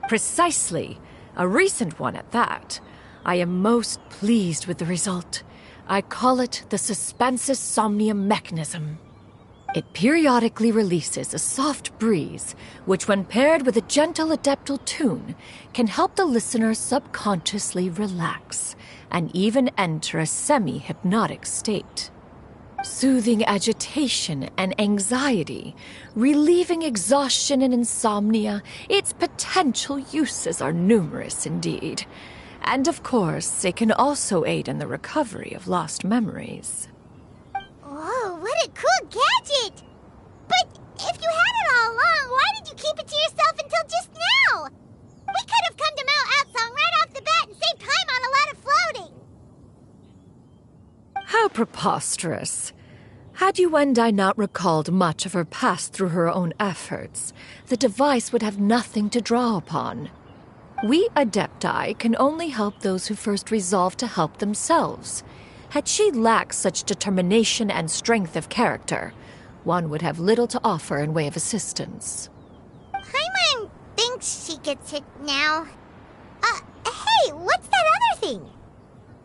Precisely. A recent one at that. I am most pleased with the result. I call it the Suspensus Somnium mechanism. It periodically releases a soft breeze, which when paired with a gentle adeptal tune, can help the listener subconsciously relax and even enter a semi-hypnotic state. Soothing agitation and anxiety, relieving exhaustion and insomnia, its potential uses are numerous indeed. And of course, it can also aid in the recovery of lost memories. Whoa, what a cool gadget! But if you had it all along, why did you keep it to yourself until just now? We could have come to Mount Outsong right off the bat and saved time on a lot of floating. How preposterous. Had Yuendai not recalled much of her past through her own efforts, the device would have nothing to draw upon. We Adepti can only help those who first resolve to help themselves. Had she lacked such determination and strength of character, one would have little to offer in way of assistance. Paimon thinks thinks she gets it now. Hey, what's that other thing?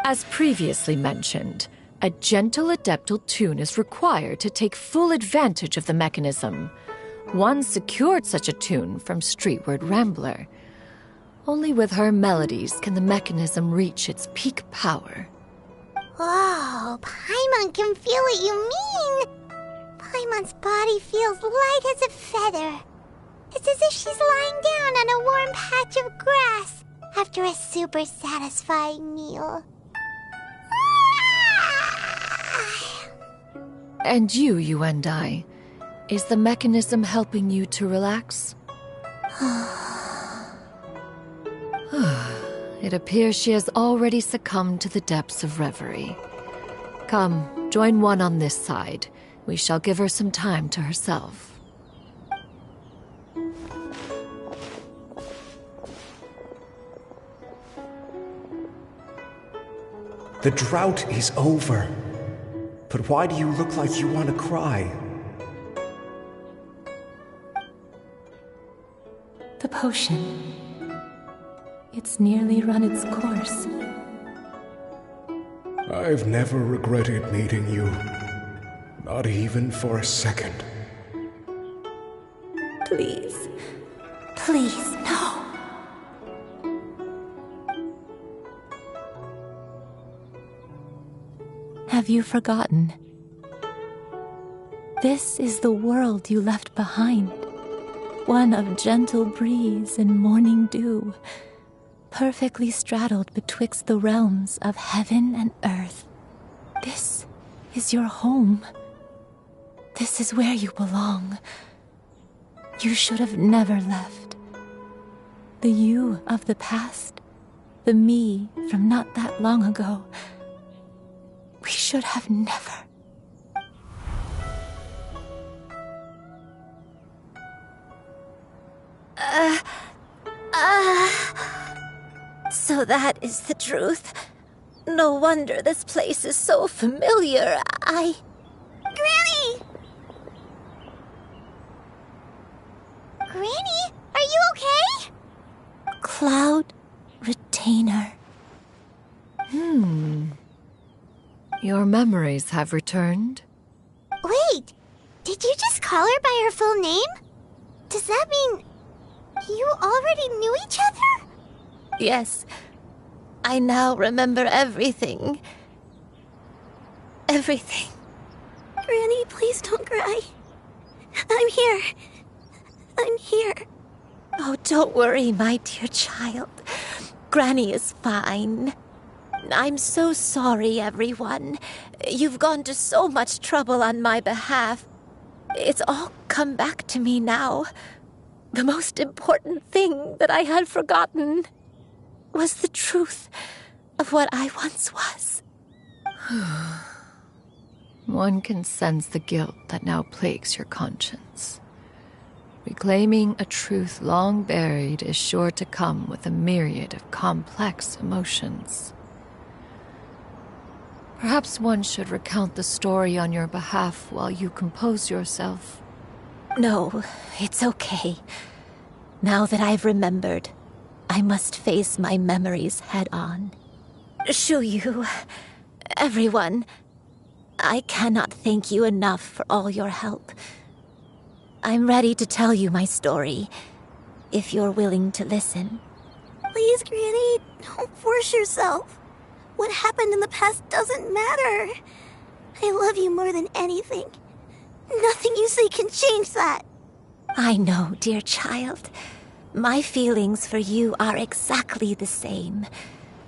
As previously mentioned, a gentle adeptal tune is required to take full advantage of the mechanism. One secured such a tune from Streetward Rambler. Only with her melodies can the mechanism reach its peak power. Whoa, Paimon can feel what you mean. Paimon's body feels light as a feather. It's as if she's lying down on a warm patch of grass after a super satisfying meal. And you and I, is the mechanism helping you to relax? It appears she has already succumbed to the depths of reverie. Come, join one on this side. We shall give her some time to herself. The drought is over. But why do you look like you want to cry? The potion. It's nearly run its course. I've never regretted meeting you. Not even for a second. Please. Please, no. Have you forgotten? This is the world you left behind. One of gentle breeze and morning dew, perfectly straddled betwixt the realms of heaven and earth. This is your home. This is where you belong. You should have never left. The you of the past, the me from not that long ago, we should have never. So that is the truth. No wonder this place is so familiar. Granny! Granny, are you okay? Cloud Retainer. Your memories have returned? Wait, did you just call her by her full name? Does that mean you already knew each other? Yes. I now remember everything. Everything. Granny, please don't cry. I'm here. I'm here. Oh, don't worry, my dear child. Granny is fine. I'm so sorry, everyone. You've gone to so much trouble on my behalf. It's all come back to me now. The most important thing that I had forgotten was the truth of what I once was. One can sense the guilt that now plagues your conscience. Reclaiming a truth long buried is sure to come with a myriad of complex emotions. Perhaps one should recount the story on your behalf while you compose yourself. No, it's okay. Now that I've remembered, I must face my memories head on. Shuyu, everyone, I cannot thank you enough for all your help. I'm ready to tell you my story, if you're willing to listen. Please, Granny, don't force yourself. What happened in the past doesn't matter. I love you more than anything. Nothing you say can change that. I know, dear child. My feelings for you are exactly the same.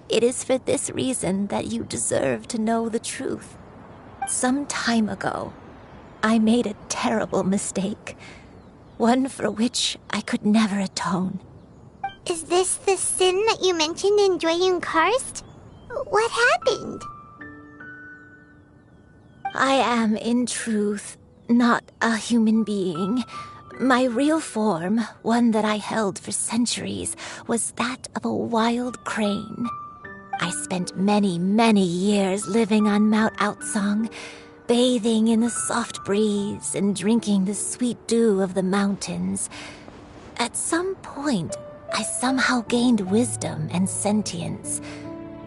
It is for this reason that you deserve to know the truth. Some time ago, I made a terrible mistake. One for which I could never atone. Is this the sin that you mentioned in Joyun Karst? What happened? I am, in truth, not a human being. My real form, one that I held for centuries, was that of a wild crane. I spent many, many years living on Mount Outsong, bathing in the soft breeze and drinking the sweet dew of the mountains. At some point, I somehow gained wisdom and sentience.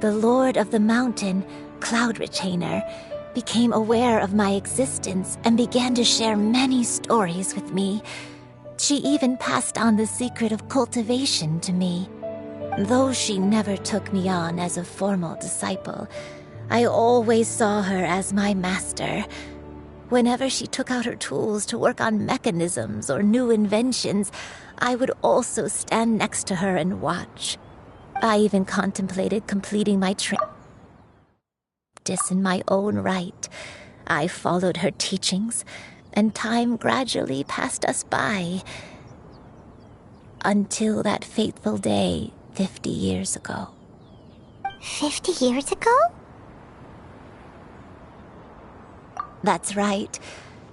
The Lord of the Mountain, Cloud Retainer, became aware of my existence and began to share many stories with me. She even passed on the secret of cultivation to me. Though she never took me on as a formal disciple, I always saw her as my master. Whenever she took out her tools to work on mechanisms or new inventions, I would also stand next to her and watch. I even contemplated completing my training in my own right. I followed her teachings, and time gradually passed us by. Until that fateful day 50 years ago. 50 years ago? That's right.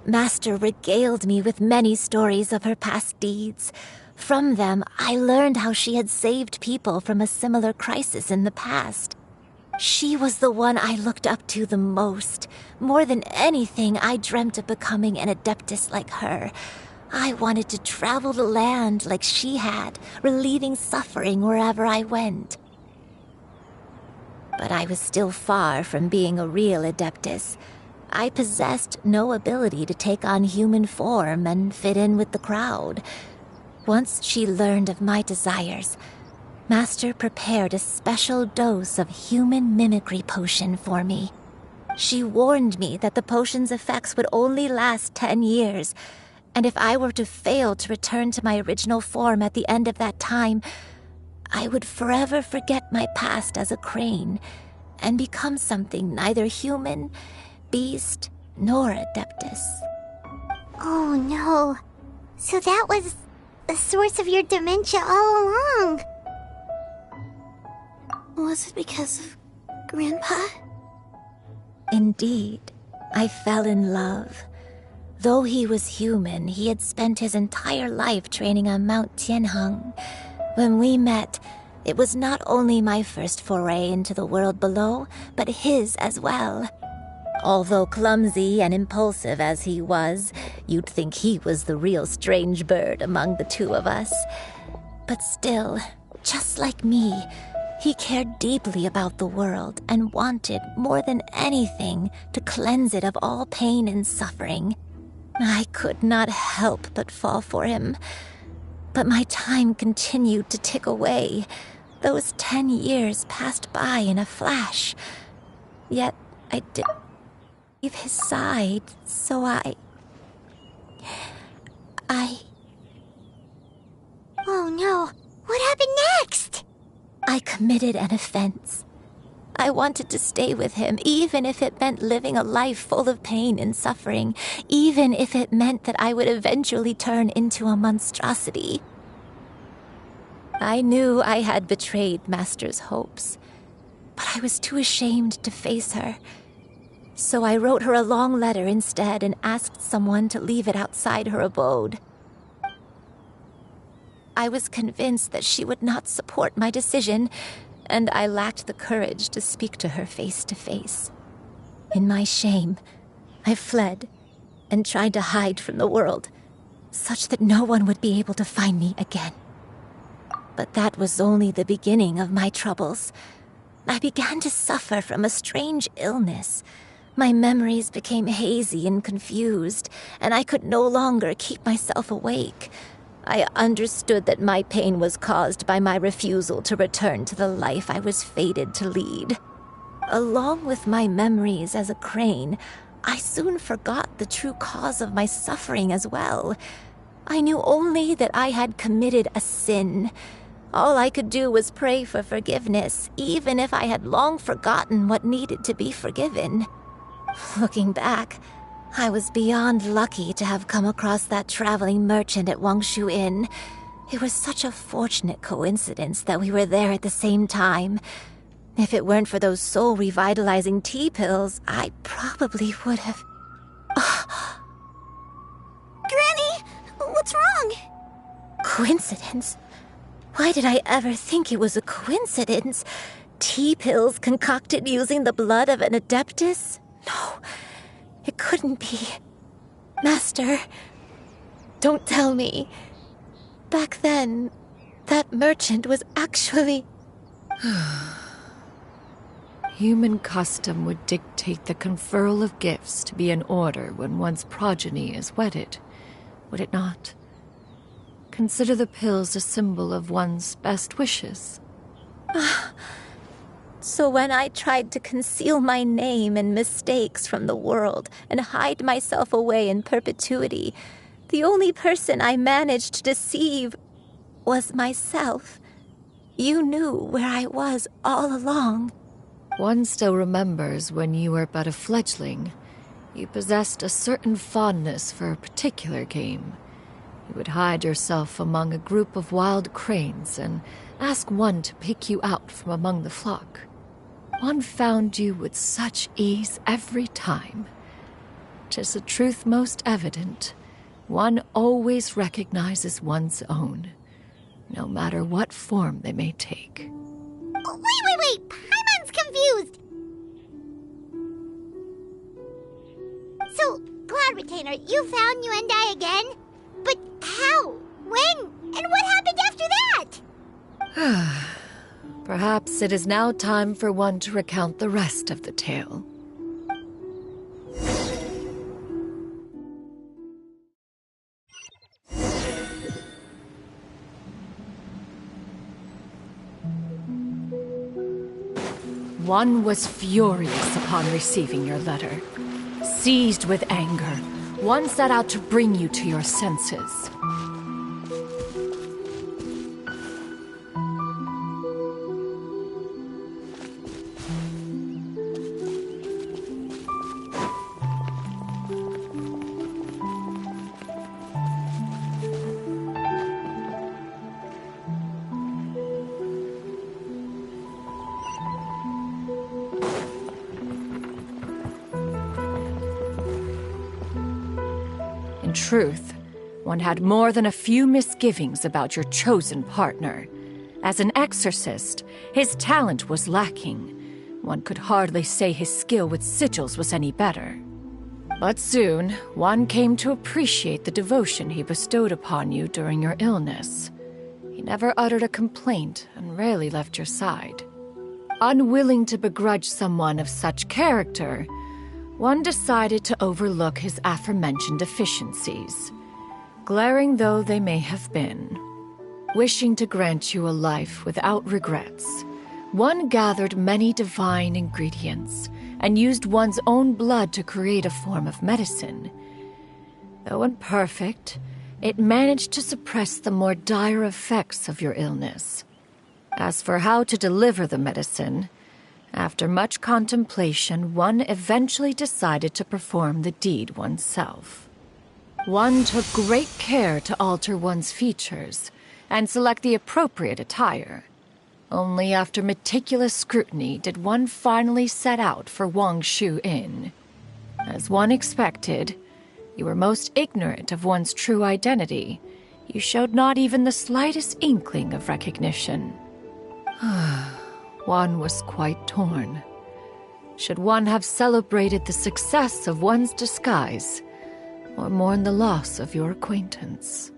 Master regaled me with many stories of her past deeds. From them, I learned how she had saved people from a similar crisis in the past. She was the one I looked up to the most. More than anything, I dreamt of becoming an adeptus like her. I wanted to travel the land like she had, relieving suffering wherever I went. But I was still far from being a real adeptus. I possessed no ability to take on human form and fit in with the crowd. Once she learned of my desires, Master prepared a special dose of human mimicry potion for me. She warned me that the potion's effects would only last 10 years, and if I were to fail to return to my original form at the end of that time, I would forever forget my past as a crane and become something neither human, beast, nor adeptus. Oh no. So that was the source of your dementia all along. Was it because of Grandpa? Indeed, I fell in love. Though he was human, he had spent his entire life training on Mount Tianheng. When we met, it was not only my first foray into the world below, but his as well. Although clumsy and impulsive as he was, you'd think he was the real strange bird among the two of us. But still, just like me, he cared deeply about the world and wanted, more than anything, to cleanse it of all pain and suffering. I could not help but fall for him. But my time continued to tick away. Those 10 years passed by in a flash. Yet I didn't leave his side, so I... Oh no, what happened next? I committed an offense. I wanted to stay with him, even if it meant living a life full of pain and suffering, even if it meant that I would eventually turn into a monstrosity. I knew I had betrayed Master's hopes, but I was too ashamed to face her. So I wrote her a long letter instead and asked someone to leave it outside her abode. I was convinced that she would not support my decision, and I lacked the courage to speak to her face to face. In my shame, I fled and tried to hide from the world, such that no one would be able to find me again. But that was only the beginning of my troubles. I began to suffer from a strange illness. My memories became hazy and confused, and I could no longer keep myself awake. I understood that my pain was caused by my refusal to return to the life I was fated to lead. Along with my memories as a crane, I soon forgot the true cause of my suffering as well. I knew only that I had committed a sin. All I could do was pray for forgiveness, even if I had long forgotten what needed to be forgiven. Looking back, I was beyond lucky to have come across that traveling merchant at Wangshu Inn. It was such a fortunate coincidence that we were there at the same time. If it weren't for those soul-revitalizing tea pills, I probably would have... Granny! What's wrong? Coincidence? Why did I ever think it was a coincidence? Tea pills concocted using the blood of an adeptus? No, it couldn't be. Master, don't tell me. Back then, that merchant was actually... Human custom would dictate the conferral of gifts to be in order when one's progeny is wedded, would it not? Consider the pills a symbol of one's best wishes. So when I tried to conceal my name and mistakes from the world and hide myself away in perpetuity, the only person I managed to deceive was myself. You knew where I was all along. One still remembers when you were but a fledgling. You possessed a certain fondness for a particular game. You would hide yourself among a group of wild cranes and ask one to pick you out from among the flock. One found you with such ease every time. 'Tis a truth most evident. One always recognizes one's own, no matter what form they may take. Wait! Paimon's confused! So, Cloud Retainer, you found Yuendai again? But how? When? And what happened after that? Perhaps it is now time for one to recount the rest of the tale. One was furious upon receiving your letter. Seized with anger, one set out to bring you to your senses. In truth, one had more than a few misgivings about your chosen partner. As an exorcist, his talent was lacking. One could hardly say his skill with sigils was any better. But soon, one came to appreciate the devotion he bestowed upon you during your illness. He never uttered a complaint and rarely left your side. Unwilling to begrudge someone of such character, one decided to overlook his aforementioned deficiencies, glaring though they may have been. Wishing to grant you a life without regrets, one gathered many divine ingredients and used one's own blood to create a form of medicine. Though imperfect, it managed to suppress the more dire effects of your illness. As for how to deliver the medicine, after much contemplation, one eventually decided to perform the deed oneself. One took great care to alter one's features and select the appropriate attire. Only after meticulous scrutiny did one finally set out for Wangshu Inn. As one expected, you were most ignorant of one's true identity. You showed not even the slightest inkling of recognition. One was quite torn. Should one have celebrated the success of one's disguise, or mourn the loss of your acquaintance?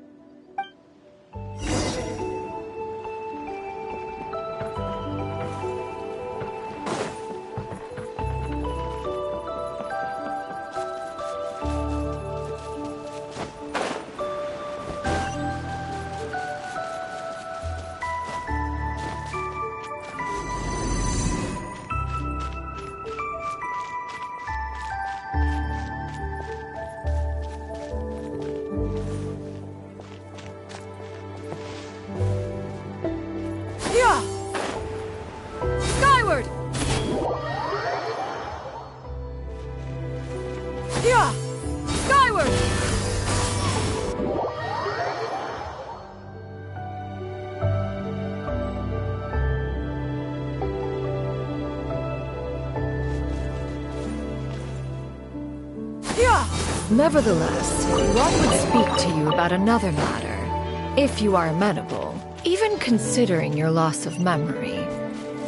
Skyward! Yeah! Skyward! Yeah! Nevertheless, one would speak to you about another matter, if you are amenable. Even considering your loss of memory,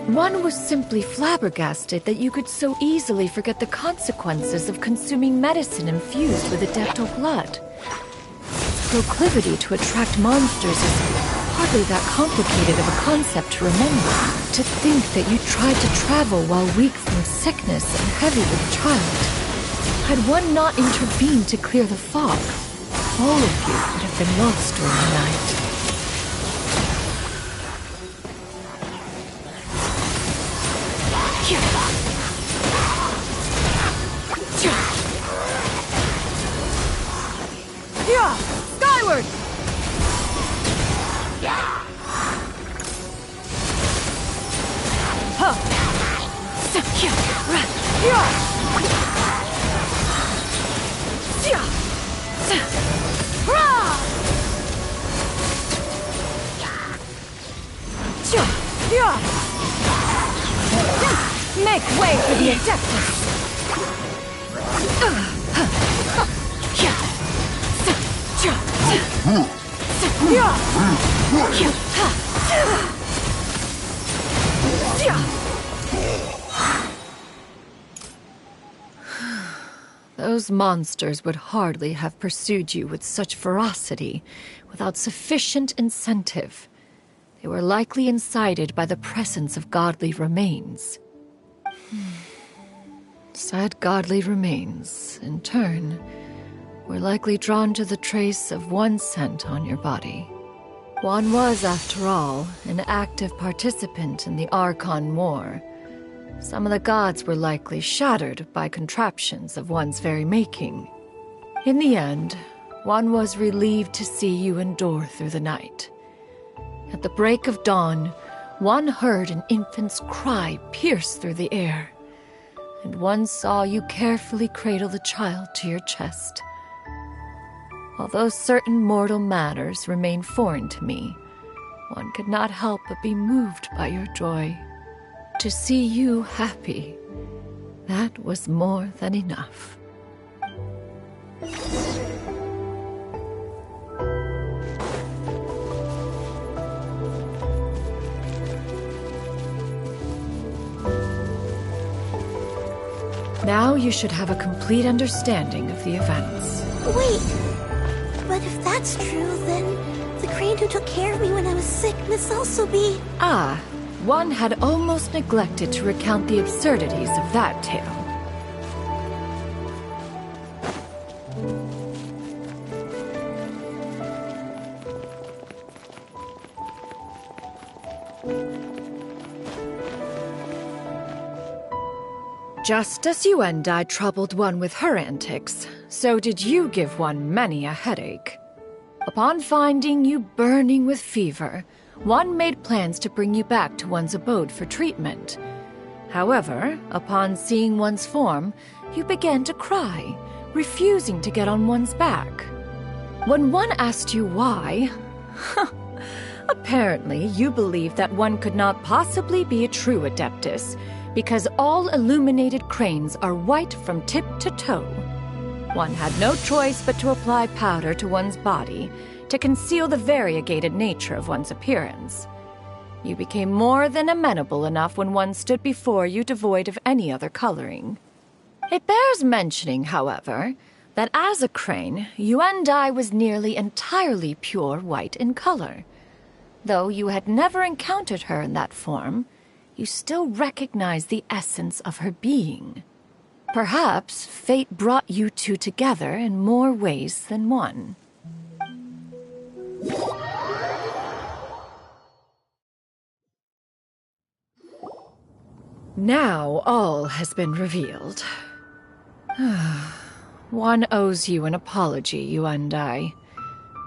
one was simply flabbergasted that you could so easily forget the consequences of consuming medicine infused with Adeptal blood. proclivity to attract monsters is hardly that complicated of a concept to remember. To think that you tried to travel while weak from sickness and heavy with child. Had one not intervened to clear the fog, all of you would have been lost during the night. Yeah! Skyward! Huh! Make way for the Adeptus! Those monsters would hardly have pursued you with such ferocity without sufficient incentive. They were likely incited by the presence of godly remains. Said godly remains, in turn, were likely drawn to the trace of one scent on your body. One was, after all, an active participant in the Archon War. Some of the gods were likely shattered by contraptions of one's very making. In the end, one was relieved to see you endure through the night. At the break of dawn, one heard an infant's cry pierce through the air, and one saw you carefully cradle the child to your chest. Although certain mortal matters remain foreign to me, one could not help but be moved by your joy. To see you happy, that was more than enough. Now you should have a complete understanding of the events. Wait! But if that's true, then the crane who took care of me when I was sick must also be... Ah, one had almost neglected to recount the absurdities of that tale. Just as you and I troubled one with her antics, so did you give one many a headache. Upon finding you burning with fever, one made plans to bring you back to one's abode for treatment. However, upon seeing one's form, you began to cry, refusing to get on one's back. When one asked you why, apparently you believed that one could not possibly be a true Adeptus, because all illuminated cranes are white from tip to toe. One had no choice but to apply powder to one's body to conceal the variegated nature of one's appearance. You became more than amenable enough when one stood before you devoid of any other coloring. It bears mentioning, however, that as a crane, Yuendai was nearly entirely pure white in color. Though you had never encountered her in that form, you still recognize the essence of her being. Perhaps fate brought you two together in more ways than one. Now all has been revealed. One owes you an apology, you and I.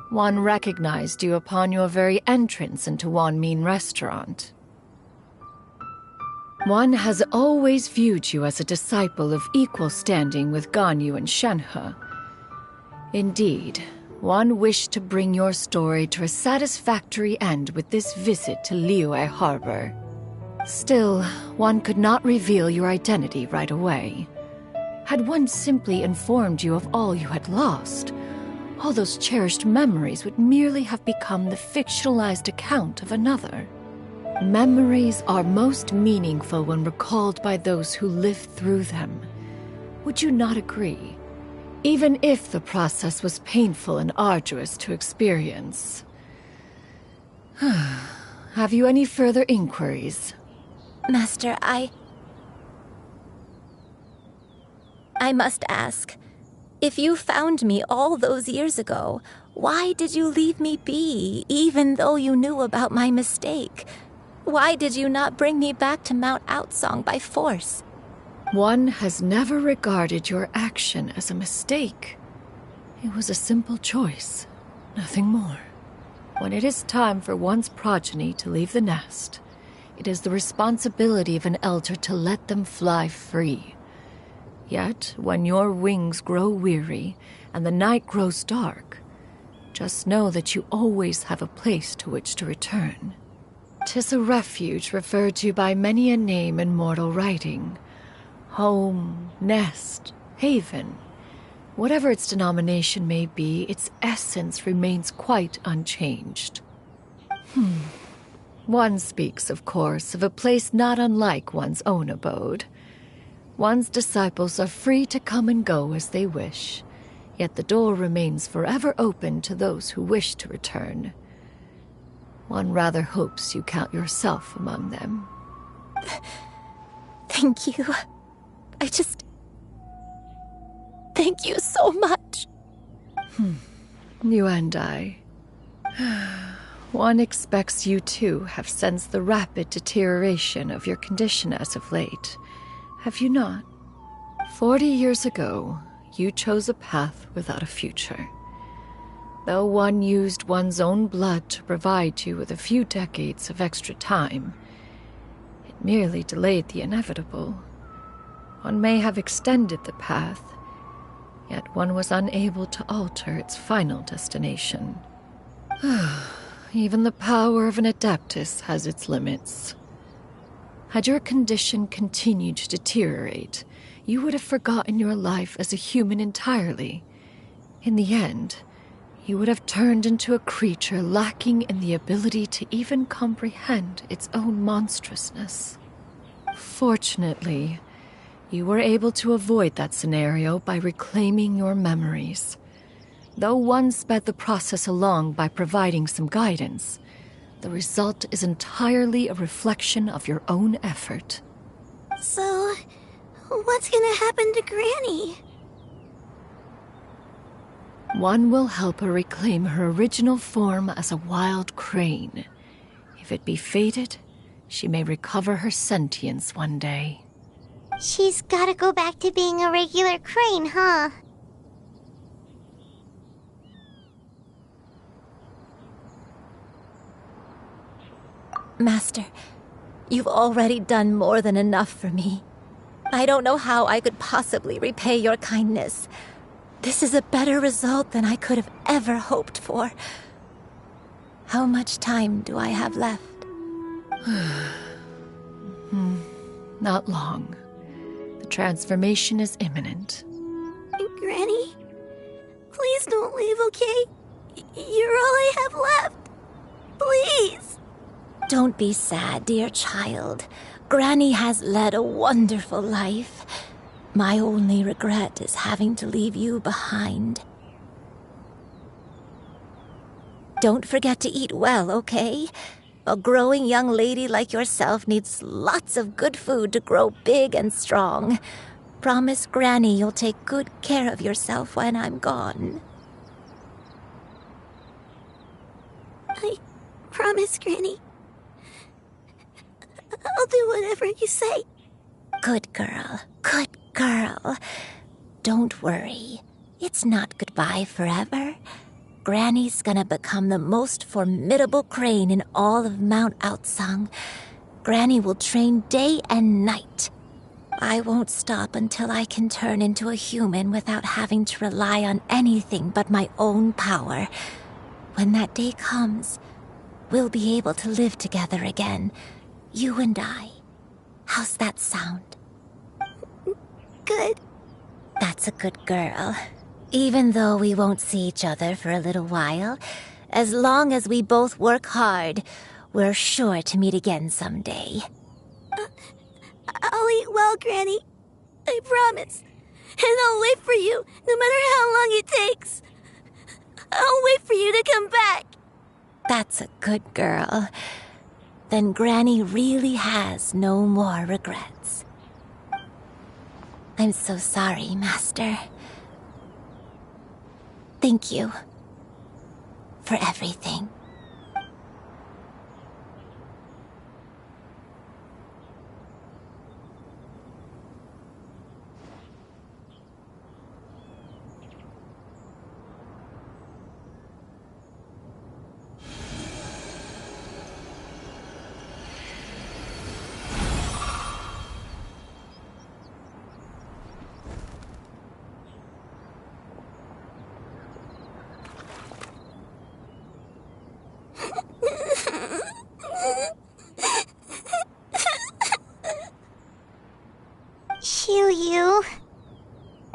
One recognized you upon your very entrance into Wanmin Restaurant. One has always viewed you as a disciple of equal standing with Ganyu and Shenhe. Indeed, one wished to bring your story to a satisfactory end with this visit to Liyue Harbor. Still, one could not reveal your identity right away. Had one simply informed you of all you had lost, all those cherished memories would merely have become the fictionalized account of another. Memories are most meaningful when recalled by those who lived through them. Would you not agree? Even if the process was painful and arduous to experience. Have you any further inquiries? Master, I must ask. If you found me all those years ago, why did you leave me be, even though you knew about my mistake? Why did you not bring me back to Mount Outsong by force? One has never regarded your action as a mistake. It was a simple choice, nothing more. When it is time for one's progeny to leave the nest, it is the responsibility of an elder to let them fly free. Yet, when your wings grow weary and the night grows dark, just know that you always have a place to which to return. 'Tis a refuge referred to by many a name in mortal writing. Home, nest, haven. Whatever its denomination may be, its essence remains quite unchanged. One speaks, of course, of a place not unlike one's own abode. One's disciples are free to come and go as they wish, yet the door remains forever open to those who wish to return. One rather hopes you count yourself among them. Thank you. Thank you so much. You and I. One expects you too have sensed the rapid deterioration of your condition as of late, have you not? 40 years ago, you chose a path without a future. Though one used one's own blood to provide you with a few decades of extra time, it merely delayed the inevitable. One may have extended the path, yet one was unable to alter its final destination. Even the power of an Adeptus has its limits. Had your condition continued to deteriorate, you would have forgotten your life as a human entirely. In the end, you would have turned into a creature lacking in the ability to even comprehend its own monstrousness. Fortunately, you were able to avoid that scenario by reclaiming your memories. Though one sped the process along by providing some guidance, the result is entirely a reflection of your own effort. So, what's gonna happen to Granny? One will help her reclaim her original form as a wild crane. If it be fated, she may recover her sentience one day. She's gotta go back to being a regular crane, huh? Master, you've already done more than enough for me. I don't know how I could possibly repay your kindness. This is a better result than I could have ever hoped for. How much time do I have left? Not long. The transformation is imminent. Granny, please don't leave, okay? You're all I have left. Please. Don't be sad, dear child. Granny has led a wonderful life. My only regret is having to leave you behind. Don't forget to eat well, okay? A growing young lady like yourself needs lots of good food to grow big and strong. Promise Granny you'll take good care of yourself when I'm gone. I promise, Granny. I'll do whatever you say. Good girl. Good girl. Don't worry. It's not goodbye forever. Granny's gonna become the most formidable crane in all of Mount Outsong. Granny will train day and night. I won't stop until I can turn into a human without having to rely on anything but my own power. When that day comes, we'll be able to live together again. You and I. How's that sound? Good. That's a good girl. Even though we won't see each other for a little while, as long as we both work hard, we're sure to meet again someday. I'll eat well, Granny. I promise. And I'll wait for you, no matter how long it takes. I'll wait for you to come back. That's a good girl. Then Granny really has no more regrets. I'm so sorry, Master. Thank you for everything. Xiu.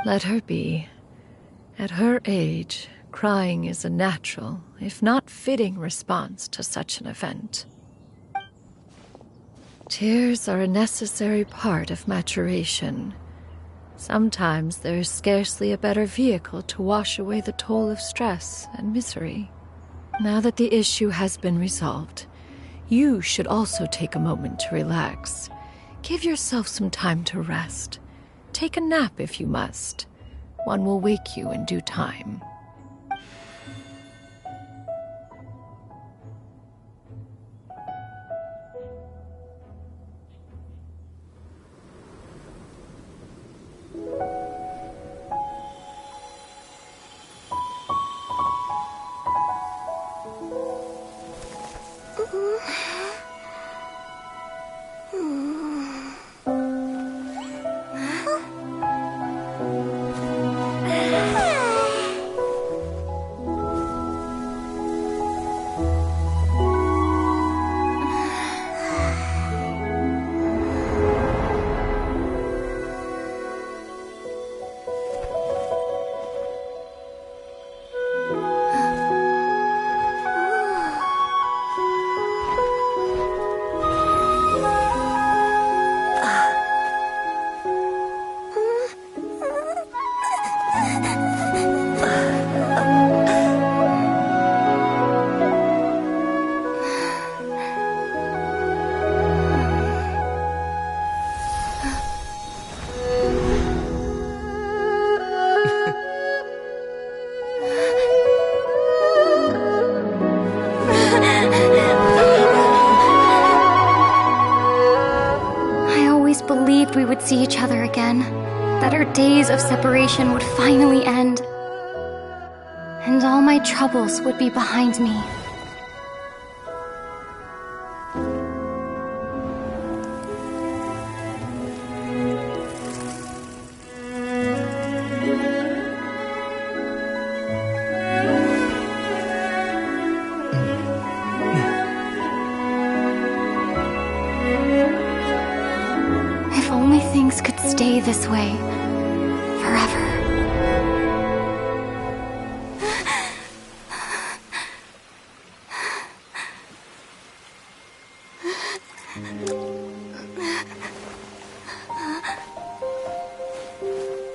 Let her be. At her age, crying is a natural, if not fitting, response to such an event. Tears are a necessary part of maturation. Sometimes there is scarcely a better vehicle to wash away the toll of stress and misery. Now that the issue has been resolved, you should also take a moment to relax. Give yourself some time to rest. Take a nap if you must. One will wake you in due time. We would see each other again, that our days of separation would finally end, and all my troubles would be behind me. Things could stay this way forever.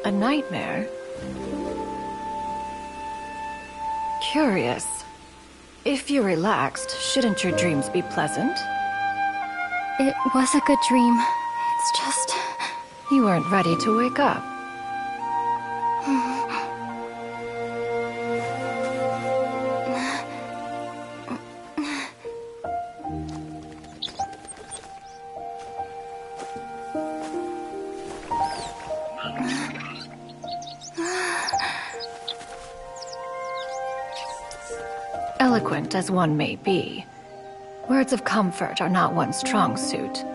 A nightmare? Curious. If you're relaxed, shouldn't your dreams be pleasant? It was a good dream. It's just... You weren't ready to wake up. Eloquent as one may be, words of comfort are not one's strong suit.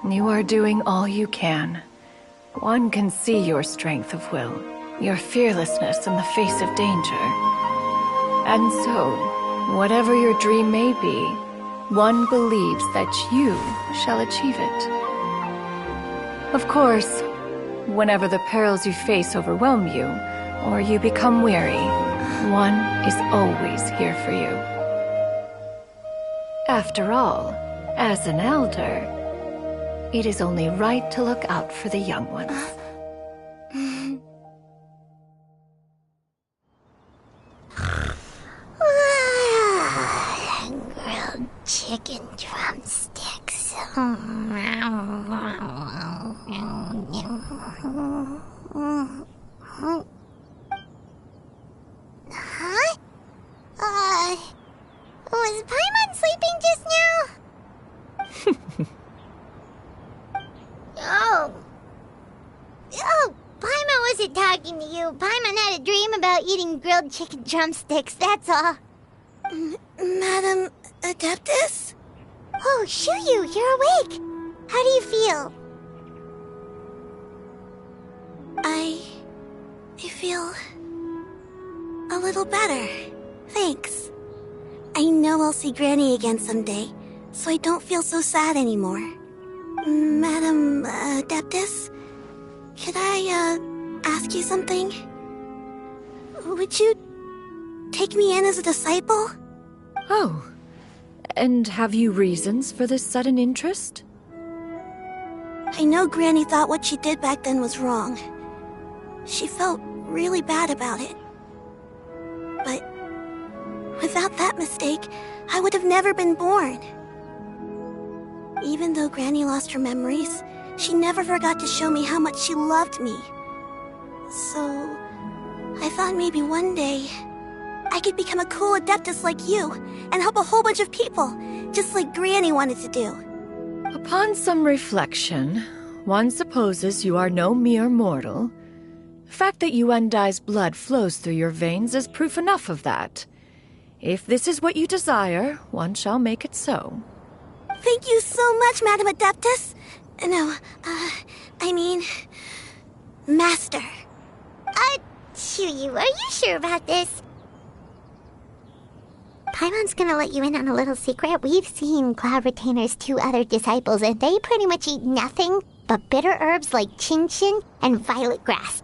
You are doing all you can. One can see your strength of will, your fearlessness in the face of danger. And so, whatever your dream may be, one believes that you shall achieve it. Of course, whenever the perils you face overwhelm you, or you become weary, one is always here for you. After all, as an elder, it is only right to look out for the young ones. chicken drumsticks. Huh? Was Paimon sleeping just now? Oh, Paimon wasn't talking to you. Paimon had a dream about eating grilled chicken drumsticks, that's all. Madam Adeptus? Oh, Shuyu, you're awake. How do you feel? I feel a little better. Thanks. I know I'll see Granny again someday, so I don't feel so sad anymore. Madam Adeptus, could I ask you something? Would you take me in as a disciple? Oh, and have you reasons for this sudden interest? I know Granny thought what she did back then was wrong. She felt really bad about it. But without that mistake, I would have never been born. Even though Granny lost her memories, she never forgot to show me how much she loved me. So, I thought maybe one day I could become a cool Adeptus like you and help a whole bunch of people, just like Granny wanted to do. Upon some reflection, one supposes you are no mere mortal. The fact that Yuendai's blood flows through your veins is proof enough of that. If this is what you desire, one shall make it so. Thank you so much, Madam Adeptus. No, I mean, Master. Shuyu, are you sure about this? Paimon's gonna let you in on a little secret. We've seen Cloud Retainer's 2 other disciples, and they pretty much eat nothing but bitter herbs like chin-chin and violet grass.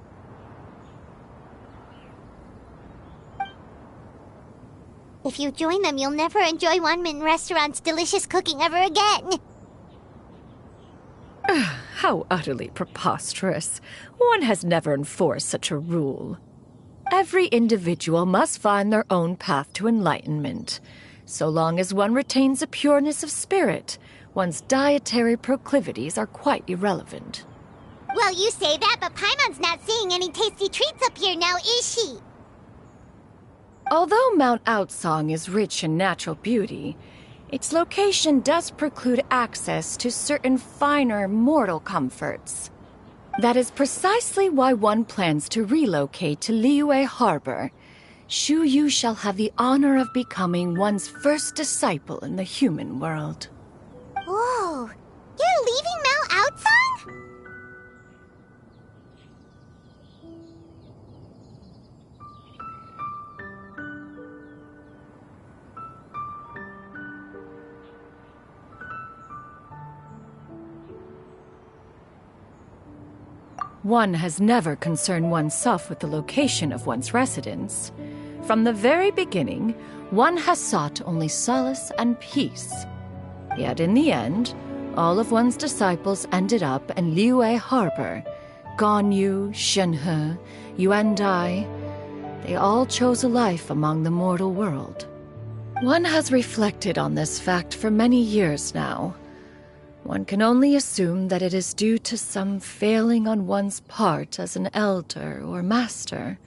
If you join them, you'll never enjoy Wanmin Restaurant's delicious cooking ever again. How utterly preposterous. One has never enforced such a rule. Every individual must find their own path to enlightenment. So long as one retains a pureness of spirit, one's dietary proclivities are quite irrelevant. Well, you say that, but Paimon's not seeing any tasty treats up here now, is she? Although Mount Outsong is rich in natural beauty, its location does preclude access to certain finer mortal comforts. That is precisely why one plans to relocate to Liyue Harbor. Shuyu shall have the honor of becoming one's first disciple in the human world. Whoa! You're leaving Mount Outsong? One has never concerned oneself with the location of one's residence. From the very beginning, one has sought only solace and peace. Yet in the end, all of one's disciples ended up in Liyue Harbor. Ganyu, Shenhe, Yuendai, they all chose a life among the mortal world. One has reflected on this fact for many years now. One can only assume that it is due to some failing on one's part as an elder or master.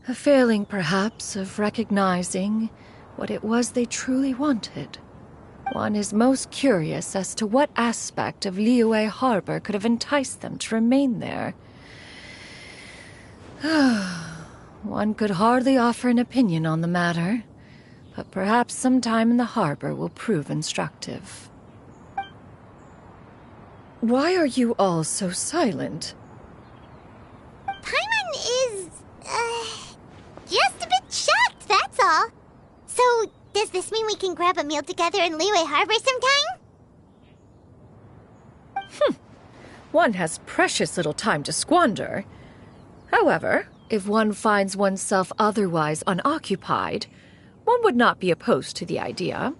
A failing, perhaps, of recognizing what it was they truly wanted. One is most curious as to what aspect of Liyue Harbor could have enticed them to remain there. One could hardly offer an opinion on the matter, but perhaps some time in the harbor will prove instructive. Why are you all so silent? Paimon is, just a bit shocked, that's all. So, does this mean we can grab a meal together in Liyue Harbor sometime? One has precious little time to squander. However, if one finds oneself otherwise unoccupied, one would not be opposed to the idea.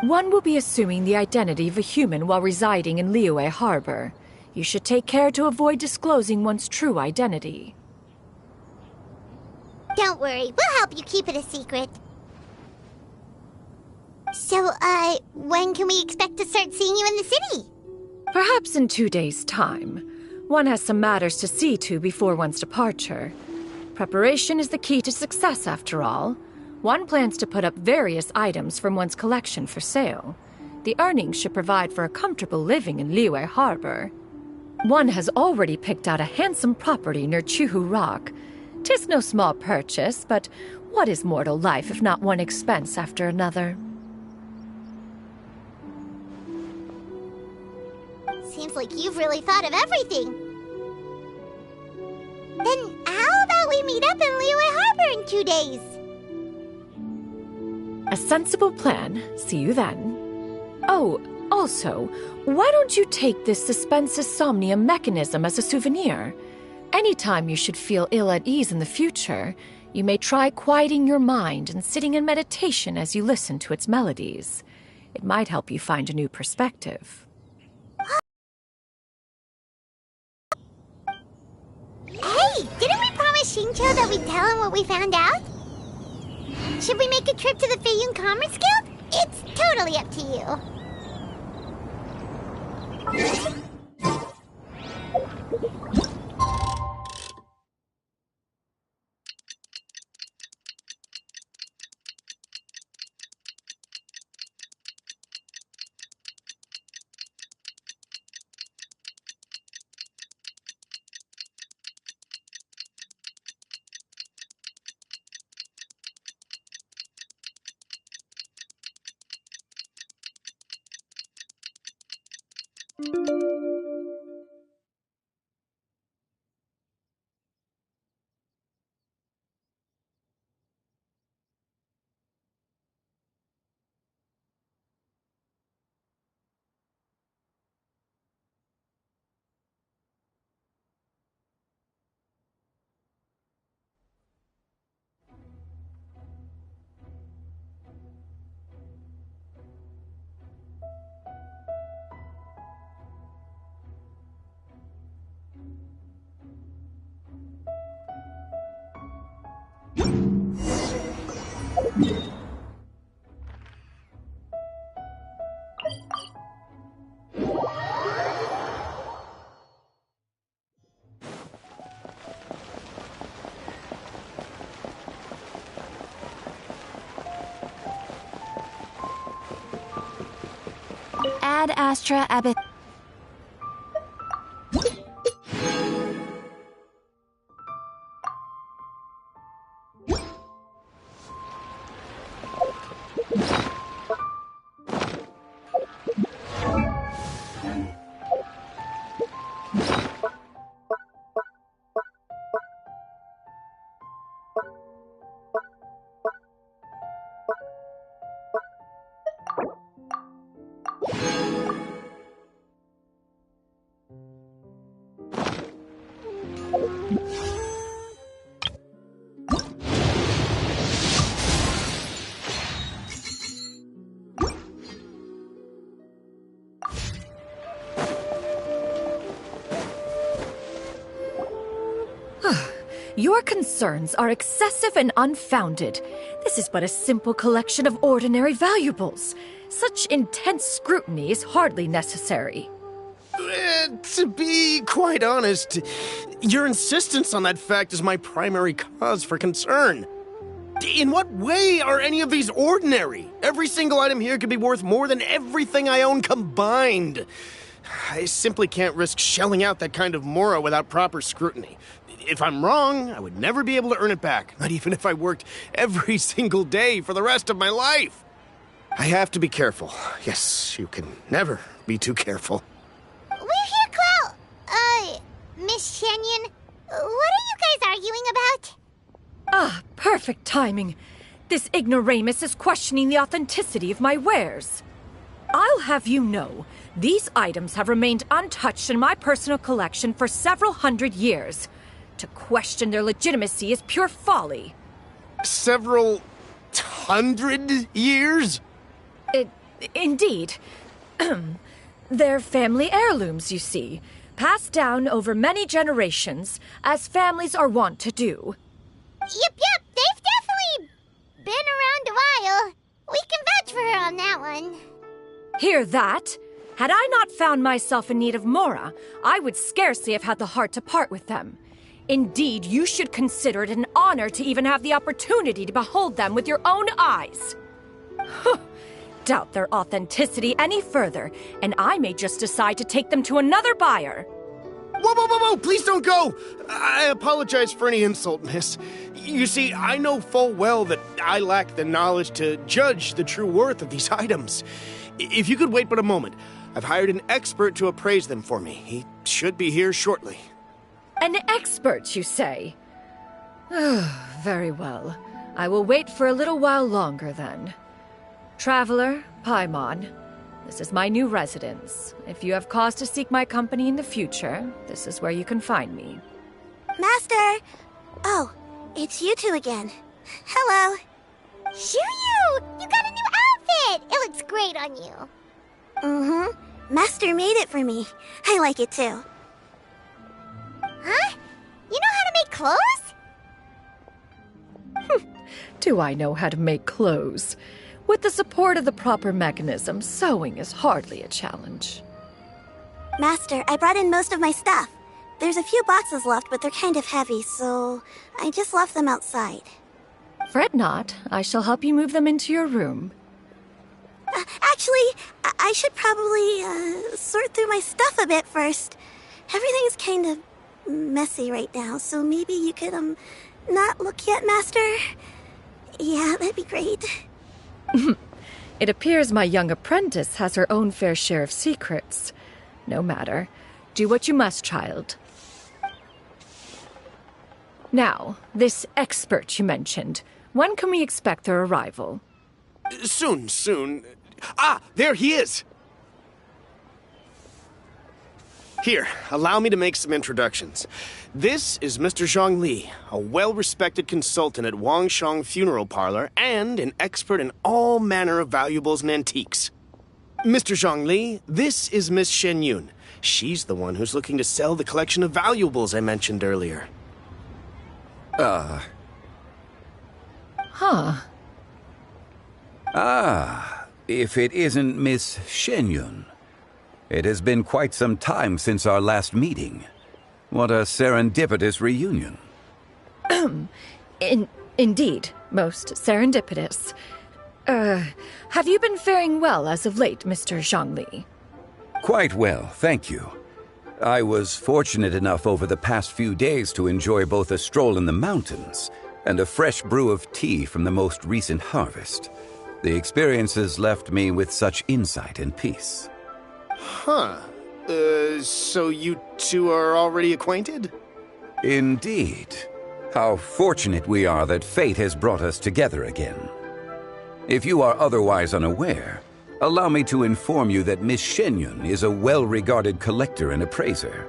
One will be assuming the identity of a human while residing in Liyue Harbor. You should take care to avoid disclosing one's true identity. Don't worry, we'll help you keep it a secret. So, when can we expect to start seeing you in the city? Perhaps in 2 days' time. One has some matters to see to before one's departure. Preparation is the key to success, after all. One plans to put up various items from one's collection for sale. The earnings should provide for a comfortable living in Liyue Harbor. One has already picked out a handsome property near Chuhu Rock. 'Tis no small purchase, but what is mortal life if not one expense after another? Seems like you've really thought of everything. Then how about we meet up in Liyue Harbor in 2 days? A sensible plan. See you then. Oh, also, why don't you take this suspense insomnia mechanism as a souvenir? Anytime you should feel ill at ease in the future, you may try quieting your mind and sitting in meditation as you listen to its melodies. It might help you find a new perspective. Hey, didn't we promise Shincho that we'd tell him what we found out? Should we make a trip to the Feiyun Commerce Guild? It's totally up to you. Ad Astra Abyss. Your concerns are excessive and unfounded. This is but a simple collection of ordinary valuables. Such intense scrutiny is hardly necessary. To be quite honest, your insistence on that fact is my primary cause for concern. In what way are any of these ordinary? Every single item here could be worth more than everything I own combined. I simply can't risk shelling out that kind of mora without proper scrutiny. If I'm wrong, I would never be able to earn it back, not even if I worked every single day for the rest of my life. I have to be careful. Yes, you can never be too careful. We're here, Clow. Miss Shenyan, what are you guys arguing about? Ah, perfect timing. This ignoramus is questioning the authenticity of my wares. I'll have you know, these items have remained untouched in my personal collection for several hundred years. To question their legitimacy is pure folly. Several hundred years? Indeed. They're family heirlooms, you see, passed down over many generations, as families are wont to do. Yep, on that one. Hear that? Had I not found myself in need of Mora, I would scarcely have had the heart to part with them. Indeed, you should consider it an honor to even have the opportunity to behold them with your own eyes. Doubt their authenticity any further, and I may just decide to take them to another buyer. Whoa! Please don't go! I apologize for any insult, miss. You see, I know full well that I lack the knowledge to judge the true worth of these items. If you could wait but a moment, I've hired an expert to appraise them for me. He should be here shortly. An expert, you say? Very well. I will wait for a little while longer, then. Traveler, Paimon, this is my new residence. If you have cause to seek my company in the future, this is where you can find me. Master! Oh, it's you two again. Hello. Shiryu! You got a new outfit! It looks great on you. Mm-hmm. Master made it for me. I like it too. Huh? You know how to make clothes? Do I know how to make clothes? With the support of the proper mechanism, sewing is hardly a challenge. Master, I brought in most of my stuff. There's a few boxes left, but they're kind of heavy, so I just left them outside. Fret not. I shall help you move them into your room. Actually, I should probably sort through my stuff a bit first. Everything's kind of messy right now, so maybe you could, not look yet, Master? Yeah, that'd be great. It appears my young apprentice has her own fair share of secrets. No matter. Do what you must, child. Now, this expert you mentioned. When can we expect their arrival? Soon. Ah, there he is! Here, allow me to make some introductions. This is Mr. Zhongli, a well-respected consultant at Wangshang Funeral Parlor and an expert in all manner of valuables and antiques. Mr. Zhongli, this is Miss Shenyun. She's the one who's looking to sell the collection of valuables I mentioned earlier. Huh. If it isn't Miss Shenyun. It has been quite some time since our last meeting. What a serendipitous reunion. Indeed, most serendipitous. Have you been faring well as of late, Mr. Zhongli? Quite well, thank you. I was fortunate enough over the past few days to enjoy both a stroll in the mountains and a fresh brew of tea from the most recent harvest. The experiences left me with such insight and peace. Huh. So you two are already acquainted? Indeed. How fortunate we are that fate has brought us together again. If you are otherwise unaware, allow me to inform you that Miss Shenyun is a well-regarded collector and appraiser.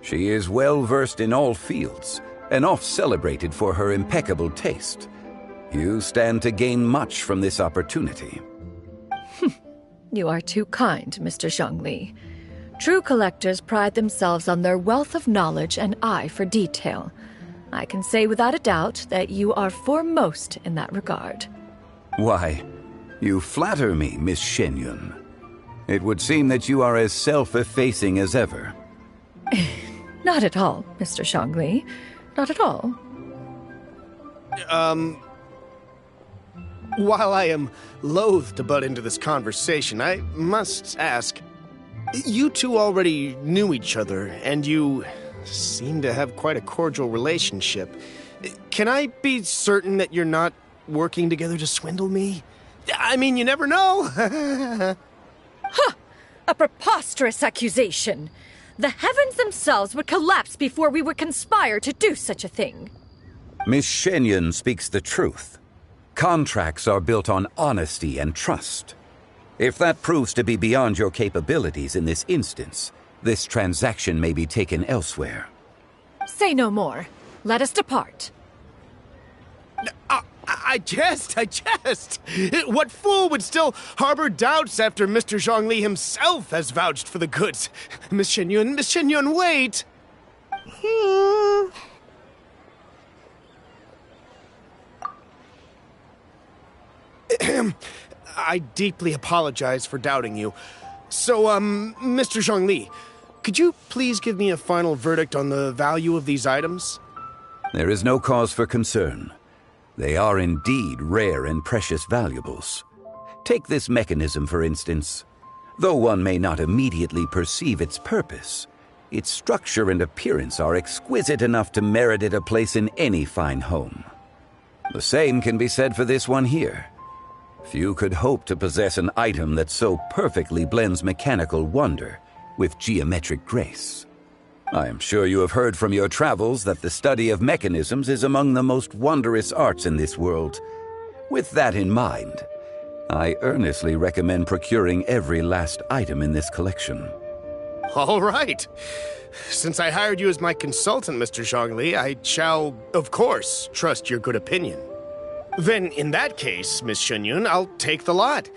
She is well-versed in all fields, and oft-celebrated for her impeccable taste. You stand to gain much from this opportunity. You are too kind, Mr. Zhongli. True collectors pride themselves on their wealth of knowledge and eye for detail. I can say without a doubt that you are foremost in that regard. Why, you flatter me, Miss Shenyun. It would seem that you are as self-effacing as ever. Not at all, Mr. Zhongli. Not at all. While I am loath to butt into this conversation, I must ask, you two already knew each other, and you seem to have quite a cordial relationship. Can I be certain that you're not working together to swindle me? I mean, you never know. Huh! A preposterous accusation. The heavens themselves would collapse before we would conspire to do such a thing. Miss Shenyun speaks the truth. Contracts are built on honesty and trust. If that proves to be beyond your capabilities in this instance, this transaction may be taken elsewhere. Say no more. Let us depart. I jest. What fool would still harbor doubts after Mr. Zhongli himself has vouched for the goods? Miss Shenyun, wait! I deeply apologize for doubting you. So, Mr. Zhongli, could you please give me a final verdict on the value of these items? There is no cause for concern. They are indeed rare and precious valuables. Take this mechanism, for instance. Though one may not immediately perceive its purpose, its structure and appearance are exquisite enough to merit it a place in any fine home. The same can be said for this one here. Few could hope to possess an item that so perfectly blends mechanical wonder with geometric grace. I am sure you have heard from your travels that the study of mechanisms is among the most wondrous arts in this world. With that in mind, I earnestly recommend procuring every last item in this collection. All right. Since I hired you as my consultant, Mr. Zhongli, I shall, of course, trust your good opinion. Then, in that case, Miss Shenyun, I'll take the lot.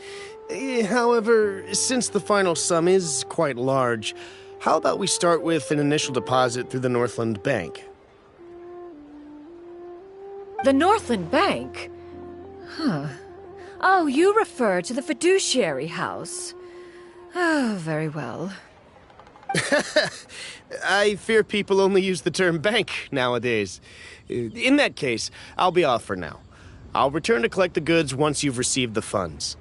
However, since the final sum is quite large, how about we start with an initial deposit through the Northland Bank? The Northland Bank? Huh. Oh, you refer to the fiduciary house. Oh, very well. I fear people only use the term bank nowadays. In that case, I'll be off for now. I'll return to collect the goods once you've received the funds.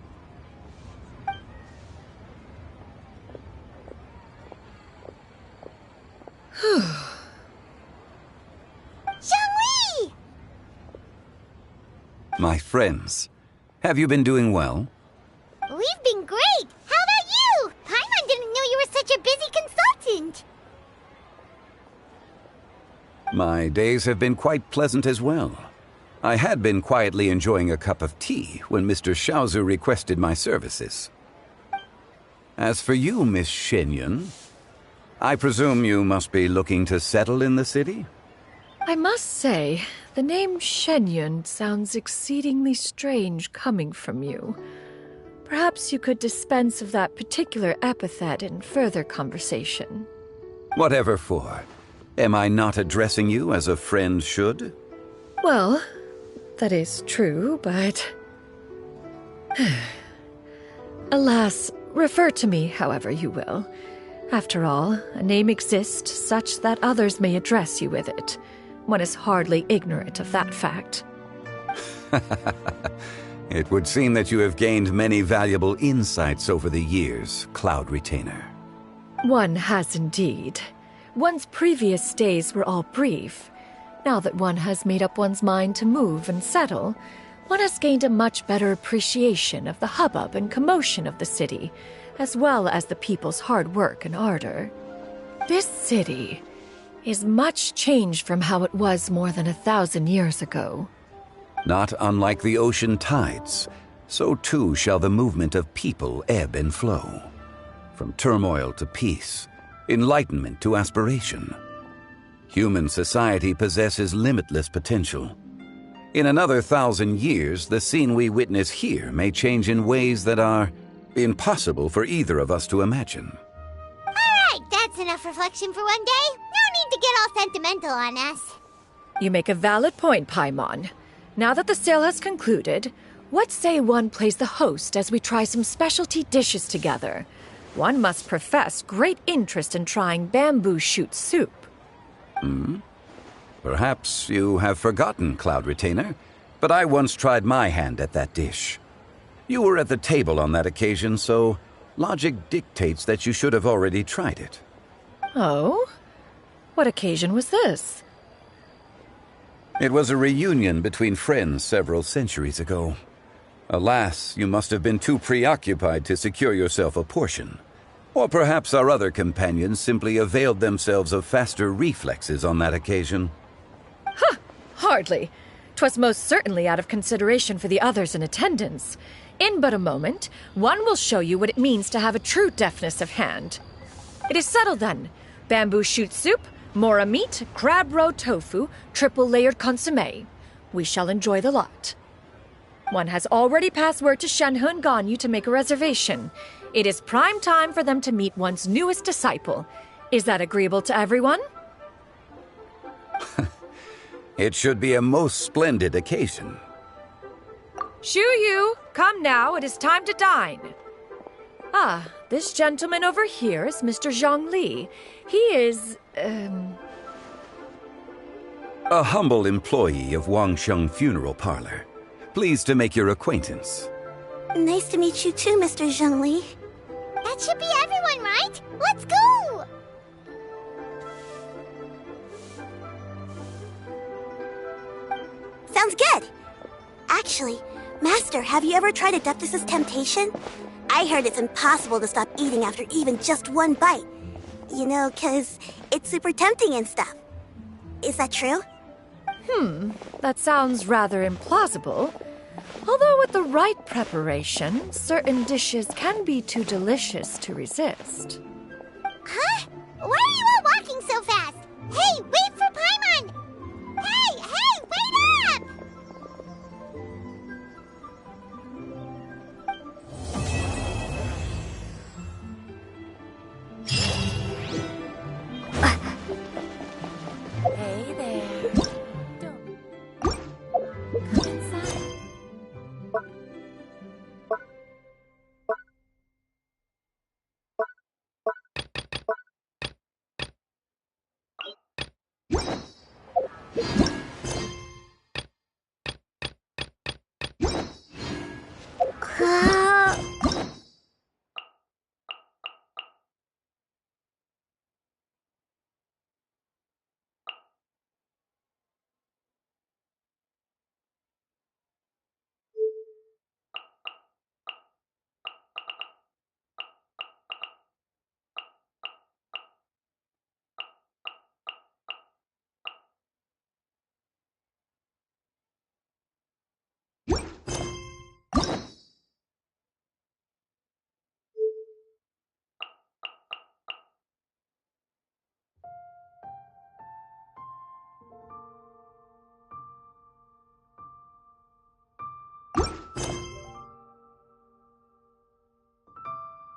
Zhongli! My friends, have you been doing well? We've been great! How about you? Paimon didn't know you were such a busy consultant! My days have been quite pleasant as well. I had been quietly enjoying a cup of tea when Mr. Xiaozu requested my services. As for you, Miss Shenyun, I presume you must be looking to settle in the city? I must say, the name Shenyun sounds exceedingly strange coming from you. Perhaps you could dispense of that particular epithet in further conversation. Whatever for. Am I not addressing you as a friend should? Well, that is true, but... Alas, refer to me however you will. After all, a name exists such that others may address you with it. One is hardly ignorant of that fact. It would seem that you have gained many valuable insights over the years, Cloud Retainer. One has indeed. One's previous stays were all brief. Now that one has made up one's mind to move and settle, one has gained a much better appreciation of the hubbub and commotion of the city, as well as the people's hard work and ardor. This city is much changed from how it was more than 1,000 years ago. Not unlike the ocean tides, so too shall the movement of people ebb and flow. From turmoil to peace, enlightenment to aspiration. Human society possesses limitless potential. In another 1,000 years, the scene we witness here may change in ways that are impossible for either of us to imagine. Alright, that's enough reflection for one day. No need to get all sentimental on us. You make a valid point, Paimon. Now that the sale has concluded, what say one plays the host as we try some specialty dishes together? One must profess great interest in trying bamboo shoot soup. Perhaps you have forgotten, Cloud Retainer, but I once tried my hand at that dish. You were at the table on that occasion, so logic dictates that you should have already tried it. Oh? What occasion was this? It was a reunion between friends several centuries ago. Alas, you must have been too preoccupied to secure yourself a portion. Or perhaps our other companions simply availed themselves of faster reflexes on that occasion. Hardly. 'Twas most certainly out of consideration for the others in attendance. In but a moment, one will show you what it means to have a true deftness of hand. It is settled then. Bamboo shoot soup, mora meat, crab roe tofu, triple-layered consommé. We shall enjoy the lot. One has already passed word to Shenhe and Ganyu to make a reservation. It is prime time for them to meet one's newest disciple. Is that agreeable to everyone? It should be a most splendid occasion. Shu Yu, Come now, it is time to dine. Ah, this gentleman over here is Mr. Zhang Li. He is, A humble employee of Wangsheng Funeral Parlor. Pleased to make your acquaintance. Nice to meet you too, Mr. Zhengli. That should be everyone, right? Let's go! Sounds good. Actually, Master, have you ever tried Adeptus' temptation? I heard it's impossible to stop eating after even just one bite. You know, 'cause it's super tempting and stuff. Is that true? That sounds rather implausible. Although with the right preparation, certain dishes can be too delicious to resist. Huh? Why are you all walking so fast? Hey, wait for Paimon! Hey, wait up! Hey there. Come inside. Cloud.